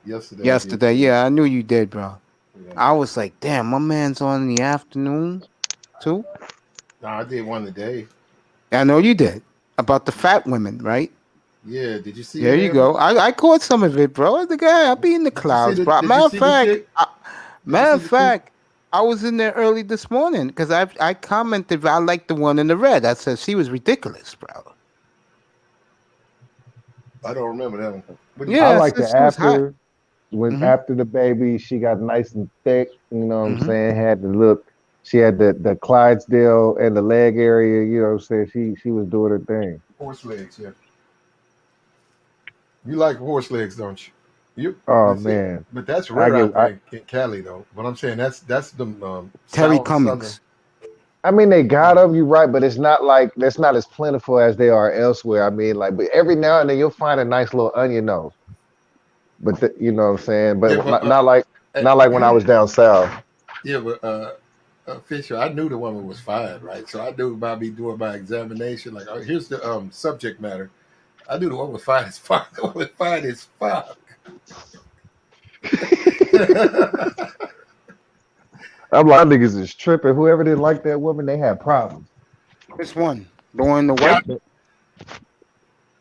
Yesterday. Yeah, I knew you did, bro. Yeah. I was like, damn, my man's on in the afternoon too. No, I did one today. I know you did about the fat women, right? Yeah, did you see? There you go. I caught some of it, bro. The guy, I'll be in the clouds, bro. Matter of fact, I was in there early this morning because I commented I liked the one in the red. I said she was ridiculous, bro. I don't remember that one. I like the after after the baby, she got nice and thick. You know what I'm saying? Had the look. She had the Clydesdale and the leg area. You know what I'm saying? She was doing her thing. Horse legs, yeah. You like horse legs, don't you? Man, but that's rare out in Cali, though. But I'm saying that's the Terry Cummings. I mean, they got them. You're right, but it's not like that's not as plentiful as they are elsewhere. I mean, like, but every now and then you'll find a nice little onion nose. But you know what I'm saying? But not like when I was down south. Yeah, but Fisher, I knew the woman was fine, right? So I knew about me doing my examination. Like, here's the subject matter. I knew the woman was fine as fuck. The woman was fine as fuck. I'm like, niggas is tripping. Whoever didn't like that woman, they had problems. Which one? The one in the white?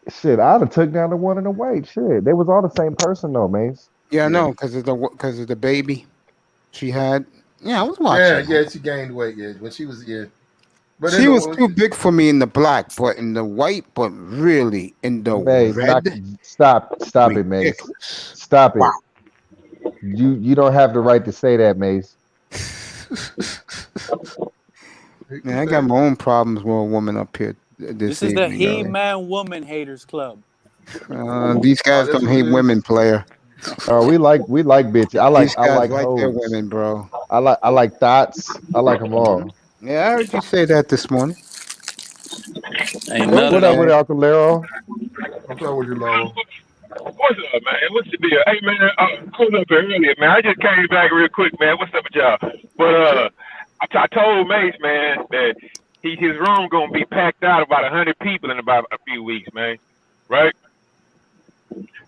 Shit, I'd have took down the one in the white. Shit, they was all the same person though, Mace. Yeah, Yeah. no, because of the baby she had. Yeah, I was Yeah, watching. yeah, she gained weight. Yeah, when she was but She was too big for me in the black, but in the white, but really in the Mace, red, stop it, Mace. ridiculous. Stop it. Wow. You don't have the right to say that, Mace. Man, I got my own problems with a woman up here This this is the evening. He-Man Woman Haters Club. These guys that's don't what hate it is. women, player. We like bitches. These I guys like like their hoes. women, bro. I like thoughts. I like them all. Yeah, I heard you say that this morning. Ain't none What of up with that. Uncle Lero? What's up with you, Lowell? What's up, man? What's the deal? Hey, man, I pulled up here earlier, man. I just came back real quick, man. What's up with y'all? But I told Mace, man, that his room gonna be packed out about 100 people in about a few weeks, man. Right?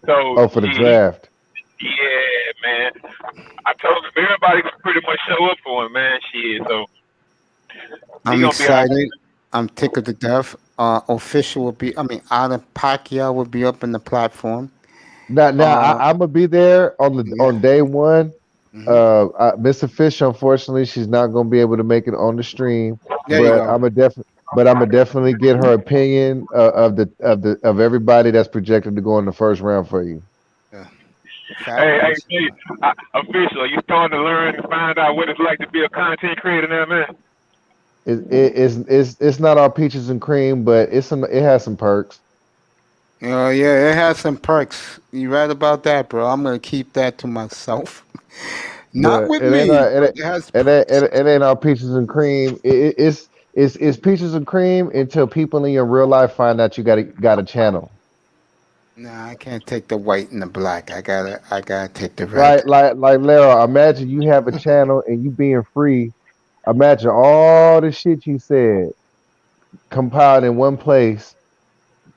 So For the draft. Yeah, man. I told him everybody gonna pretty much show up for him, man. Shit, so I'm gonna be all right. excited. I'm tickled to death. Official will be. I mean, Adam Pacquiao will be up in the platform. Now I'm gonna be there on day one. Mhm. Miss Fish, unfortunately, she's not gonna be able to make it on the stream. There you But go. I'm gonna definitely get her opinion of everybody that's projected to go in the first round for you. Yeah. Hey, official, you starting to learn and find out what it's like to be a content creator now, man. It's not all peaches and cream, but it has some perks. Yeah, it has some perks. You right about that, bro. I'm gonna keep that to myself. Not But with it ain't me, it but ain't it has it perks. ain't, it ain't all peaches and cream. It's peaches and cream until people in your real life find out you got a channel. Nah, I can't take the white and the black. I gotta take the red. Like Lara, imagine you have a channel and you being free. Imagine all the shit you said compiled in one place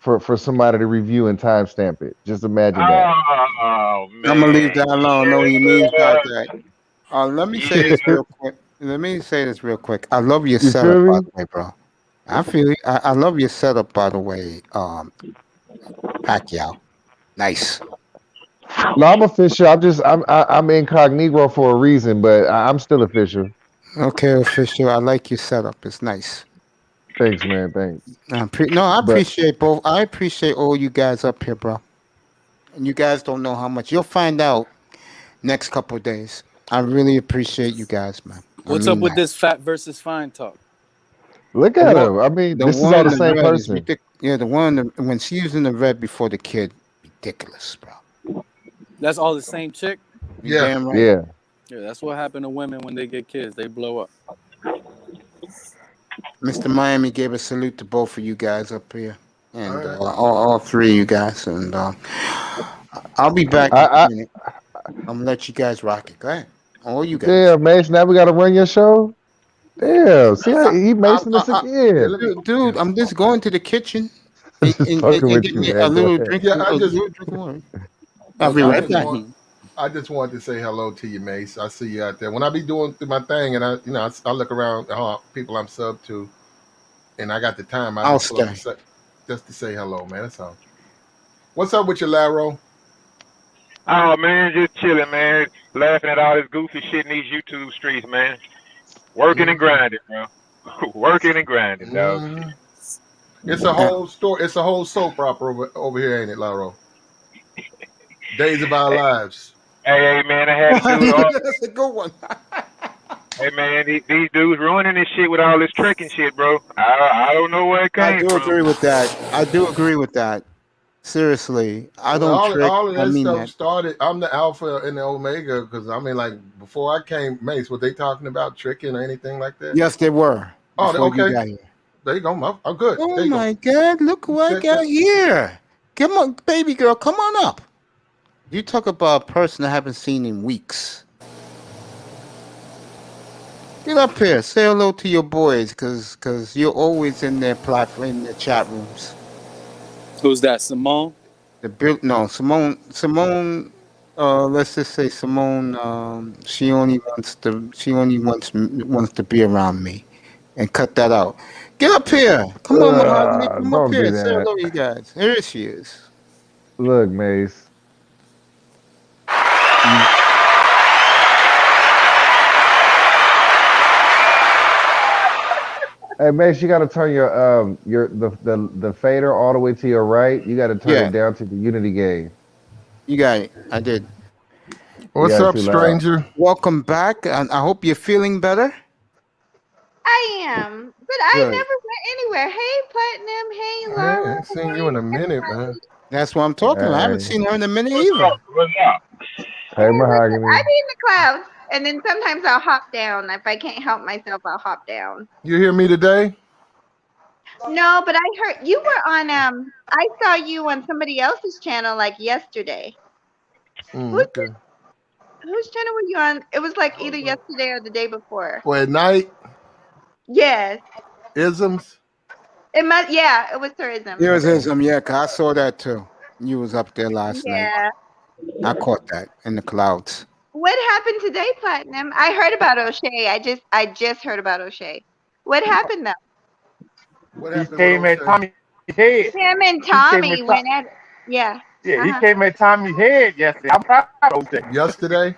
for somebody to review and timestamp it. Just imagine that. Oh I'm gonna leave man, that alone. No, he means about that. Let me say this yeah. real quick. I love your You setup, feel by me? the way, bro. I feel you. I love your setup, by the way. Pacquiao, nice. No, I'm official. I'm incognito for a reason, but I'm still official. Okay, official. I like your setup. It's nice. Thanks, man. Thanks. I But appreciate both. I appreciate all you guys up here, bro. And you guys don't know how much. You'll find out next couple of days. I really appreciate you guys, man. I What's up mean with that. this fat versus fine talk? look The at one, him. I mean, the this is one all in the the same red is person. ridiculous. Yeah, the one when she was in the red before the kid, ridiculous, bro. That's all the same chick? You Yeah. damn right. Yeah. Yeah, that's what happened to women when they get kids. They blow up. Mr. Miami gave a salute to both of you guys up here, All and right. all three of you guys. And I'll be back in I a minute. I'm gonna let you guys rock it. Go ahead, all you guys. damn, Mason. Now we got to run your show. Damn. See how he Mason us Yeah, again. let me. Dude, I'm just going to the kitchen I'm just fucking and with get you, me a man. Go little ahead. drink, Yeah, a little drink of water. I'll That's be I right just back. want. I just wanted to say hello to you, Mace. I see you out there. When I be doing my thing, and I look around people I'm sub to, and I got the time. I I'll just pull up stay. just to say hello, man. That's all. What's up with you, Laro? Oh man, just chilling, man. Laughing at all this goofy shit in these YouTube streets, man. Working and grinding, bro. Working and grinding, dog. Mhm. It's a whole story. It's a whole soap opera over here, ain't it, Laro? Days of Our Lives. Hey, man, I had to do it all. That's a good one. Hey, man, these dudes ruining this shit with all this tricking shit, bro. I don't know where it I came do from. agree with that. I do agree with that. Seriously, I Well, don't trick. all of I that mean stuff that. started. I'm the alpha and the omega because I mean, like before I came, Mace, were they talking about tricking or anything like that? Yes, they were Oh, before you okay. got here. There you go. I'm good. Oh There you go. my God! Look who I got here. Come on, baby girl, come on up. You talk about a person I haven't seen in weeks. Get up here, say hello to your boys, cause you're always in their platform, in their chat rooms. Who's that? Simone? Simone. Let's just say Simone. She only wants to be around me, and cut that out. Get up here. Come on, Mahogany. Come up Don't do here. Say that. hello, you guys. Here she is. Look, Mace. You- Hey, Mace, you got to turn the fader all the way to your right. You got to turn Yeah, it down to the Unity gain. you got it. I did. What's Yeah, it's up, too loud. stranger? Welcome back, and I hope you're feeling better. I am, but I Good. never went anywhere. Hey, Platinum. Hey, Hey, I Laura. ain't seen you in a minute, man. That's what I'm talking about. I haven't Hey, seen her in a minute What's either. up? What's up? hey, Yeah, listen, Mahogany. I be in the clouds, and then sometimes I'll hop down. If I can't help myself, I'll hop down. You hear me today? No, but I heard you were on. I saw you on somebody else's channel like yesterday. Whose Okay. whose channel were you on? It was like either yesterday or the day before. Well, at night, Yes, isms. it must. Yeah, it was tourism. Here was Okay. his, yeah, 'cause I saw that too. You was up there last night. Yeah. I caught that in the clouds. What happened today, Platinum? I heard about O'Shea. I just heard about O'Shea. What happened though? What He happened with came at O'Shea? Tommy's head. Him and He came Tommy at went at it. Yeah. Yeah, he Uh-huh. came at Tommy's head yesterday. I'm proud of that. Yesterday?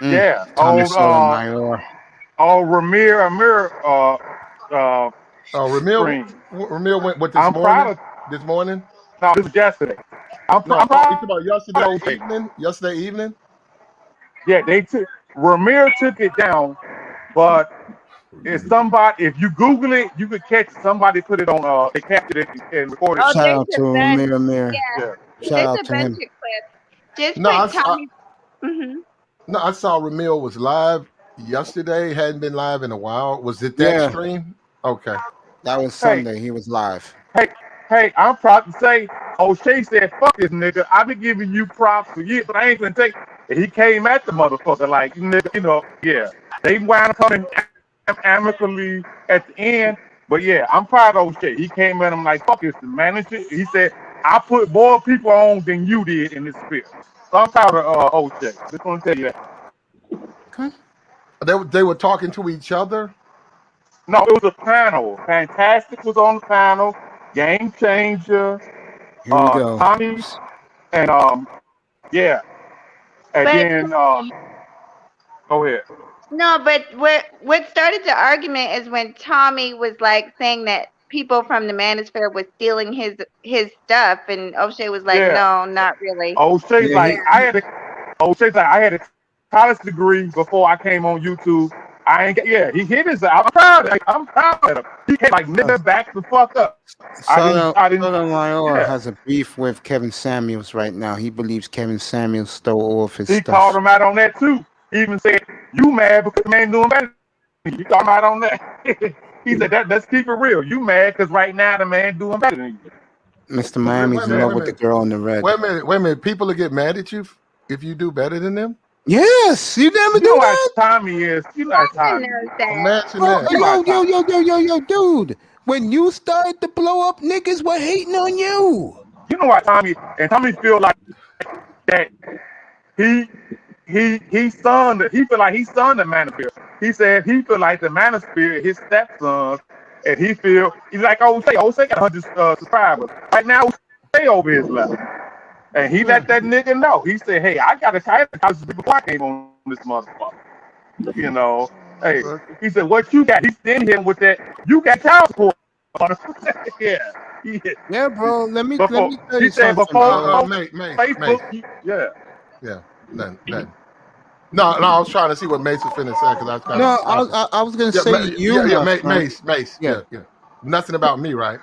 Yeah. Tommy On Sotomayor. Ramir Oh, Ramil. screen. Ramil went with this I'm proud morning. of. This morning? No, this was yesterday. I'm No, you proud talking about yesterday of it. evening? Yesterday evening? Yeah, they took Ramir took it down, but if you Google it, you could catch somebody put it on. They captured it and recorded. Oh, Shout there's out a to bunch. Amir. Yeah, Yeah. Shout there's out a to bunch him. of clips. Just No, put Tommy. I saw Ramil was live yesterday. Hadn't been live in a while. Was it that Yeah, stream? Okay. that was Hey, Sunday. He was live. hey, I'm proud to say O'Shea said, "Fuck this nigga. I've been giving you props for years, but I ain't gonna take." And he came at the motherfucker like, nigga, yeah. They wound up coming amicably at the end, but yeah, I'm proud of O'Shea. He came at him like, "Fuck this, the manager." He said, "I put more people on than you did in this field." So I'm proud of O'Shea. Just want to tell you that. Okay. They were talking to each other. No, it was a panel. Fantastic was on the panel. Game Changer. Here we go. Tommy and yeah, and But then go ahead. no, but what started the argument is when Tommy was like saying that people from the Manosphere was stealing his stuff, and O'Shea was like, Yeah. no, not really. O'Shea's Yeah, like he, I had a college degree before I came on YouTube. I ain't he hit his. I'm proud of him. He came like nigga back the fuck up. I didn't. Sotomayor Yeah. has a beef with Kevin Samuels right now. He believes Kevin Samuels stole all of his He stuff. called him out on that too. He even said, "You mad because the man doing better than you?" You called him out on that. He said, "Let's keep it real. You mad because right now the man doing better than you." Mr. Miami's in love with the girl in the red. Wait a minute. People will get mad at you if you do better than them? Yes, you never You do know how that. Tommy is. You know how Tommy is. knows that. Imagine Bro, that. yo, dude. When you started to blow up, niggas were hating on you. You know why Tommy feel like that he feel like he son the Manosphere. He said he feel like the Manosphere his stepson, and he's like O'Shea got 100 subscribers. Right now O'Shea over his level. And he let that nigga know. He said, "Hey, I got a college before I came on this motherfucker." You know, hey, he said, "What you got?" He's standing here with that. You got child support. Yeah, bro. Let me Before, tell he you said something. before Mace. Facebook. Yeah, nothing. No, I was trying to see what Mace was finna say because I was kind No, of. I was gonna say you. Mace. Yeah. Yeah. Nothing about me, right?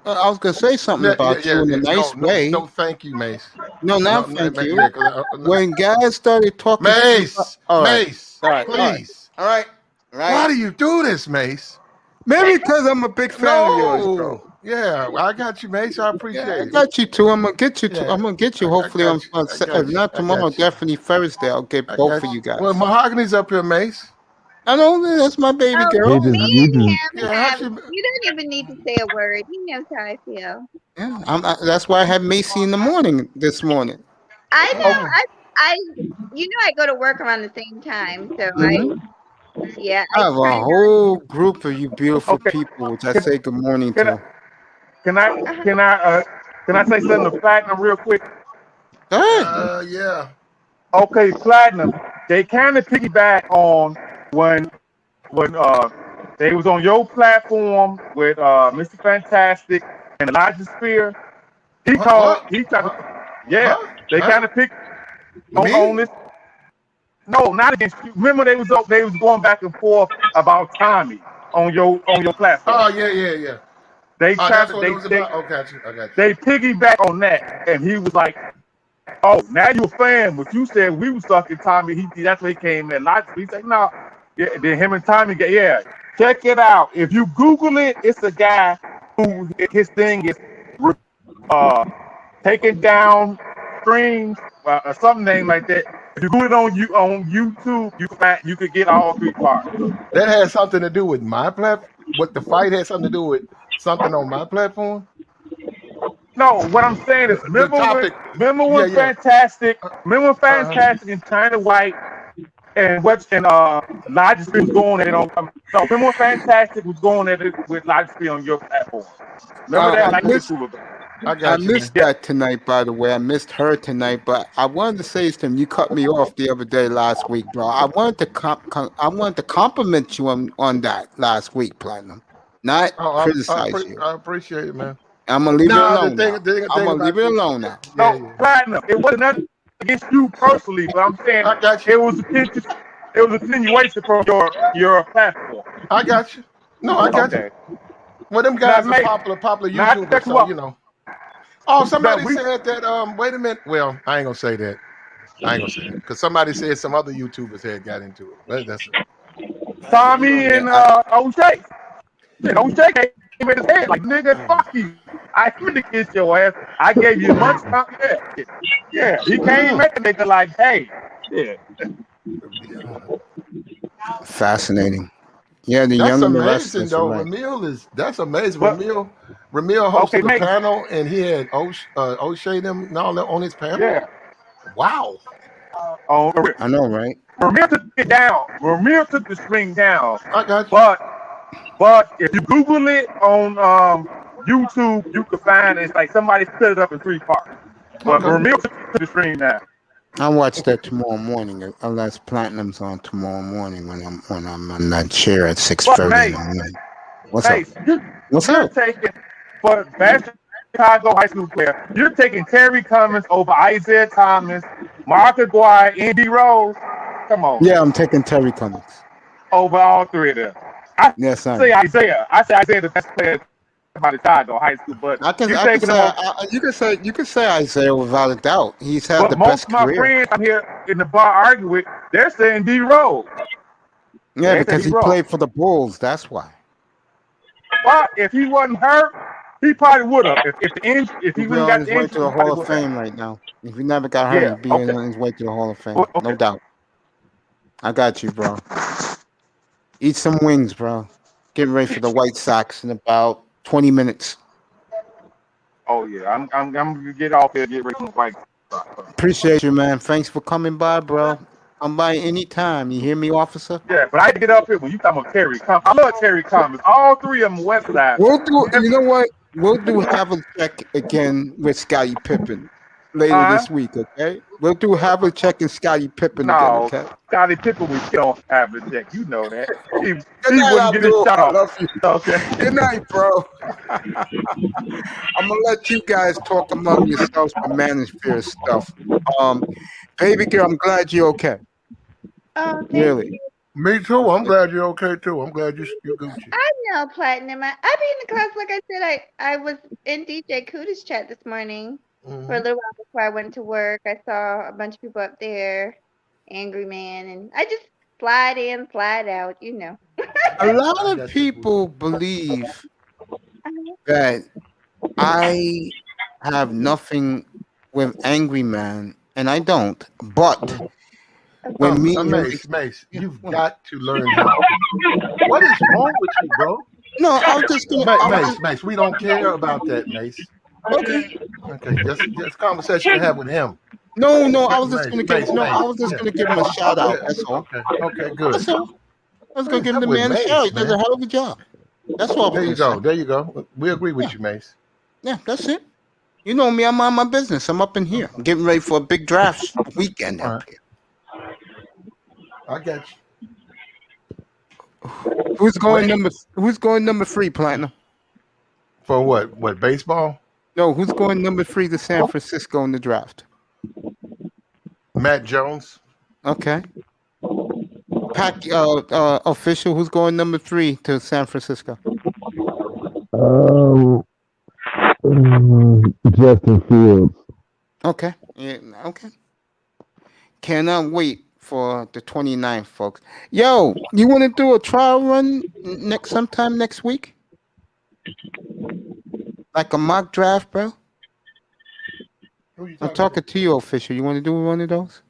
I was gonna say something about you in a nice way. No, thank you, Mace. No, not thank you. No. When guys started talking, Mace, all right, Mace, all right, please. all right. Why do you do this, Mace? Maybe because I'm a big fan of yours, bro. Yeah, I got you, Mace. I appreciate I it. got you too. I'm gonna get you. Yeah. I'm gonna get you. I Hopefully, got you. if not tomorrow, definitely Thursday. I'll get I both got of you guys. Well, Mahogany's up here, Mace. I know that's my baby girl. Me and him Yeah, you don't even need to say a word. He knows how I feel. Yeah, that's why I had Macy in the morning this morning. I know. I you know I go to work around the same time, so Yeah, I I have a kind whole group of you beautiful Okay. people, which I Can, say good morning can I to. can I of. can I say something to Platinum real quick? Go ahead. Yeah. Okay, Platinum. They kind of piggyback on when they was on your platform with Mr. Fantastic and Elijah Spear. He What? tried to, Huh? yeah. Huh? They Huh? kind of picked on Me? this. No, not against you. Remember they was going back and forth about Tommy on your platform. Oh, yeah. They Oh, tried that's to what it was about. Oh, got you. I got you. they piggyback on that, and he was like, "Oh, now you a fan, but you said we was sucking Tommy." That's where he came in. He said, "No." Yeah, then him and Tommy get Check it out. If you Google it, it's a guy who his thing is taking down streams or something name like that. If you do it on YouTube, you could get all 3 parts. That had something to do with my platform. What the fight had something to do with something on my platform. No, what I'm saying is, The topic. remember Yeah, when yeah. Fantastic and China White and Logic was going at it on. No, remember when Fantastic was going at it with Logic on your platform. Remember that? I Like missed, I I got you, man. missed that tonight, by the way. I missed her tonight, but I wanted to say to him, you cut me off the other day last week, bro. I wanted to compliment you on that last week, Platinum, not criticize you. I appreciate it, man. I'm gonna leave it No, the alone thing, now. the thing I'm gonna about leave it you, alone now. yeah, No, Platinum. It wasn't nothing against you personally, but I'm saying I got you. it was a continuation from your platform. I got you. No, I got Okay. you. Well, them guys Now, are mate, popular not to YouTubers, cut you so off. you know. Oh, somebody Now, we- said that. Wait a minute. Well, I ain't gonna say that. Because somebody said some other YouTubers had got into it. But that's it. Tommy and O'Shea. And O'Shea came in his head like, nigga, Mm. fuck you. I couldn't kiss your ass. I gave you much time. Yeah. He came at the nigga like, hey. Yeah. Fascinating. Yeah, the That's young and the amazing, restless. though. Right. That's amazing. But- Ramil hosted Okay, a mate. panel, and he had O'Shea them and all that on his panel. Yeah. Wow. Oh, I know, right? Ramil took it down. Ramil took the string down. I got you. But if you Google it on YouTube, you can find it's like somebody split it up in 3 parts. But Okay. Ramil took the string down. I'll watch that tomorrow morning, unless Platinum's on tomorrow morning when I'm on that chair at 6:30 in Mate, the morning. What's Hey, up? What's you're up? taking for best Chicago high school player. You're taking Terry Cummings over Isaiah Thomas, Mark Aguirre, Andy Rose. Come on, Yeah, I'm taking Terry Cummings. over all 3 of them. Yes, I say am. Isaiah. I say Isaiah the best player by Chicago high school, but I can you're say taking him over. you can say Isaiah without a doubt. He's had But the most best of my career. friends I'm here in the bar arguing with, they're saying D Rose. Yeah, They say because he D-Rose. played for the Bulls. That's why. But if he wasn't hurt, he probably would have. If he He'd be wouldn't on got his the way injury, to the he probably Hall of would have. Fame right now. If he never got hurt, Yeah, he'd be okay. on his way to the Hall of Fame. Well, okay. No doubt. I got you, bro. Eat some wings, bro. Getting ready for the White Sox in about 20 minutes. Oh yeah, I'm gonna get off here, get ready for the White Sox. Appreciate you, man. Thanks for coming by, bro. I'm by anytime. You hear me, officer? Yeah, but I had to get up here when you talking about Terry Cummings. I love Terry Cummings. All 3 of them West Side. We'll do. You know what? We'll do have a check again with Scottie Pippen later this week. Okay? We'll do have a check and Scottie Pippen again. No, Okay? Scottie Pippen we don't have the deck. You know that. He Good night, wouldn't get his Abdul. shot I off. love you. Okay. Good night, bro. I'm gonna let you guys talk among yourselves for manosphere stuff. Baby girl, I'm glad you're okay. Oh, thank Really. you. Me too. I'm glad you're okay too. I'm glad you're Gucci. I know Platinum. I be in the class, like I said, I was in DJ Kuda's chat this morning for a little while before I went to work. I saw a bunch of people up there, Angry Man, and I just slide in, slide out, you know. A lot of people believe that I have nothing with Angry Man, and I don't. But when me and him, Mace, you've got to learn how. What is wrong with you, bro? no, I was just gonna. Mace, we don't care about that, Mace. Okay. Okay, just conversation to have with him. No, I was just gonna give. Mace, No, I was just gonna give him a shout out. That's all. Okay, good. That's all. I was What gonna is give up the with man a Mace, shout. He does a man? hell of a job. That's all. There you go. There you go. We agree with you, Mace. Yeah, that's it. You know me. I'm on my business. I'm up in here. I'm getting ready for a big draft weekend All up right. here. I got you. Who's going number 3, Platinum? For what? What, baseball? No, who's going number 3 to San Francisco in the draft? Matt Jones. Okay. Pack official. Who's going number 3 to San Francisco? Justin Fields. Okay. Yeah, okay. Cannot wait for the 29th, folks. Yo, you want to do a trial run sometime next week? Like a mock draft, bro? I'm talking to you, official. You want to do one of those?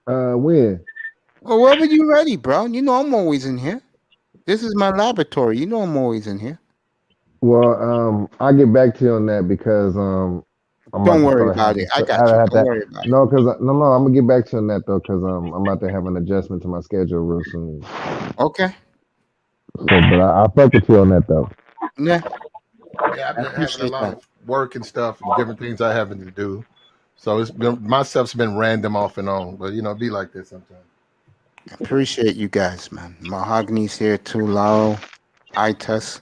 When? Well, whenever you ready, bro. You know I'm always in here. This is my laboratory. You know I'm always in here. Well, I'll get back to you on that because I'm Don't worry about it. I got you. Don't worry about it. No, no, I'm gonna get back to you on that though because I'm about to have an adjustment to my schedule real soon. Okay. So, but I'll fuck with you on that though. Yeah. Yeah, I've been having a lot of work and stuff and different things I having to do. So it's been my stuff's been random off and on, but it be like this sometimes. I appreciate you guys, man. Mahogany's here too, Laurel, Itus.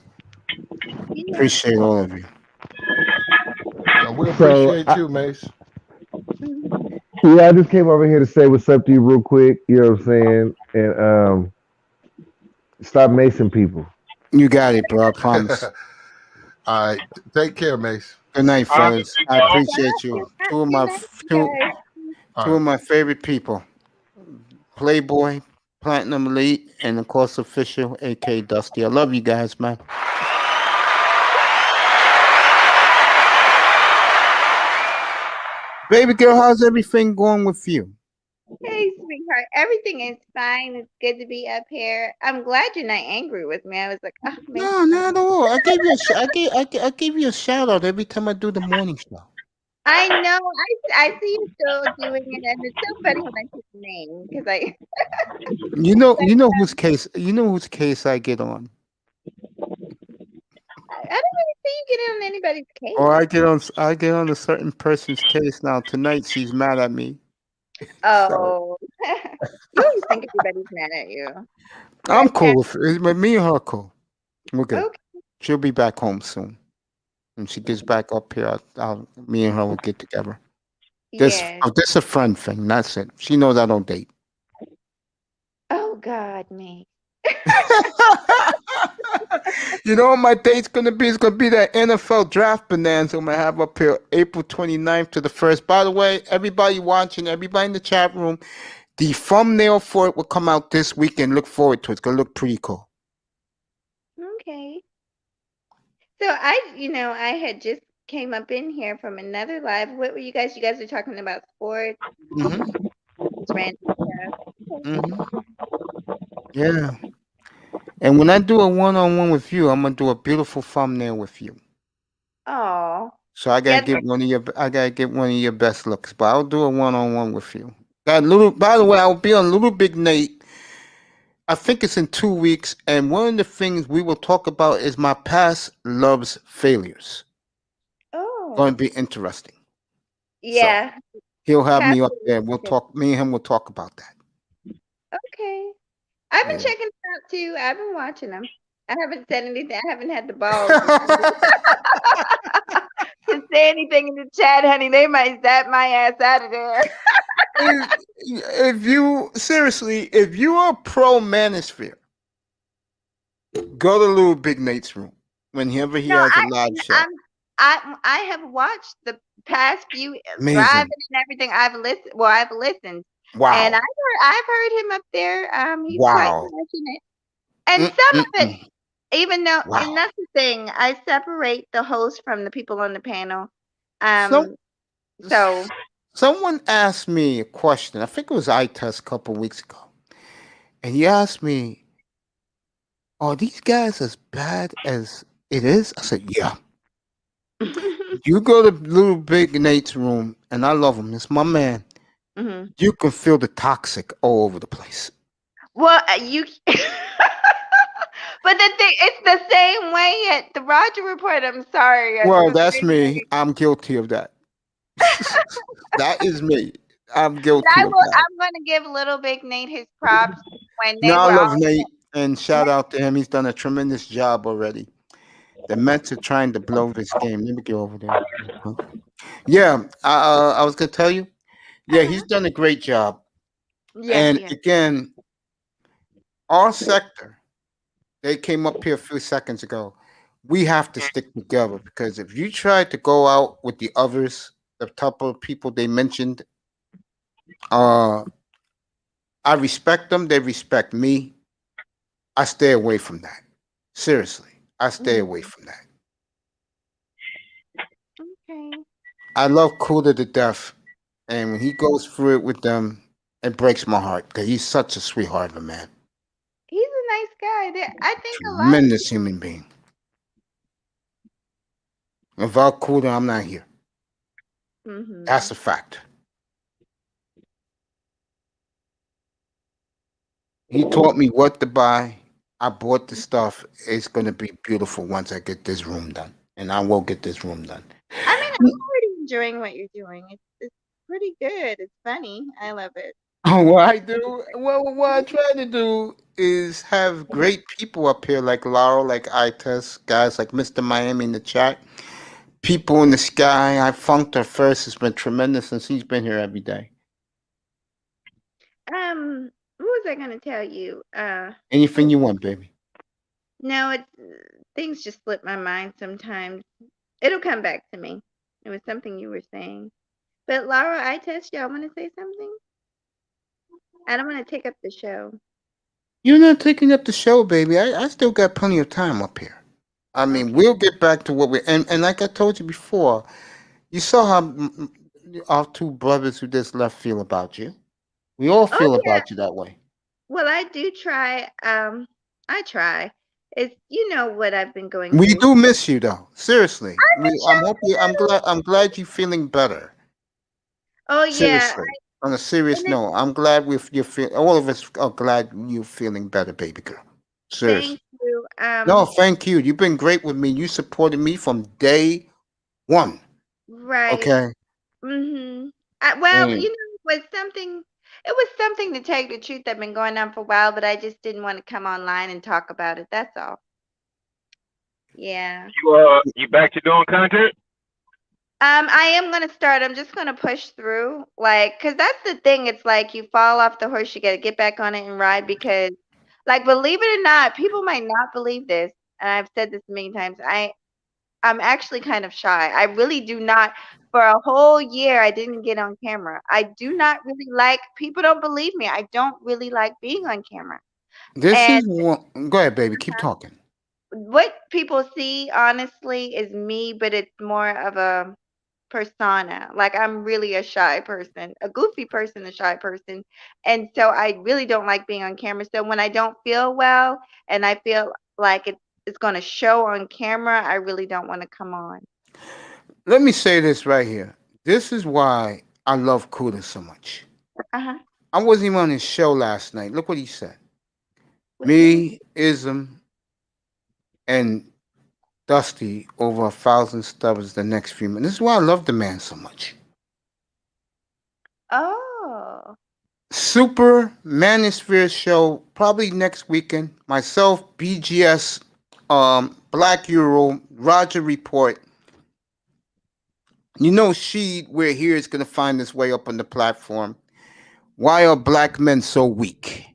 Appreciate all of you. We appreciate you, Mace. Yeah, I just came over here to say what's up to you real quick. You know what I'm saying? And stop macing people. You got it, bro. I promise. All right, take care, Mace. Good night, fellas. I appreciate you. Two of my favorite people. Playboy, Platinum Elite, and of course official, AK Dusty. I love you guys, man. Baby girl, how's everything going with you? Hey, sweetheart. Everything is fine. It's good to be up here. I'm glad you're not angry with me. I was like, oh, man. No, not at all. I gave you I gave you a shout out every time I do the morning show. I know. I see you still doing it, and it's so funny when I see the name because I. You know whose case I get on. I don't really see you get on anybody's case. Or I get on a certain person's case now. Tonight she's mad at me. Oh, you always think everybody's mad at you. I'm cool with it. But me and her are cool. We're good. Okay. She'll be back home soon. When she gets back up here, me and her will get together. This is a friend thing. That's it. She knows I don't date. Oh God, me. You know what my date's gonna be? It's gonna be that NFL draft bonanza I'm gonna have up here April 29th to the 1st. By the way, everybody watching, everybody in the chat room, the thumbnail for it will come out this weekend. Look forward to it. It's gonna look pretty cool. Okay. So I had just came up in here from another live. What were you guys? You guys were talking about sports. Random stuff. Yeah. And when I do a one-on-one with you, I'm gonna do a beautiful thumbnail with you. Oh. So I gotta get one of your best looks, but I'll do a one-on-one with you. By the way, I'll be on Little Big Nate. I think it's in 2 weeks, and one of the things we will talk about is my past love's failures. Oh. Going to be interesting. Yeah. So he'll have me up there. We'll talk. Me and him will talk about that. Okay. I've been checking it out too. I've been watching them. I haven't said anything. I haven't had the balls to say anything in the chat, honey. They might zap my ass out of there. If you are pro Manosphere, go to Little Big Nate's room whenever he has a live show. I have watched the past few driving and everything. I've listened. Wow. And I've heard him up there. He's quite passionate. And some of it, even though, and that's the thing, I separate the host from the people on the panel. So someone asked me a question. I think it was iTest a couple weeks ago, and he asked me, "Are these guys as bad as it is?" I said, "Yeah." You go to Little Big Nate's room, and I love him. It's my man. You can feel the toxic all over the place. Well, you. But the thing, it's the same way at the Roger Report. I'm sorry. It Well, was that's really me. I'm guilty of that. That is me. I'm But guilty of that. I'm gonna give Little Big Nate his props when No, they I were love all. Nate and shout out to him. He's done a tremendous job already. The Mets are trying to blow this game. Let me get over there. Huh? Yeah, I was gonna tell you. Yeah, he's done a great job. Yes, And yes. again, our sector, they came up here a few seconds ago. We have to stick together because if you try to go out with the others, the type of people they mentioned, uh, I respect them. They respect me. I stay away from that. Seriously, I stay away from that. Okay. I love Cuda to death, and when he goes through it with them, it breaks my heart because he's such a sweetheart of a man, He's a nice guy. I think a lot of tremendous human being. Without Cuda, I'm not here. people. That's a fact. He taught me what to buy. I bought the stuff. It's gonna be beautiful once I get this room done, and I will get this room done. I mean, I'm already enjoying what you're doing. It's pretty good. It's funny. I love it. What I do, well, what I try to do is have great people up here like Laurel, like iTest, guys like Mr. Miami in the chat, people in the sky. I funked her first. It's been tremendous since he's been here every day. What was I gonna tell you? Anything you want, baby. No, it's things just slip my mind sometimes. It'll come back to me. It was something you were saying. But Laura, I test y'all want to say something? I don't want to take up the show. You're not taking up the show, baby. I still got plenty of time up here. I mean, we'll get back to what we and like I told you before, you saw how our two brothers who just left feel about you. We all Oh feel yeah. about you that way. Well, I do try. I try. It's what I've been going We through. do miss you though. Seriously. I miss y'all I'm glad you're feeling better. Oh yeah. Seriously. On a serious And it, note, I'm glad you feel all of us are glad you're feeling better, baby girl. Seriously. thank you. No, thank you. You've been great with me. You supported me from day one. Right. Okay. Mhm. Well, And it was something to tell you the truth that been going on for a while, but I just didn't want to come online and talk about it. That's all. Yeah. You back to doing content? I am gonna start. I'm just gonna push through, like, cause that's the thing. It's like you fall off the horse, you gotta get back on it and ride. Because, like, believe it or not, people might not believe this, and I've said this many times. I'm actually kind of shy. I really do not. For a whole year, I didn't get on camera. I do not really like. People don't believe me. I don't really like being on camera. this And is one. Go ahead, baby. Keep talking. what people see, honestly, is me, but it's more of a persona. Like, I'm really a shy person, a goofy person, a shy person. And so I really don't like being on camera. So when I don't feel well and I feel like it's going to show on camera, I really don't want to come on. Let me say this right here. This is why I love Kuda so much. Uh-huh. I wasn't even on his show last night. Look what he said. What did he Me, Ism, and Dusty over 1,000 stubbers the next few minutes. This is why I love the man so much. Oh. Super Manosphere show probably next weekend. Myself, BGS, Black Euro, Roger Report. You know, we're here is going to find its way up on the platform. Why are black men so weak?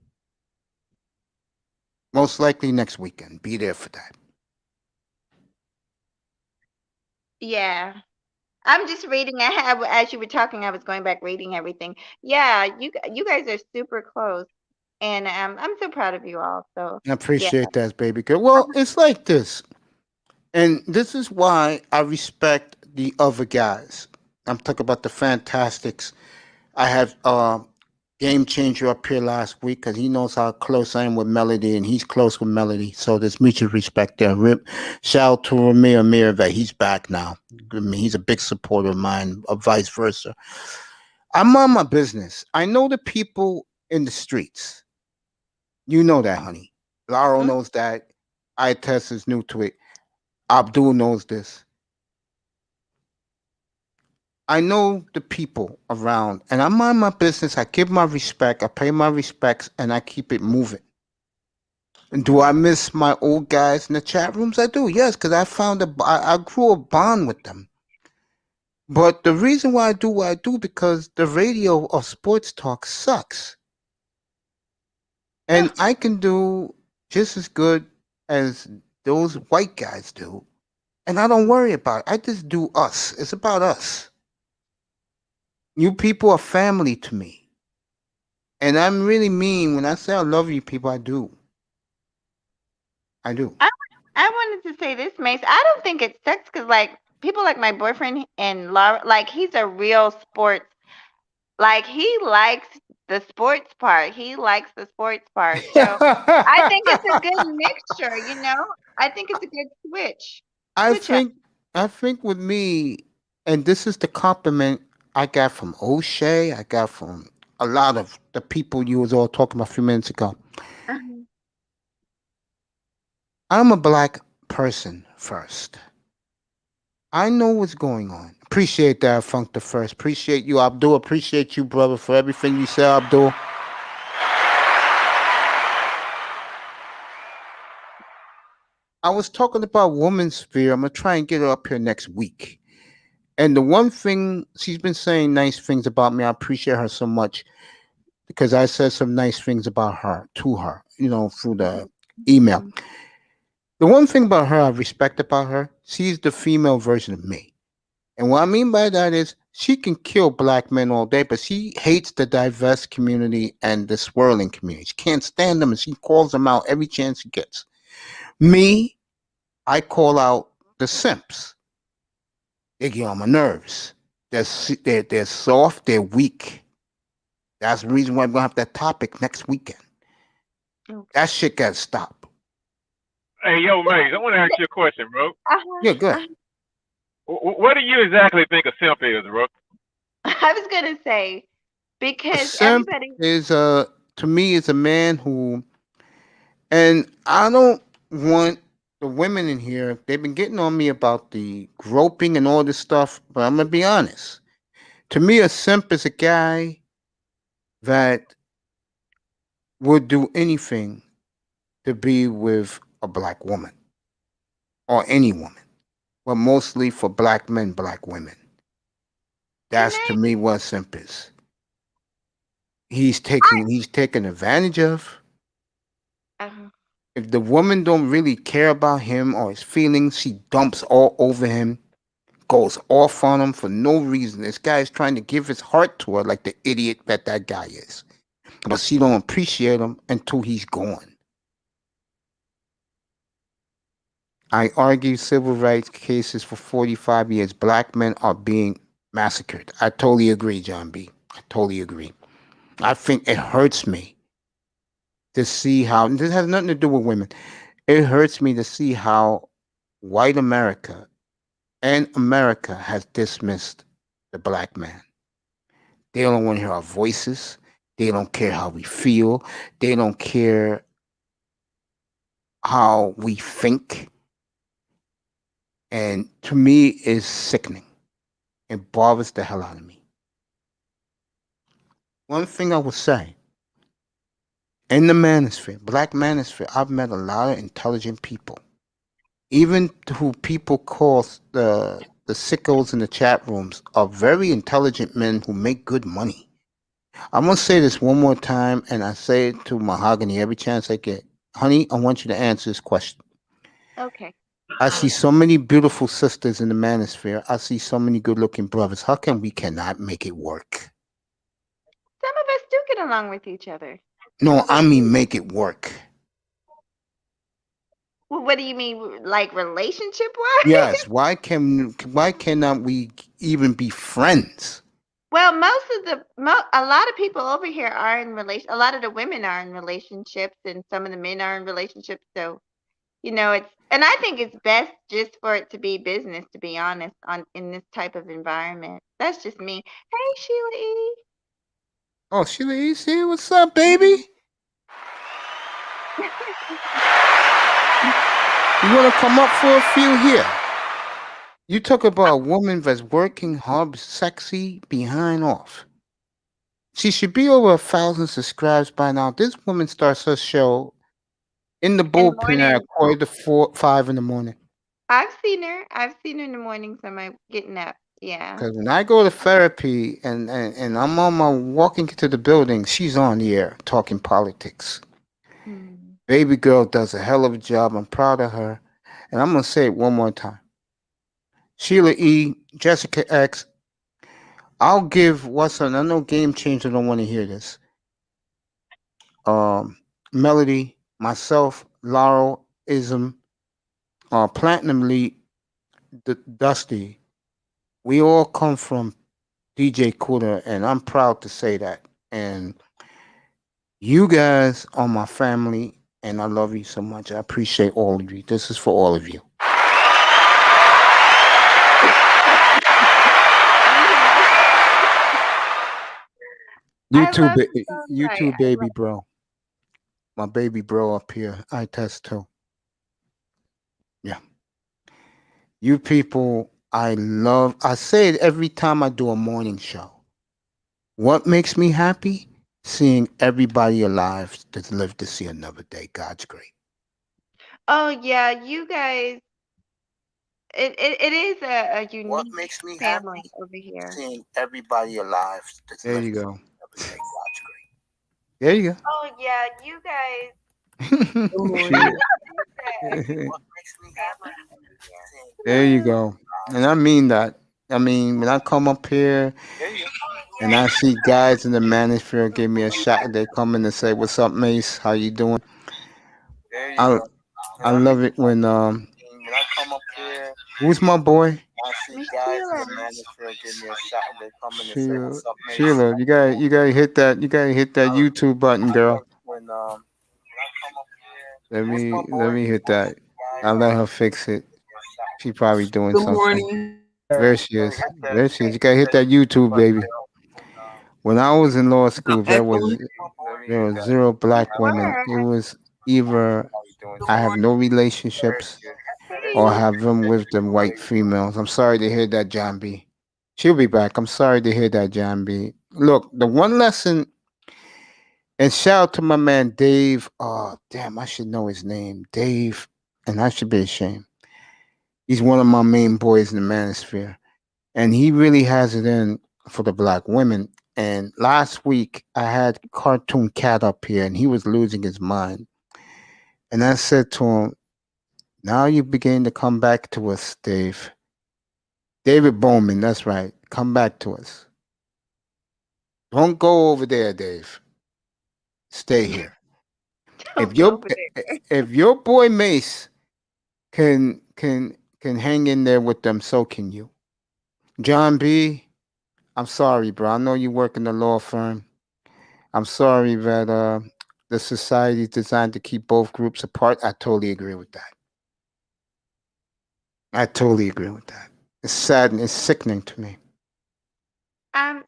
Most likely next weekend. Be there for that. Yeah. I'm just reading. As you were talking, I was going back reading everything. Yeah, you guys are super close, and I'm so proud of you all. So I yeah. appreciate that, baby girl. Well, it's like this. And this is why I respect the other guys. I'm talking about the Fantastics. I have Game Changer up here last week because he knows how close I am with Melody, and he's close with Melody. So there's mutual respect there. Shout out to Ramir that he's back now. I mean, he's a big supporter of mine, or vice versa. I'm on my business. I know the people in the streets. You know that, honey. Laro Mm. knows that. Tess is new to it. Abdul knows this. I know the people around, and I mind my business. I give my respect. I pay my respects, and I keep it moving. And do I miss my old guys in the chat rooms? I do, yes, because I grew a bond with them. But the reason why I do what I do because the radio of sports talk sucks, and I can do just as good as those white guys do, and I don't worry about it. I just do us. It's about us. You people are family to me. And I'm really mean when I say I love you people, I do. I do. I wanted to say this, Mace. I don't think it sucks because, like, people like my boyfriend and Laura, like, he's a real sports. Like, he likes the sports part. He likes the sports part. So I think it's a good mixture, you know? I think it's a good switch. I Switch up. think with me, and this is the compliment I got from O'Shea, I got from a lot of the people you was all talking about a few minutes ago. Uh-huh. I'm a black person first. I know what's going on. Appreciate that, Funk the First. Appreciate you, Abdul. Appreciate you, brother, for everything you said, Abdul. I was talking about woman's sphere. I'm gonna try and get her up here next week. And the one thing she's been saying nice things about me, I appreciate her so much because I said some nice things about her to her, through the email. The one thing about her I respect about her, she's the female version of me. And what I mean by that is she can kill black men all day, but she hates the diverse community and the swirling community. She can't stand them and she calls them out every chance she gets. Me, I call out the simps. They get on my nerves. They're soft, they're weak. That's the reason why we're going to have that topic next weekend. That shit got to stop. Hey, yo, Mace, I want to ask you a question, bro. Yeah, good. What do you exactly think a simp is, bro? I was going to say, A because simp everybody. is, to me, is a man who, and I don't want the women in here, they've been getting on me about the groping and all this stuff, but I'm going to be honest. To me, a simp is a guy that would do anything to be with a black woman or any woman, but mostly for black men, black women. That's to me what a simp is. He's taken advantage of. If the woman don't really care about him or his feelings, she dumps all over him, goes off on him for no reason. This guy is trying to give his heart to her like the idiot that guy is. But she don't appreciate him until he's gone. I argue civil rights cases for 45 years. Black men are being massacred. I totally agree, John B. I totally agree. I think it hurts me to see how, this has nothing to do with women. It hurts me to see how white America and America has dismissed the black man. They don't want to hear our voices. They don't care how we feel. They don't care how we think. And to me, it's sickening. It bothers the hell out of me. One thing I will say, in the manosphere, black manosphere, I've met a lot of intelligent people. Even who people call the sickos in the chat rooms are very intelligent men who make good money. I'm going to say this one more time, and I say it to Mahogany every chance I get. Honey, I want you to answer this question. Okay. I see so many beautiful sisters in the manosphere. I see so many good-looking brothers. How come we cannot make it work? Some of us do get along with each other. No, I mean make it work. Well, what do you mean, like relationship-wise? Yes. Why cannot we even be friends? Well, a lot of people over here are in a lot of the women are in relationships, and some of the men are in relationships. So, and I think it's best just for it to be business, to be honest, in this type of environment. That's just me. Hey, Sheila E. Oh, Sheila E's here. What's up, baby? You want to come up for a few here? You talk about a woman that's working hard, sexy, behind off. She should be over 1,000 subscribers by now. This woman starts her show in the In the bullpen at morning. 4:45 in the morning. I've seen her. I've seen her in the mornings. Am I getting up? Yeah. Because when I go to therapy and I'm on my walking into the building, she's on the air talking politics. Baby girl does a hell of a job. I'm proud of her. And I'm going to say it one more time. Sheila E., Jessica X. I'll give what's on. I know Game Changer don't want to hear this. Melody, myself, Laurel, Ism, Platinum Lee, Dusty. We all come from DJ Cooler, and I'm proud to say that. And you guys are my family, and I love you so much. I appreciate all of you. This is for all of you. You too, baby bro. My baby bro up here. I test too. Yeah. You people, I love. I say it every time I do a morning show. What makes me happy? Seeing everybody alive to live to see another day. God's great. Oh yeah, you guys. It is a unique What makes me family happy? over here. Seeing everybody alive. There you go. There you go. Oh yeah, you guys. There you go. And I mean that. I mean, when I come up here and I see guys in the manosphere give me a shot, they come in and say, "What's up, Mace? How you doing?" I love it when who's my boy? Sheila, you gotta hit that YouTube button, girl. Let me hit that. I'll let her fix it. She probably doing Good something. morning. There she is. There she is. You gotta hit that YouTube, baby. When I was in law school, there was zero black women. It was either I have no relationships or have them with them white females. I'm sorry to hear that, John B. She'll be back. I'm sorry to hear that, John B. Look, the one lesson, and shout out to my man Dave. Oh, damn, I should know his name. Dave, and I should be ashamed. He's one of my main boys in the manosphere. And he really has it in for the black women. And last week, I had Cartoon Cat up here, and he was losing his mind. And I said to him, now you begin to come back to us, Dave. David Bowman, that's right. Come back to us. Don't go over there, Dave. Stay here. If your boy Mace can hang in there with them, so can you. John B., I'm sorry, bro. I know you work in the law firm. I'm sorry that the society is designed to keep both groups apart. I totally agree with that. I totally agree with that. It's sad and it's sickening to me.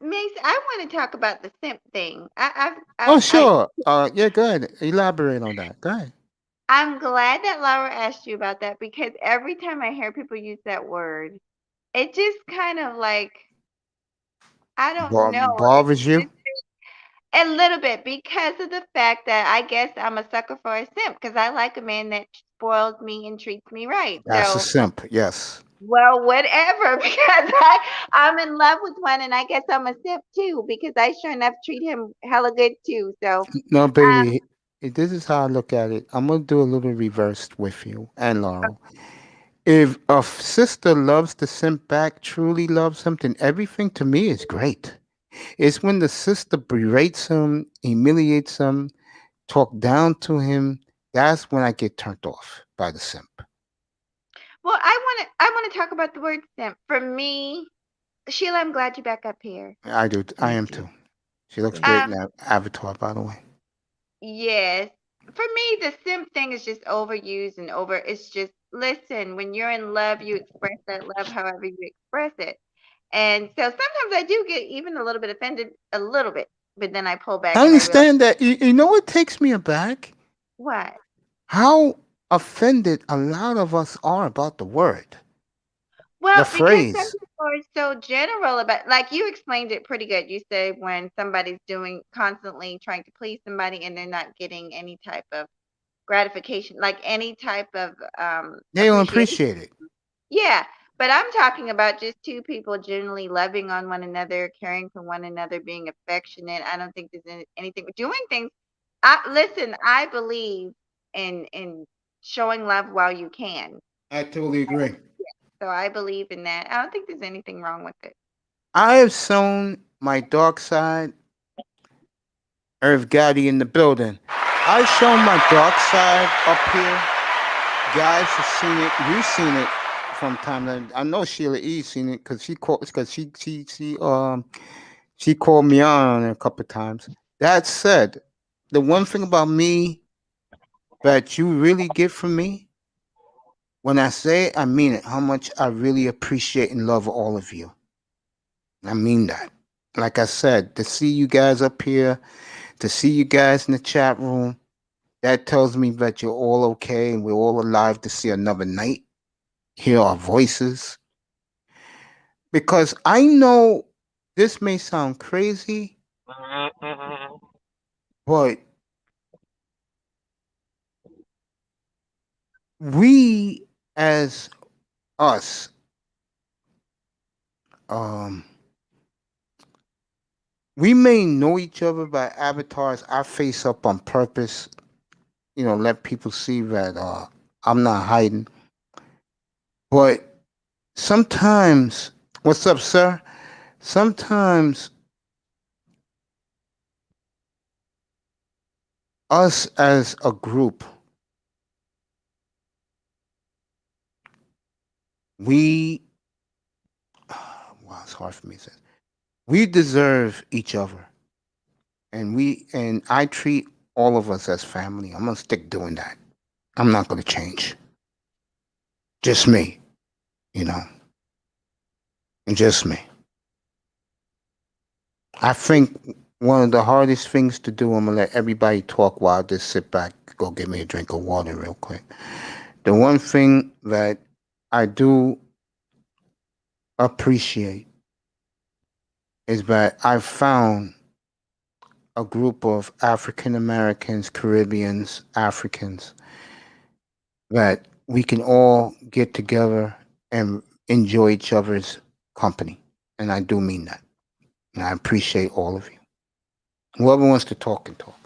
Mace, I want to talk about the simp thing. Oh, sure. Yeah, go ahead. Elaborate on that. Go ahead. I'm glad that Laura asked you about that because every time I hear people use that word, it just kind of like, I don't know. Bothers you? A little bit because of the fact that I guess I'm a sucker for a simp because I like a man that spoils me and treats me right. That's so, a simp, yes. Well, whatever, because I'm in love with one and I guess I'm a simp too because I sure enough treat him hella good too. So no, baby, this is how I look at it. I'm gonna do a little reverse with you and Laurel. If a sister loves the simp back, truly loves him, then everything to me is great. It's when the sister berates him, humiliates him, talk down to him. That's when I get turned off by the simp. Well, I want to talk about the word simp. For me, Sheila, I'm glad you're back up here. I do. I am too. She looks great in that avatar, by the way. Yes. For me, the simp thing is just overused and over. It's just, listen, when you're in love, you express that love however you express it. And so sometimes I do get even a little bit offended, a little bit, but then I pull back. I understand that. You know what takes me aback? What? how offended a lot of us are about the word, Well, the because some phrase. people are so general about, like you explained it pretty good. You said when somebody's doing constantly trying to please somebody and they're not getting any type of gratification, like any type of They don't appreciation. appreciate it. Yeah, but I'm talking about just two people generally loving on one another, caring for one another, being affectionate. I don't think there's anything doing things. Listen, I believe in showing love while you can. I totally agree. So I believe in that. I don't think there's anything wrong with it. I have shown my dark side. Irv Gotti in the building. I've shown my dark side up here. Guys have seen it. We've seen it from time to time. I know Sheila E's seen it because she called me on a couple of times. That said, the one thing about me that you really get from me, when I say it, I mean it. How much I really appreciate and love all of you. I mean that. Like I said, to see you guys up here, to see you guys in the chat room, that tells me that you're all okay and we're all alive to see another night, hear our voices. Because I know this may sound crazy, but we as us, we may know each other by avatars. I face up on purpose, let people see that I'm not hiding. But sometimes, what's up, sir? Sometimes us as a group, wow, it's hard for me to say. We deserve each other. And I treat all of us as family. I'm going to stick doing that. I'm not going to change. Just me, and just me. I think one of the hardest things to do, I'm going to let everybody talk while I just sit back, go get me a drink of water real quick. The one thing that I do appreciate is that I've found a group of African Americans, Caribbeans, Africans, that we can all get together and enjoy each other's company. And I do mean that. And I appreciate all of you. Whoever wants to talk can talk.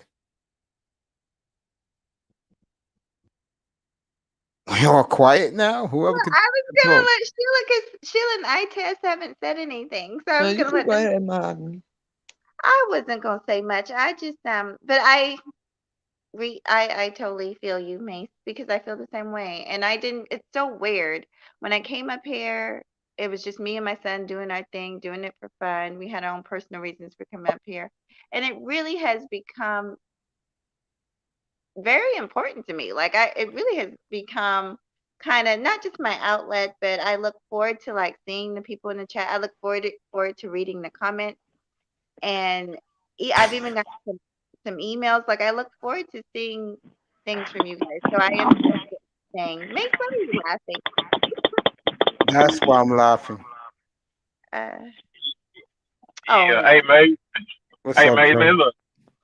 You're all quiet now? Whoever Well, can I was gonna talk. let Sheila, because Sheila and I haven't said anything, so I was gonna let Go them. ahead, Martin. I wasn't gonna say much. I just but I totally feel you, Mace, because I feel the same way. And I didn't. It's so weird. When I came up here, it was just me and my son doing our thing, doing it for fun. We had our own personal reasons for coming up here, and it really has become very important to me. Like it really has become kind of not just my outlet, but I look forward to like seeing the people in the chat. I look forward to reading the comments, and I've even got some emails. Like I look forward to seeing things from you guys. So I understand what you're saying. Make fun of you laughing. That's why I'm laughing. Yeah, Oh, hey mate, What's hey up, mate, Joe? man, look,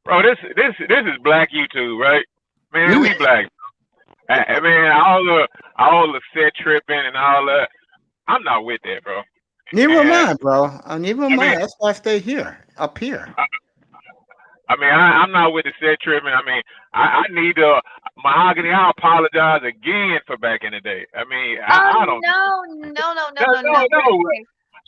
bro, this is black YouTube, right? Man, we black. Man, all the set tripping and all that. I'm not with that, bro. Neither am And I, bro. Neither am I mean, I. That's why I stay here, up here. I'm not with the set tripping. I mean, I need to Mahogany. I apologize again for back in the day. I mean, I don't. No.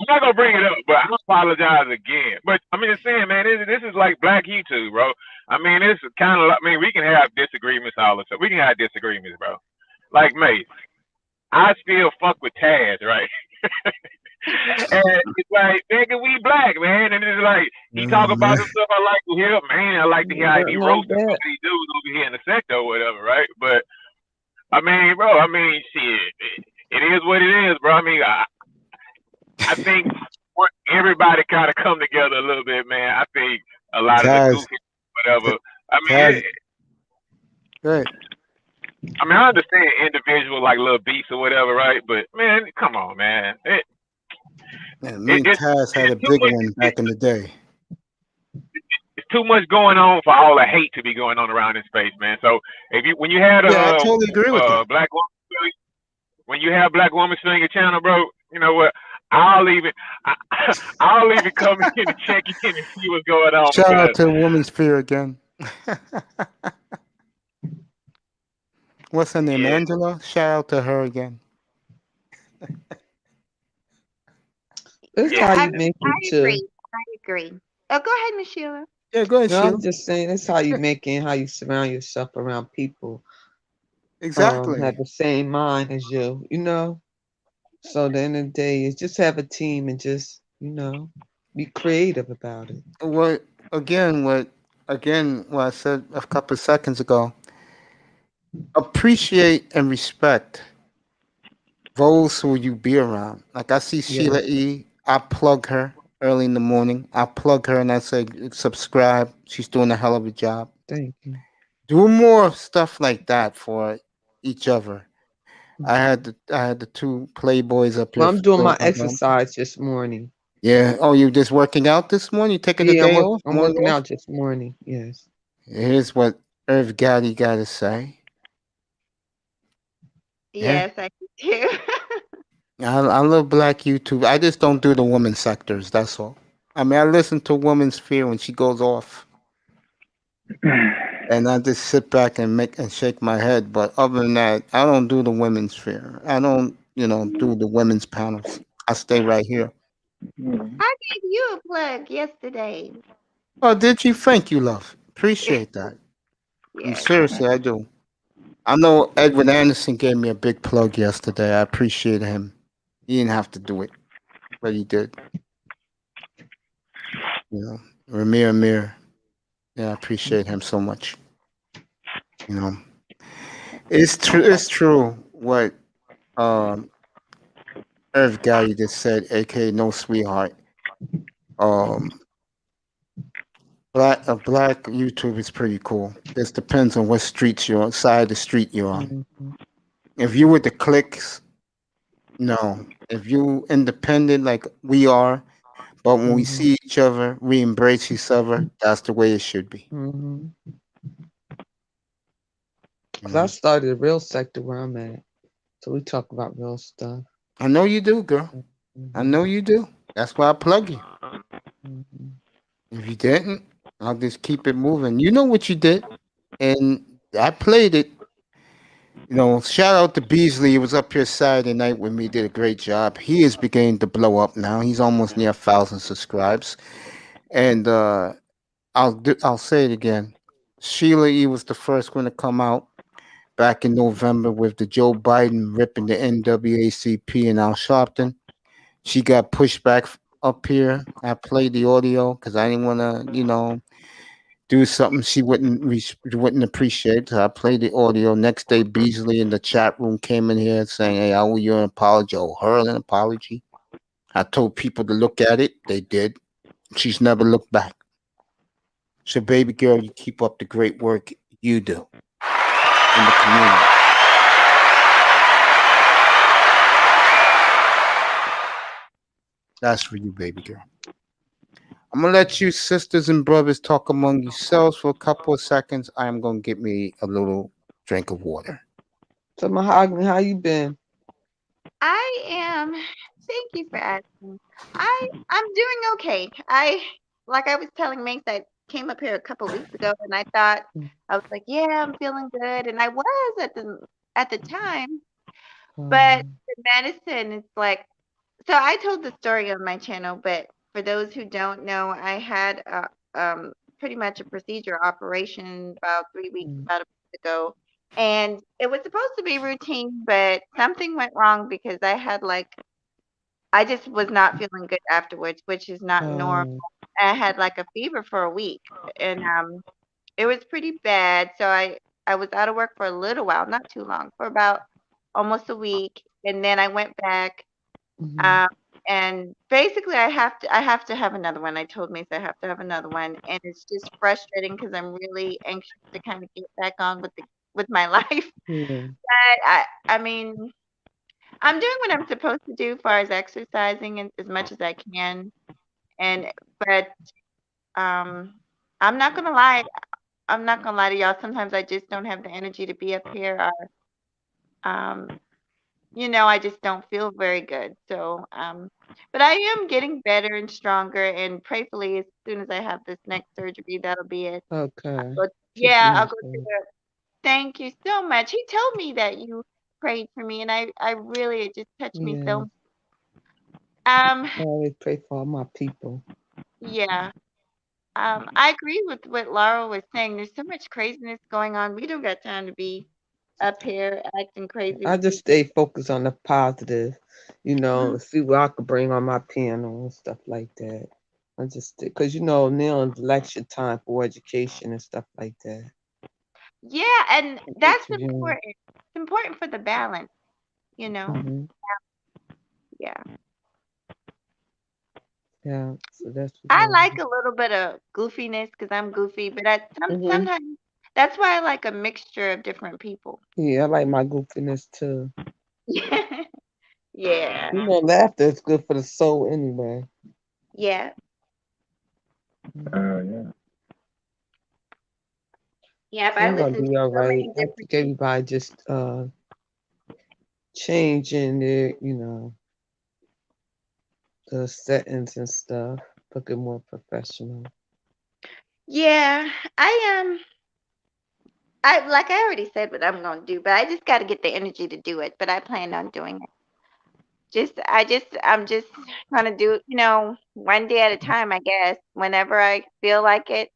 I'm not gonna bring it up, but I apologize again. But I mean, just saying, man, this is like black YouTube, bro. I mean, it's kind of. I mean, we can have disagreements all the time. We can have disagreements, bro. Like, mate, I still fuck with Taz, right? And it's like, nigga, we black, man. And it's like, he talk about the stuff I like to hear. Man, I like to hear how he roasting some of these dudes over here in the sector or whatever, right? But, I mean, bro, shit, it is what it is, bro. I mean, I think everybody kind of come together a little bit, man. I think a lot of the goofy, whatever. I mean, Good. I mean, I understand individual like little beats or whatever, right? But man, come on, man. And me and Taz had It's a too big much. one back in the day. It's too much going on for all the hate to be going on around in space, man. So if you when you had Yeah, I totally agree with that. black woman when you have black woman sing your channel, bro, you know what? I'll even I, I'll even come in to check in and see what's going on Shout out because to the Women's Sphere again. What's her name? yeah, Angela? Shout out to her again. It's yeah, how I you make I it too. agree. I agree. Oh, go ahead, Miss Sheila. Yeah, go ahead, No, Sheila. I'm just saying it's how you make it and how you surround yourself around people Exactly. have the same mind as you, you know. So at the end of the day is just have a team and just, be creative about it. What what I said a couple of seconds ago. Appreciate and respect those who you be around. Like I see Yeah. Sheila E. I plug her early in the morning. I plug her and I say subscribe. She's doing a hell of a job. Thank you. Do more stuff like that for each other. I had the two playboys up Well, here I'm for doing so my long. exercise this morning. Yeah. Oh, you just working out this morning? You taking a Yeah, day off? I'm Morning working off? out this morning. Yes. Here's what Irv Gotti got to say. Yeah. Yes, I do too. I love black YouTube. I just don't do the woman sectors. That's all. I mean, I listen to Woman's Fear when she goes off, and I just sit back and make and shake my head. But other than that, I don't do the women's fear. I don't, do the women's panels. I stay right here. I gave you a plug yesterday. Oh, did you? Thank you, love. Appreciate that. Yes. Seriously, I do. I know Edwin Anderson gave me a big plug yesterday. I appreciate him. He didn't have to do it, but he did. Ramir Amir. Yeah, I appreciate him so much. You know, it's true. It's true what um Earth Guy just said, aka No Sweetheart. Um, black YouTube is pretty cool. Just depends on what streets you're on, side of the street you're on. Mhm. If you with the clicks, no. If you independent like we are, but when we Mhm. see each other, we embrace each other. That's the way it should be. Mhm. You 'Cause I know. started a real sector where I'm at, so we talk about real stuff. I know you do, girl. I Mhm. know you do. That's why I plug you. Mhm. If you didn't, I'll just keep it moving. You know what you did, and I played it. Shout out to Beasley. He was up here Saturday night with me. Did a great job. He is beginning to blow up now. He's almost near 1,000 subscribes. And I'll say it again. Sheila E was the first one to come out back in November with the Joe Biden ripping the NAACP in Al Sharpton. She got pushed back up here. I played the audio because I didn't want to, do something she wouldn't appreciate. So I played the audio. Next day, Beasley in the chat room came in here saying, "Hey, I owe you an apology. I owe her an apology." I told people to look at it. They did. She's never looked back. So, baby girl, you keep up the great work you do in the community. That's for you, baby girl. I'm gonna let you sisters and brothers talk among yourselves for a couple of seconds. I am gonna get me a little drink of water. So Mahogany, how you been? I am. Thank you for asking. I'm doing okay. Like I was telling Mace, I came up here a couple weeks ago, and I thought I was like, yeah, I'm feeling good, and I was at the time. But the medicine is like, so I told the story on my channel, but for those who don't know, I had pretty much a procedure operation about 3 weeks, about a month ago. And it was supposed to be routine, but something went wrong because I just was not feeling good afterwards, which is not normal. I had like a fever for a week, and it was pretty bad. So I was out of work for a little while, not too long, for about almost a week, and then I went back. Um, and basically, I have to have another one. I told Mace I have to have another one, and it's just frustrating because I'm really anxious to kind of get back on with with my life. Yeah. But I mean, I'm doing what I'm supposed to do as far as exercising and as much as I can. But I'm not gonna lie. I'm not gonna lie to y'all. Sometimes I just don't have the energy to be up here, or I just don't feel very good. So, but I am getting better and stronger, and prayerfully, as soon as I have this next surgery, that'll be it. Okay. Keep Yeah, me I'll in go through prayer. it. Thank you so much. He told me that you prayed for me, and I really, it just touched me Yeah. so. Um, I always pray for all my people. yeah. I agree with what Laura was saying. There's so much craziness going on. We don't got time to be up here acting crazy I with just these. stay focused on the positive, see what I could bring on my piano and stuff like that. I just because now it's election time for education and stuff like that. Yeah, and that's Yeah. important. It's important for the balance, you know. Mhm. Yeah. Yeah. So that's what I I'm like a little bit of goofiness because I'm goofy, but Mhm. sometimes that's why I like a mixture of different people. Yeah, I like my goofiness too. Yeah. Laughter is good for the soul anyway. Yeah. Yeah. Yeah, but I I'm gonna listen to be all so right. many I different think everybody just changing their, the settings and stuff, looking more professional. Yeah, I like I already said what I'm gonna do, but I just got to get the energy to do it. But I plan on doing it. I'm just gonna do, one day at a time, I guess. Whenever I feel like it.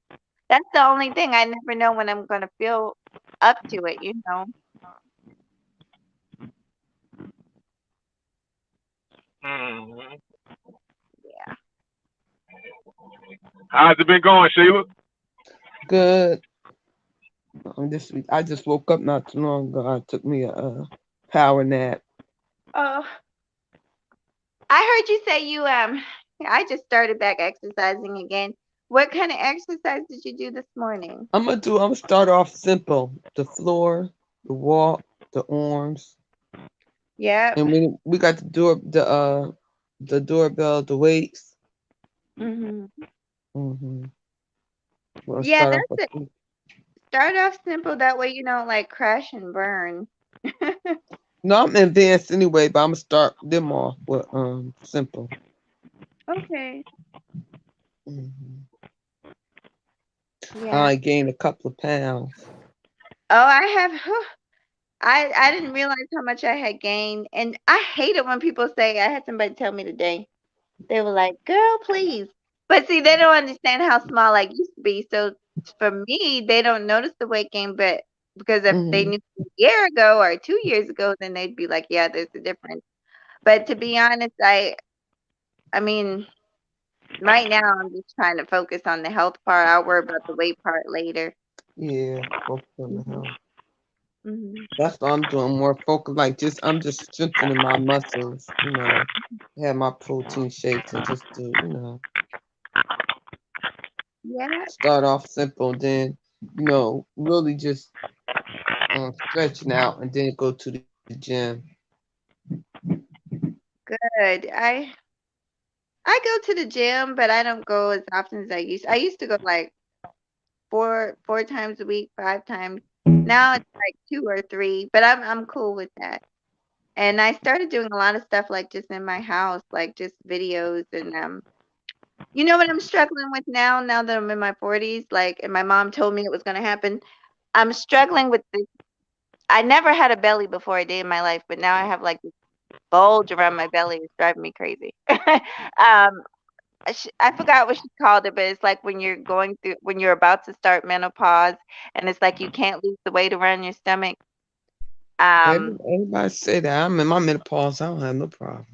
That's the only thing. I never know when I'm gonna feel up to it. Mm-hmm. Yeah. How's it been going, Sheila? Good. I just woke up not too long ago. I took me a power nap. Oh, I heard you say you I just started back exercising again. What kind of exercise did you do this morning? I'm gonna start off simple. The floor, the walk, the arms. Yep. And we got the doorbell, the weights. Mhm. We'll Yeah, start off that's with it. Start off simple. That way you don't like crash and burn. No, I'm advanced anyway, but I'm gonna start them off with simple. Okay. Mm-hmm. Yeah. I gained a couple of pounds. Oh, I have. I didn't realize how much I had gained, and I hate it when people say. I had somebody tell me today. They were like, "Girl, please." But see, they don't understand how small I used to be. So for me, they don't notice the weight gain. But because if they Mm-hmm. knew a year ago or 2 years ago, then they'd be like, "Yeah, there's a difference." But to be honest, I mean, right now I'm just trying to focus on the health part. I'll worry about the weight part later. Yeah, focus on the Mhm. health. Mhm. That's what I'm doing. More focus, I'm just strengthening my muscles. Have my protein shakes and just do. Yeah. Start off simple, then really just stretching out, and then go to the gym. Good. I go to the gym, but I don't go as often as I used. I used to go like four times a week, 5 times. Now it's like 2 or 3, but I'm cool with that. And I started doing a lot of stuff like just in my house, like just videos and you know what I'm struggling with now that I'm in my 40s, like and my mom told me it was gonna happen. I'm struggling with this. I never had a belly before a day in my life, but now I have like this bulge around my belly. It's driving me crazy. um, I forgot what she called it, but it's like when you're about to start menopause, and it's like you can't lose the weight around your stomach. Everybody say that. I'm in my menopause. I don't have no problem.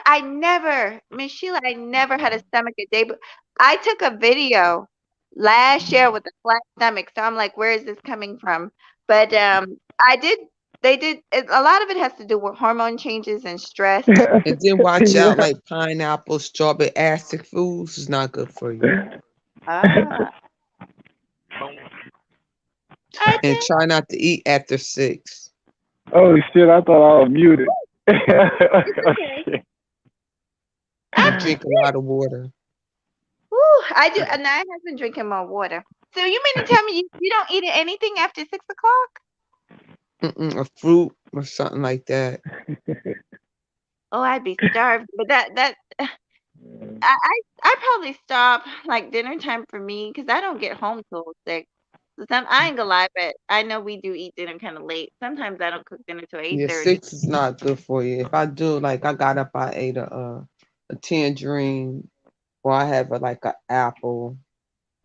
I never, Miss Sheila, I never had a stomach a day, but I took a video last year with a flat stomach, so I'm like, where is this coming from? But a lot of it has to do with hormone changes and stress. And then watch out, Yeah. like pineapple, strawberry, acid foods is not good for you. Ah, And try not to eat after 6. Oh shit! I thought I was muted. It's okay. And drink a lot of water. Woo, I do, and I have been drinking more water. So you mean to tell me you don't eat anything after 6 o'clock? A fruit or something like that. Oh, I'd be starved. But I probably stop like dinner time for me because I don't get home till 6. So I ain't gonna lie, but I know we do eat dinner kind of late. Sometimes I don't cook dinner till 8:30. Yeah, 6 is not good for you. If I do, like, I got up, I ate a tangerine, or I have like an apple,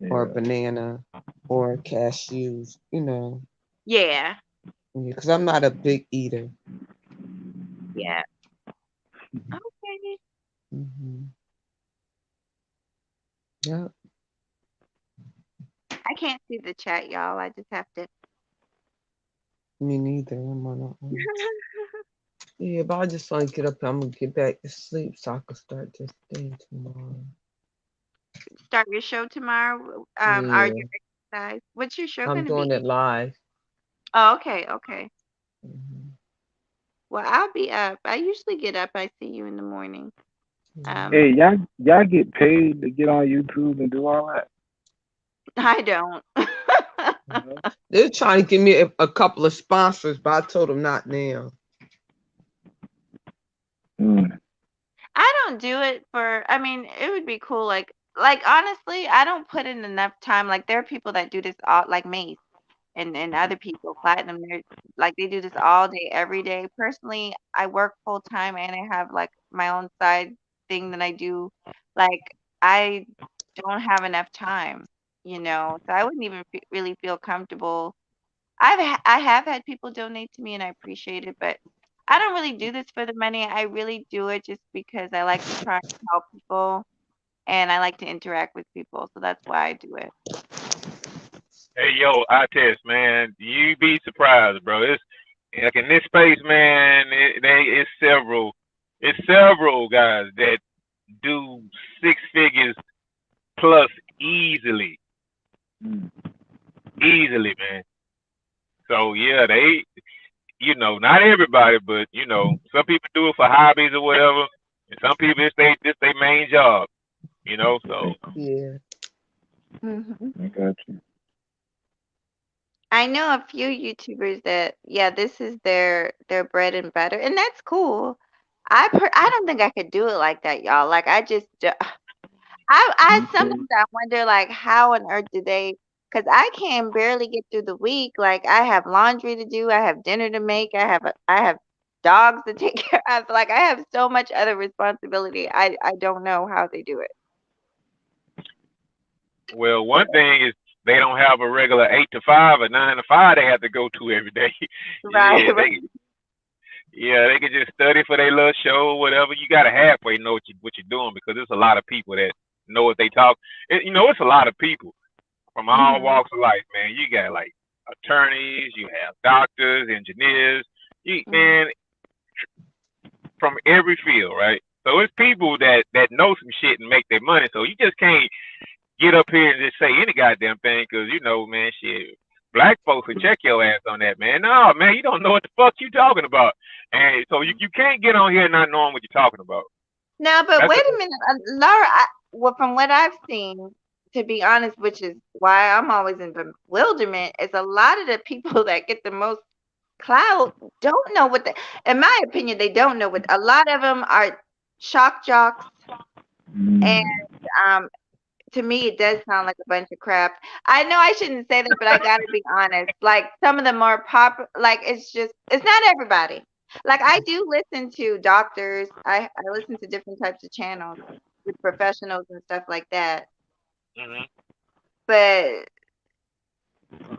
or a banana, or cashews. Yeah. Because I'm not a big eater. Yeah. Okay. Yeah. I can't see the chat, y'all. I just have to. Me neither. I'm on Yeah, but I just want to get up. I'm gonna get back to sleep so I can start this day tomorrow. Start your show tomorrow. Are your exercise? What's your show I'm gonna doing be? it live. Oh, okay. Well, I'll be up. I usually get up. I see you in the morning. Hey, y'all get paid to get on YouTube and do all that? I don't. They're trying to give me a couple of sponsors, but I told them not now. I don't do it for. I mean, it would be cool. Like honestly, I don't put in enough time. Like there are people that do this all, like Mace and other people, Platinum. They're like they do this all day, every day. Personally, I work full time and I have like my own side thing that I do. Like I don't have enough time, so I wouldn't even really feel comfortable. I have had people donate to me and I appreciate it, but I don't really do this for the money. I really do it just because I like to try and help people and I like to interact with people. So that's why I do it. Hey, yo, I test, man. You be surprised, bro. It's like in this space, man. It's several guys that do 6 figures plus easily, man. So yeah, they, not everybody, but some people do it for hobbies or whatever, and some people it's their main job, So yeah. I got you. I know a few YouTubers that, this is their bread and butter, and that's cool. I don't think I could do it like that, y'all. Like I just, I sometimes I wonder like how on earth do they? Because I can barely get through the week. Like I have laundry to do, I have dinner to make, I have dogs to take care of. Like I have so much other responsibility. I don't know how they do it. Well, one thing is they don't have a regular 8 to 5 or 9 to 5 they have to go to every day. Right. They can just study for their little show or whatever. You gotta halfway know what you're doing because there's a lot of people that know what they talk. It's a lot of people from all walks of life, man. You got like attorneys, you have doctors, engineers, man, from every field, right? So it's people that know some shit and make their money. So you just can't get up here and just say any goddamn thing because man, shit. Black folks will check your ass on that, man. No, man, you don't know what the fuck you talking about. And so you can't get on here not knowing what you're talking about. No, but wait a minute, Laura. Well, from what I've seen, to be honest, which is why I'm always in bewilderment, is a lot of the people that get the most clout don't know what in my opinion, they don't know what. A lot of them are shock jocks, and to me, it does sound like a bunch of crap. I know I shouldn't say that, but I gotta be honest. Like some of the more popular, like it's not everybody. Like I do listen to doctors. I listen to different types of channels with professionals and stuff like that. But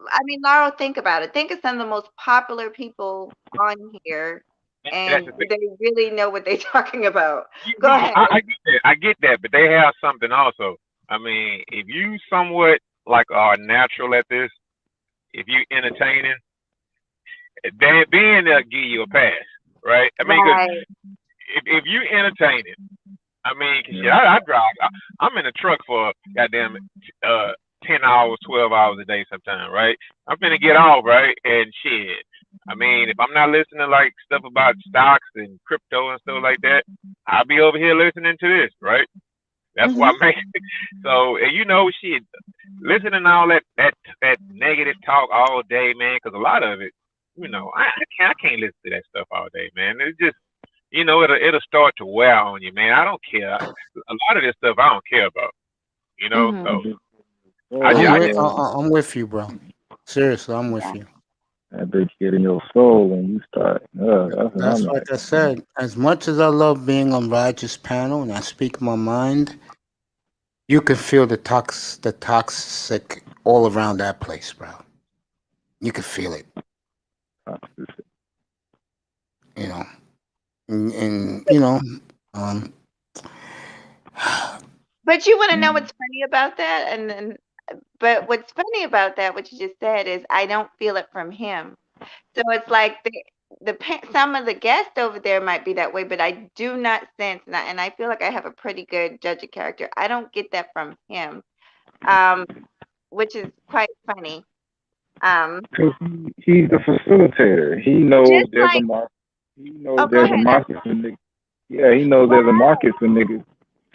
I mean, Laurel, think about it. Think of some of the most popular people on here, and do they really know what they're talking about? Go ahead. I get that, but they have something also. I mean, if you somewhat like are natural at this, if you entertaining, then they'll give you a pass, right? I mean, cause if you entertaining, I mean, cause I drive. I'm in a truck for goddamn 10 hours, 12 hours a day sometimes, right? I'm finna get off, right? And shit. I mean, if I'm not listening to like stuff about stocks and crypto and stuff like that, I'll be over here listening to this, right? That's why I make it. So, and shit, listening to all that negative talk all day, man, because a lot of it, I can't listen to that stuff all day, man. It's just, it'll start to wear on you, man. I don't care. A lot of this stuff I don't care about, So I'm with you, bro. Seriously, I'm with you. That bitch get in your soul when you start. That's what That's I'm like like. I said. As much as I love being on Roger's panel and I speak my mind, you can feel the toxic all around that place, bro. You can feel it. And But you want to know what's funny about that, but what's funny about that, what you just said, is I don't feel it from him. So it's like some of the guests over there might be that way, but I do not sense, and I feel like I have a pretty good judge of character. I don't get that from him, which is quite funny. Because he's the facilitator. He knows there's a market. He knows there's a market for niggas. Yeah, he knows there's a market for niggas.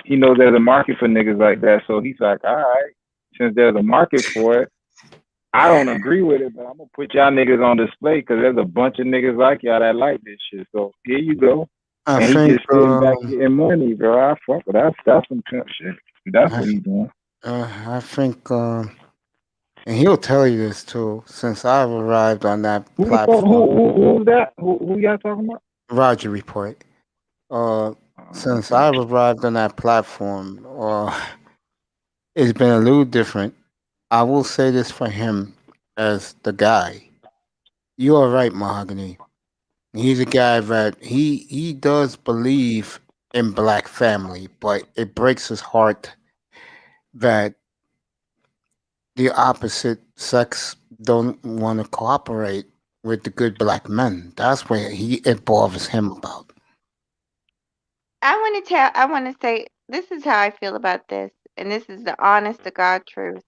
He knows there's a market for niggas like that. So he's like, all right, since there's a market for it, I don't agree with it, but I'm gonna put y'all niggas on display because there's a bunch of niggas like y'all that like this shit. So here you go. I and think, he just sitting back getting money, bro. I fuck with that. That's some pimp shit. That's what he's doing. I think, and he'll tell you this too. Since I've arrived on that platform, who's that? Who y'all talking about? Roger Report. Since I've arrived on that platform, it's been a little different. I will say this for him as the guy. You are right, Mahogany. He's a guy that he does believe in black family, but it breaks his heart that the opposite sex don't want to cooperate with the good black men. That's where it bothers him about. I want to say, this is how I feel about this, and this is the honest to God truth.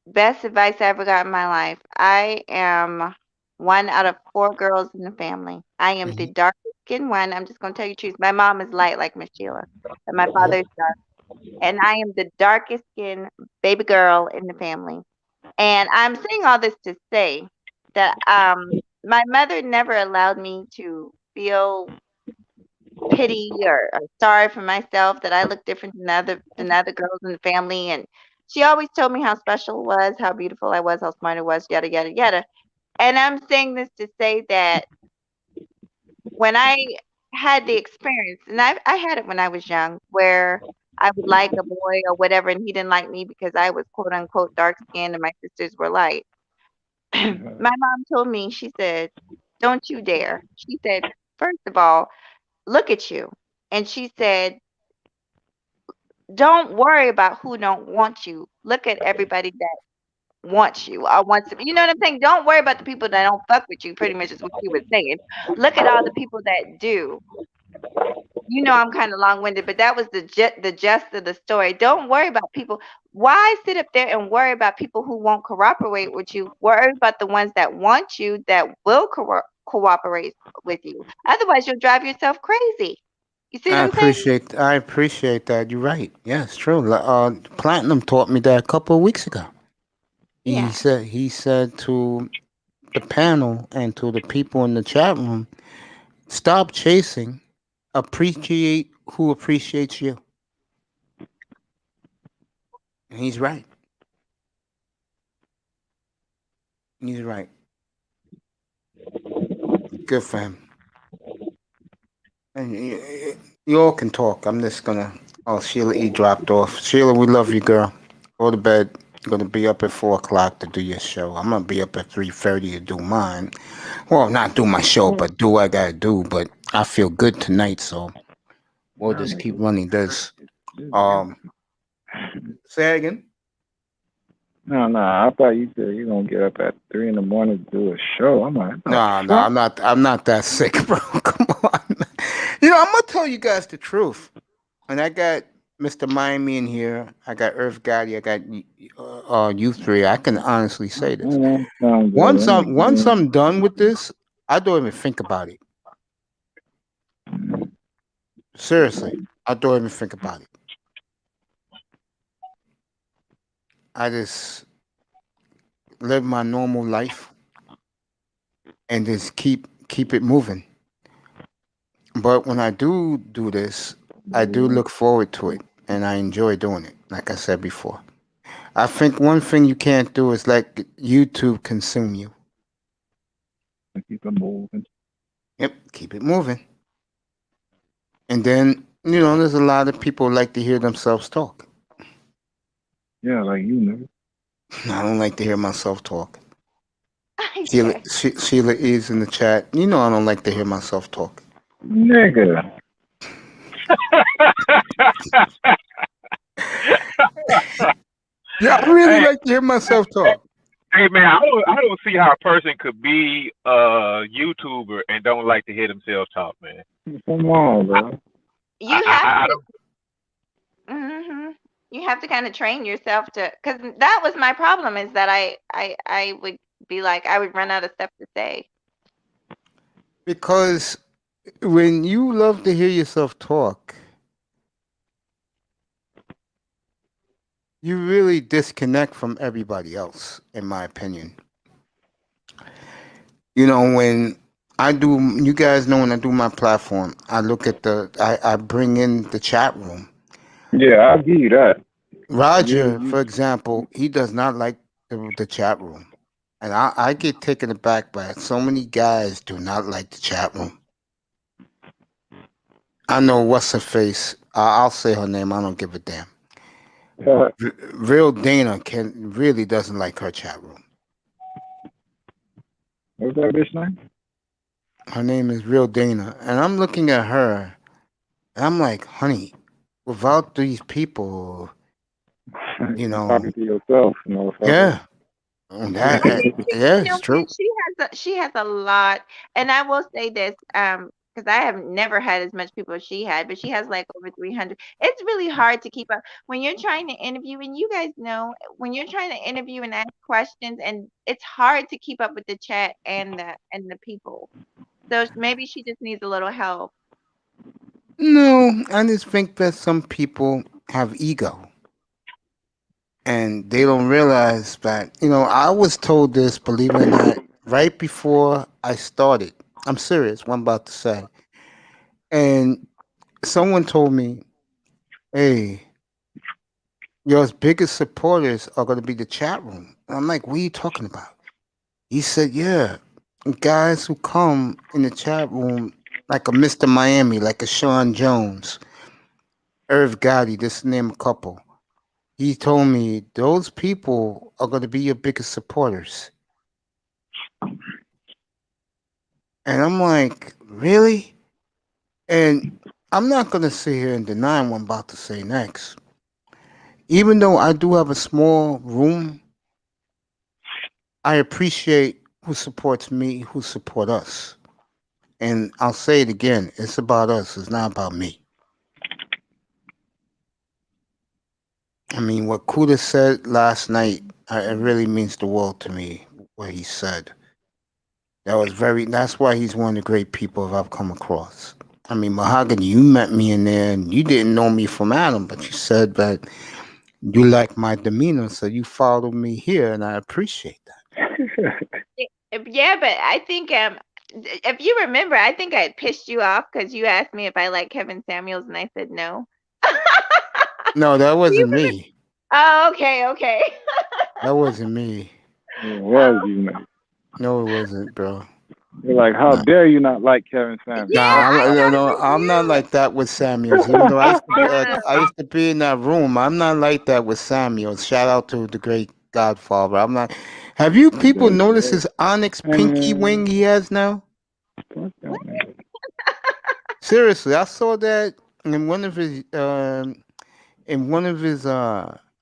Best advice I ever got in my life. I am one out of 4 girls in the family. I am the darkest skinned one. I'm just going to tell you the truth. My mom is light like Miss Sheila, and my father is dark. And I am the darkest skinned baby girl in the family. And I'm saying all this to say that my mother never allowed me to feel pity or sorry for myself that I look different than other girls in the family. And she always told me how special it was, how beautiful I was, how smart I was, yada yada yada. And I'm saying this to say that when I had the experience, and I had it when I was young, where I would like a boy or whatever, and he didn't like me because I was quote unquote dark skinned and my sisters were light. My mom told me, she said, "Don't you dare." She said, "First of all, look at you." And she said, "Don't worry about who don't want you. Look at everybody that wants you or wants to." You know what I'm saying? Don't worry about the people that don't fuck with you. Pretty much is what she was saying. Look at all the people that do. You know, I'm kind of long-winded, but that was the gist of the story. Don't worry about people. Why sit up there and worry about people who won't cooperate with you? Worry about the ones that want you, that will cooperate with you. Otherwise, you'll drive yourself crazy. You see what I'm saying? I appreciate that. You're right. Yeah, it's true. Platinum taught me that a couple of weeks ago. He said to the panel and to the people in the chat room, stop chasing, appreciate who appreciates you. And he's right. He's right. Good for him. And you all can talk. I'm just gonna. Oh, Sheila E dropped off. Sheila, we love you, girl. Go to bed. You're gonna be up at 4:00 to do your show. I'm gonna be up at 3:30 to do mine. Well, not do my show, but do what I gotta do. But I feel good tonight, so we'll just keep running this. Say again. No, I thought you said you're gonna get up at 3 in the morning to do a show. I'm like, No, I'm not that sick, bro. Come on. I'm gonna tell you guys the truth. And I got Mr. Miami in here. I got Earth Gotti. I got you three. I can honestly say this. Once I'm done with this, I don't even think about it. Seriously, I don't even think about it. I just live my normal life and just keep it moving. But when I do this, I do look forward to it and I enjoy doing it. Like I said before, I think one thing you can't do is let YouTube consume you. Keep it moving. Yep, keep it moving. And then there's a lot of people like to hear themselves talk. Yeah, like you, nigga. I don't like to hear myself talk. I Sheila, can't. Sheila is in the chat. I don't like to hear myself talk. Nigga. Yeah, I really Hey, like to hear myself talk. hey man, I don't see how a person could be a YouTuber and don't like to hear themselves talk, man. Come on, bro. You I, have I, I to. don't. You have to kind of train yourself to, because that was my problem, is that I would be like, I would run out of stuff to say. Because when you love to hear yourself talk, you really disconnect from everybody else, in my opinion. When I do, you guys know when I do my platform, I look at I bring in the chat room. Yeah, I'll give you that. Roger, You for example, he does not like the chat room. And I get taken aback by it. So many guys do not like the chat room. I know what's her face. I'll say her name. I don't give a damn. Real Dana really doesn't like her chat room. What's that bitch name? Her name is Real Dana. And I'm looking at her and I'm like, honey, without these people, Talking to yourself, yeah. Yeah, You know it's true. she has a lot, and I will say this, because I have never had as much people as she had, but she has like over 300. It's really hard to keep up when you're trying to interview, and you guys know when you're trying to interview and ask questions, and it's hard to keep up with the chat and the people. So maybe she just needs a little help. No, I just think that some people have ego. And they don't realize that, I was told this, believe it or not, right before I started. I'm serious, what I'm about to say. And someone told me, hey, your biggest supporters are going to be the chat room. And I'm like, what are you talking about? He said, yeah, guys who come in the chat room, like a Mr. Miami, like a Sean Jones, Irv Gotti, just to name a couple. He told me those people are going to be your biggest supporters. And I'm like, really? And I'm not going to sit here and deny what I'm about to say next. Even though I do have a small room, I appreciate who supports me, who support us. And I'll say it again, it's about us, it's not about me. I mean, what Kuda said last night, it really means the world to me, what he said. That's why he's one of the great people I've come across. I mean, Mahogany, you met me in there and you didn't know me from Adam, but you said that you like my demeanor, so you followed me here, and I appreciate that. Yeah, but I think if you remember, I think I pissed you off because you asked me if I like Kevin Samuels, and I said no. No, that wasn't me. Oh, okay. That wasn't me. It was you, man. No, it wasn't, bro. You're like, how dare you not like Kevin Samuels? I'm not like that with Samuels. Even though I used to be in that room, I'm not like that with Samuels. Shout out to the great Godfather. I'm not. Have you people noticed his onyx pinky wing he has now? Seriously, I saw that in one of his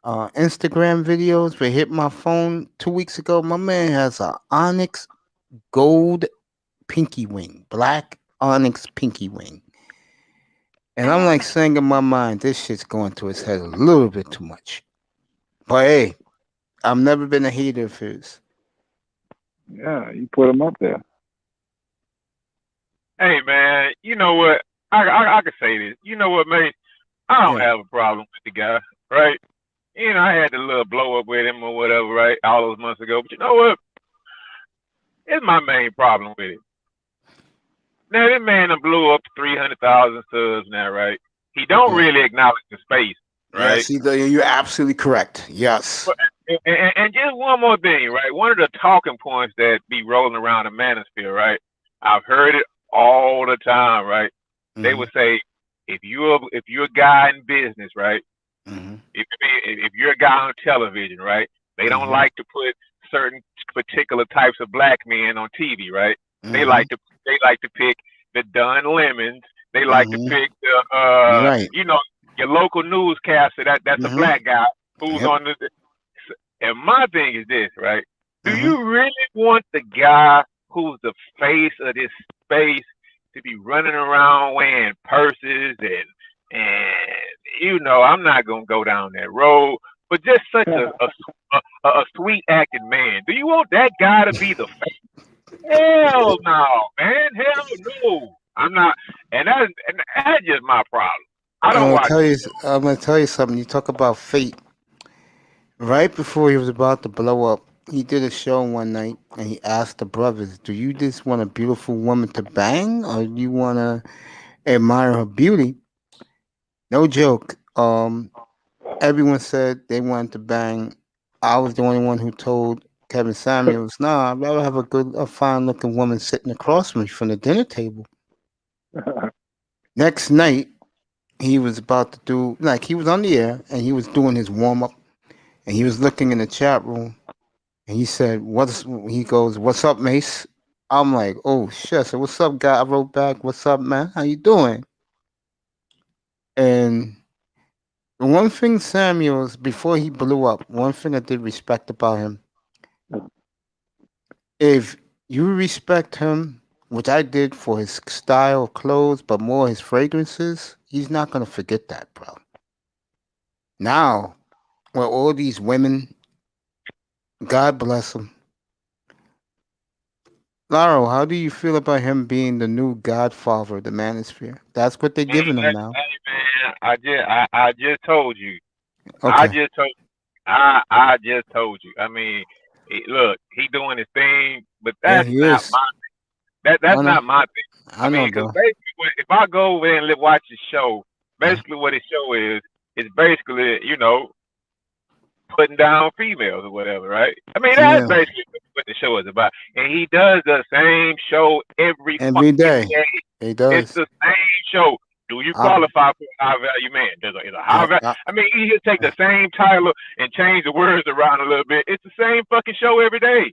Instagram videos that hit my phone 2 weeks ago. My man has an onyx gold pinky wing, black onyx pinky wing. And I'm like saying in my mind, this shit's going to his head a little bit too much. But hey, I've never been a hater of his. Yeah, you put him up there. Hey man, you know what? I can say this. You know what, mate? I don't Yeah. have a problem with the guy, right? You know, I had a little blow up with him or whatever, right? All those months ago. But you know what? It's my main problem with it. Now this man done blew up 300,000 subs now, right? He don't Yeah. really acknowledge the space, right? Yes, you're absolutely correct. Yes. But, and just one more thing, right? One of the talking points that be rolling around the manosphere, right? I've heard it all the time, right? They would say, if you're a guy in business, right? Mm-hmm. If you're a guy on television, right? They don't like to put certain particular types of black men on TV, right? They like to pick the Dunn Lemons. They like to pick the Right. you know, your local newscaster that's a black guy who's on the. And my thing is this, right? Do you really want the guy who's the face of this space to be running around wearing purses and you know, I'm not gonna go down that road, but just such a sweet acting man. Do you want that guy to be the face? Hell no, man. Hell no. I'm not, and that's just my problem. I don't watch. I'm gonna tell you something. You talk about fate. Right before he was about to blow up, he did a show one night and he asked the brothers, "Do you just want a beautiful woman to bang, or do you want to admire her beauty?" No joke. Everyone said they wanted to bang. I was the only one who told Kevin Samuels, "Nah, I'd rather have a fine-looking woman sitting across from me from the dinner table." Next night, he was about to do he was on the air and he was doing his warm up, and he was looking in the chat room, and he said, He goes, "What's up, Mace?" I'm like, "Oh shit!" I said, "What's up, guy?" I wrote back, "What's up, man? How you doing?" And the one thing Samuels, before he blew up, one thing I did respect about him, if you respect him, which I did for his style of clothes, but more his fragrances, he's not gonna forget that, bro. Now, with all these women, God bless him. Laro, how do you feel about him being the new godfather of the manosphere? That's what they're giving him now. Hey man, I just told you. I Okay. just told you. I mean, look, he doing his thing, but Yeah, that's he not is. my that's I know. not my thing. I I know, mean, because bro. basically, if I go over there and watch the show, basically what his show is basically, you know, putting down females or whatever, right? I mean, that's Yeah. basically what the show is about. And he does the same show every Every fucking day. day. He It's does. the same show. Do you I, qualify for a high value man? There's a high value. I mean, he just take the same title and change the words around a little bit. It's the same fucking show every day.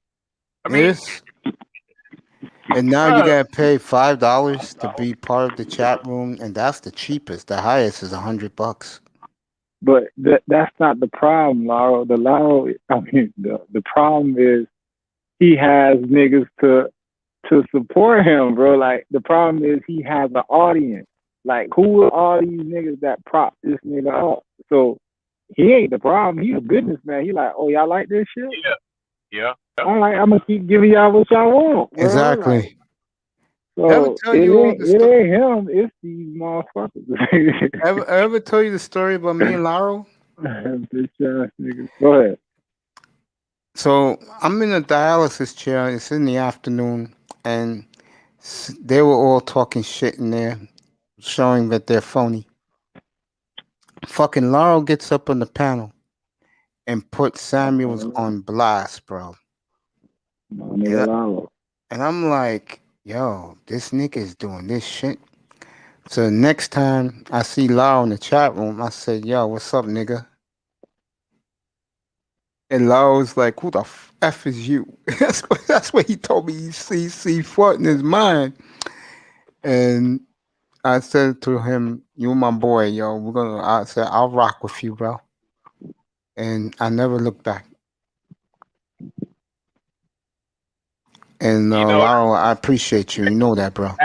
I it mean, is. And now you gotta pay $5 to be part of the chat room, and that's the cheapest. The highest is $100. But that's not the problem, Lauro. The problem is he has niggas to support him, bro. Like the problem is he has an audience. Like who are all these niggas that prop this nigga up? So he ain't the problem. He's a businessman. He like, oh, y'all like this shit? Yeah. All right, I'm gonna keep giving y'all what y'all want, bro. Exactly. Like, so Tell you all it ain't him. It's these motherfuckers. ever tell you the story about me and Laro? Bitch ass niggas. Go ahead. So I'm in a dialysis chair. It's in the afternoon, and they were all talking shit in there, showing that they're phony. Fucking Laurel gets up on the panel and puts Samuels on blast, bro. And I'm like, yo, this nigga is doing this shit. So next time I see Laurel in the chat room, I said, yo, what's up, nigga? And Laurel's like, who the F is you? That's what he told me. He see what in his mind. And I said to him, "You my boy, yo. I said, I'll rock with you, bro." And I never looked back. And You know, Laurel, I appreciate you. You know that, bro.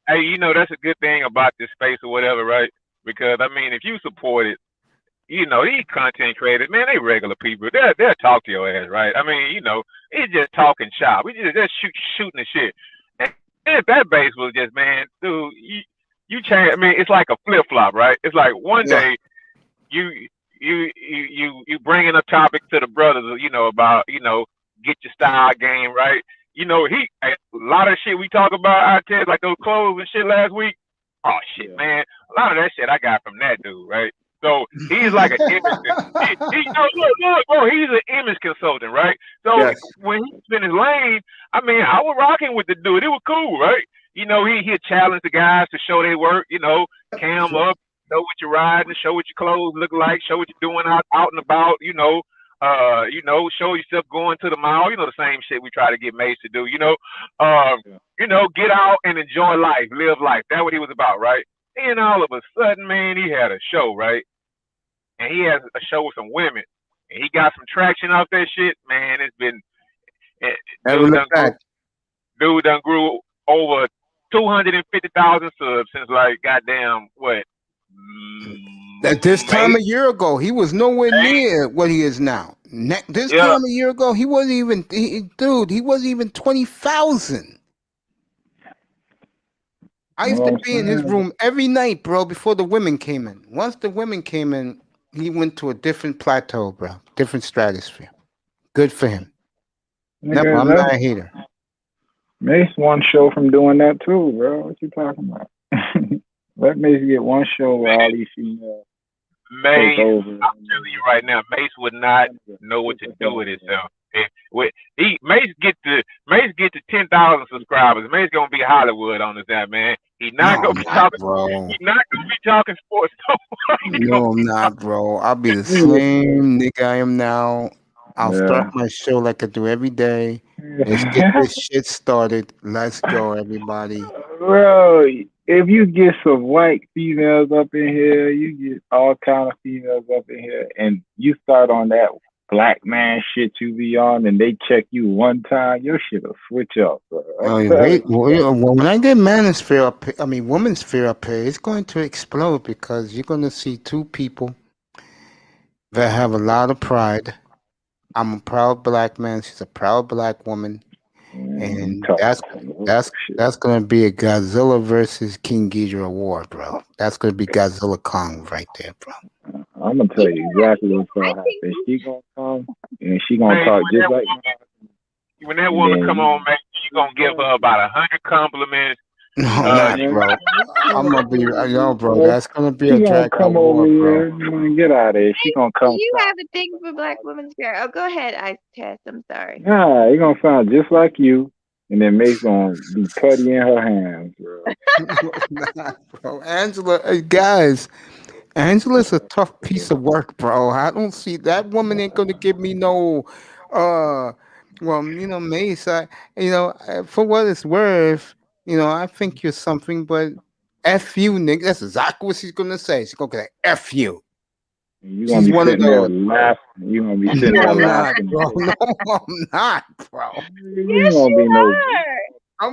Hey, that's a good thing about this space or whatever, right? Because I mean, if you support it, these content creators, man, they regular people. They'll talk to your ass, right? I mean, it's just talking shop. We just shooting the shit. And if that base was just, man, dude, you change. I mean, it's like a flip flop, right? It's like one Yeah. day you bringing a topic to the brothers, about get your style game right. A lot of shit we talk about out there, like those clothes and shit last week. Oh shit, man, a lot of that shit I got from that dude, right? So he's like an image. Look, bro, he's an image consultant, right? So Yes. when he's in his lane, I mean, I was rocking with the dude. It was cool, right? He'd challenge the guys to show their work. Cam up, show what you're riding, show what your clothes look like, show what you're doing out and about. Show yourself going to the mall. The same shit we try to get Mace to do. Get out and enjoy life, live life. That's what he was about, right? And all of a sudden, man, he had a show, right? And he has a show with some women, and he got some traction off that shit. Man, it's been dude done grew over 250,000 subs since like goddamn what? At this time a year ago, he was nowhere near what he is now. This time a year ago, he wasn't even, he wasn't even 20,000. I used to be in his room every night, bro, before the women came in. Once the women came in, he went to a different plateau, bro, different stratosphere. Good for him. Nigga, No, I'm not a hater. Mace one show from doing that too, bro. What you talking about? Let Mace get one show with all these females. Mace, I'm telling you right now, Mace would not know what to do with himself. Mace get to 10,000 subscribers. Mace gonna be Hollywood on this app, man. He's not gonna be talking. Bro. He's not gonna be talking sports. No, I'm not, bro. I'll be the same nigga I am now. I'll start my show like I do every day. Let's get this shit started. Let's go, everybody. Bro, if you get some white females up in here, you get all kind of females up in here, and you start on that black man shit you be on, and they check you one time, your shit'll switch up, bro. When I get manosphere up, women's sphere up here, it's going to explode because you're going to see two people that have a lot of pride. I'm a proud black man. She's a proud black woman. And that's gonna be a Godzilla versus King Ghidorah war, bro. That's gonna be Godzilla Kong right there, bro. I'm gonna tell you exactly what's gonna happen. She gonna come and she gonna talk just like when that woman come on, man, you gonna give her about 100 compliments. No, not, bro. I'm gonna be, bro. That's gonna be a drag out war, bro. Get out of here. She gonna come. You have a thing for Black women's girl. Oh, go ahead, Ice Test. I'm sorry. Nah, you gonna sound just like you, and then Mace gonna be putty in her hands, bro. Nah, bro. Angela, guys. Angela's a tough piece of work, bro. I don't see that woman ain't gonna give me no Mace, for what it's worth, I think you're something, but F you, nigga. That's exactly what she's gonna say. She's gonna say F you. She's one of those. You're gonna be sitting there laughing, bro. No, I'm not, bro. Yes, you are. I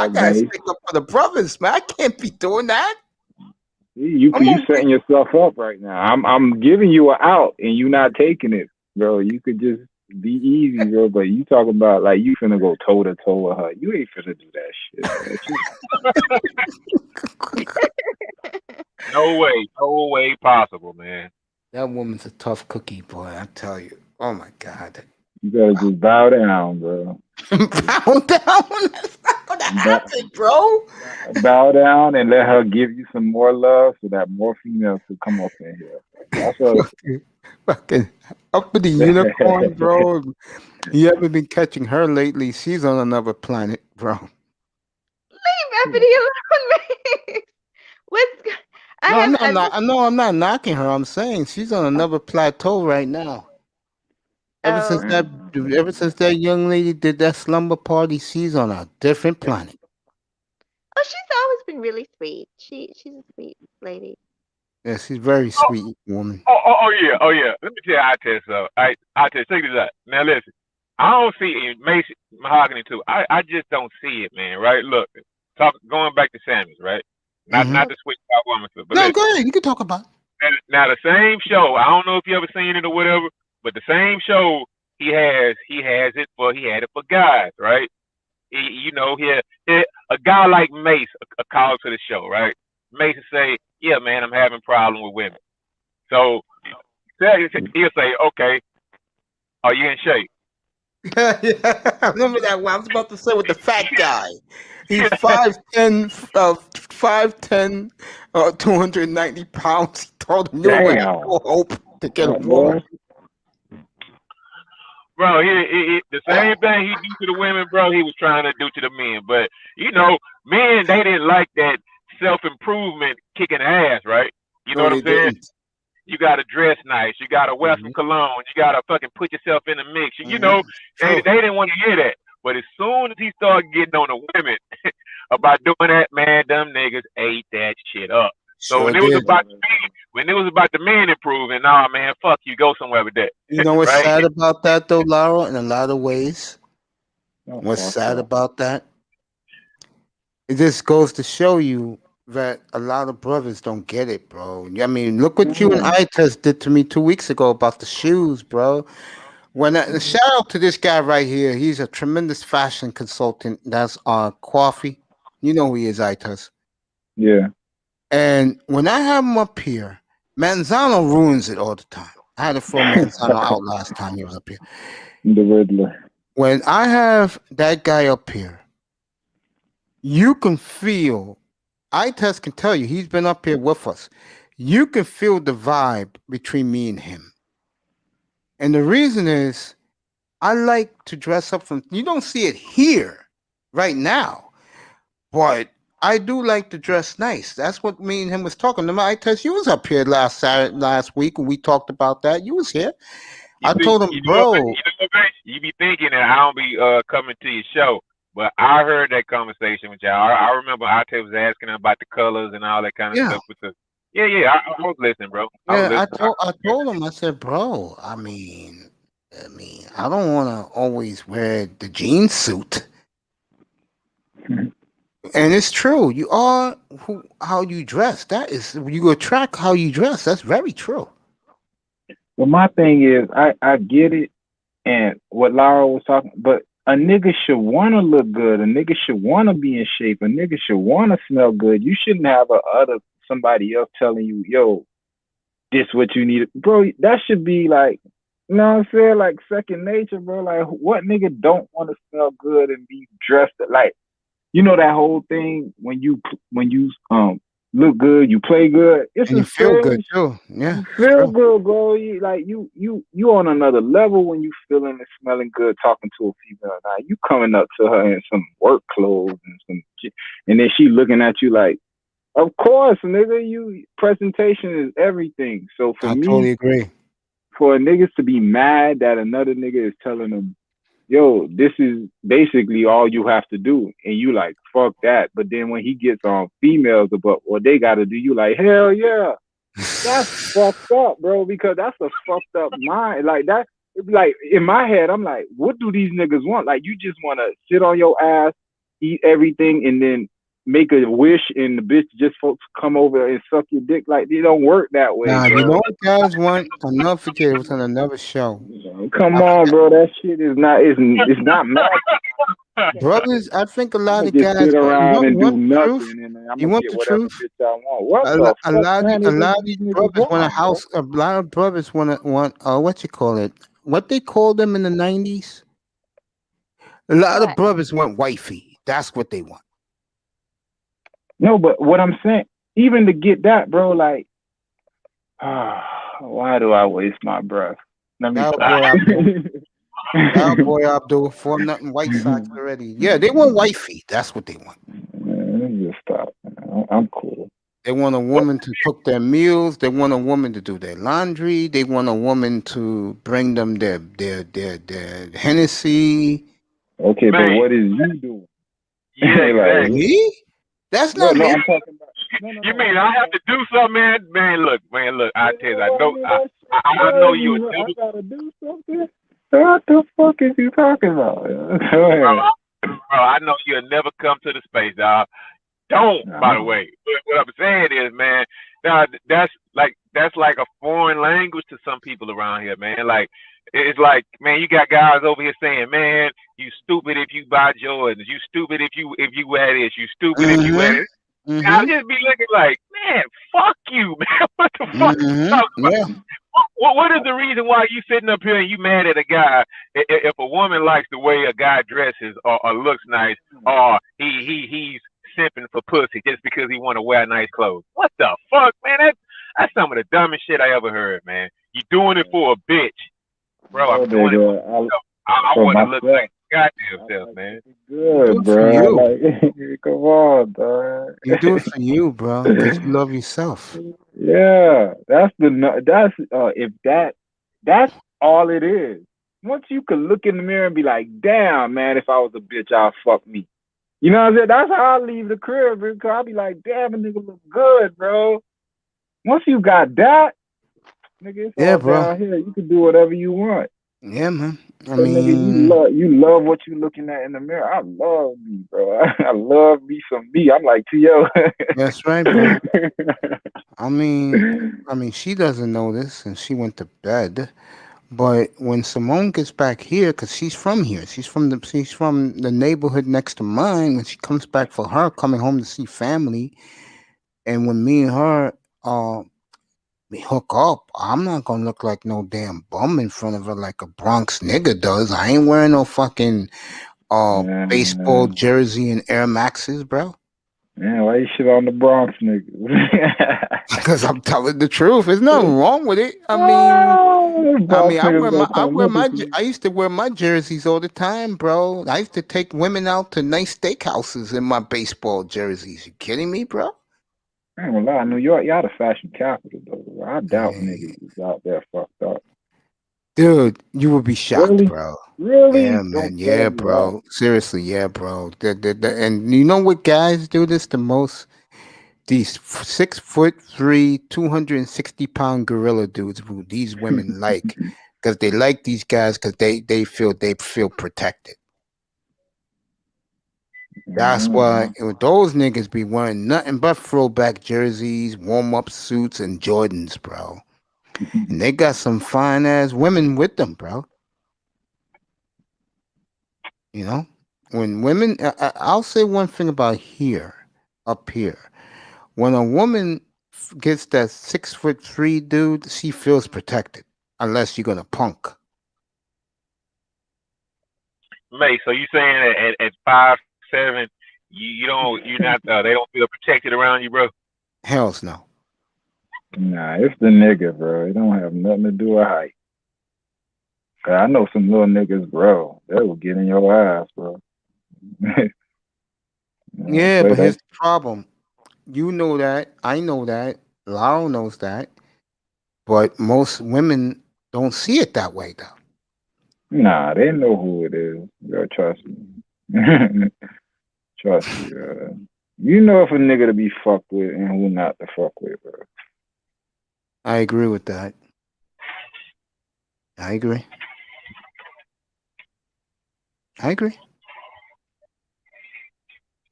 gotta stick up for the brothers, man. I can't be doing that. You setting yourself up right now. I'm giving you an out, and you not taking it, bro. You could just be easy, bro. But you talking about like you finna go toe to toe with her. You ain't finna do that shit. No way possible, man. That woman's a tough cookie, boy. I tell you. Oh my God. You gotta just bow down, bro. Bow down? That's not gonna happen, bro. Bow down and let her give you some more love so that more females will come up in here. That's what fucking uppity unicorn, bro. You haven't been catching her lately. She's on another planet, bro. Leave uppity alone, man. I'm not knocking her. I'm saying she's on another plateau right now. Ever since that young lady did that slumber party, she's on a different planet. Oh, she's always been really sweet. She's a sweet lady. Yeah, she's very sweet woman. Oh yeah. Let me tell you, I tell you so. I tell you, check this out. Now listen, I don't see it. Mace Mahogany too. I just don't see it, man. Right? Look, going back to Samuels, right? Not to switch out woman, but No, listen. go ahead. You can talk about it. Now the same show. I don't know if you ever seen it or whatever, but the same show he had it for guys, right? He a guy like Mace a call to the show, right? Mace will say, "Yeah, man, I'm having problem with women." So he'll say, "Okay, are you in shape?" Yeah, I remember that one. I was about to say with the fat guy. He's 5'10", 5'10", 290 pounds. He told him, "You don't have no hope to get a woman." Bro, he the same thing he do to the women, bro, he was trying to do to the men. But, men, they didn't like that self-improvement kicking ass, right? You know No, what I'm they saying? didn't. You got to dress nice. You got to wear some cologne. You got to fucking put yourself in the mix. They didn't want to hear that. But as soon as he started getting on the women about doing that, man, them niggas ate that shit up. So Sure when it was did. about the men improving, nah, man, fuck you, go somewhere with that. You know what's right? sad about that, though, Lara, in a lot of ways? What's sad about that? It just goes to show you that a lot of brothers don't get it, bro. I mean, look what you and Ites did to me 2 weeks ago about the shoes, bro. Shout out to this guy right here. He's a tremendous fashion consultant. That's Coffee. You know who he is, Ites. Yeah. And when I have him up here, Manzano ruins it all the time. I had to throw Manzano out last time he was up here. The Riddler. When I have that guy up here, you can feel, Ites can tell you, he's been up here with us. You can feel the vibe between me and him. And the reason is, I like to dress up you don't see it here right now, but I do like to dress nice. That's what me and him was talking about. Ites, you was up here last week when we talked about that. You was here. I told him, bro. You be thinking that I don't be coming to your show, but I heard that conversation with y'all. I remember Ate was asking about the colors and all that kind of stuff. With the I was listening, bro. I told him, I said, bro, I mean, I don't want to always wear the jean suit. And it's true. You are how you dress. That is, you attract how you dress. That's very true. Well, my thing is, I get it, and what Laura was talking, but a nigga should want to look good. A nigga should want to be in shape. A nigga should want to smell good. You shouldn't have somebody else telling you, yo, this what you need. Bro, that should be like, you know what I'm saying? Like second nature, bro. Like, what nigga don't want to smell good and be dressed like, that whole thing when you look good, you play good. It's and you feel good too. Yeah, you feel good, bro. You on another level when you feeling and smelling good, talking to a female. Now you coming up to her in some work clothes and some shit, and then she looking at you like, of course, nigga. Presentation is everything. So for me, totally agree. For niggas to be mad that another nigga is telling them, yo, this is basically all you have to do. And you like, fuck that. But then when he gets on females about what they got to do, you like, hell yeah. That's fucked up, bro, because that's a fucked up mind. Like that, like in my head, I'm like, what do these niggas want? Like you just want to sit on your ass, eat everything, and then make a wish and the bitch just folks come over and suck your dick. Like it don't work that way. Nah, bro. you know what guys want? I'll never forget, it was on another show. Come on, bro. That shit is not it's not magic. Brothers, I think a lot of just guys sit around and do nothing, truth? and I'm You gonna want get the whatever truth? bitch I want. What A the lot fuck, of these brothers want a house. A lot of brothers want what you call it? What they called them in the 90s? A lot of brothers want wifey. That's what they want. No, but what I'm saying, even to get that, bro, like, why do I waste my breath? Let me stop. Cowboy Abdul, 4-0 White Sox already. Yeah, they want wifey. That's what they want. Let me just stop. I'm cool. They want a woman to cook their meals. They want a woman to do their laundry. They want a woman to bring them their Hennessy. Okay, but what is you doing? Yeah, like, me? That's not me. I'm talking about. You mean I have to do something, man? Man, look. I tell you, I know you. I gotta do something. What the fuck is you talking about? Go ahead. bro, I know you'll never come to the space, dog. Don't, by the way. But what I'm saying is, man, now that's like a foreign language to some people around here, man. Like it's like, man, you got guys over here saying, man, you stupid if you buy Jordans, you stupid if you wear this, you stupid if you wear this. And I'll just be looking like, man, fuck you, man. What the fuck you talking about? Yeah. What is the reason why you sitting up here and you mad at a guy if a woman likes the way a guy dresses or looks nice or he's simping for pussy just because he want to wear nice clothes? What the fuck, man? That's some of the dumbest shit I ever heard, man. You doing it for a bitch, bro? I'm doing it for myself. I want to look like goddamn self, man. Good, bro. Like, come on, dog. You do it for you, bro, because you love yourself. Yeah, that's all it is. Once you can look in the mirror and be like, damn, man, if I was a bitch, I'll fuck me. You know what I'm saying? That's how I leave the crib, because I'll be like, damn, a nigga look good, bro. Once you got that, nigga, it's all bro. down here. You can do whatever you want. Yeah, man. I So, nigga, mean, you love what you looking at in the mirror. I love me, bro. I love me some me. I'm like, T.O. that's right, bro. I mean, she doesn't know this, and she went to bed. But when Simone gets back here, because she's from here, she's from the neighborhood next to mine. When she comes back for her coming home to see family, and when me and her we hook up, I'm not gonna look like no damn bum in front of her like a Bronx nigga does. I ain't wearing no fucking baseball jersey and Air Maxes, bro. Man, why you shit on the Bronx niggas? Because I'm telling the truth. There's nothing wrong with it. I used to wear my jerseys all the time, bro. I used to take women out to nice steakhouses in my baseball jerseys. You kidding me, bro? I ain't gonna lie, New York, y'all the fashion capital, though. I doubt niggas is out there fucked up. Dude, you would be shocked, bro. Really? Yeah, man. Yeah, bro. Seriously, yeah, bro. And you know what guys do this the most? These 6'3", 260-pound gorilla dudes who these women like, because they like these guys because they feel protected. That's why those niggas be wearing nothing but throwback jerseys, warm-up suits, and Jordans, bro. And they got some fine-ass women with them, bro. You know? When women... I'll say one thing about up here. When a woman gets that 6'3" dude, she feels protected. Unless you're going to punk. Mate, so you saying at 5'7", they don't feel protected around you, bro? Hells no. Nah, it's the nigga, bro. It don't have nothing to do with height. I know some little niggas, bro. They will get in your ass, bro. Yeah, but here's the problem. You know that. I know that. Lau knows that. But most women don't see it that way, though. Nah, they know who it is. Yo, trust me. Trust me, you know if a nigga to be fucked with and who not to fuck with, bro. I agree with that. I agree.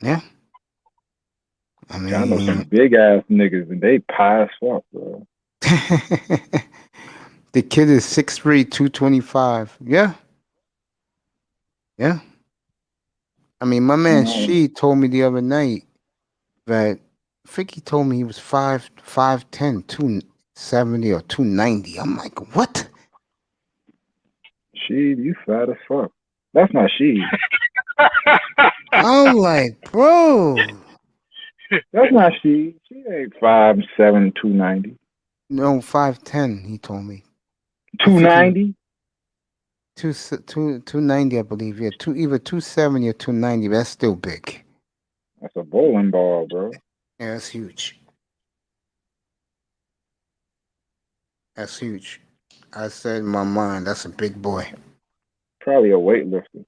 Yeah. I know some big ass niggas and they pie as fuck, bro. The kid is 6'3", 225. Yeah. Yeah. I mean, my man She told me the other night that I think he told me he was 5'10", 270 or 290. I'm like, what? She, you fat as fuck. That's not she. I'm like, bro. That's not she. She ain't 5'7", 290. No, 5'10", he told me. 290? 290, I believe. Yeah, either 270 or 290. That's still big. That's a bowling ball, bro. Yeah, that's huge. That's huge. I said in my mind, that's a big boy. Probably a weightlifter.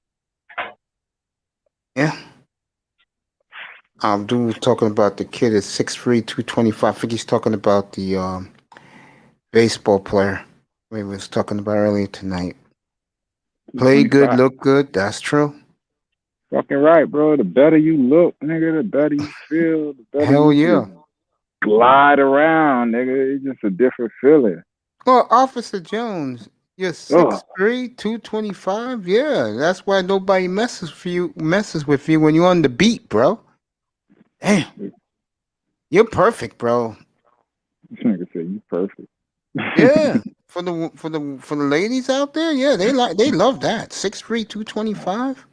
Yeah. Dude talking about the kid is 6'3", 225. I think he's talking about the baseball player we was talking about earlier tonight. Play good, look good. That's true. Fucking right, bro. The better you look, nigga, the better you feel, the better Hell you yeah. just glide around, nigga. It's just a different feeling. Well, Officer Jones, you're Oh, 6'3", 225. Yeah, that's why nobody messes with you when you're on the beat, bro. Damn, you're perfect, bro. this nigga said you perfect. Yeah, for the ladies out there, yeah, they love that. 6'3", 225.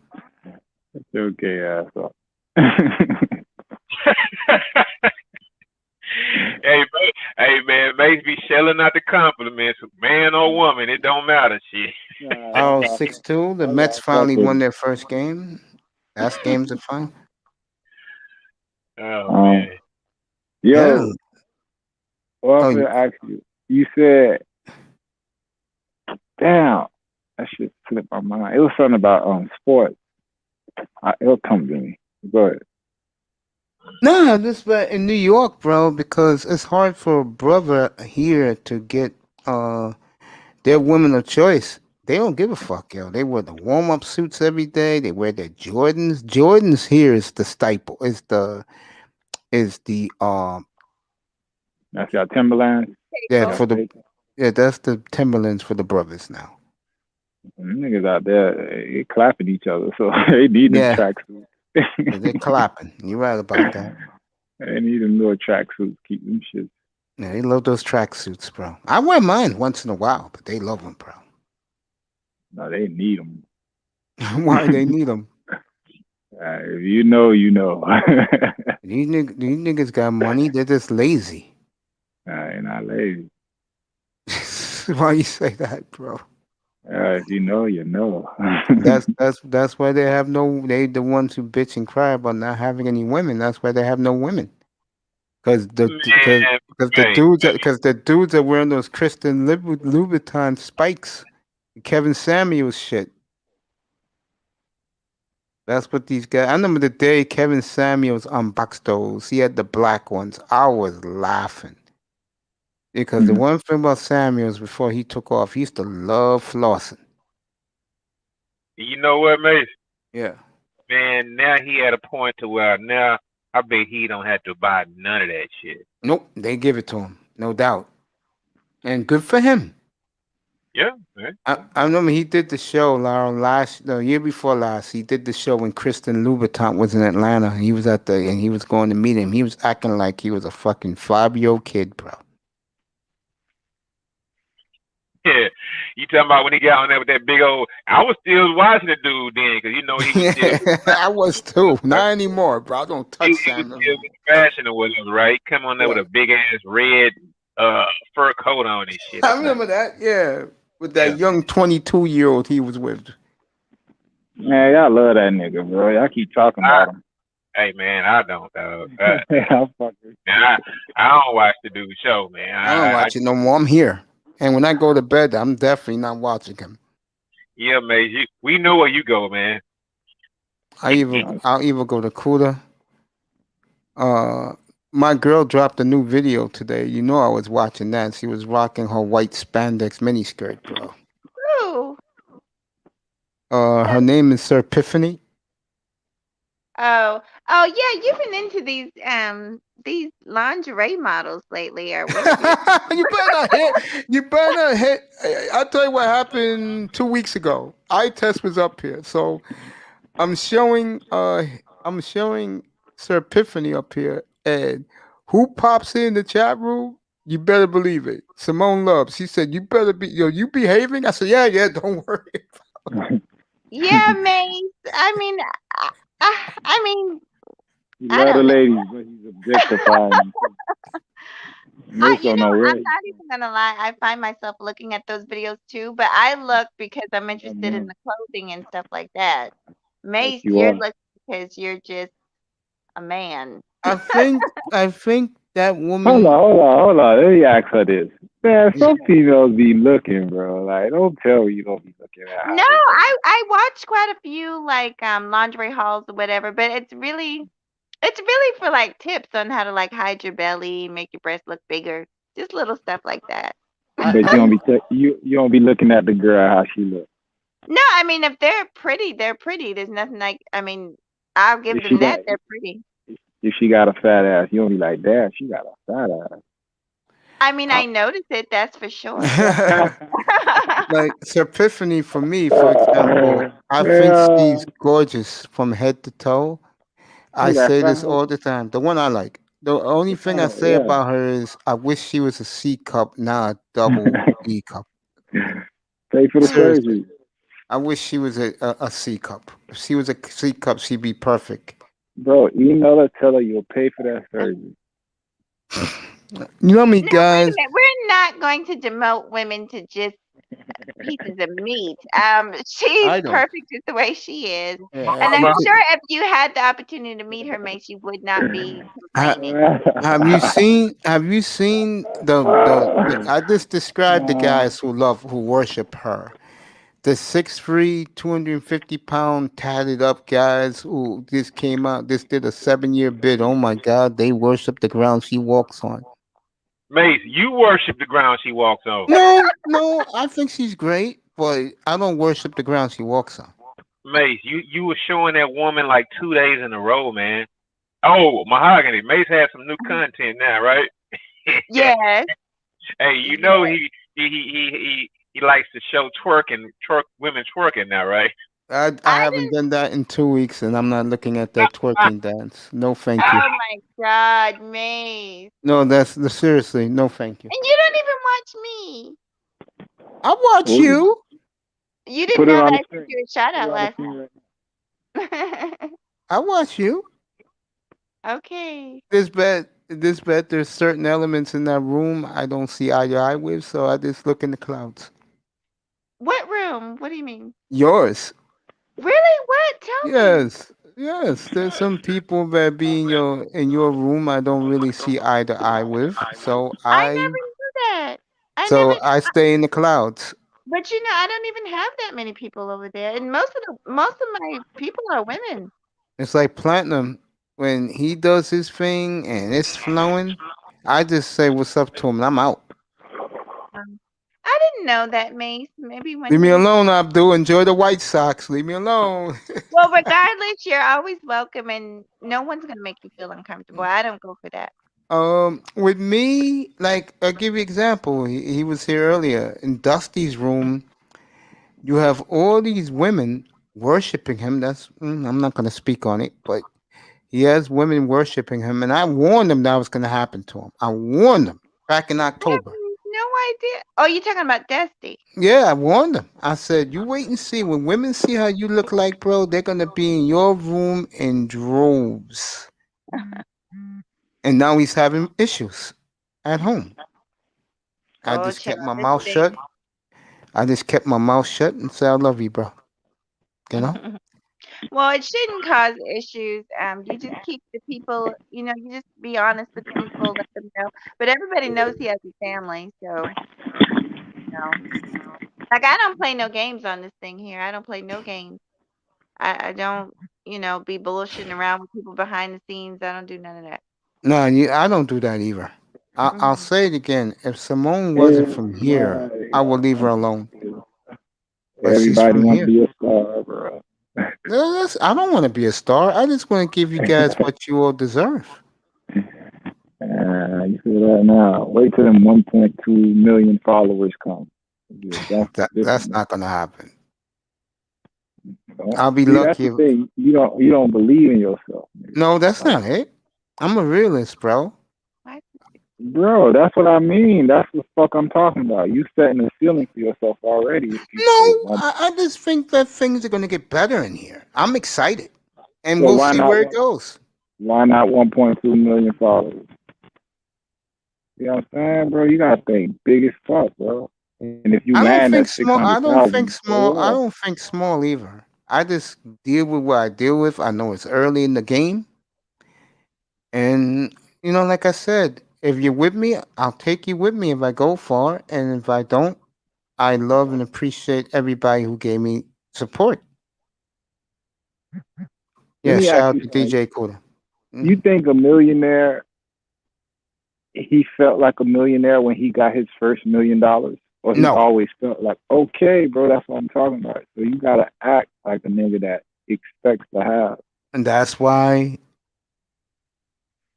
Get your gay ass up. Hey man, Mace be shelling out the compliments, man or woman, it don't matter, shit. Oh, 6'2". The Mets finally won their first game. Last game's a fine. Oh man. Yo, Yeah. well, Oh, I'm gonna ask you. You said, damn, that shit slipped my mind. It was something about sports. It'll come to me. Go ahead. no, this in New York, bro, because it's hard for a brother here to get their women of choice. They don't give a fuck, yo. They wear the warm up suits every day. They wear their Jordans. Jordans here is the staple. That's your Timberland. Yeah, that's the Timberlands for the brothers now. Niggas out there, they clapping each other, so they need the tracksuit. Yeah, they're clapping. You're right about that. They need them little tracksuits. Keep them shit. Yeah, they love those tracksuits, bro. I wear mine once in a while, but they love them, bro. No, they need them. Why they need them? If you know, you know. These niggas got money. They're just lazy. They're not lazy. Why you say that, bro? If you know, you know. that's why they have no. They the ones who bitch and cry about not having any women. That's why they have no women. Because the dudes are wearing those Christian Louboutin spikes, Kevin Samuels shit. That's what these guys. I remember the day Kevin Samuels unboxed those. He had the black ones. I was laughing because the one thing about Samuels before he took off, he used to love flossing. You know what, Mace? Yeah. Man, now he at a point to where now I bet he don't have to buy none of that shit. Nope, they give it to him, no doubt, and good for him. Yeah. Man. I remember he did the show, the year before last. He did the show when Kristen Louboutin was in Atlanta. He was and he was going to meet him. He was acting like he was a fucking 5-year-old kid, bro. Yeah, you talking about when he got on there with that big old? I was still watching the dude then, because you know he was still. I was too. Not anymore, bro. Don't touch Samuel. He was fashion or whatever, right? Come on there with a big ass red fur coat on and shit. I remember that. Yeah, with that young 22-year-old he was with. Man, y'all love that nigga, bro. Y'all keep talking about him. Hey man, I don't though. I don't watch the dude's show, man. I don't watch it no more. I'm here. And when I go to bed, I'm definitely not watching him. Yeah, man. We know where you go, man. I'll either go to Kuda. My girl dropped a new video today. You know I was watching that. She was rocking her white spandex miniskirt, bro. Ooh. Her name is Sir Epiphany. Oh yeah, you've been into these lingerie models lately, or what? You better not hit. I'll tell you what happened 2 weeks ago. iTest was up here, so I'm showing Sir Epiphany up here, and who pops in the chat room? You better believe it. Simone Love. She said, "You better be you behaving." I said, "Yeah, don't worry." Yeah, Mace. I mean, You love the ladies, but he's objectifying. I'm not even gonna lie. I find myself looking at those videos too, but I look because I'm interested in the clothing and stuff like that. Mace, you're looking because you're just a man. I think that woman. Hold on. Let me ask her this. Man, some females be looking, bro. Like, don't tell me you don't be looking at her. No, I watch quite a few like lingerie hauls or whatever, but it's really for like tips on how to like hide your belly, make your breasts look bigger, just little stuff like that. But you don't be looking at the girl how she look. No, I mean if they're pretty, they're pretty. There's nothing like. I mean, I'll give If them she that. got They're pretty. if she got a fat ass, you don't be like, damn, she got a fat ass. I mean, I noticed it. That's for sure. Yeah. Like Sir Epiphany, for me, for example, I think she's gorgeous from head to toe. I Who that say fat this hoe? all the time. The one I like. The only thing I say Yeah. about her is I wish she was a C cup, not a double E cup. Pay for the Seriously, surgery. I wish she was a C cup. If she was a C cup, she'd be perfect. Bro, email her, tell her you'll pay for that surgery. You know how many No, wait a guys? minute. We're not going to demote women to just pieces of meat. She's I don't. perfect just the way she is. Yeah, And I'm you could- sure if you had the opportunity to meet her, Mace, you would not be complaining. Have you seen? Have you seen the? I just described the guys who worship her. The 6'3", 250-pound tatted up guys who just came out. This did a 7-year bid. Oh my God, they worship the ground she walks on. Mace, you worship the ground she walks on. No, I think she's great, but I don't worship the ground she walks on. Mace, you were showing that woman like 2 days in a row, man. Oh, Mahogany, Mace has some new content now, right? Yes. Hey, you know he likes to show women twerking now, right? I haven't done that in 2 weeks, and I'm not looking at that twerking dance. No, thank you. Oh my God, Mace. No, seriously. No, thank you. And you don't even watch me. I watch you. You didn't Put it know on that the I screen. sent you a shout out Put last it on night. I watch you. Okay. There's certain elements in that room I don't see eye to eye with, so I just look in the clouds. What room? What do you mean? Yours. Really? What? Tell me. Yes. There's some people that be in your room I don't really see eye to eye with, so I never knew that. I stay in the clouds. But I don't even have that many people over there, and most of my people are women. It's like Platinum when he does his thing and it's flowing. I just say what's up to him and I'm out. I didn't know that, Mace. Maybe when Leave me alone, Abdul. Enjoy the White Sox. Leave me alone. Well, regardless, you're always welcome, and no one's gonna make you feel uncomfortable. I don't go for that. With me, like I'll give you an example. He was here earlier in Dusty's room. You have all these women worshiping him. I'm not gonna speak on it, but he has women worshiping him, and I warned him that was gonna happen to him. I warned him back in October. No idea. Oh, you're talking about Dusty. Yeah, I warned him. I said, you wait and see. When women see how you look like, bro, they're gonna be in your room in droves. And now he's having issues at home. I just kept my mouth shut. I just kept my mouth shut and said, I love you, bro. You know? Well, it shouldn't cause issues. You just keep the people, you just be honest with people, let them know. But everybody knows he has a family, so like I don't play no games on this thing here. I don't play no games. I don't, be bullshitting around with people behind the scenes. I don't do none of that. No, I don't do that either. I'll say it again. If Simone wasn't from here, I would leave her alone. But Everybody she's wants from to here. be a star, bro. I don't want to be a star. I just want to give you guys what you all deserve. You feel that now? Wait till them 1.2 million followers come. That's not gonna happen. I'll be See, lucky. That's the thing. You don't believe in yourself. No, that's not it. I'm a realist, bro. Bro, that's what I mean. That's the fuck I'm talking about. You setting a ceiling for yourself already. No, I just think that things are gonna get better in here. I'm excited, and So we'll why see not where it goes. Why not 1.2 million followers? You know what I'm saying, bro? You gotta think big as fuck, bro. And if you I don't land think at small. I 600,000, don't think small. I yeah. don't think small either. I just deal with what I deal with. I know it's early in the game, and like I said, if you're with me, I'll take you with me if I go far, and if I don't, I love and appreciate everybody who gave me support. Let Yeah, me shout ask out you to something. DJ Coda. You think a millionaire, he felt like a millionaire when he got his first $1 million? Or he No, always felt like, okay, bro, that's what I'm talking about. So you gotta act like a nigga that expects to have and that's why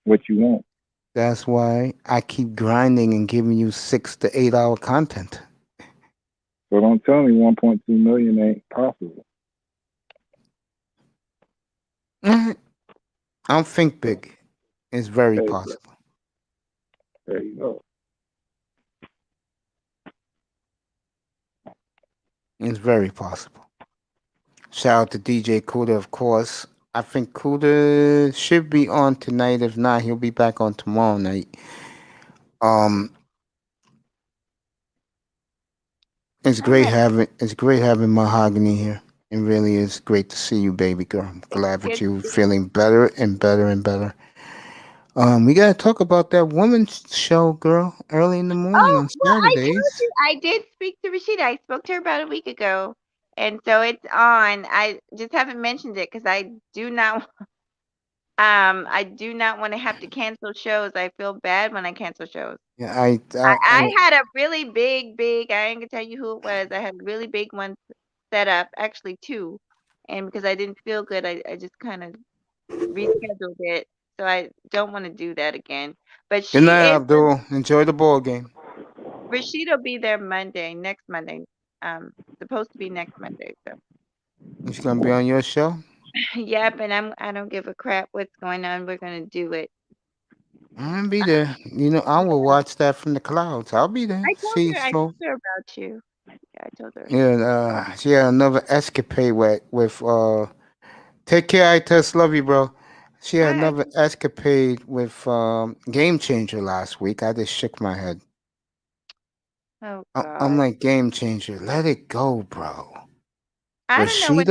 what you want. I keep grinding and giving you 6 to 8 hour content. So don't tell me 1.2 million ain't possible. I don't think big. It's very There you go. possible. There you go. It's very possible. Shout out to DJ Kuda, of course. I think Kuda should be on tonight. If not, he'll be back on tomorrow night. Um, it's great having Mahogany here. It really is great to see you, baby girl. I'm glad that you're feeling better and better and better. We gotta talk about that woman's show, girl, early in the morning on Well, I told Saturdays. you I did speak to Rashida. I spoke to her about a week ago, and so it's on. I just haven't mentioned it because I do not. I do not want to have to cancel shows. I feel bad when I cancel shows. Yeah, I had a really big. I ain't gonna tell you who it was. I had a really big one set up, actually two, and because I didn't feel good, I just kind of rescheduled it. So I don't want to do that again. But Good she night, is. Abdul. Enjoy the ball game. Rashida will be there Monday, next Monday. Supposed to be next Monday. So, She's gonna be on your show. yep. And I don't give a crap what's going on. We're gonna do it. I'm gonna be there. You know, I will watch that from the clouds. I'll be there. See, I so told her about you. Yeah, I told her. yeah. She had another escapade with. Take care, I test. Love you, bro. She had Hi. another escapade with Game Changer last week. I just shook my head. Oh I'm God. like, Game Changer. Let it go, bro. I don't know what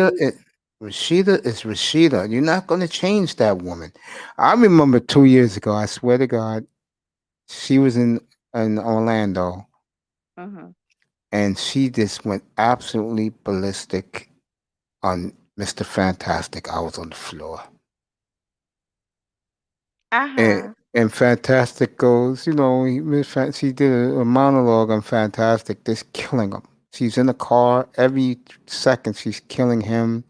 Rashida is Rashida. You're not gonna change that woman. I remember 2 years ago. I swear to God, she was in Orlando, Mm-hmm. and she just went absolutely ballistic on Mr. Fantastic. I was on the floor. And, Uh-huh. and Fantastic goes, she did a monologue on Fantastic, just killing him. She's in the car every second. She's killing him.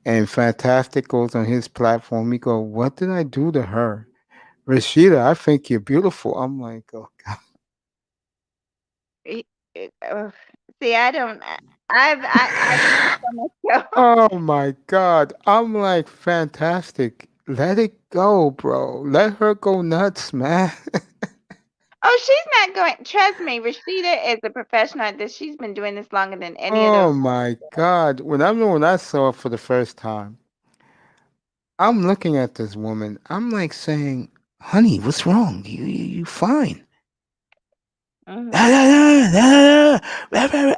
And Fantastic goes on his platform. He go, "What did I do to her, Rashida? I think you're beautiful." I'm like, "Oh God." It- See, I don't. I've been on my show. Oh my God. I'm like, Fantastic. Let it go, bro. Let her go nuts, man. Oh, she's not going. Trust me, Rashida is a professional at this. She's been doing this longer than any of those. Oh my God. When I saw it for the first time, I'm looking at this woman. I'm like saying, "Honey, what's wrong? You fine." Mm-hmm.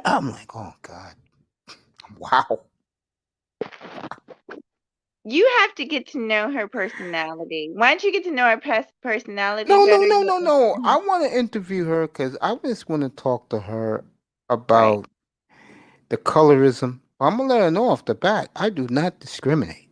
I'm like, "Oh God. Wow." You have to get to know her personality. Once you get to know her personality No, no, better, no, you no, no. I want to interview her because I just want to talk to her right. about the colorism. I'm gonna let her know off the bat. I do not discriminate.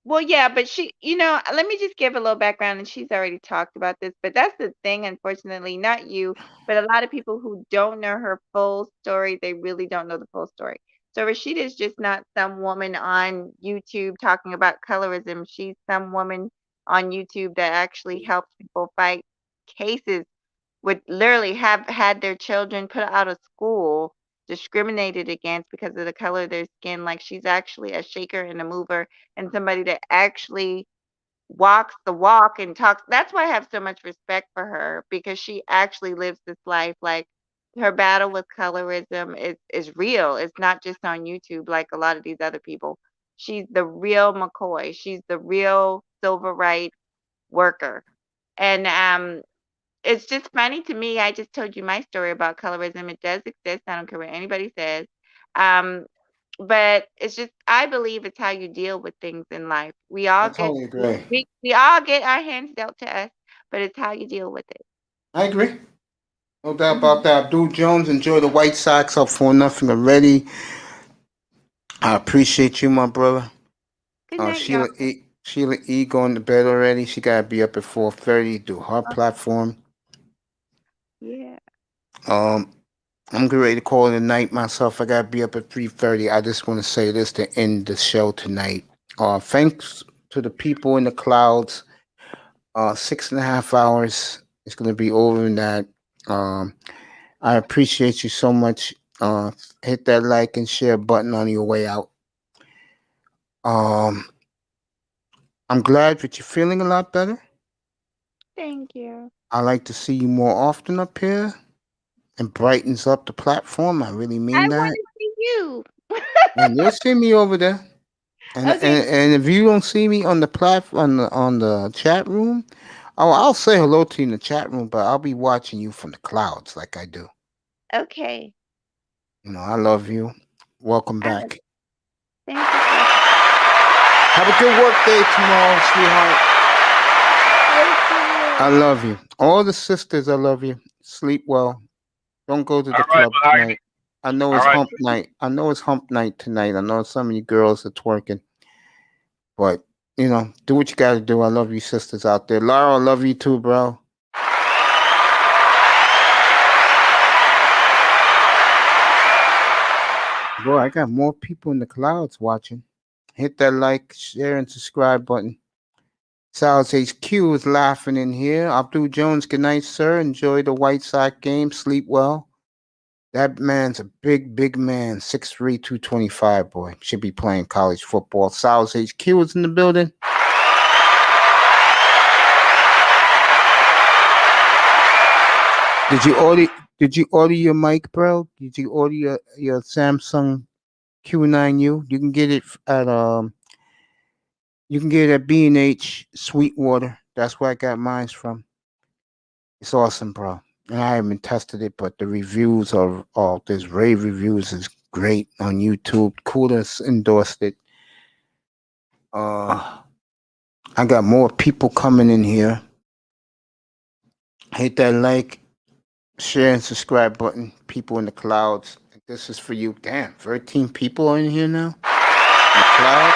Well, yeah, but let me just give a little background, and she's already talked about this, but that's the thing, unfortunately, not you, but a lot of people who don't know her full story, they really don't know the full story. So Rashida is just not some woman on YouTube talking about colorism. She's some woman on YouTube that actually helps people fight cases, would literally have had their children put out of school, discriminated against because of the color of their skin. Like, she's actually a shaker and a mover and somebody that actually walks the walk and talks. That's why I have so much respect for her, because she actually lives this life. Like, her battle with colorism is real. It's not just on YouTube like a lot of these other people. She's the real McCoy. She's the real civil rights worker. And it's just funny to me. I just told you my story about colorism. It does exist. I don't care what anybody says. Um, but it's just, I believe it's how you deal with things in life. We I all get totally agree. we all get our hands dealt to us, but it's how you deal with it. I agree. No doubt about that. Abdul Jones, enjoy the White Sox up 4-0 already. I appreciate you, my brother. Good night, y'all. Sheila E going to bed already. She gotta be up at 4:30, do her platform. Yeah. I'm getting ready to call it a night myself. I gotta be up at 3:30. I just want to say this to end the show tonight. Thanks to the people in the clouds. 6.5 hours. It's gonna be over in that. Um, I appreciate you so much. Hit that like and share button on your way out. Um, I'm glad that you're feeling a lot better. Thank you. I like to see you more often up here. It brightens up the platform. I really I mean want that. to see you. And you'll see me over there. And Okay. and if you don't see me on the on the chat room, I'll say hello to you in the chat room, but I'll be watching you from the clouds like I do. Okay. I love you. Welcome I love back. you. Thank you. So much. Have a good work day tomorrow, sweetheart. Thank I you. love you. All the sisters, I love you. Sleep well. Don't go to the All right, club Mike. tonight. I know All it's right. hump night. I know it's hump night tonight. I know some of you girls are twerking. But, do what you got to do. I love you sisters out there. Laura, I love you too, bro. Boy, I got more people in the clouds watching. Hit that like, share, and subscribe button. Sal's HQ is laughing in here. Abdul Jones, good night, sir. Enjoy the White Sox game. Sleep well. That man's a big, big man. 6'3", 225, boy. Should be playing college football. Sal's HQ is in the building. Did you order your mic, bro? Did you order your Samsung Q9U? You can get it at B&H Sweetwater. That's where I got mine from. It's awesome, bro. And I haven't tested it, but the reviews there's rave reviews is great on YouTube. Coolest endorsed it. I got more people coming in here. Hit that like, share, and subscribe button. People in the clouds. This is for you. Damn, 13 people are in here now. In the clouds.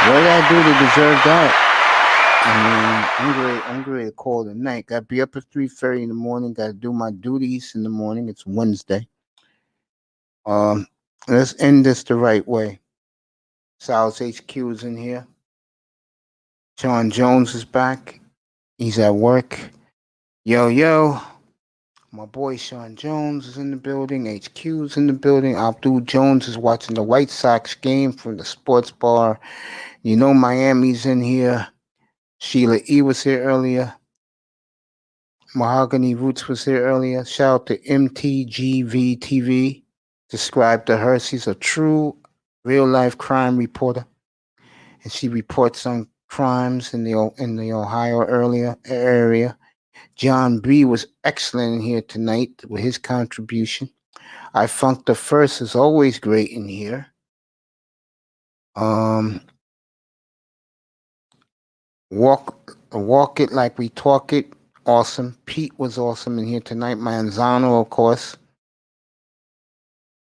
What did I do to deserve that? I'm great to call it a night. Got to be up at 3:30 in the morning. Got to do my duties in the morning. It's Wednesday. Let's end this the right way. Sal's HQ is in here. Sean Jones is back. He's at work. Yo. My boy Sean Jones is in the building. HQ is in the building. Abdul Jones is watching the White Sox game from the sports bar. Miami's in here. Sheila E was here earlier. Mahogany Roots was here earlier. Shout out to MTGV TV. Described to her, she's a true real-life crime reporter, and she reports on crimes in the Ohio area. John B was excellent in here tonight with his contribution. I Funk the First is always great in here. Walk it like we talk it. Awesome. Pete was awesome in here tonight. Manzano, of course.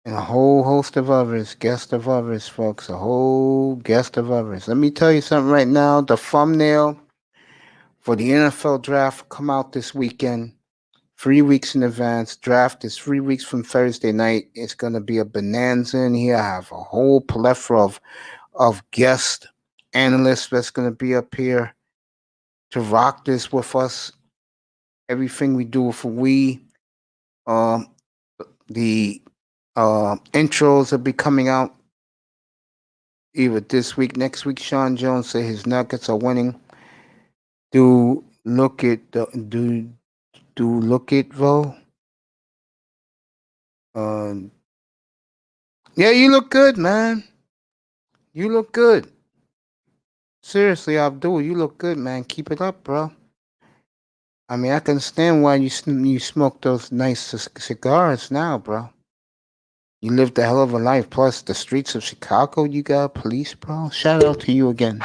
And a whole host of others, guest of others, folks. A whole guest of others. Let me tell you something right now. The thumbnail for the NFL draft come out this weekend. 3 weeks in advance. Draft is 3 weeks from Thursday night. It's going to be a bonanza in here. I have a whole plethora of guest analysts that's going to be up here to rock this with us. Everything we do for the intros will be coming out either this week, next week. Sean Jones said his Nuggets are winning. Do look at Vo. Yeah, you look good, man. You look good. Seriously, Abdul, you look good, man. Keep it up, bro. I mean, I can understand why you smoke those nice cigars now, bro. You lived a hell of a life. Plus, the streets of Chicago, you got police, bro. Shout out to you again.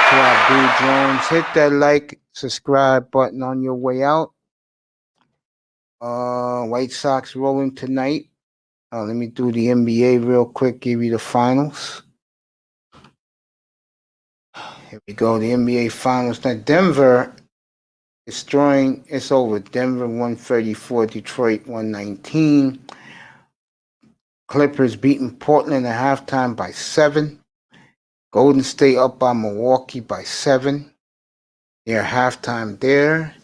To Abdul Jones, hit that like, subscribe button on your way out. White Sox rolling tonight. Let me do the NBA real quick. Give you the finals. Here we go. The NBA Finals. Now, Denver destroying. It's over. Denver 134, Detroit 119. Clippers beating Portland at halftime by 7. Golden State up by Milwaukee by 7. Near halftime there.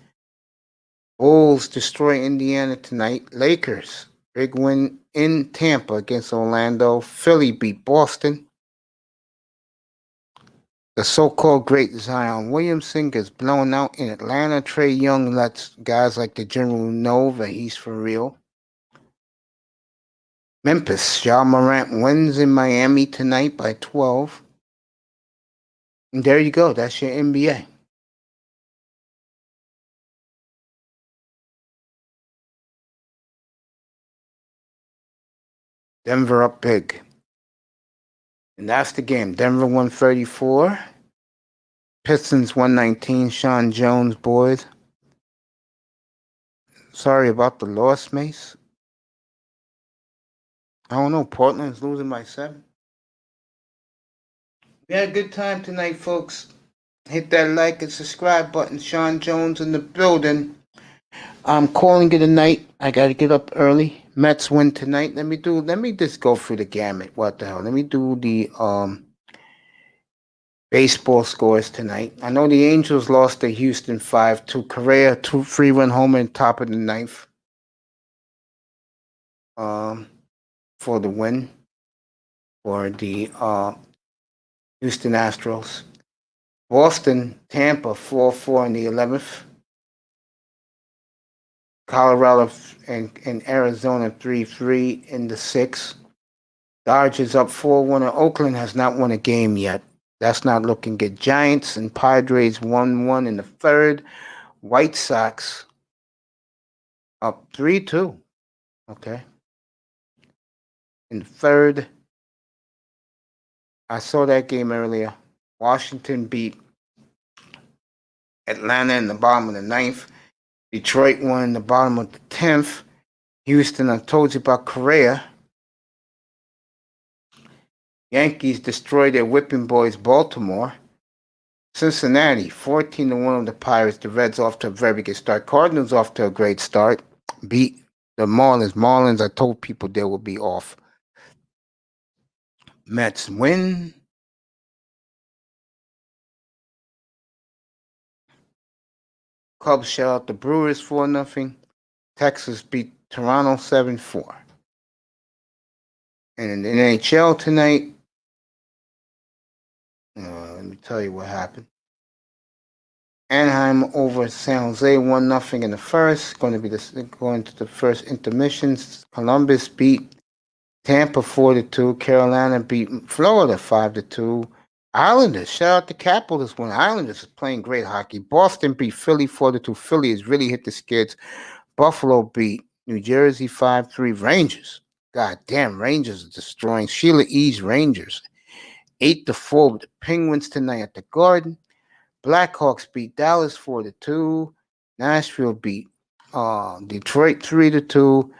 Bulls destroy Indiana tonight. Lakers, big win in Tampa against Orlando. Philly beat Boston. The so-called great Zion Williamson gets blown out in Atlanta. Trae Young lets guys like the general know that he's for real. Memphis, Ja Morant wins in Miami tonight by 12. And there you go. That's your NBA. Denver up big. And that's the game. Denver 134. Pistons 119. Sean Jones, boys. Sorry about the loss, Mace. I don't know. Portland's losing by 7. We had a good time tonight, folks. Hit that like and subscribe button. Sean Jones in the building. I'm calling it a night. I got to get up early. Mets win tonight. Let me just go through the gamut. What the hell? Let me do the baseball scores tonight. I know the Angels lost to Houston 5-2. Correa 3-run homer in top of the ninth. For the win for the Houston Astros. Boston, Tampa 4-4 in the 11th. Colorado and Arizona 3-3 in the 6th. Dodgers up 4-1. Oakland has not won a game yet. That's not looking good. Giants and Padres 1-1 in the 3rd. White Sox up 3-2. Okay. In the 3rd. I saw that game earlier. Washington beat Atlanta in the bottom of the 9th. Detroit won in the bottom of the 10th. Houston, I told you about Correa. Yankees destroyed their whipping boys, Baltimore. Cincinnati, 14-1 over the Pirates. The Reds off to a very good start. Cardinals off to a great start. Beat the Marlins. Marlins, I told people they would be off. Mets win. Cubs shut out the Brewers 4-0. Texas beat Toronto 7-4. And in the NHL tonight, let me tell you what happened. Anaheim over San Jose 1-0 in the first. Going to the first intermissions. Columbus beat Tampa 4-2. Carolina beat Florida 5-2. Islanders, shout out to Capitals one. Islanders is playing great hockey. Boston beat Philly 4-2. Philly has really hit the skids. Buffalo beat New Jersey 5-3. Rangers. God damn, Rangers are destroying Sheila E's Rangers. 8-4 with the Penguins tonight at the Garden. Blackhawks beat Dallas 4-2. Nashville beat Detroit 3-2.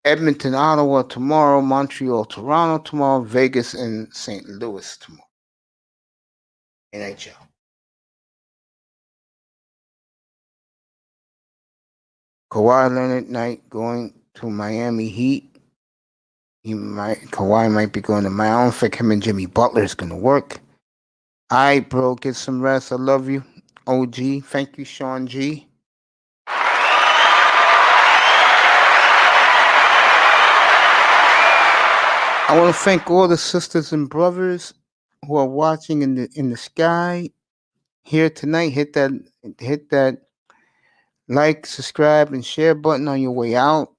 Edmonton, Ottawa tomorrow. Montreal, Toronto tomorrow. Vegas and St. Louis tomorrow. NHL. Kawhi Leonard night going to Miami Heat. Kawhi might be going to Miami. I don't think him and Jimmy Butler is going to work. All right, bro, get some rest. I love you. OG. Thank you, Sean G. I want to thank all the sisters and brothers who are watching in the sky here tonight. Hit that like, subscribe, and share button on your way out.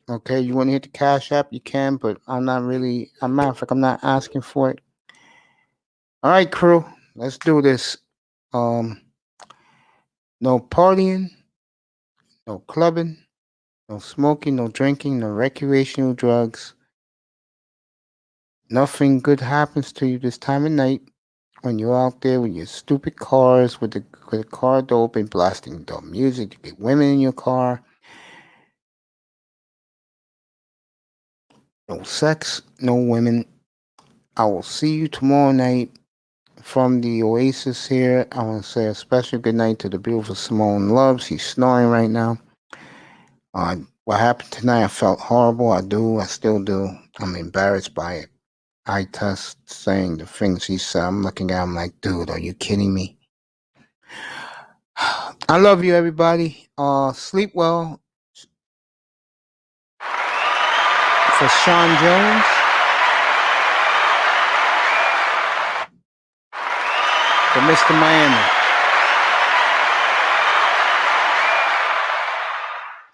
Okay, you want to hit the Cash App, you can, but I'm not asking for it. All right, crew, let's do this. No partying, no clubbing, no smoking, no drinking, no recreational drugs. Nothing good happens to you this time of night when you're out there with your stupid cars with the car door open, blasting dumb music. You get women in your car. No sex, no women. I will see you tomorrow night from the Oasis here. I want to say a special good night to the beautiful Simone Loves. She's snoring right now. What happened tonight, I felt horrible. I still do. I'm embarrassed by it. I test saying the things he said. I'm looking at him like, dude, are you kidding me? I love you, everybody. Sleep well. For Sean Jones. For Mr. Miami.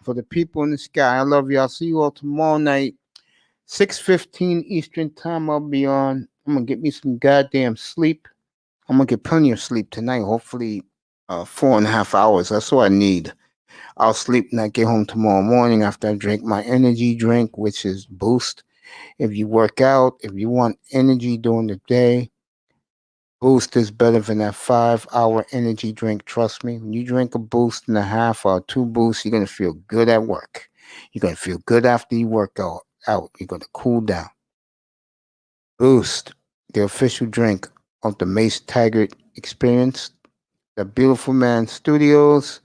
For the people in the sky, I love you. I'll see you all tomorrow night, 6:15 Eastern time. I'll be on. I'm gonna get me some goddamn sleep. I'm gonna get plenty of sleep tonight. Hopefully, 4.5 hours. That's all I need. I'll sleep and I get home tomorrow morning after I drink my energy drink, which is Boost. If you work out, if you want energy during the day, Boost is better than that 5-hour energy drink. Trust me. When you drink a Boost and a half or 2 Boosts, you're gonna feel good at work. You're gonna feel good after you work out. You're gonna cool down. Boost, the official drink of the Mace Taggart Experience, the Beautiful Man Studios,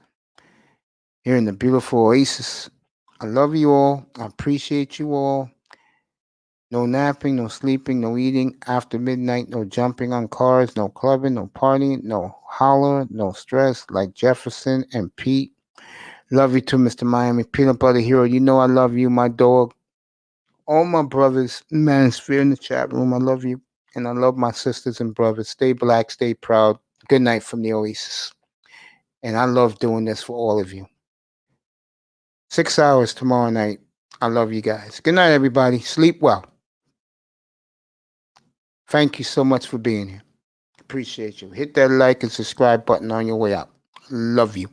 here in the beautiful Oasis. I love you all. I appreciate you all. No napping, no sleeping, no eating after midnight, no jumping on cars, no clubbing, no partying, no holler, no stress like Jefferson and Pete. Love you too, Mr. Miami. Peanut Butter Hero, you know I love you, my dog. All my brothers, Manosphere in the chat room, I love you. And I love my sisters and brothers. Stay black, stay proud. Good night from the Oasis. And I love doing this for all of you. 6 hours tomorrow night. I love you guys. Good night, everybody. Sleep well. Thank you so much for being here. Appreciate you. Hit that like and subscribe button on your way out. Love you.